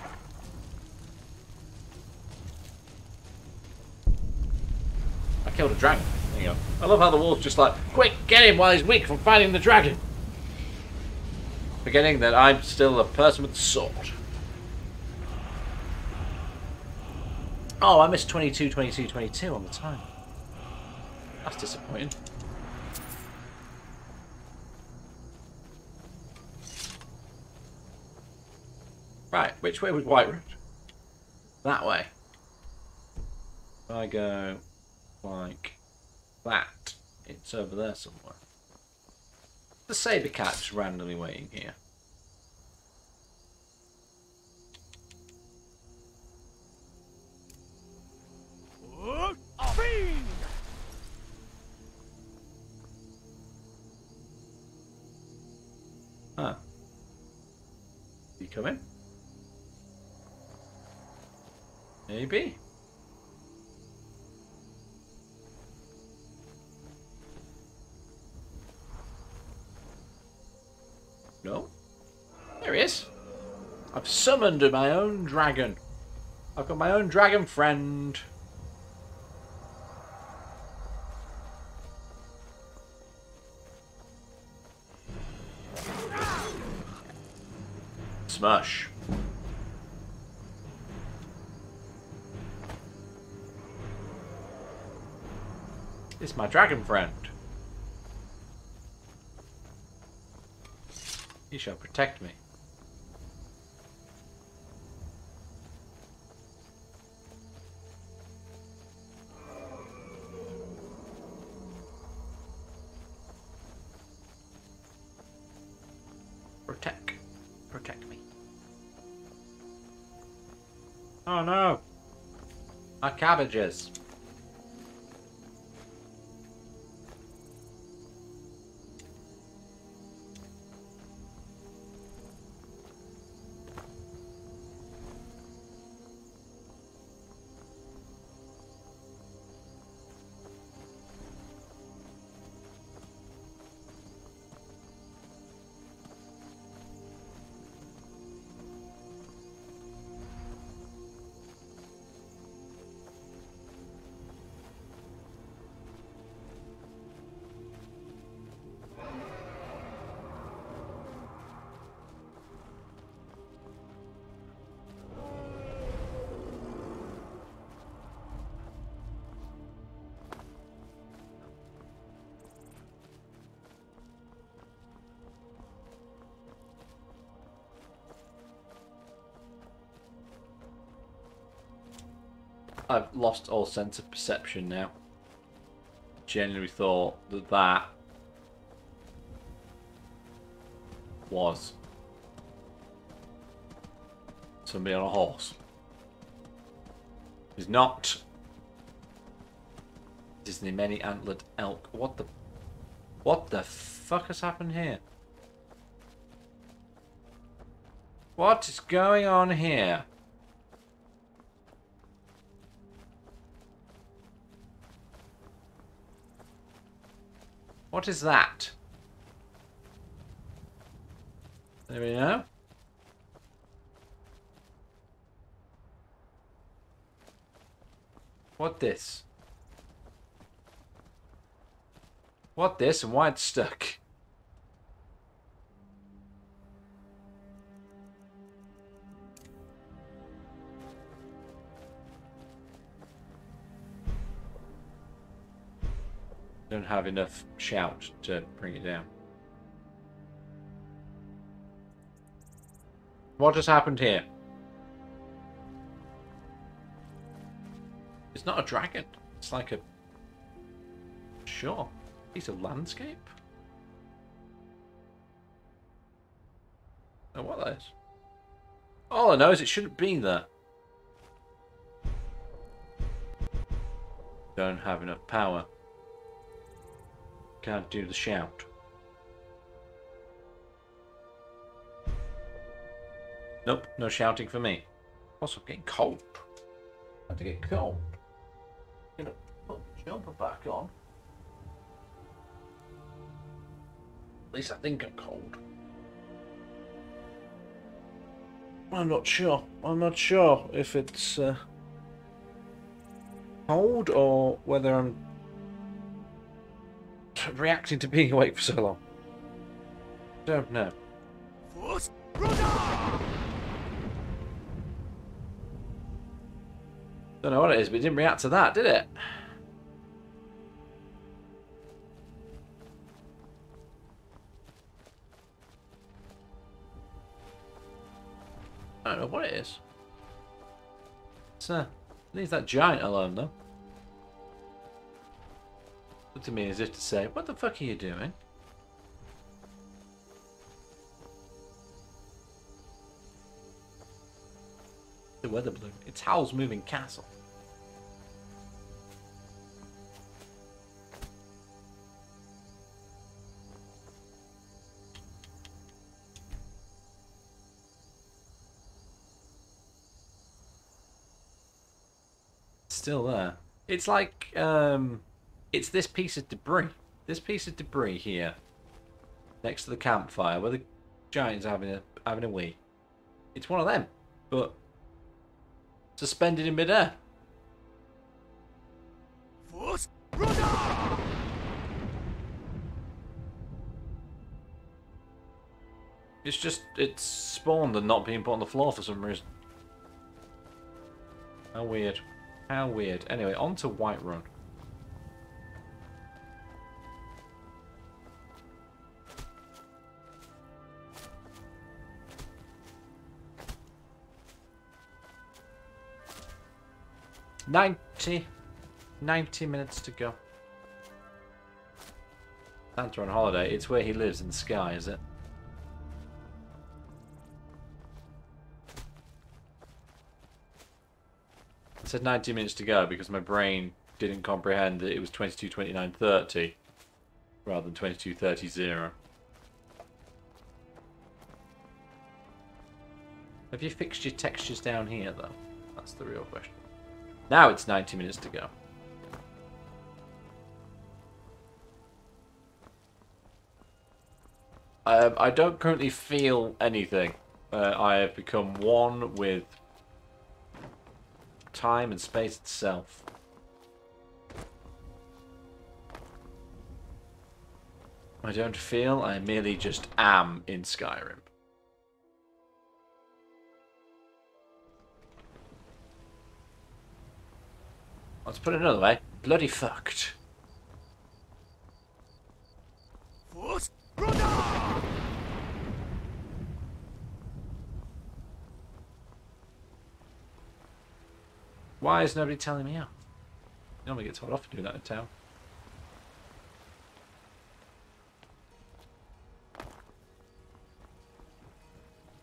I killed a dragon. There you go. I love how the wolf's just like, quick, get him while he's weak from fighting the dragon. Forgetting that I'm still a person with a sword. Oh, I missed 22, 22, 22 on the time. That's disappointing. Right, which way was Whiterun? That way. If I go like that, it's over there somewhere. The saber cat just randomly waiting here. Huh. You come in? Maybe. No. There he is. I've summoned my own dragon. I've got my own dragon friend. Smush. It's my dragon friend. He shall protect me. Protect me. Oh no! My cabbages. I've lost all sense of perception now. genuinely thought that that was somebody on a horse. He's not. Disney many antlered elk. What the fuck has happened here? What is going on here? What is that? Anybody know? What this? What this and why it's stuck? Don't have enough shout to bring it down. What has happened here? It's not a dragon. It's like a sure piece of landscape. Oh, what that is? All I know is it shouldn't be there. Don't have enough power. Can't do the shout. Nope, no shouting for me. Also, I'm getting cold. I have to get cold. I'm gonna put the jumper back on. At least I think I'm cold. I'm not sure. I'm not sure if it's cold or whether I'm reacting to being awake for so long. Don't know. Don't know what it is, but it didn't react to that, did it? I don't know what it is. It's, leave that giant alone, though. Looked at me as if to say, what the fuck are you doing? The weather balloon. It's Howl's moving castle. Still there. It's like it's this piece of debris. This piece of debris here, next to the campfire, where the giant's having a wee. It's one of them, but suspended in midair. It's just it's spawned and not being put on the floor for some reason. How weird. How weird. Anyway, on to Whiterun. Ninety minutes to go. Santa on holiday. It's where he lives in the sky, is it? I said 90 minutes to go because my brain didn't comprehend that it was 22, 29, 30 rather than 22, 30, 0. Have you fixed your textures down here, though? That's the real question. Now it's 90 minutes to go. I don't currently feel anything. I have become one with time and space itself. I don't feel, I merely just am in Skyrim. Let's put it another way. Bloody fucked. Why is nobody telling me off? You normally get told off for doing that in town.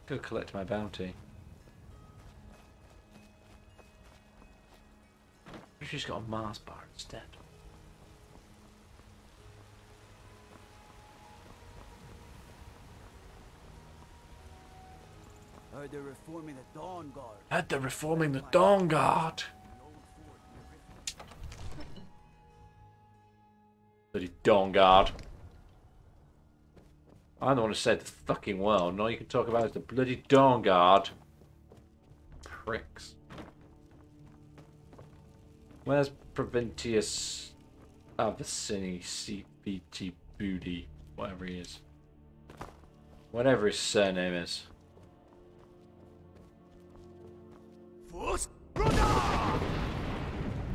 Go collect my bounty. She's got a Mars bar instead. Heard they're reforming the Dawn Guard. Heard they're reforming the Dawn Guard. Bloody Dawn Guard. I'm the one who saved the fucking world. All you can talk about is the bloody Dawn Guard. Pricks. Where's Provintius Avicini CBT Booty? Whatever he is. Whatever his surname is.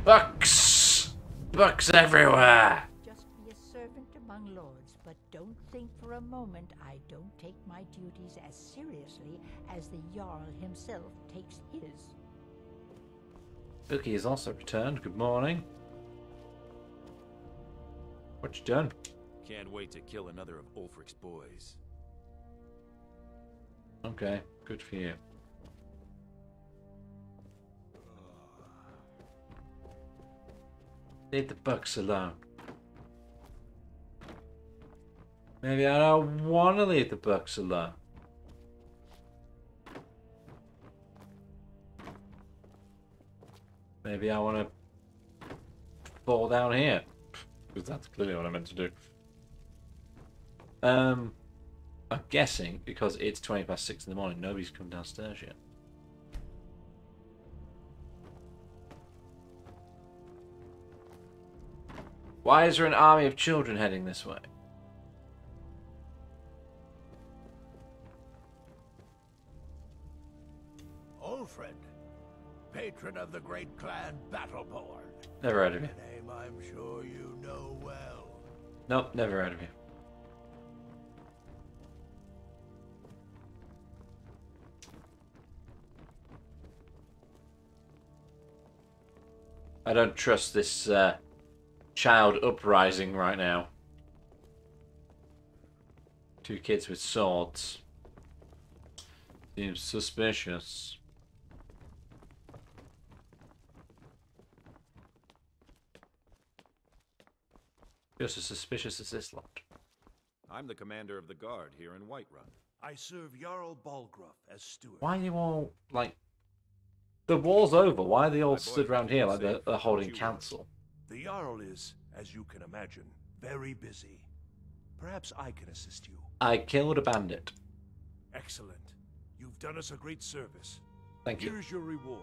Bucks! Bucks everywhere! Just be a servant among lords, but don't think for a moment I don't take my duties as seriously as the Jarl himself takes his. Bookie has also returned. Good morning. What you done? Can't wait to kill another of Ulfric's boys. Okay, good for you. Leave the Bucks alone. Maybe I don't want to leave the Bucks alone. Maybe I want to fall down here. Because that's clearly what I meant to do. I'm guessing because it's 6:20 in the morning, nobody's come downstairs yet. Why is there an army of children heading this way? Ulfred, patron of the great clan Battleborn. Never heard of you. A name I'm sure you know well. Nope, never heard of you. I don't trust this child uprising right now. Two kids with swords. Seems suspicious. Just as suspicious as this lot. I'm the commander of the guard here in Whiterun. I serve Jarl Balgruuf as steward. Why are you all, like... The war's over. Why are they all stood around here like they're holding council? The Jarl is, as you can imagine, very busy. Perhaps I can assist you. I killed a bandit. Excellent. You've done us a great service. Thank you. Here's your reward.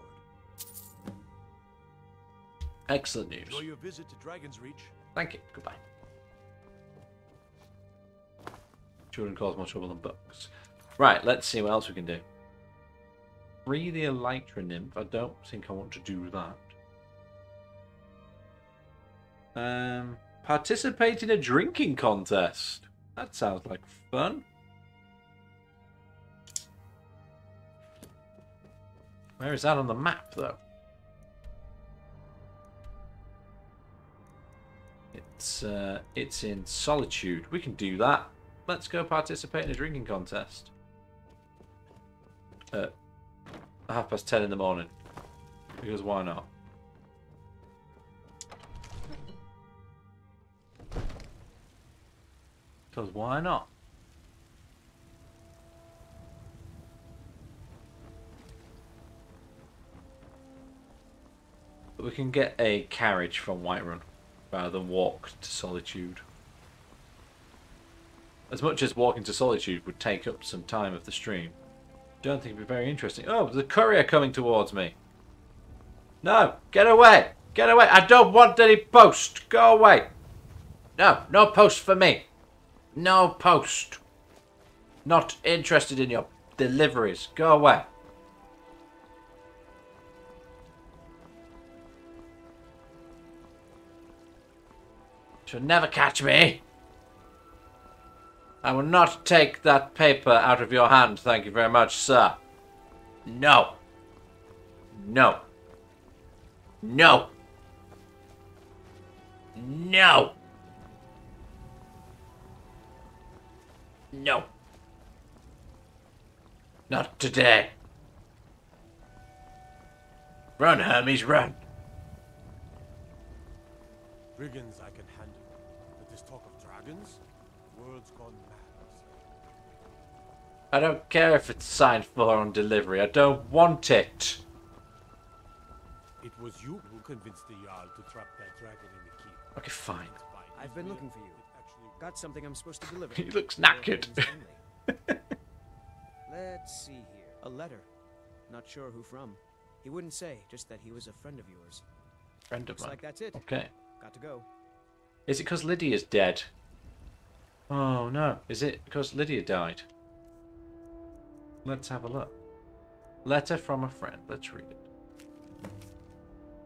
Excellent news. Enjoy your visit to Dragon's Reach. Thank you. Goodbye. Children cause more trouble than books. Right, let's see what else we can do. Free the Elytra Nymph. I don't think I want to do that. Participate in a drinking contest. That sounds like fun. Where is that on the map, though? It's in Solitude. We can do that. Let's go participate in a drinking contest. 10:30 in the morning. Because why not? Because why not? But we can get a carriage from Whiterun rather than walk to Solitude. As much as walking to Solitude would take up some time of the stream, don't think it'd be very interesting. Oh, there's a courier coming towards me. No, get away! Get away! I don't want any post! Go away! No, no post for me. No post. Not interested in your deliveries. Go away. You'll never catch me. I will not take that paper out of your hand, thank you very much, sir. No. No. No. No. No. Not today. Run, Hermes, run. Brigands I can handle. But this talk of dragons? World's gone mad. I don't care if it's signed for on delivery. I don't want it. It was you who convinced the Jarl to trap that dragon in the keep. Okay, fine. I've been looking for you. Got something I'm supposed to deliver. He looks knackered. Let's see here. A letter. Not sure who from. He wouldn't say, just that he was a friend of yours. Friend of Looks mine. like that's it. Okay. Got to go. Is it because Lydia's dead? Oh no. Is it because Lydia died? Let's have a look. Letter from a friend. Let's read it.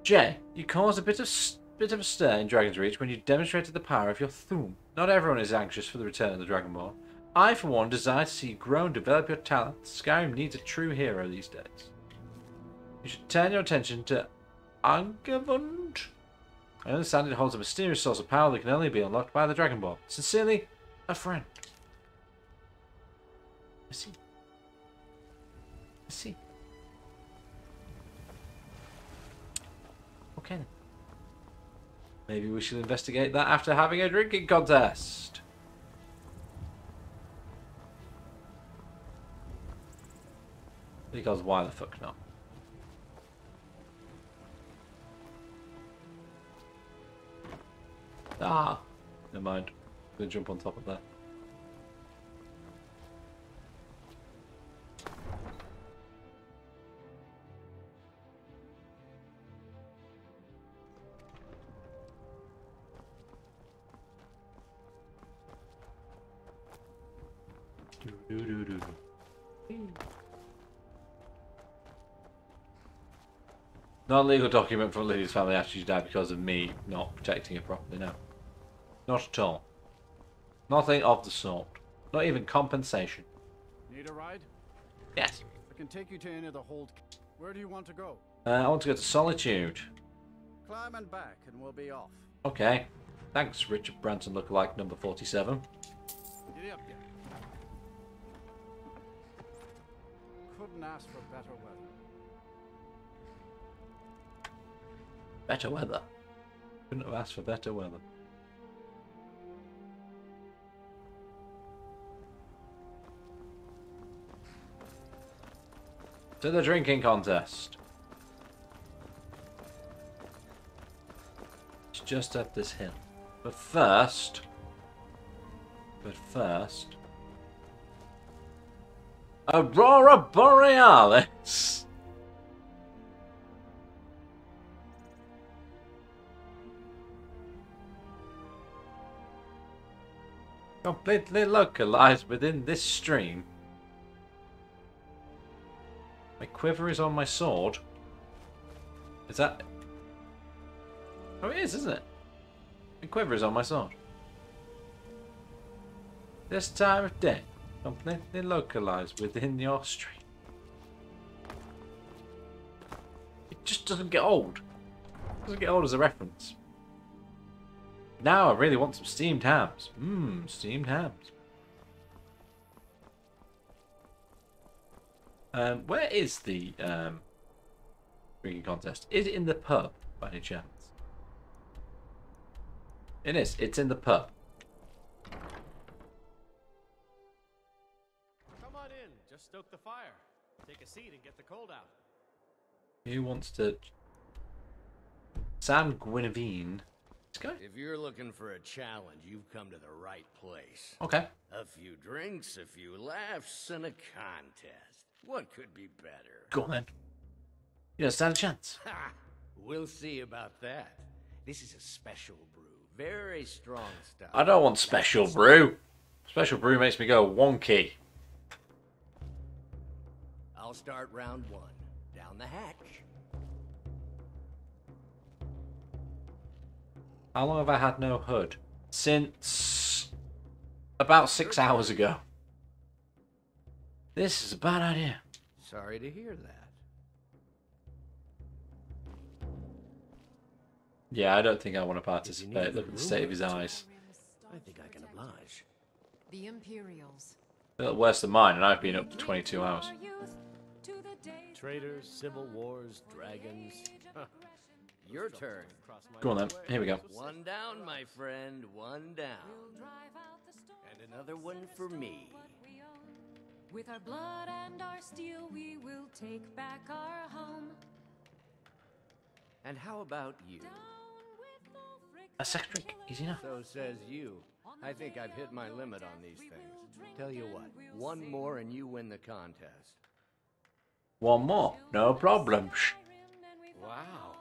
Jay, you caused a bit of a stir in Dragon's Reach when you demonstrated the power of your Thum. Not everyone is anxious for the return of the Dragonborn. I, for one, desire to see you grow and develop your talent. Skyrim needs a true hero these days. You should turn your attention to Angavund. I understand it holds a mysterious source of power that can only be unlocked by the Dragonborn. Sincerely, a friend. I see. I see. Okay then. Maybe we should investigate that after having a drinking contest. Because why the fuck not? Ah! Never mind. I'm gonna jump on top of that. Non-legal document from Lydia's family after she died because of me not protecting her properly. No. Not at all. Nothing of the sort. Not even compensation. Need a ride? Yes. I can take you to any of the hold. Where do you want to go? I want to go to Solitude. Climb and back and we'll be off. Okay. Thanks, Richard Branson lookalike number 47. Giddy up, yeah. Couldn't ask for better weather. Better weather. Couldn't have asked for better weather. To the drinking contest. It's just up this hill. But first... Aurora Borealis! Completely localized within this stream. My quiver is on my sword. Is that... Oh, it is, isn't it? My quiver is on my sword. This time of day, completely localized within your stream. It just doesn't get old. It doesn't get old as a reference. Now I really want some steamed hams. Mmm, steamed hams. Where is the drinking contest? Is it in the pub, by any chance? It is. It's in the pub. Come on in. Just stoke the fire. Take a seat and get the cold out. Who wants to... Sam Guinevere. If you're looking for a challenge, you've come to the right place. Okay. A few drinks, a few laughs, and a contest. What could be better? Go on then. You don't stand a chance. Ha! We'll see about that. This is a special brew. Very strong stuff. I don't want special brew. Special brew makes me go wonky. I'll start round one. Down the hatch. How long have I had no hood? Since about 6 hours ago. This is a bad idea. Sorry to hear that. Yeah, I don't think I want to participate. Look at the state of his eyes. I think I can oblige. The Imperials. A little worse than mine, and I've been up to 22 hours. Traitors, civil wars, dragons. Your turn. Go on then. Here we go. One down, my friend. One down. And another one for me. With our blood and our steel, we will take back our home. And how about you? A second drink, easy enough. So says you. I think I've hit my limit on these things. Tell you what, one more and you win the contest. One more, no problem. Wow,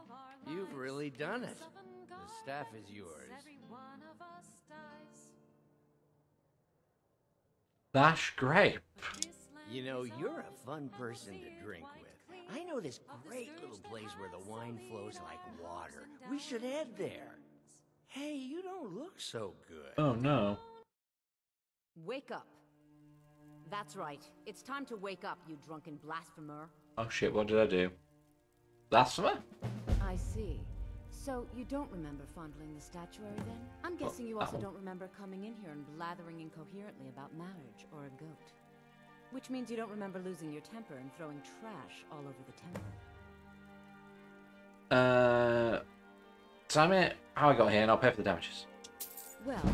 you've really done it. The staff is yours. That's great. You know, you're a fun person to drink with. I know this great little place where the wine flows like water. We should head there. Hey, you don't look so good. Oh no. Wake up. That's right. It's time to wake up, you drunken blasphemer. Oh shit, what did I do? Blasphemer? I see. So, you don't remember fondling the statuary then? I'm guessing you also don't remember coming in here and blathering incoherently about marriage or a goat. Which means you don't remember losing your temper and throwing trash all over the temple. Tell me how I got here and I'll pay for the damages. Well,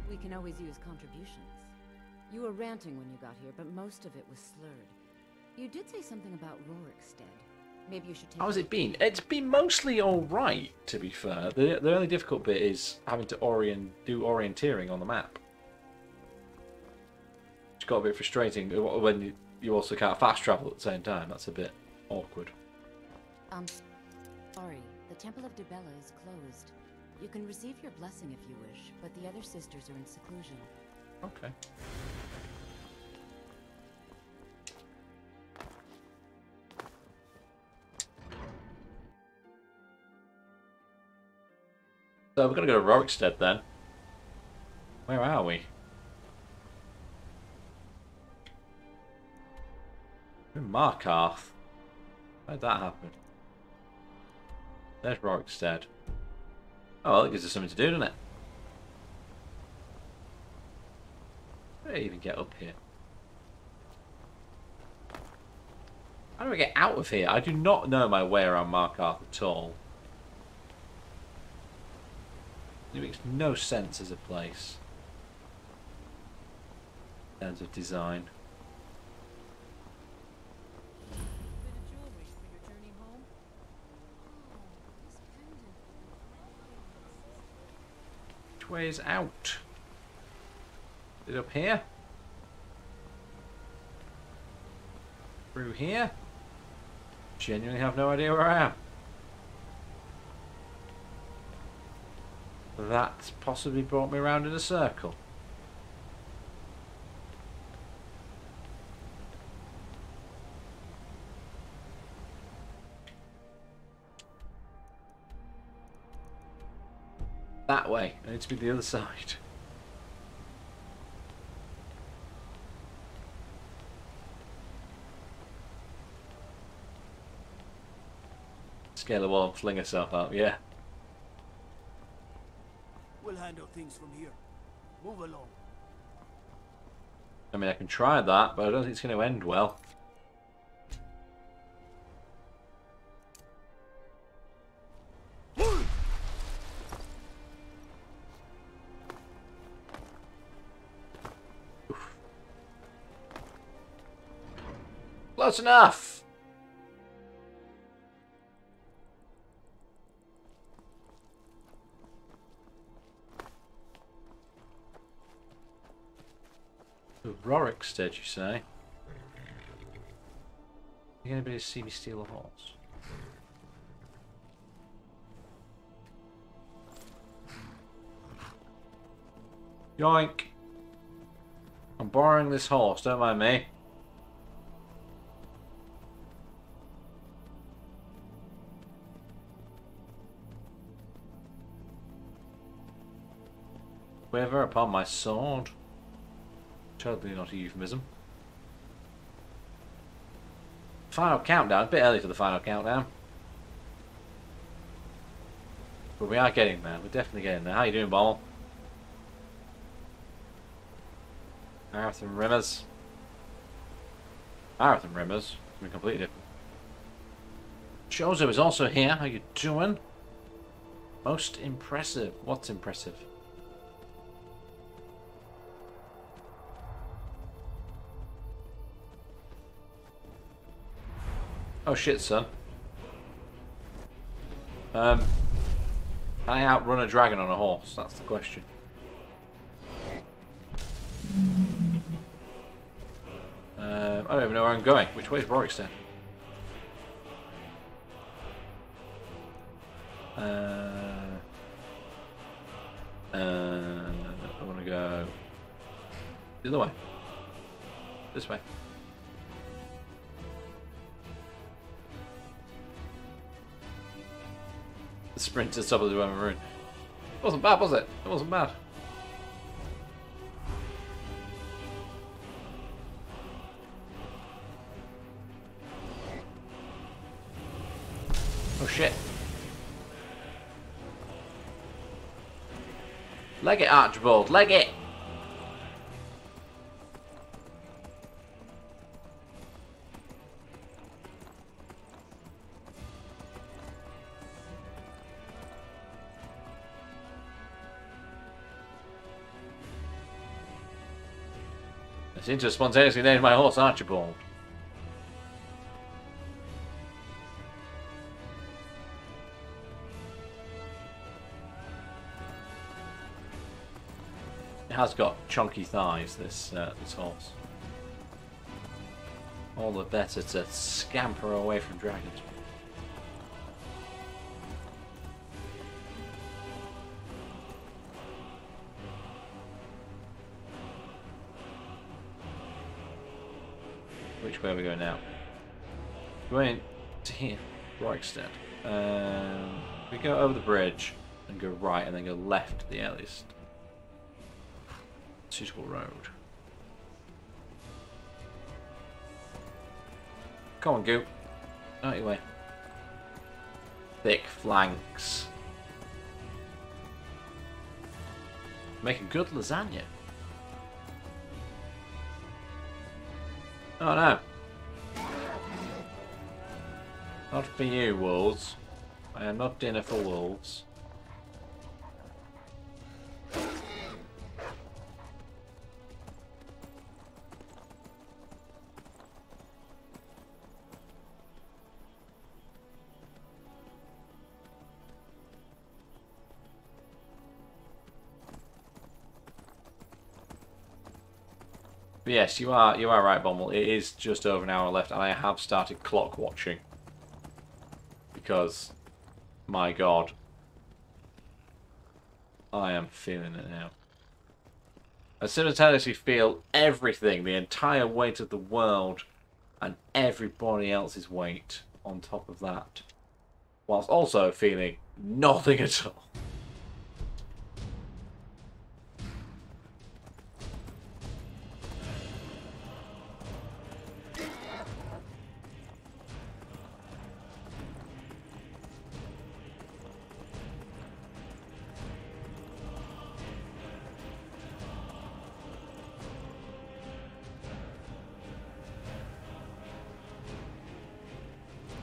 we can always use contributions. You were ranting when you got here, but most of it was slurred. You did say something about Rorikstead. Maybe you should take... How's it been? It's been mostly alright, to be fair. The only difficult bit is having to do orienteering on the map. It's got a bit frustrating when you also can't fast travel at the same time. That's a bit awkward. Sorry. The Temple of Dibella is closed. You can receive your blessing if you wish, but the other sisters are in seclusion. Okay. So we're gonna go to Rorikstead then. Where are we? We're in Markarth. How'd that happen? There's Rorikstead. Oh, well, that gives us something to do, doesn't it? How do I even get up here? How do I get out of here? I do not know my way around Markarth at all. It makes no sense as a place in terms of design. Which way is out? Is it up here? Through here? Genuinely have no idea where I am. That's possibly brought me around in a circle. That way. I need to be the other side. Scale the wall and fling herself up, yeah. We'll handle things from here. Move along. I mean, I can try that, but I don't think it's going to end well. Oof. Close enough! Rorikstead, you say? You anybody see me steal a horse? Yoink! I'm borrowing this horse, don't mind me. Quiver upon my sword. Totally not a euphemism. Final countdown. A bit early for the final countdown. But we are getting there. We're definitely getting there. How you doing, Ball? Marathon Rimmers. Marathon Rimmers. Something completely different. Chozo is also here. How you doing? Most impressive. What's impressive? Oh shit, son. Can I outrun a dragon on a horse? That's the question. I don't even know where I'm going. Which way is Rorikstead? I want to go the other way. This way. The sprint to the top of the maroon. It wasn't bad, was it? It wasn't bad. Oh shit. Leg it, Archibald, leg it! I seem to have spontaneously named my horse Archibald. It has got chunky thighs, this horse. All the better to scamper away from dragons. Which way are we going now? We're going to here, Rorikstead. We go over the bridge and go right and then go left to the earliest suitable road. Come on, Goop. Out your way. Thick flanks. Make a good lasagna. Oh no. Not for you, wolves. I am not dinner for wolves. But yes, you are right, Bommel. It is just over an hour left, and I have started clock watching because, my God, I am feeling it now. I simultaneously feel everything, the entire weight of the world, and everybody else's weight on top of that, whilst also feeling nothing at all.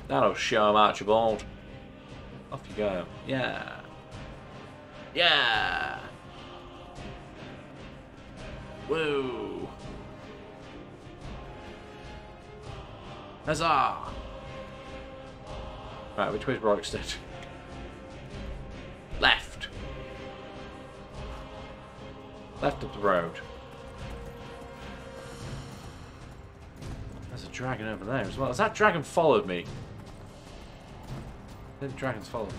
That'll show him, Archibald. Off you go. Yeah. Yeah. Woo. Huzzah. Right, which way's Rorikstead? Left. Left of the road. There's a dragon over there as well. Has that dragon followed me? The dragons follow me.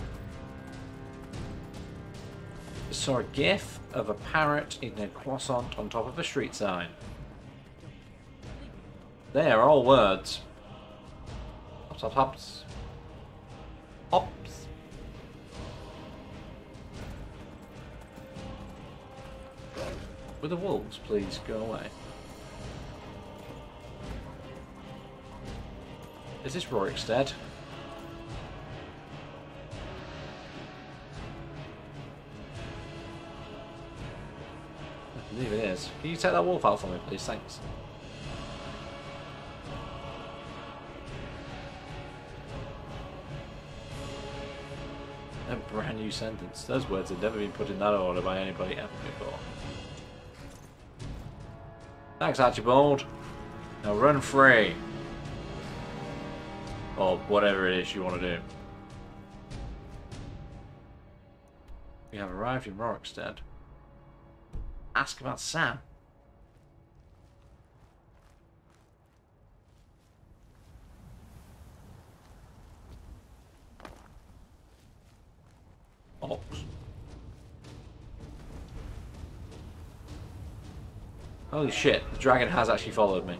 I saw a gif of a parrot eating a croissant on top of a street sign. They are all words. Hops, hops, hops. Hops. Will the wolves please go away? Is this Rorikstead? I believe it is. Can you take that wolf out for me, please? Thanks. A brand new sentence. Those words had never been put in that order by anybody ever before. Thanks, Archibald. Now run free. Or whatever it is you want to do. We have arrived in Rorikstead. Ask about Sam. Ox. Holy shit, the dragon has actually followed me.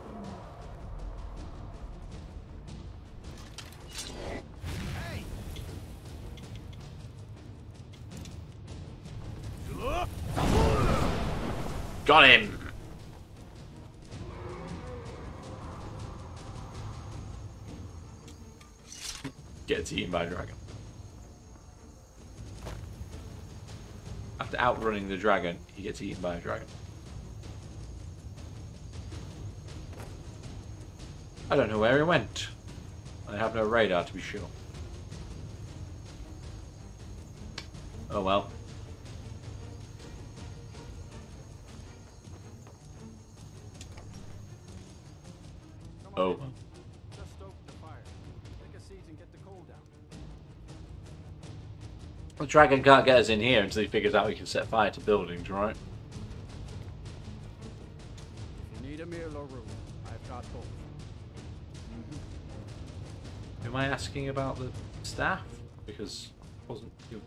Got him! Gets eaten by a dragon. After outrunning the dragon, he gets eaten by a dragon. I don't know where he went. I have no radar to be sure. Oh well. Oh. Just stoke the fire. Take a seat and get the coal down. The dragon can't get us in here until he figures out we can set fire to buildings, right? If you need a meal or room, I've got both. Am I asking about the staff? Because it wasn't you.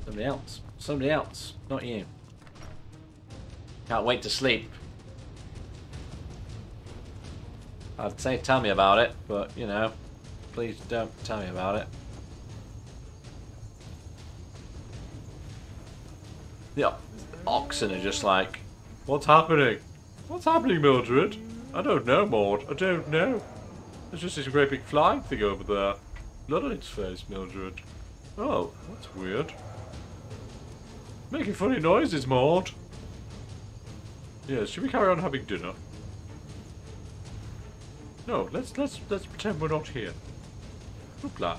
Somebody else. Somebody else. Not you. Can't wait to sleep. I'd say tell me about it, but you know, please don't tell me about it. The oxen are just like, what's happening? What's happening, Mildred? I don't know, Maud. I don't know. There's just this great big flying thing over there. Blood on its face, Mildred. Oh, that's weird. Making funny noises, Maud. Yes, should we carry on having dinner? No, let's pretend we're not here. Hoopla.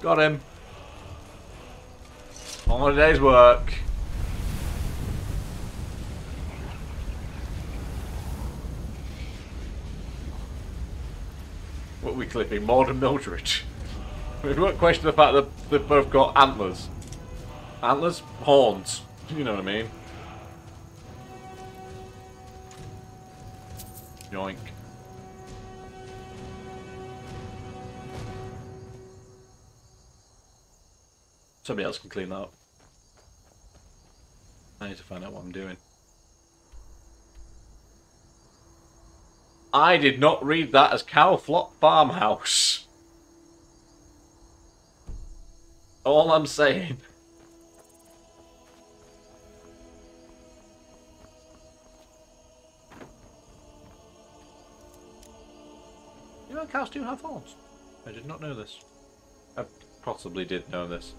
Got him. On a day's work. What are we clipping? Maud and Mildred. We won't question the fact that they've both got antlers. Antlers? Horns. You know what I mean. Yoink. Somebody else can clean that up. I need to find out what I'm doing. I did not read that as Cow Flock Farmhouse. All I'm saying. You know cows do have horns. I did not know this. I possibly did know this.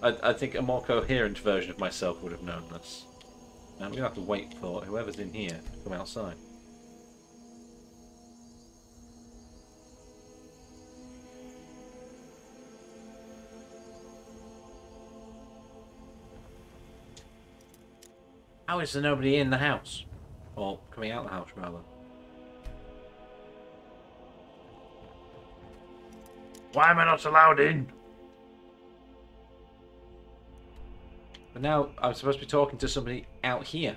I think a more coherent version of myself would have known this. Now I'm going to have to wait for whoever's in here to come outside. How is there nobody in the house? Or coming out of the house, rather. Why am I not allowed in? But now I'm supposed to be talking to somebody out here.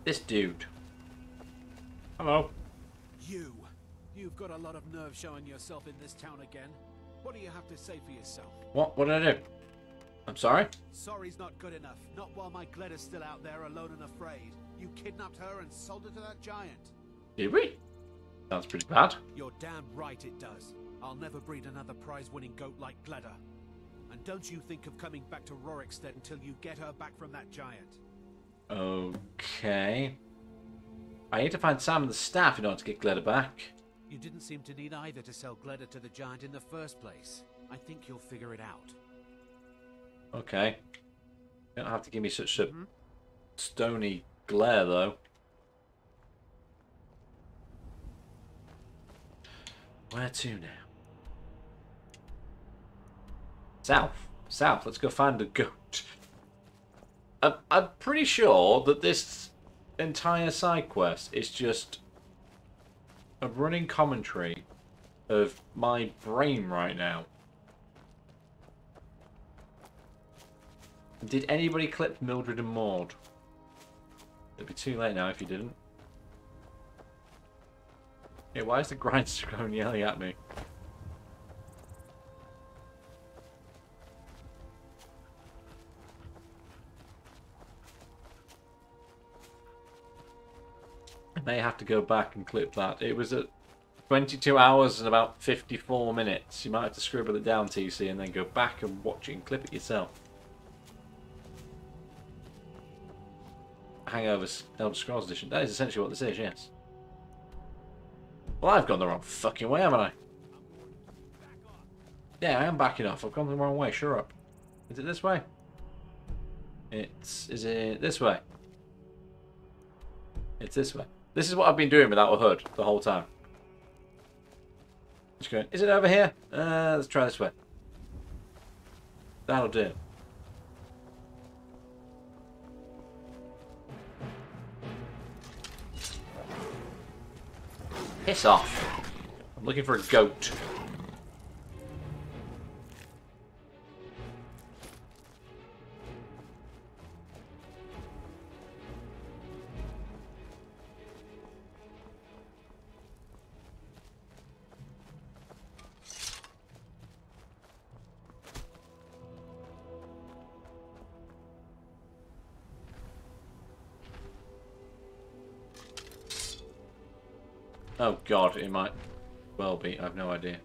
This dude. Hello. You've got a lot of nerve showing yourself in this town again. What do you have to say for yourself? What did I do? I'm sorry? Sorry's not good enough. Not while my Gleda's still out there alone and afraid. You kidnapped her and sold her to that giant. Did we? Sounds pretty bad. You're damn right it does. I'll never breed another prize-winning goat like Gleda. And don't you think of coming back to Rorikstead until you get her back from that giant. Okay. I need to find Sam and the staff in order to get Gleda back. You didn't seem to need either to sell Gleda to the giant in the first place. I think you'll figure it out. Okay. You don't have to give me such a stony glare, though. Where to now? South. South. Let's go find a goat. I'm pretty sure that this entire side quest is just a running commentary of my brain right now. Did anybody clip Mildred and Maud? It'd be too late now if you didn't. Hey, why is the grindstone yelling at me? I may have to go back and clip that. It was at 22 hours and about 54 minutes. You might have to scribble it down, TC, and then go back and watch it and clip it yourself. Hangover Elder Scrolls Edition. That is essentially what this is, yes. Well, I've gone the wrong fucking way, haven't I? Yeah, I am backing off. I've gone the wrong way. Sure up. Is it this way? Is it this way? It's this way. This is what I've been doing without a hood the whole time. Just going, is it over here? Let's try this way. That'll do. Piss off. I'm looking for a goat. Oh god, it might well be. I have no idea.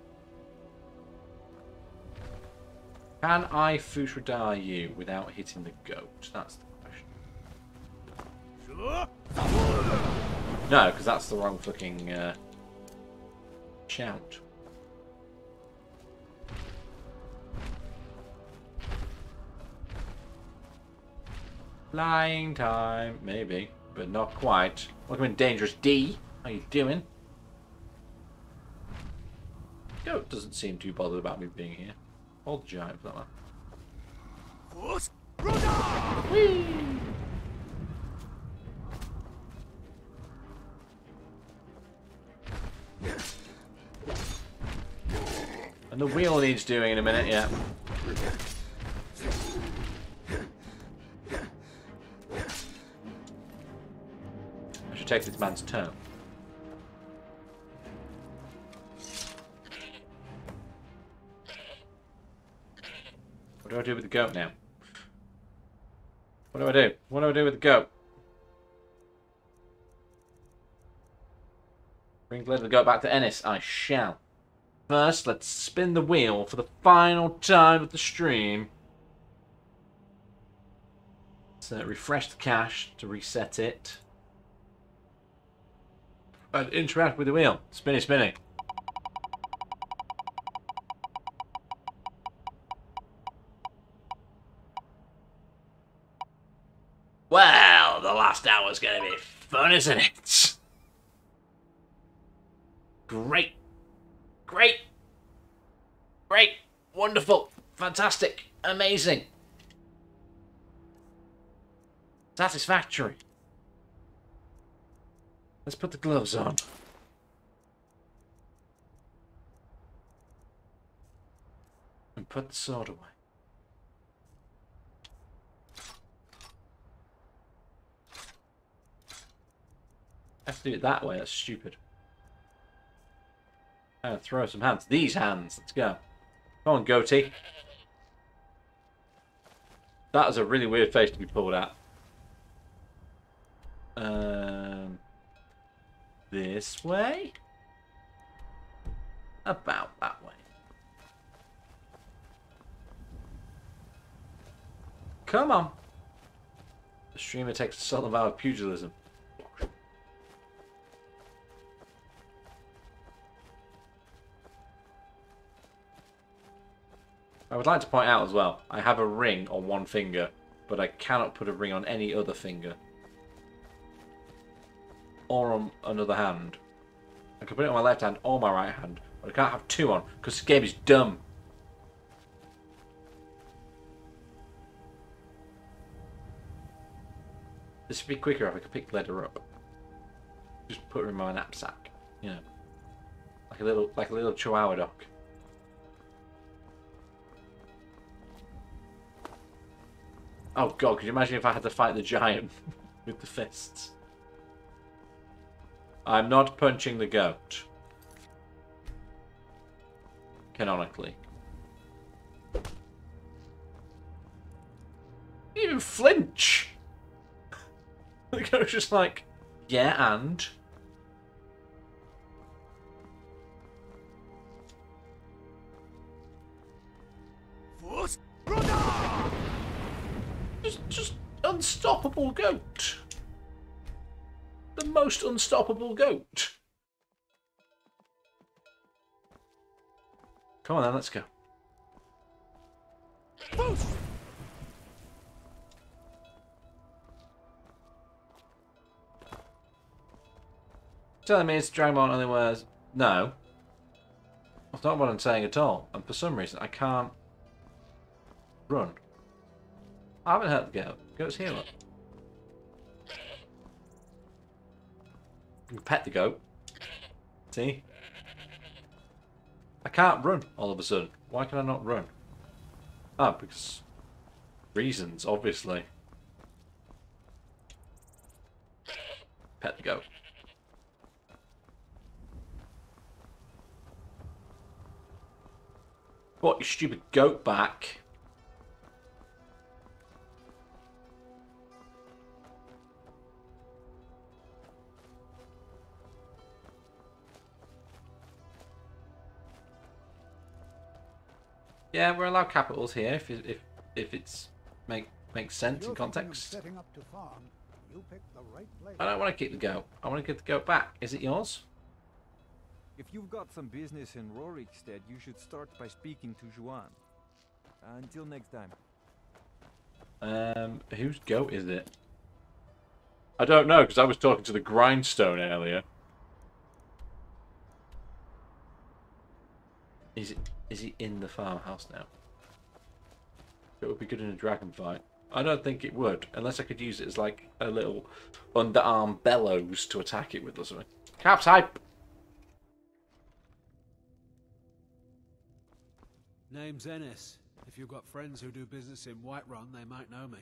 Can I Fushradar you without hitting the goat? That's the question. No, because that's the wrong fucking shout. Flying time, maybe, but not quite. Welcome in, Dangerous D. How you doing? Goat doesn't seem too bothered about me being here. Or the giant, for that matter. Whee! And the wheel needs doing in a minute, yeah. I should take this man's turn. What do I do with the goat now? What do I do? What do I do with the goat? Bring the goat back to Ennis. I shall. First, let's spin the wheel for the final time of the stream. Let's refresh the cache to reset it. And interact with the wheel. Spinny, spinny. Well, the last hour's going to be fun, isn't it? Great. Great. Great. Wonderful. Fantastic. Amazing. Satisfactory. Let's put the gloves on. And put the sword away. I have to do it that way, that's stupid. Throw some hands. These hands, let's go. Come on, goatee. That was a really weird face to be pulled at. This way? About that way. come on. The streamer takes a subtle vow of pugilism. I would like to point out as well, I have a ring on one finger, but I cannot put a ring on any other finger. Or on another hand. I can put it on my left hand or my right hand, but I can't have two on, because this game is dumb. This would be quicker if I could pick leather up. Just put her in my knapsack, you know. Like a little chihuahua dog. Oh god, could you imagine if I had to fight the giant with the fists? I'm not punching the goat. Canonically. He didn't even flinch! The goat's just like, yeah, and? Just unstoppable goat. The most unstoppable goat. Come on then, let's go. Telling me it's Dragonborn only wears... No. That's not what I'm saying at all. And for some reason, I can't run. I haven't hurt the goat. Goat's here, look. You can pet the goat. See? I can't run all of a sudden. Why can I not run? Ah, because... reasons, obviously. Pet the goat. What, you stupid goat back? Yeah, we're allowed capitals here if it's makes sense in context. Setting up to farm, you picked the right place. I don't want to keep the goat. I want to give the goat back. Is it yours? If you've got some business in Rorikstead, you should start by speaking to Juan. Until next time. Whose goat is it? I don't know, because I was talking to the grindstone earlier. Is he in the farmhouse now? It would be good in a dragon fight. I don't think it would, unless I could use it as like a little underarm bellows to attack it with or something. Caps hype! Name's Ennis. If you've got friends who do business in Whiterun, they might know me.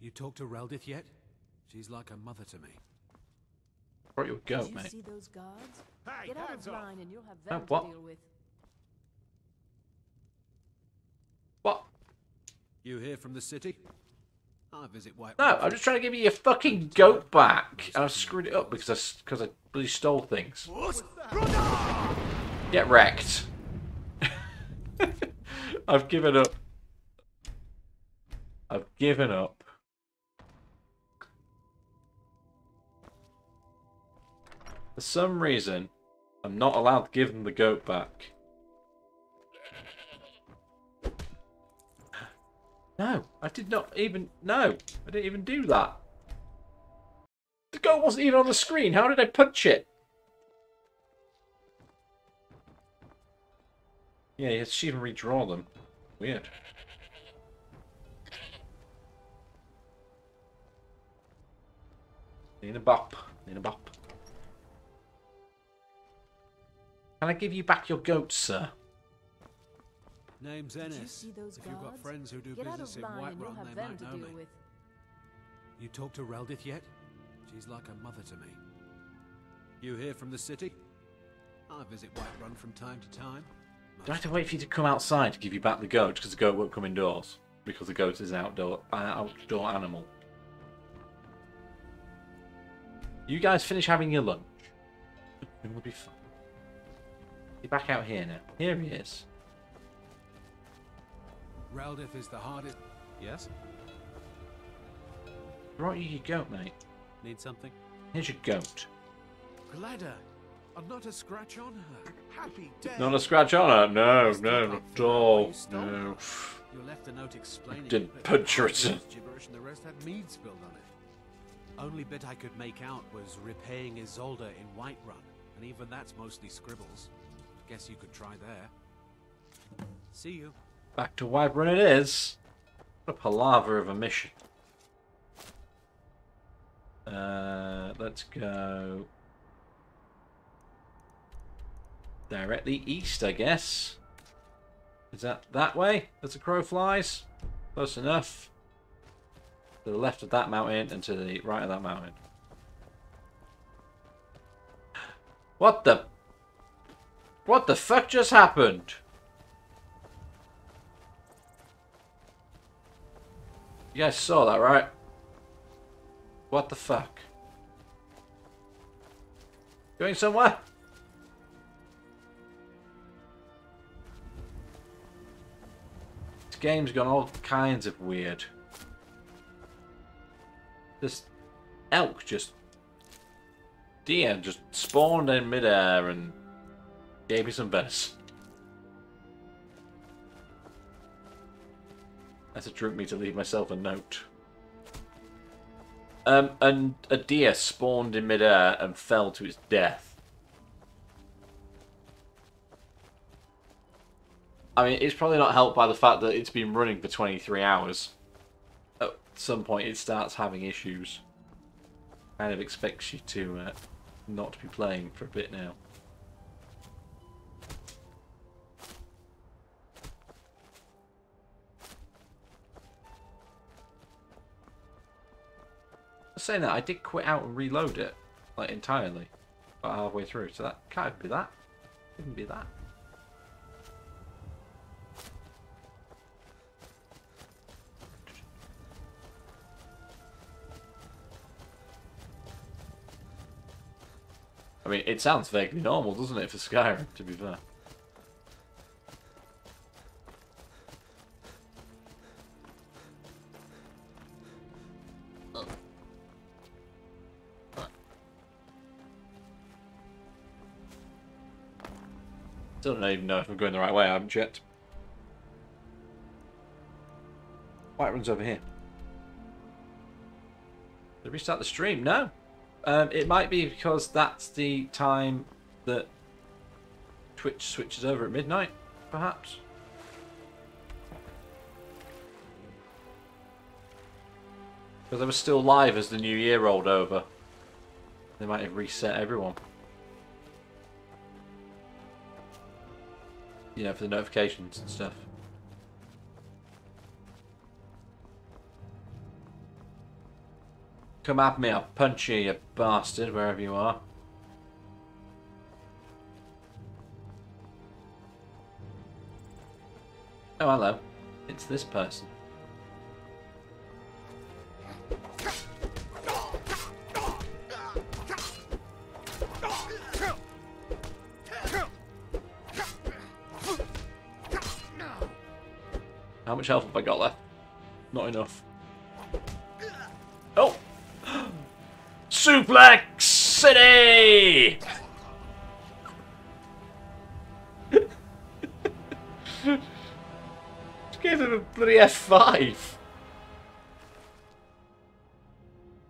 You talked to Reldith yet? She's like a mother to me. Brought your goat, Did you mate. see those guards? Hey, Get out hands of off. line and you'll have Oh, them what? to deal with. What? You here from the city? I visit Whiterun. No, I'm just trying to give you your fucking goat back, and I've screwed it up because I really stole things. Get wrecked. I've given up. I've given up. For some reason, I'm not allowed to give them the goat back. No, I did not even... No, I didn't even do that. The goat wasn't even on the screen. How did I punch it? Yeah, you have to even redraw them. Weird. Need a bop. Need a bop. Can I give you back your goat, sir? Name's Did you Ennis. see those If you've got guards? friends who do Get out business of in line and you'll Whiterun, have they them might to know deal me. with. You talked to Reldith yet? She's like a mother to me. You here from the city? I visit Whiterun from time to time. Do I have to wait for you to come outside to give you back the goat because the goat won't come indoors? Because the goat is an outdoor animal. You guys finish having your lunch. It will be fun. You're back out here now. Here he is. Reldith is the hardest... Yes? Right, you your goat, mate. Need something? Here's your goat. Gladder, and not a scratch on her. Happy day. Not a scratch on her? No, no, not at all. No. You left a note explaining. Didn't punch her. Gibberish, and the rest had mead spilled on it. Only bit I could make out was repaying Isolde in Whiterun, and even that's mostly scribbles. Guess you could try there. See you. Back to Whiterun it is. What a palaver of a mission. Let's go directly east, I guess. Is that way as the crow flies? Close enough. To the left of that mountain and to the right of that mountain. What the fuck just happened? You guys saw that, right? What the fuck? Going somewhere? This game's gone all kinds of weird. This elk deer just spawned in midair and gave me some venison. That's a drink me to leave myself a note. And a deer spawned in midair and fell to its death. I mean, it's probably not helped by the fact that it's been running for 23 hours. At some point, it starts having issues. Kind of expects you to not be playing for a bit now. Saying that, I did quit out and reload it, like entirely, about halfway through. So that can't be that. Couldn't be that. I mean, it sounds vaguely normal, doesn't it, for Skyrim? To be fair. Still don't even know if I'm going the right way. I haven't checked. Whiterun's over here. Did I restart the stream? No. It might be because that's the time that Twitch switches over at midnight, perhaps. Because I was still live as the new year rolled over. They might have reset everyone. You know, for the notifications and stuff. Come at me, I'll punch you, you bastard, wherever you are. Oh, hello. It's this person. How much health have I got left? Not enough. Oh! Suplex City! Just gave him a bloody F5.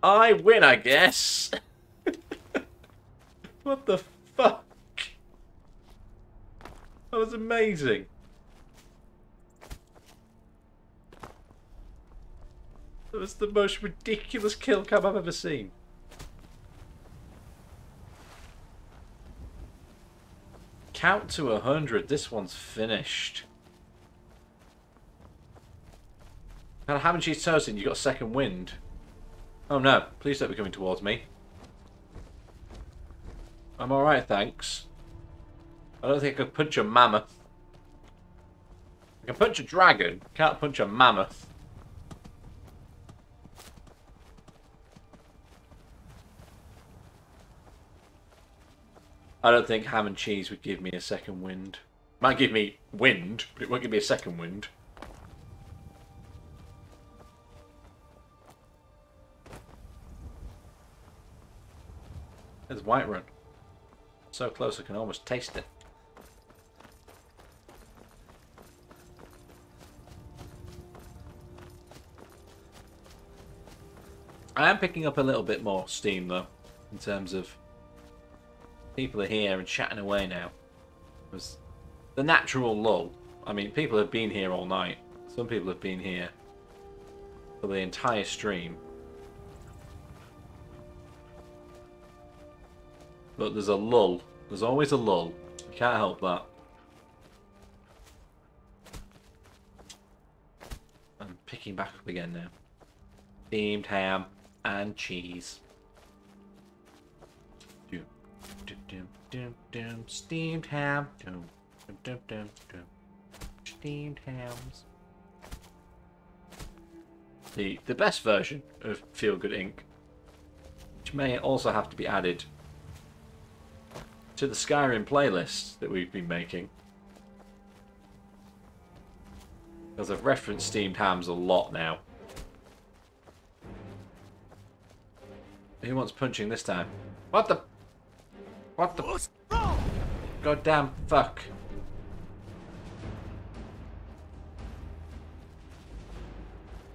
I win, I guess. What the fuck? That was amazing. That was the most ridiculous kill cam I've ever seen. Count to 100. This one's finished. Now, haven't you chosen? You got second wind. Oh no! Please don't be coming towards me. I'm all right, thanks. I don't think I could punch a mammoth. I can punch a dragon. Can't punch a mammoth. I don't think ham and cheese would give me a second wind. Might give me wind, but it won't give me a second wind. There's Whiterun. So close I can almost taste it. I am picking up a little bit more steam though, in terms of people are here and chatting away now. Because the natural lull. I mean, people have been here all night. Some people have been here for the entire stream. But there's a lull. There's always a lull. You can't help that. I'm picking back up again now. Steamed ham and cheese. Doom, doom, doom, doom, doom. Steamed ham. Doom, doom, doom, doom, doom. Steamed hams. The best version of Feel Good Inc., which may also have to be added to the Skyrim playlist that we've been making, because I've referenced steamed hams a lot now. Who wants punching this time? What the? What the? Goddamn fuck.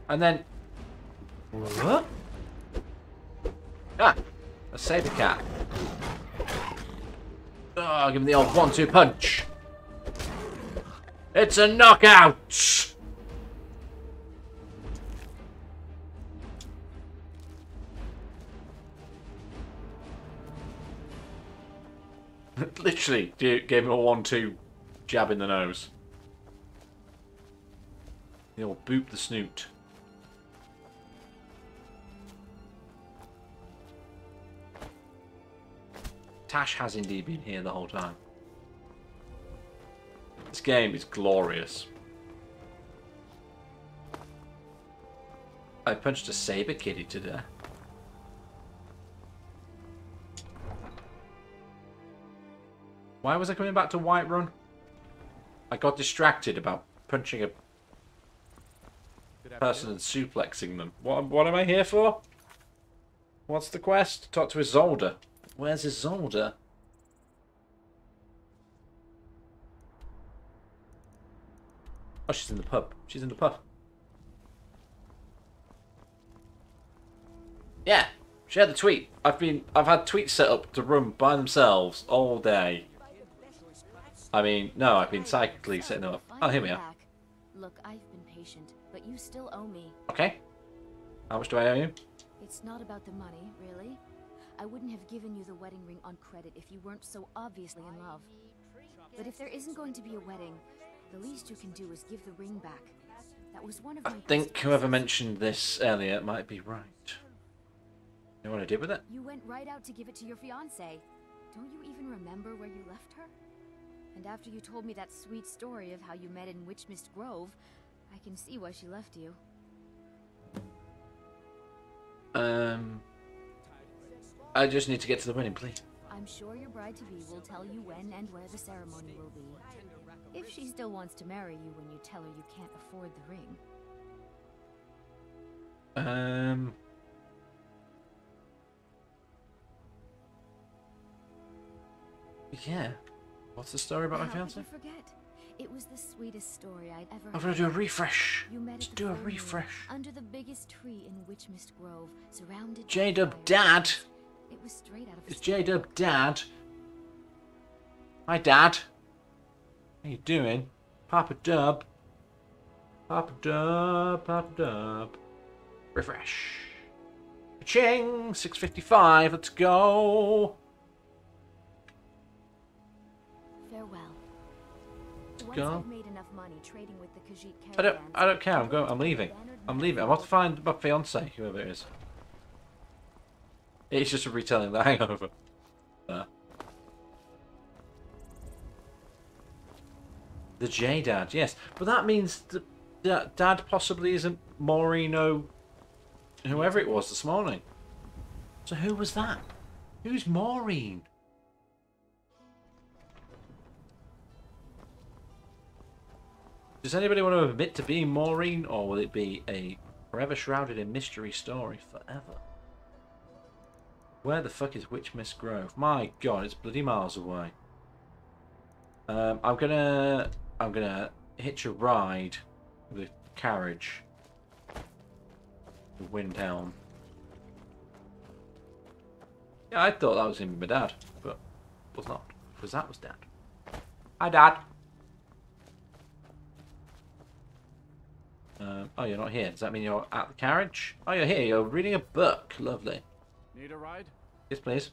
And then... What? Ah! A saber cat. Oh, give him the old 1-2 punch. It's a knockout! Literally, gave him a 1-2 jab in the nose. The old boop the snoot. Tash has indeed been here the whole time. This game is glorious. I punched a saber kitty to death. Why was I coming back to Whiterun? I got distracted about punching a person and suplexing them. What am I here for? What's the quest? Talk to Isolde. Where's Isolde? Oh, she's in the pub. She's in the pub. Yeah, share the tweet. I've had tweets set up to run by themselves all day. I mean, no, I've been psychically setting them up. Oh, here we are. Look, I've been patient, but you still owe me. Okay. How much do I owe you? It's not about the money, really. I wouldn't have given you the wedding ring on credit if you weren't so obviously in love. But if there isn't going to be a wedding, the least you can do is give the ring back. That was one of my... I think whoever mentioned this earlier might be right. You know what I did with it? You went right out to give it to your fiancée. Don't you even remember where you left her? And after you told me that sweet story of how you met in Witchmist Grove, I can see why she left you. I just need to get to the wedding, please. I'm sure your bride-to-be will tell you when and where the ceremony will be. If she still wants to marry you when you tell her you can't afford the ring. Yeah. What's the story about my How fiance? could you forget? It was the sweetest story I'd ever I'm gonna do a refresh. You met Let's at the do a full moon, refresh. under the biggest tree in Witchmist Grove, surrounded by J-Dub fire. Dad. It was straight out of It's J-Dub Dad. Hi, Dad. How you doing? Papa Dub. Papa Dub. Papa Dub. Refresh. Ching. 6:55. Let's go. Farewell. Once go. I've made enough money trading with the Khajiit I don't care. I'm leaving. I'm leaving. I'm off to find my fiance, whoever it is. It's just a retelling of The Hangover. The J-Dad, yes. But that means that Dad possibly isn't Maureen O... whoever it was this morning. So who was that? Who's Maureen? Does anybody want to admit to being Maureen, or will it be a forever shrouded in mystery story forever? Where the fuck is Witchmist Grove? My god, it's bloody miles away. I'm gonna hitch a ride with a carriage. The Windhelm. Yeah, I thought that was gonna be my dad, but it was not. Because that was Dad. Hi, Dad. Oh, you're not here. Does that mean you're at the carriage? Oh, you're here. You're reading a book. Lovely. Need a ride? Yes, please.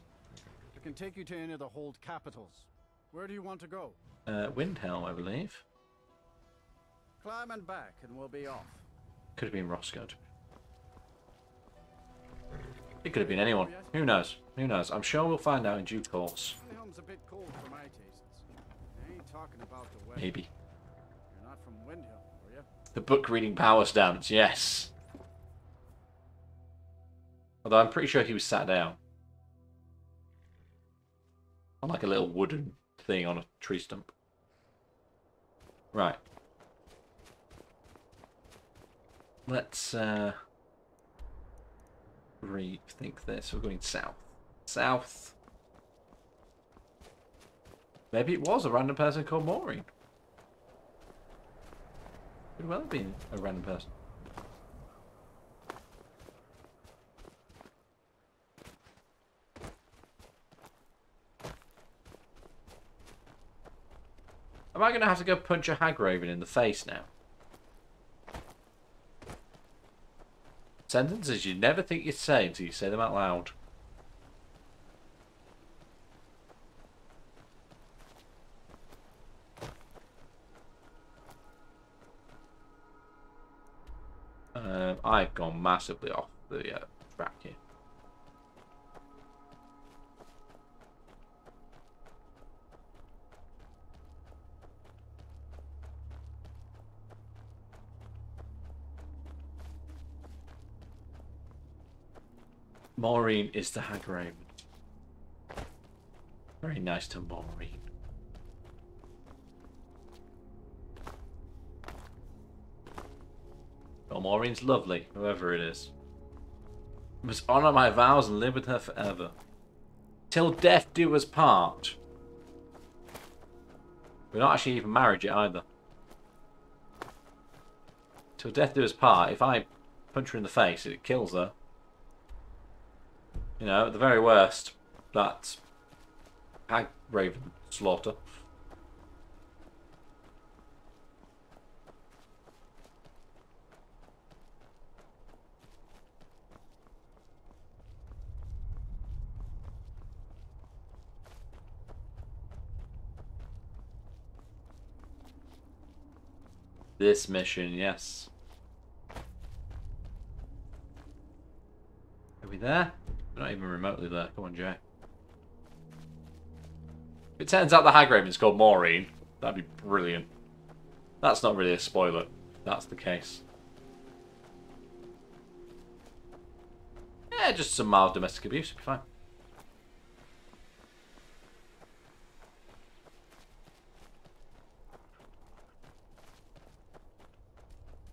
I can take you to any of the hold capitals. Where do you want to go? Windhelm, I believe. Climb and back, and we'll be off. Could have been Roscoe. It could have been anyone. Who knows? Who knows? I'm sure we'll find out in due course. Windhelm's a bit cold for my tastes. I ain't talking about the weather. Maybe. You're not from Windhelm, were you? The book reading power stance, yes. Although I'm pretty sure he was sat down. On like a little wooden thing on a tree stump. Right. Let's rethink this. We're going south. South. Maybe it was a random person called Maureen. Could well have been a random person. Am I going to have to go punch a hag raven in the face now? Sentences you never think you'd say until you say them out loud. I've gone massively off the track here. Maureen is the hag raven. Very nice to Maureen. Well, Maureen's lovely, whoever it is. I must honour my vows and live with her forever. Till death do us part. We're not actually even married yet either. Till death do us part. If I punch her in the face, it kills her. You know, at the very worst, that's hag raven slaughter. This mission, yes. Are we there? We're not even remotely there. Come on, Jay. If it turns out the hag raven's called Maureen, that'd be brilliant. That's not really a spoiler. That's the case. Yeah, just some mild domestic abuse would be fine.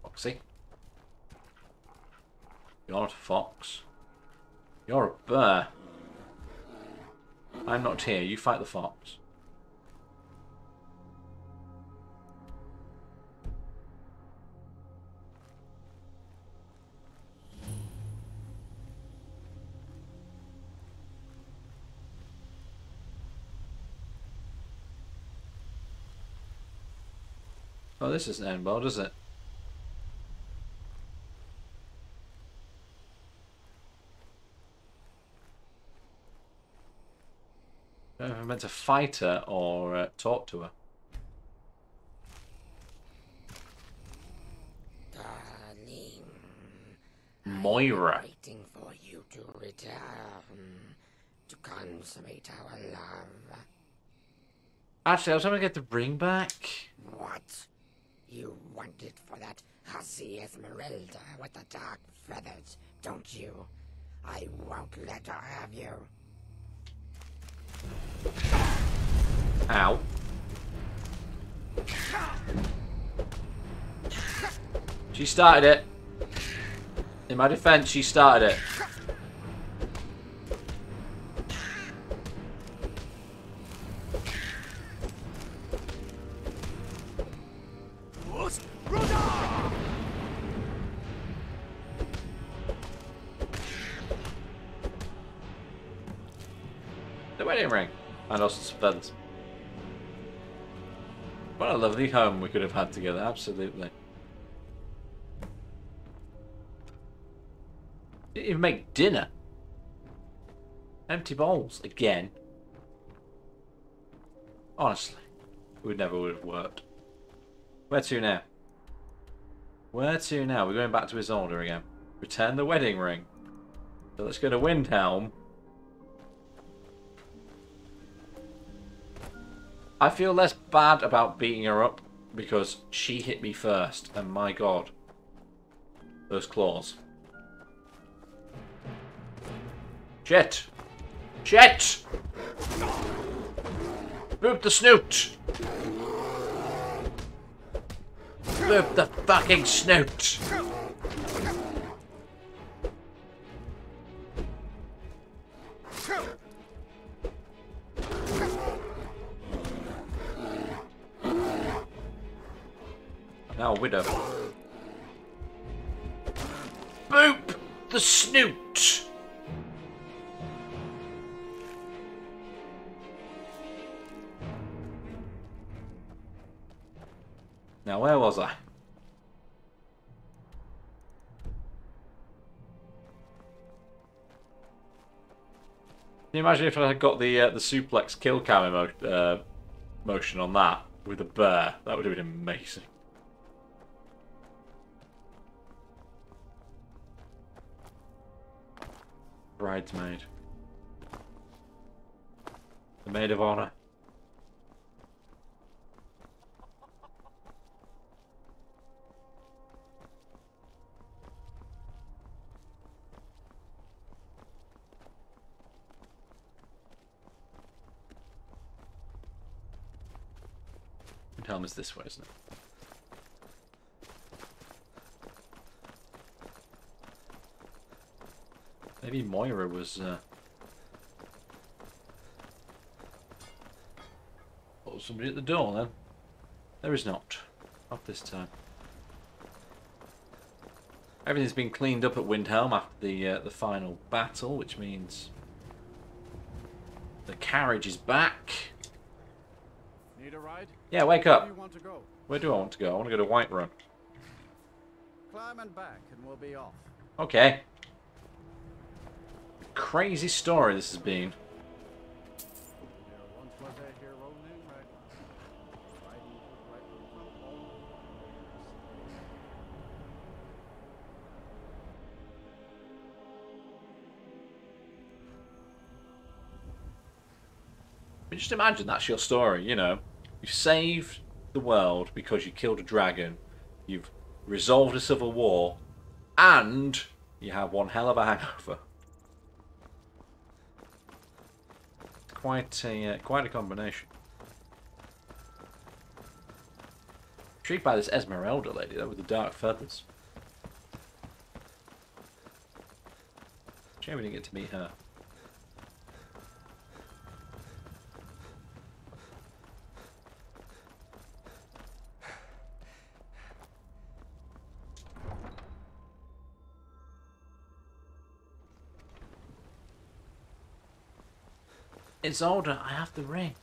Foxy. You're not a fox. You're a bear. I'm not here. You fight the fox. Oh, this isn't end well, does it? I don't know if I'm meant to fight her or talk to her. Darling, Moira. waiting for you to return to consummate our love. Actually, I was trying to get the ring back. What? You want it for that hussy Esmeralda with the dark feathers, don't you? I won't let her have you. Ow. She started it. In my defense, she started it. wedding ring. And also some feathers. What a lovely home we could have had together, absolutely. Didn't even make dinner. Empty bowls, again. Honestly, it never would have worked. Where to now? Where to now? We're going back to Isolde again. Return the wedding ring. So let's go to Windhelm. I feel less bad about beating her up because she hit me first. And my god. Those claws. Shit! Shit! Boop the snoot! Boop the fucking snoot! Now widow. Boop the snoot! Now where was I? Can you imagine if I had got the suplex kill cam motion on that with a bear? That would have been amazing. Bridesmaid. The maid of honor. Helm is this way, isn't it? Maybe Moira was oh, somebody at the door then. There is not. Not this time. Everything's been cleaned up at Windhelm after the final battle, which means the carriage is back. Need a ride? Yeah, wake up. Where do you want to go? Where do I want to go? I want to go to Whiterun. Climb and back, and we'll be off. Okay. Crazy story this has been. Just imagine that's your story, you know. You've saved the world because you killed a dragon. You've resolved a civil war. And you have one hell of a hangover. Quite a combination. Intrigued by this Esmeralda lady, though, with the dark feathers. Shame we didn't get to meet her. It's older. I have the ring.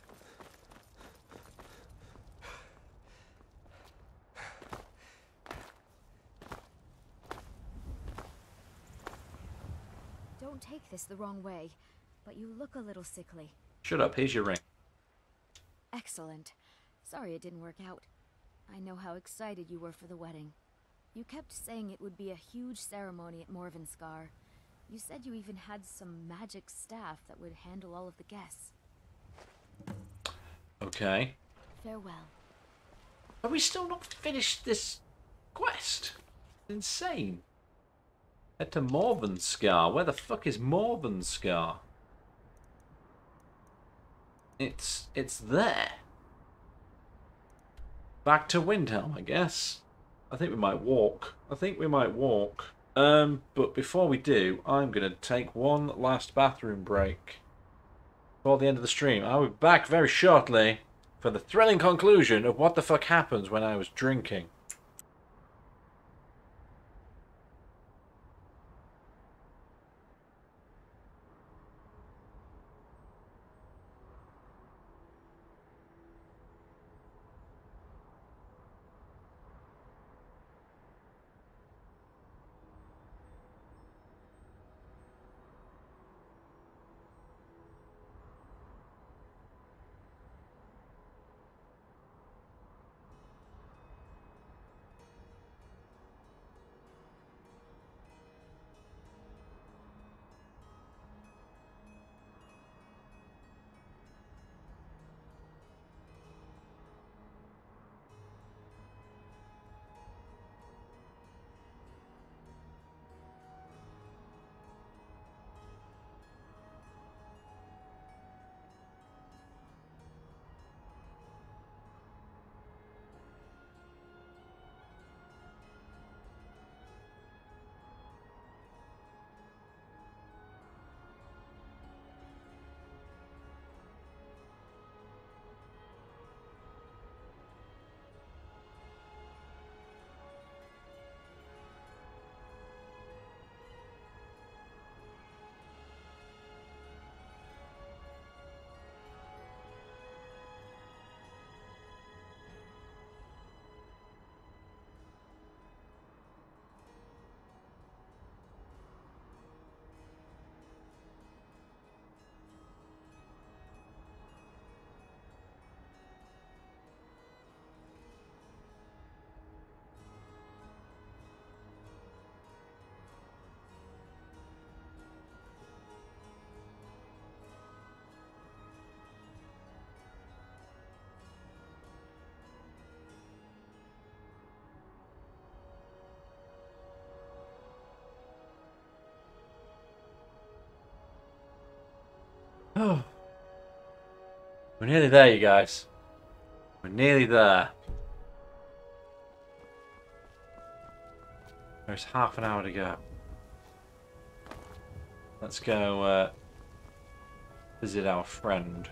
Don't take this the wrong way, but you look a little sickly. Shut up. Here's your ring. Excellent. Sorry it didn't work out. I know how excited you were for the wedding. You kept saying it would be a huge ceremony at Morvenskar. You said you even had some magic staff that would handle all of the guests. Okay. Farewell. Have we still not finished this quest? Insane. Head to Morvenskar. Where the fuck is Morvenskar? It's there. Back to Windhelm, I guess. I think we might walk. But before we do, I'm going to take one last bathroom break before the end of the stream. I'll be back very shortly for the thrilling conclusion of what the fuck happens when I was drinking. Oh. We're nearly there, you guys. We're nearly there. There's half an hour to go. Let's go visit our friend.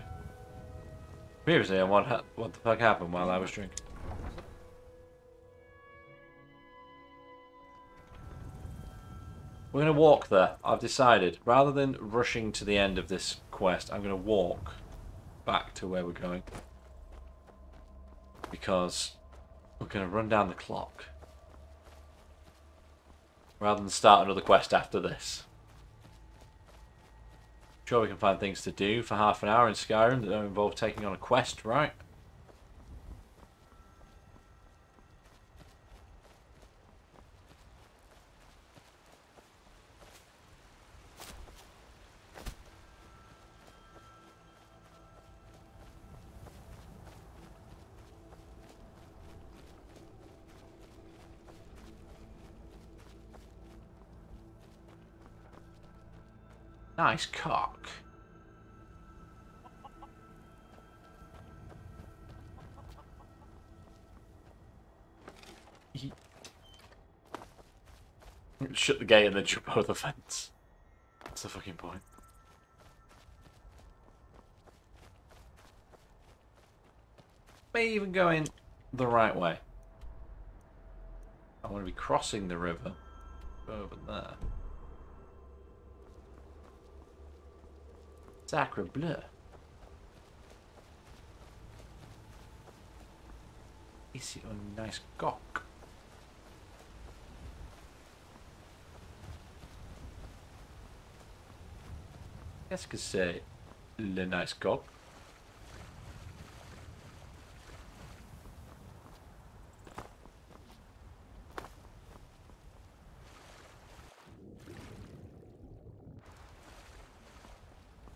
Previously, what the fuck happened while I was drinking? We're going to walk there. I've decided. Rather than rushing to the end of this quest, I'm going to walk back to where we're going. Because we're going to run down the clock. Rather than start another quest after this. Sure, we can find things to do for half an hour in Skyrim that don't involve taking on a quest, right? Nice cock. Shut the gate and then jump over the fence. That's the fucking point. May even going the right way. I want to be crossing the river. Go over there. Sacre bleu. Ici un nice cock. Qu'est-ce que c'est le nice cock?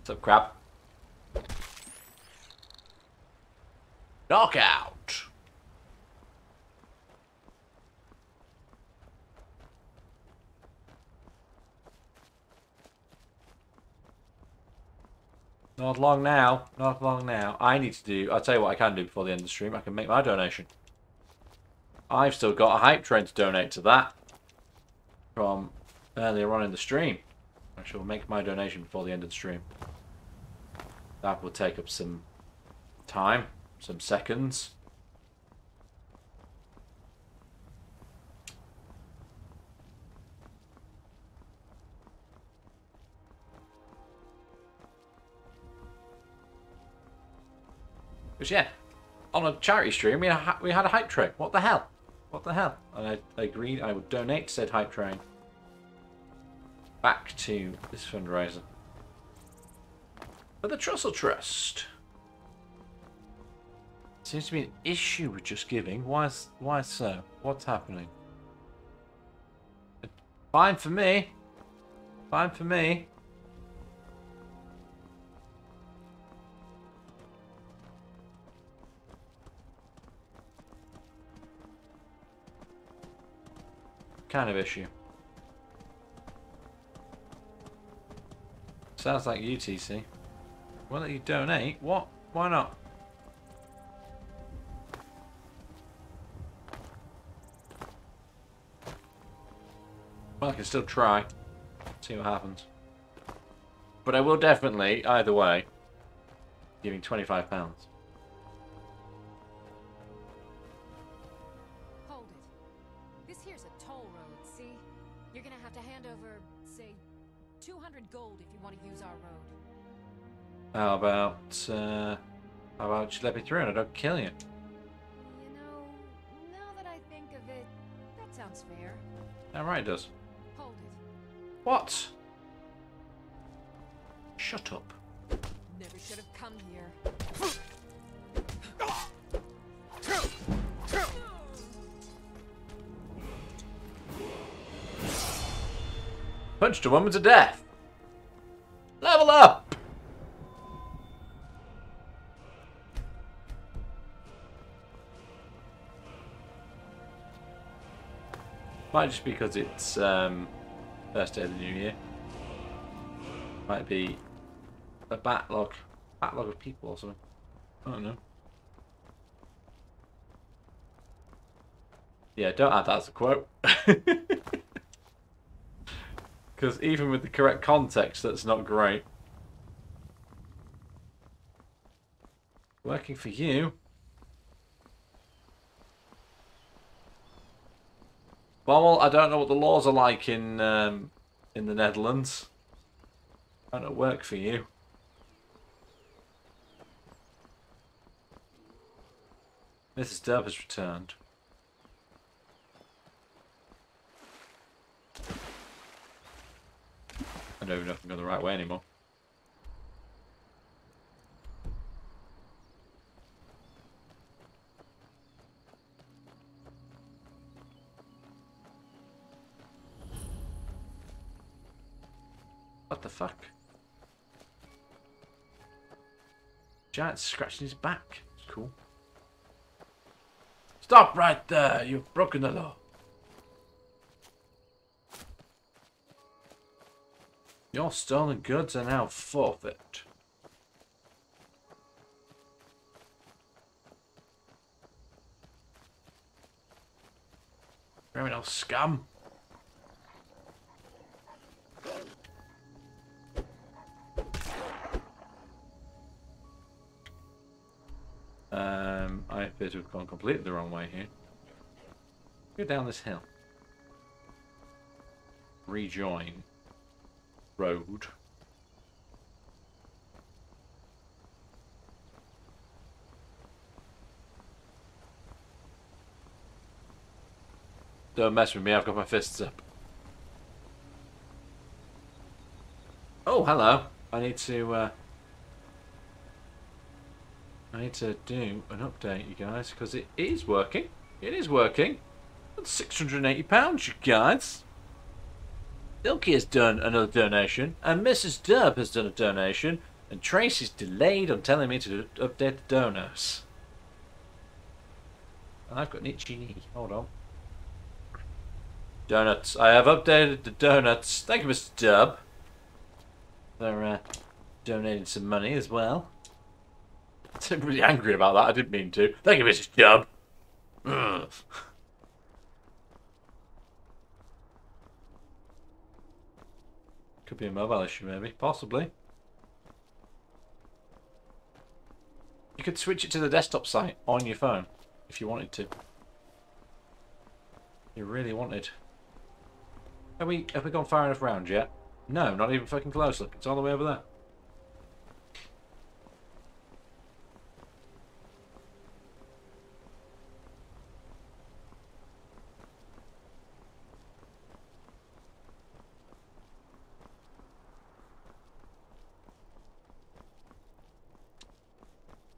What's up, crap? Knockout! Not long now. Not long now. I need to do... I'll tell you what I can do before the end of the stream. I can make my donation. I've still got a hype train to donate to that. From earlier on in the stream. I shall make my donation before the end of the stream. That will take up some time. Some seconds. Because yeah, on a charity stream, we had a hype train. What the hell? What the hell? And I agreed I would donate said hype train back to this fundraiser. For the Trussell Trust. Seems to be an issue with just giving. Why so? What's happening? Fine for me. Fine for me. Kind of issue. Sounds like UTC. Why don't you donate? What? Why not? Well, I can still try. See what happens. But I will definitely, either way, giving £25. Hold it. This here's a toll road, see? You're gonna have to hand over, say, 200 gold if you want to use our road. How about you let me through and I don't kill you? You know, now that I think of it, that sounds fair. Damn right it does. Hold it. What? Shut up. Never should have come here. Punched a woman to death. Level up! Might just because it's first day of the new year. Might be a backlog of people or something. I don't know. Yeah, don't add that as a quote. Because even with the correct context, that's not great. Working for you. Well, I don't know what the laws are like in the Netherlands. I don't work for you. Mrs. Dub has returned. I don't even know if I'm going the right way anymore. What the fuck? Giant's scratching his back. It's cool. Stop right there! You've broken the law. Your stolen goods are now forfeit. Criminal scum. I appear to have gone completely the wrong way here. Go down this hill. Rejoin road. Don't mess with me, I've got my fists up. Oh, hello. I need to do an update, you guys, because it is working. It is working. That's £680, you guys. Ilky has done another donation, and Mrs. Dub has done a donation, and Tracy's delayed on telling me to update the donors. I've got an itchy knee. Hold on. Donuts. I have updated the donuts. Thank you, Mr. Dub. They're donating some money as well. I'm really angry about that. I didn't mean to. Thank you, Mrs. Dub. Ugh. Could be a mobile issue, maybe. Possibly. You could switch it to the desktop site on your phone if you wanted to. You really wanted. Have we gone far enough round yet? No, not even fucking close. Look, it's all the way over there.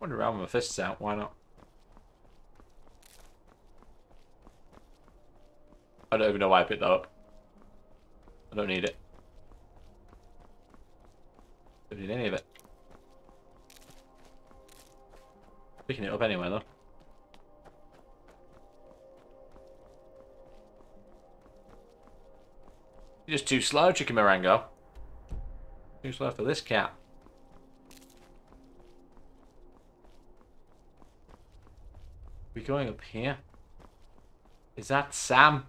Wander around with my fists out, why not? I don't even know why I picked that up. I don't need it. Don't need any of it. Picking it up anyway, though. You're just too slow, Chicken Marengo. Too slow for this cat. We're going up here. Is that Sam?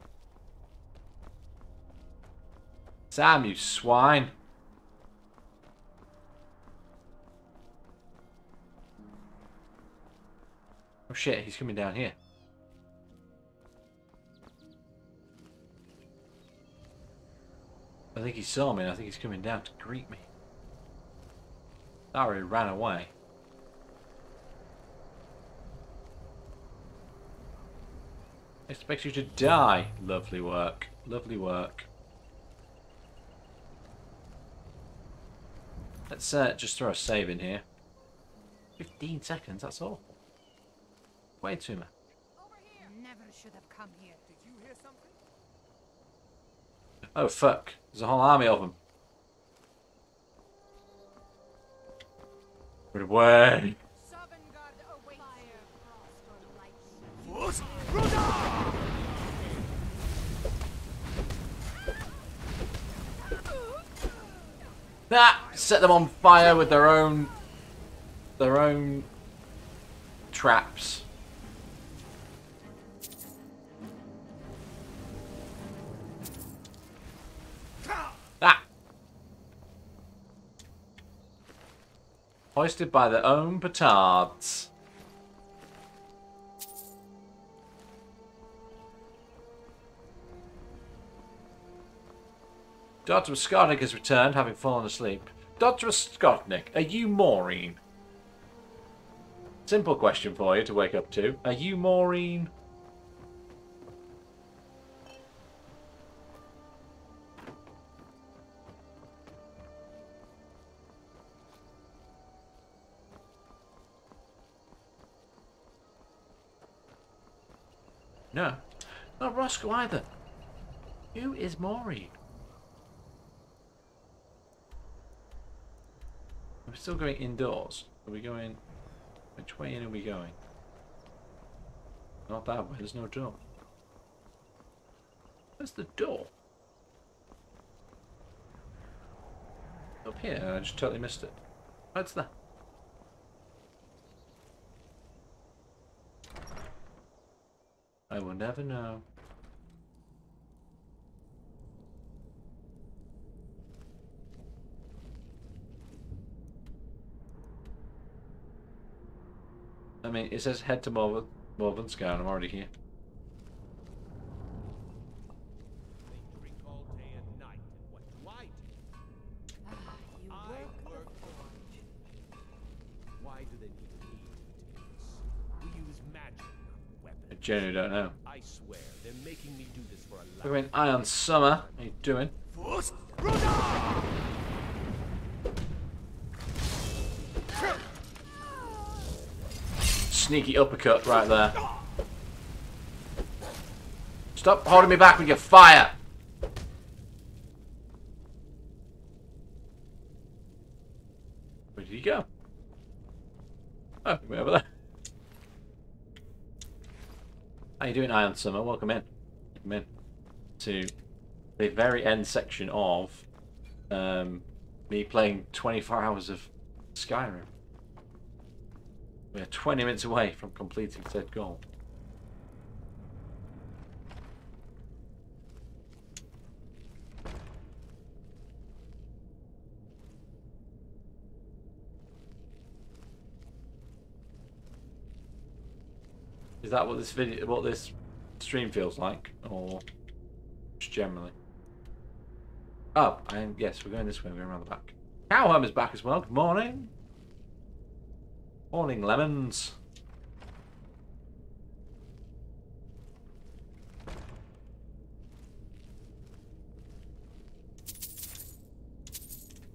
Sam, you swine. Oh shit, he's coming down here. I think he saw me and I think he's coming down to greet me. Sorry, he ran away. I expect you to die. Lovely work. Lovely work. Let's just throw a save in here. 15 seconds, that's awful. Way too much. Never should have come here. Did you hear something? Oh fuck, there's a whole army of them. Get away. Set them on fire with their own traps. Hoisted by their own petards. Dr. Skotnik has returned, having fallen asleep. Dr. Skotnik, are you Maureen? Simple question for you to wake up to. Are you Maureen? No. Not Roscoe either. Who is Maureen? We're still going indoors. Are we going... Which way in are we going? Not that way. There's no door. Where's the door? Up here. I just totally missed it. What's that? I will never know. I mean, it says head to Morvenska, and I'm already here. They drink all day and night, and what do I do? I work for them. Why do they need me to do this? We use magic, not weapons. I genuinely don't know. I swear, they're making me do this for a We're in Iron Summer. How you doing? Sneaky uppercut right there. Stop holding me back with your fire! Where did he go? Oh, way over there. How you doing, Iron Summer? Welcome in. Welcome in to the very end section of me playing 24 hours of Skyrim. We're 20 minutes away from completing said goal. Is that what this video, what this stream feels like, or just generally? Oh, and yes, we're going this way. We're going around the back. Cowhome is back as well. Good morning. Morning, lemons.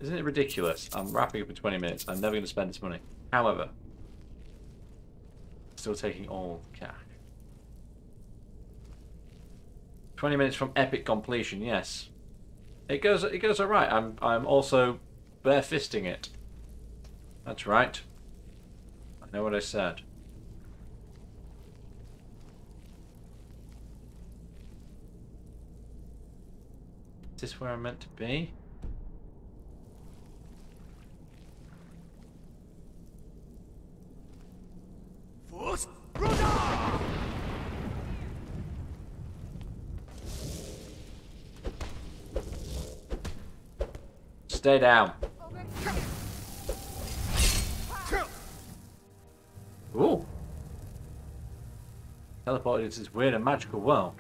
Isn't it ridiculous? I'm wrapping up in 20 minutes. I'm never going to spend this money. However, still taking all the cash. 20 minutes from epic completion. Yes, it goes all right. I'm also bare fisting it. That's right. I know what I said. Is this where I'm meant to be? Stay down. Ooh. Teleported into this weird and magical world.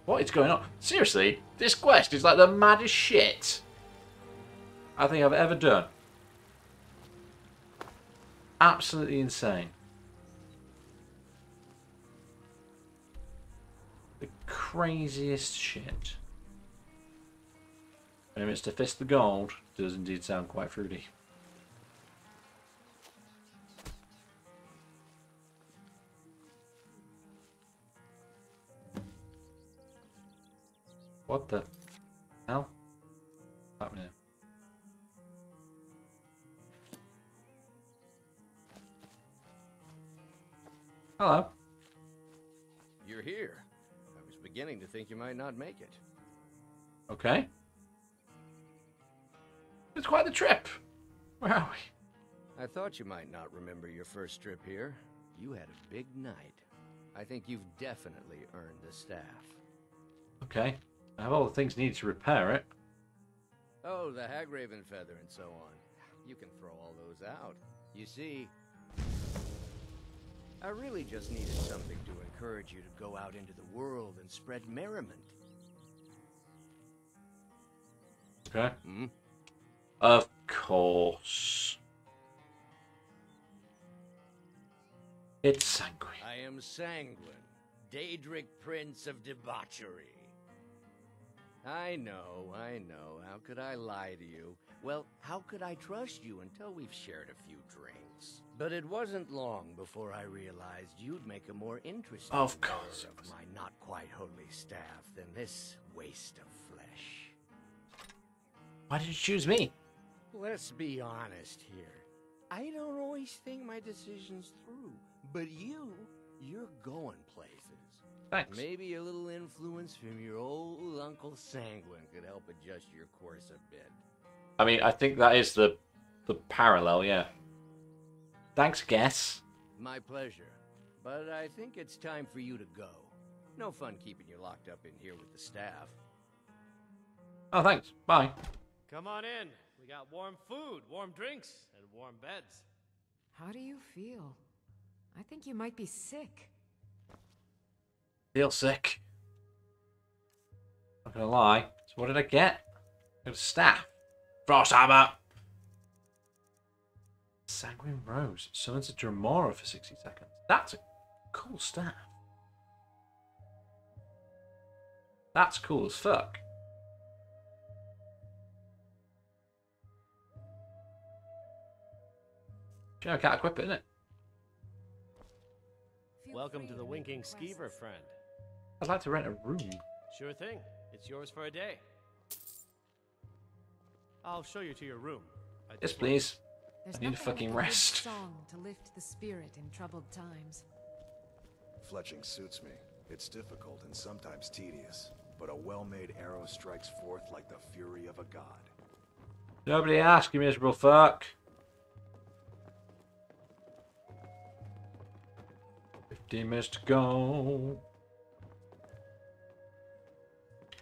What is going on? Seriously, this quest is like the maddest shit I think I've ever done. Absolutely insane. The craziest shit. 20 minutes to fist the gold does indeed sound quite fruity. What the hell? What's happening? Hello. You're here. I was beginning to think you might not make it. Okay. It's quite the trip. Where are we? I thought you might not remember your first trip here. You had a big night. I think you've definitely earned the staff. Okay. I have all the things needed to repair it. Oh, the Hagraven feather and so on. You can throw all those out. You see, I really just needed something to encourage you to go out into the world and spread merriment. Okay. Hmm? Of course. It's Sanguine. I am Sanguine, Daedric Prince of Debauchery. I know. How could I lie to you? Well, how could I trust you until we've shared a few drinks? But it wasn't long before I realized you'd make a more interesting member of my not-quite-holy staff than this waste of flesh. Why did you choose me? Let's be honest here. I don't always think my decisions through, but you're going places. Thanks. Maybe a little influence from your old Uncle Sanguine could help adjust your course a bit. I mean, I think that is the parallel, yeah. Thanks, guess. My pleasure. But I think it's time for you to go. No fun keeping you locked up in here with the staff. Oh, thanks. Bye. Come on in. We got warm food, warm drinks, and warm beds. How do you feel? I think you might be sick. Feel sick. Not gonna lie. So what did I get? I got a staff. Frost hammer. Sanguine Rose. Summons a Dremora for 60 seconds. That's a cool staff. That's cool as fuck. You know, I can't equip it, innit? Welcome to the Winking Skeever, friend. I'd like to rent a room. Sure thing. It's yours for a day. I'll show you to your room. Yes, please. There's I need a nothing fucking like a good rest. song to lift the spirit in troubled times. Fletching suits me. It's difficult and sometimes tedious, but a well-made arrow strikes forth like the fury of a god. Nobody asked, you miserable fuck. 15 minutes to go.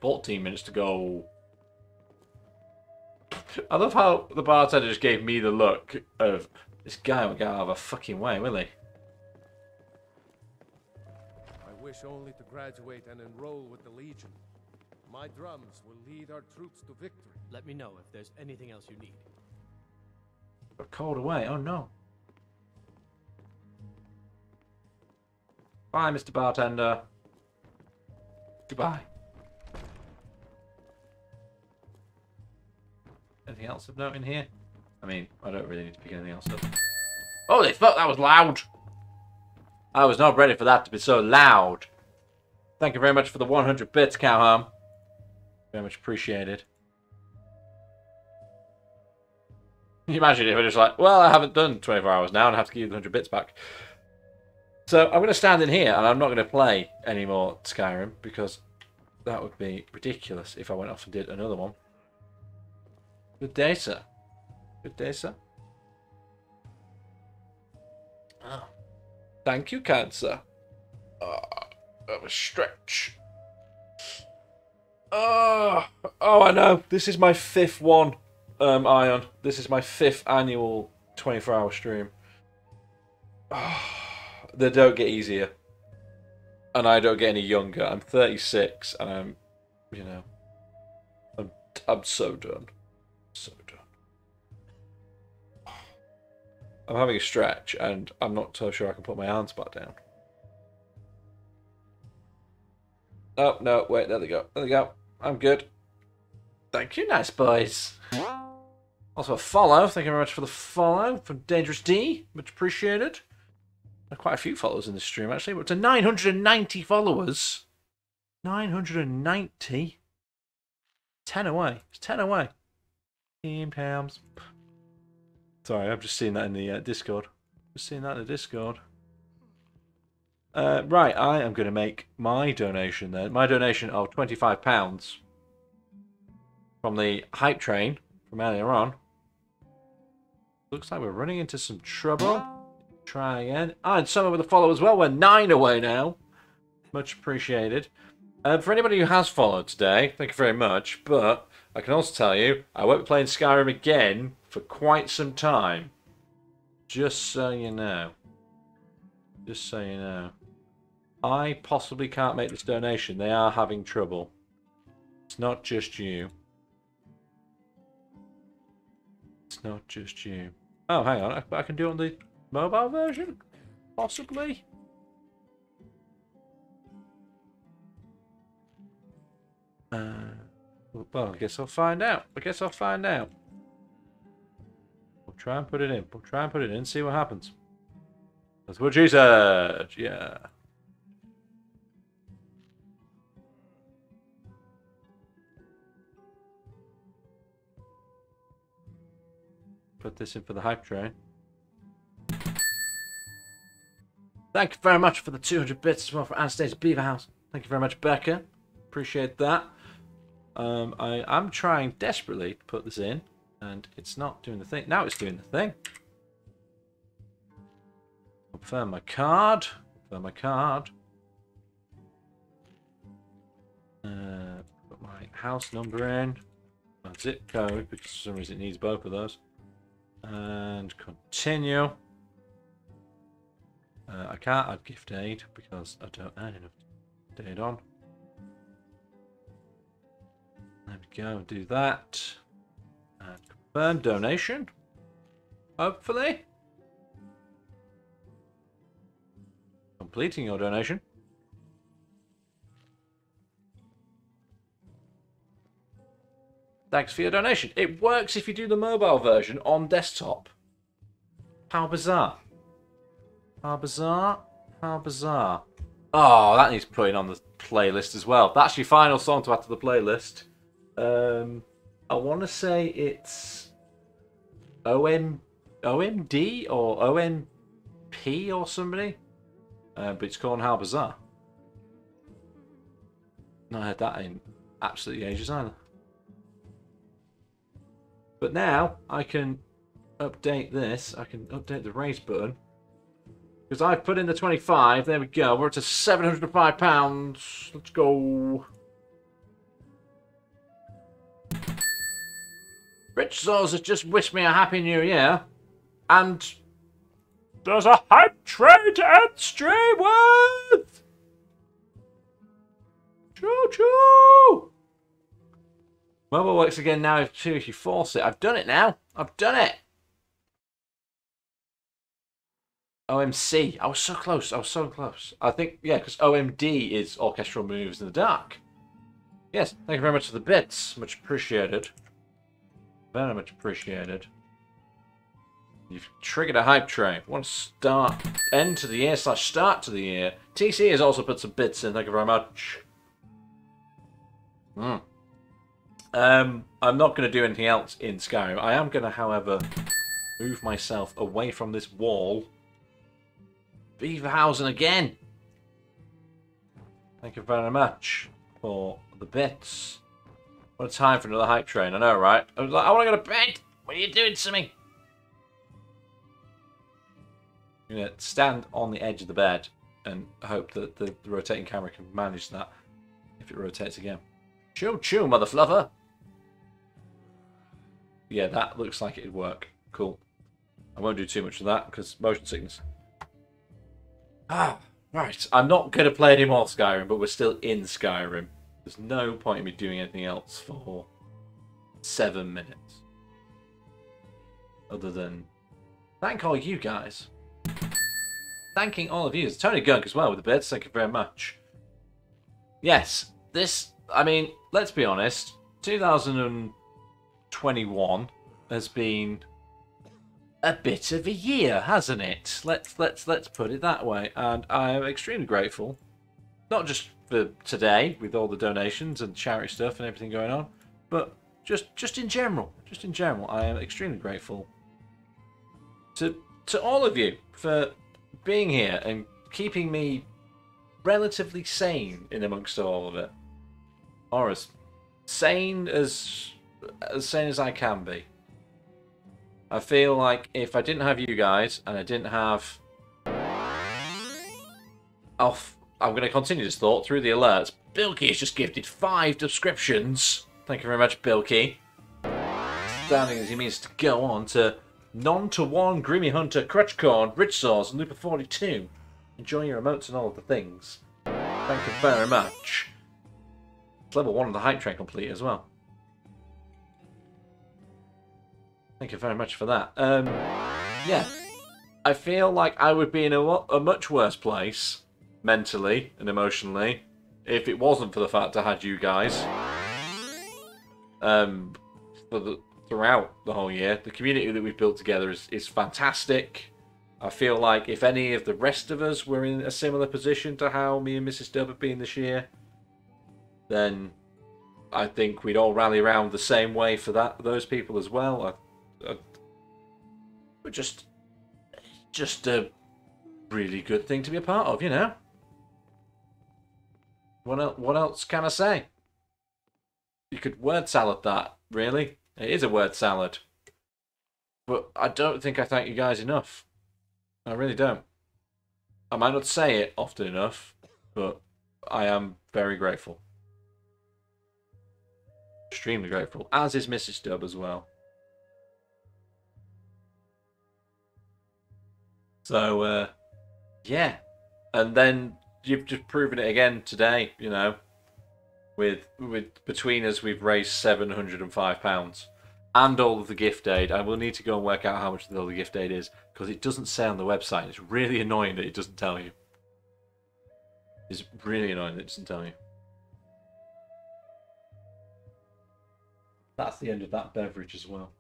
14 minutes to go. I love how the bartender just gave me the look of this guy won't get out of a fucking way, will he? I wish only to graduate and enroll with the Legion. My drums will lead our troops to victory. Let me know if there's anything else you need. Got called away. Oh no. Bye, Mr. Bartender. Goodbye. Anything else of note in here? I mean, I don't really need to pick anything else up. Holy fuck, that was loud! I was not ready for that to be so loud. Thank you very much for the 100 bits, Cowham. Very much appreciated. Can you imagine if I just like, well, I haven't done 24 hours now and I have to give you the 100 bits back. So I'm going to stand in here and I'm not going to play any more Skyrim because that would be ridiculous if I went off and did another one. Good day, sir. Good day, sir. Oh. Thank you, Cancer. That was stretch. Oh, I know. This is my 5th one, Ion. This is my 5th annual 24-hour stream. Oh, they don't get easier. And I don't get any younger. I'm 36 and I'm, you know, I'm so done. So done. I'm having a stretch and I'm not so sure I can put my arms back down. Oh, no, wait, there they go. There they go. I'm good. Thank you, nice boys. Also a follow. Thank you very much for the follow from Dangerous D. Much appreciated. Quite a few followers in this stream, actually. We're up to 990 followers. 990? 10 away. It's 10 away. Team Towns. Sorry, I've just seen that in the Discord. Just seen that in the Discord. Right, I am going to make my donation then. My donation of £25 from the hype train from earlier on. Looks like we're running into some trouble. Try again. Ah, and someone with a follow as well. We're 9 away now. Much appreciated. For anybody who has followed today, thank you very much. But I can also tell you, I won't be playing Skyrim again for quite some time. Just so you know. Just so you know. I possibly can't make this donation. They are having trouble. It's not just you. It's not just you. Oh, hang on. I can do it on the mobile version? Possibly? Well, I guess I'll find out. We'll try and put it in. See what happens. That's what she said. Yeah. Put this in for the hype train. Thank you very much for the 200 bits as well for Anastasia's Beaver House. Thank you very much, Becca. Appreciate that. I'm trying desperately to put this in, and it's not doing the thing. Now it's doing the thing. Confirm my card. Put my house number in. My zip code, because for some reason it needs both of those. And continue. I can't add gift aid because I don't earn enough gift aid on. There we go, do that. And confirm donation. Hopefully. Completing your donation. Thanks for your donation. It works if you do the mobile version on desktop. How bizarre. How bizarre. How bizarre. Oh, that needs putting on the playlist as well. That's your final song to add to the playlist. I want to say it's OMD or OMP or somebody. But it's called How Bizarre. Not heard that in absolutely ages either. But now I can update this. I can update the raise button. Because I've put in the 25. There we go. We're up to £705. Let's go. Rich Souls has just wished me a Happy New Year. And there's a hype train to end stream with! Choo choo! Mobile works again now if you force it. I've done it now. I've done it. OMC. I was so close. I think, yeah, because OMD is Orchestral Moves in the Dark. Yes, thank you very much for the bits. Much appreciated. Very much appreciated. You've triggered a hype train. Want to end to the year / start to the year. TC has also put some bits in. Thank you very much. I'm not going to do anything else in Skyrim. I am going to, however, move myself away from this wall. Beaverhausen again. Thank you very much for the bits. What a time for another hype train. I know, right? I was like, I want to go to bed. What are you doing to me? I'm going to stand on the edge of the bed and hope that the rotating camera can manage that if it rotates again. Choo choo, mother fluffer. Yeah, that looks like it'd work. Cool. I won't do too much of that because motion sickness. Ah, right. I'm not going to play any more Skyrim, but we're still in Skyrim. There's no point in me doing anything else for 7 minutes. Other than thank all you guys. Thanking all of you. It's Tony Gunk as well with the beds. Thank you very much. Yes, this, I mean, let's be honest. 2021 has been a bit of a year, hasn't it? Let's put it that way. And I am extremely grateful, not just for today with all the donations and charity stuff and everything going on, but just in general. Just in general, I am extremely grateful to all of you for being here and keeping me relatively sane in amongst all of it, or as sane as I can be. I feel like if I didn't have you guys, and I didn't have... I'm going to continue this thought through the alerts. Bilky has just gifted 5 subscriptions. Thank you very much, Bilky. Standing as he means to go on to None-to-One, Grimy Hunter, Crutchcorn, Ridsaws, and Looper 42. Enjoy your emotes and all of the things. Thank you very much. It's level 1 of the hype train complete as well. Thank you very much for that. Yeah. I feel like I would be in a much worse place, mentally and emotionally, if it wasn't for the fact I had you guys. Throughout the whole year. The community that we've built together is fantastic. I feel like if any of the rest of us were in a similar position to how me and Mrs. Dub have been this year, then I think we'd all rally around the same way for those people as well. We're just a really good thing to be a part of, you know? What else can I say? You could word salad that, really. It is a word salad. But I don't think I thank you guys enough. I really don't. I might not say it often enough, but I am very grateful. Extremely grateful. As is Mrs. Dub as well. So, yeah. And then you've just proven it again today, you know. With between us, we've raised £705. And all of the gift aid. I will need to go and work out how much all the gift aid is, because it doesn't say on the website. It's really annoying that it doesn't tell you. It's really annoying that it doesn't tell you. That's the end of that beverage as well.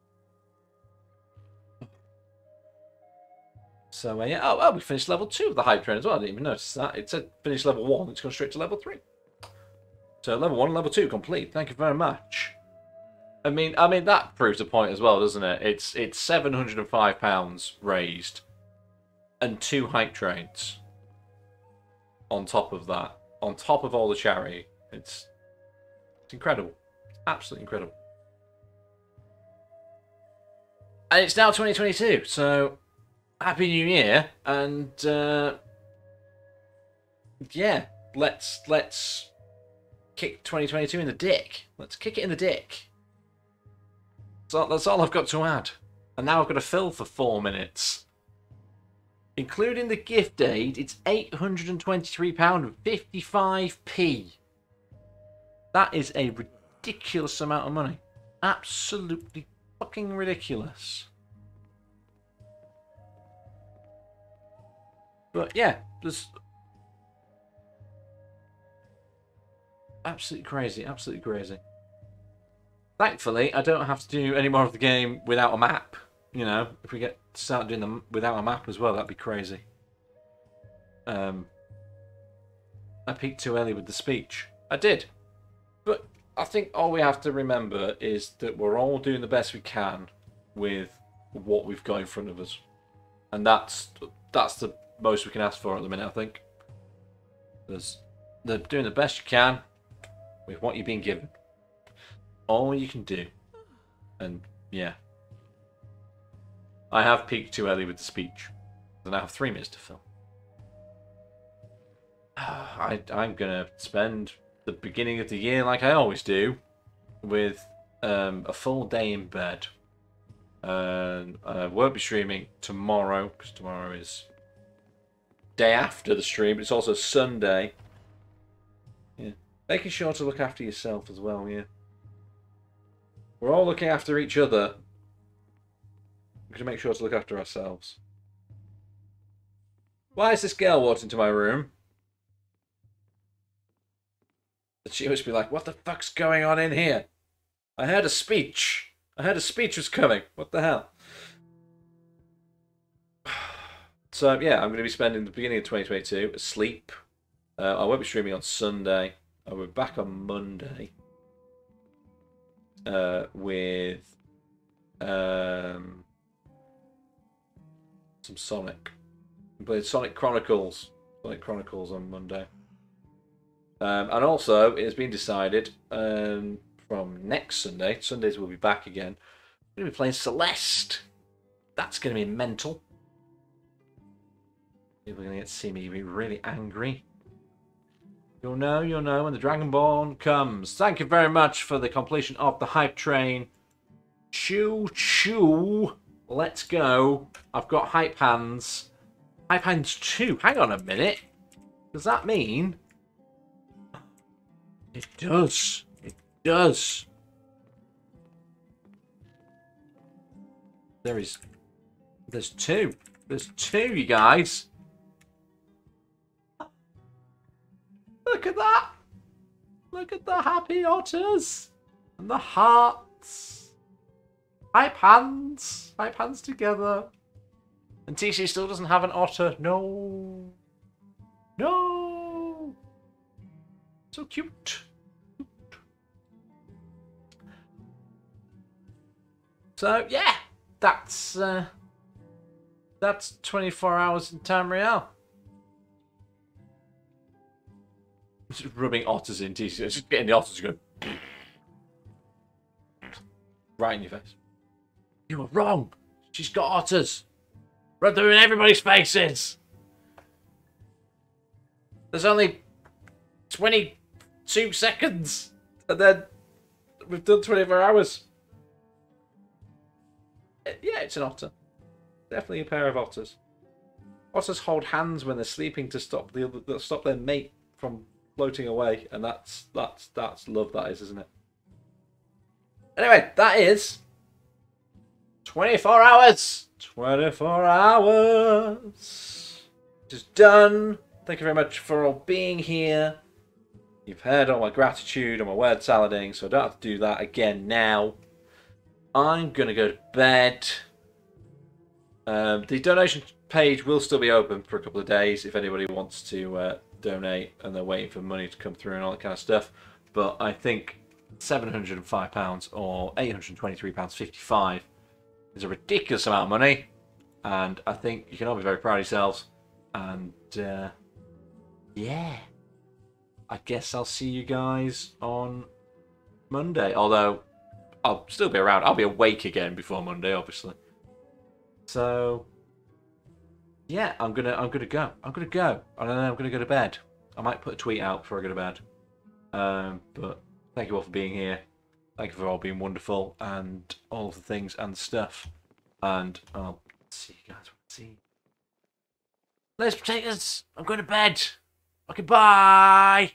So, yeah. Oh, we finished level 2 of the hype train as well. I didn't even notice that. It said finish level 1. It's gone straight to level 3. So, level 1 and level 2 complete. Thank you very much. I mean that proves a point as well, doesn't it? It's £705 raised, and 2 hype trains. On top of that, on top of all the charity, it's incredible. It's absolutely incredible. And it's now 2022, so Happy New Year, and yeah, let's kick 2022 in the dick. Let's kick it in the dick. So that's all I've got to add. And now I've got to fill for 4 minutes. Including the gift aid, it's £823.55p. That is a ridiculous amount of money. Absolutely fucking ridiculous. But yeah, there's... absolutely crazy, absolutely crazy. Thankfully, I don't have to do any more of the game without a map. You know, if we get started doing them without a map as well, that'd be crazy. I peaked too early with the speech. I did. But I think all we have to remember is that we're all doing the best we can with what we've got in front of us. And that's the most we can ask for at the minute, I think. They're doing the best you can with what you've been given. All you can do. And yeah. I have peaked too early with the speech. I now have 3 minutes to fill. I'm going to spend the beginning of the year, like I always do, with a full day in bed. And I won't be streaming tomorrow, because tomorrow is day after the stream, but it's also Sunday. Yeah. Making sure to look after yourself as well, yeah. We're all looking after each other. We're going to make sure to look after ourselves. Why is this girl walked into my room? She must be like, what the fuck's going on in here? I heard a speech. I heard a speech was coming. What the hell? So, yeah, I'm going to be spending the beginning of 2022 asleep. I won't be streaming on Sunday. I'll be back on Monday. With some Sonic. I played Sonic Chronicles. Sonic Chronicles on Monday. And also, it has been decided from next Sunday, Sundays will be back again, we're going to be playing Celeste. That's going to be mental. People are going to get to see me be really angry. You'll know when the Dragonborn comes. Thank you very much for the completion of the hype train. Choo choo. Let's go. I've got hype hands. Hype hands 2. Hang on a minute. Does that mean... It does. It does. There's 2. There's 2, you guys. Look at that. Look at the happy otters. And the hearts. Hype hands. Hype hands together. And TC still doesn't have an otter. No. No. So cute. So, yeah. That's 24 hours in Tamriel. Just rubbing otters in TC. Just getting the otters going. Right in your face. You were wrong. She's got otters. Rub them in everybody's faces. There's only 22 seconds. And then we've done 24 hours. Yeah, it's an otter. Definitely a pair of otters. Otters hold hands when they're sleeping to stop their mate from floating away, and that's love, that is, isn't it? Anyway, that is 24 hours. 24 hours. It is done. Thank you very much for all being here. You've heard all my gratitude and my word salading, so I don't have to do that again now. I'm going to go to bed. The donation page will still be open for a couple of days if anybody wants to donate and they're waiting for money to come through and all that kind of stuff. But I think £705 or £823.55 is a ridiculous amount of money. And I think you can all be very proud of yourselves. And yeah, I guess I'll see you guys on Monday. Although I'll still be around. I'll be awake again before Monday, obviously. So yeah, I'm gonna go. And then I'm gonna go to bed. I might put a tweet out before I go to bed. But thank you all for being here. Thank you for all being wonderful and all of the things and the stuff. And I'll see you guys. See. Let's potatoes. I'm going to bed. Okay, bye.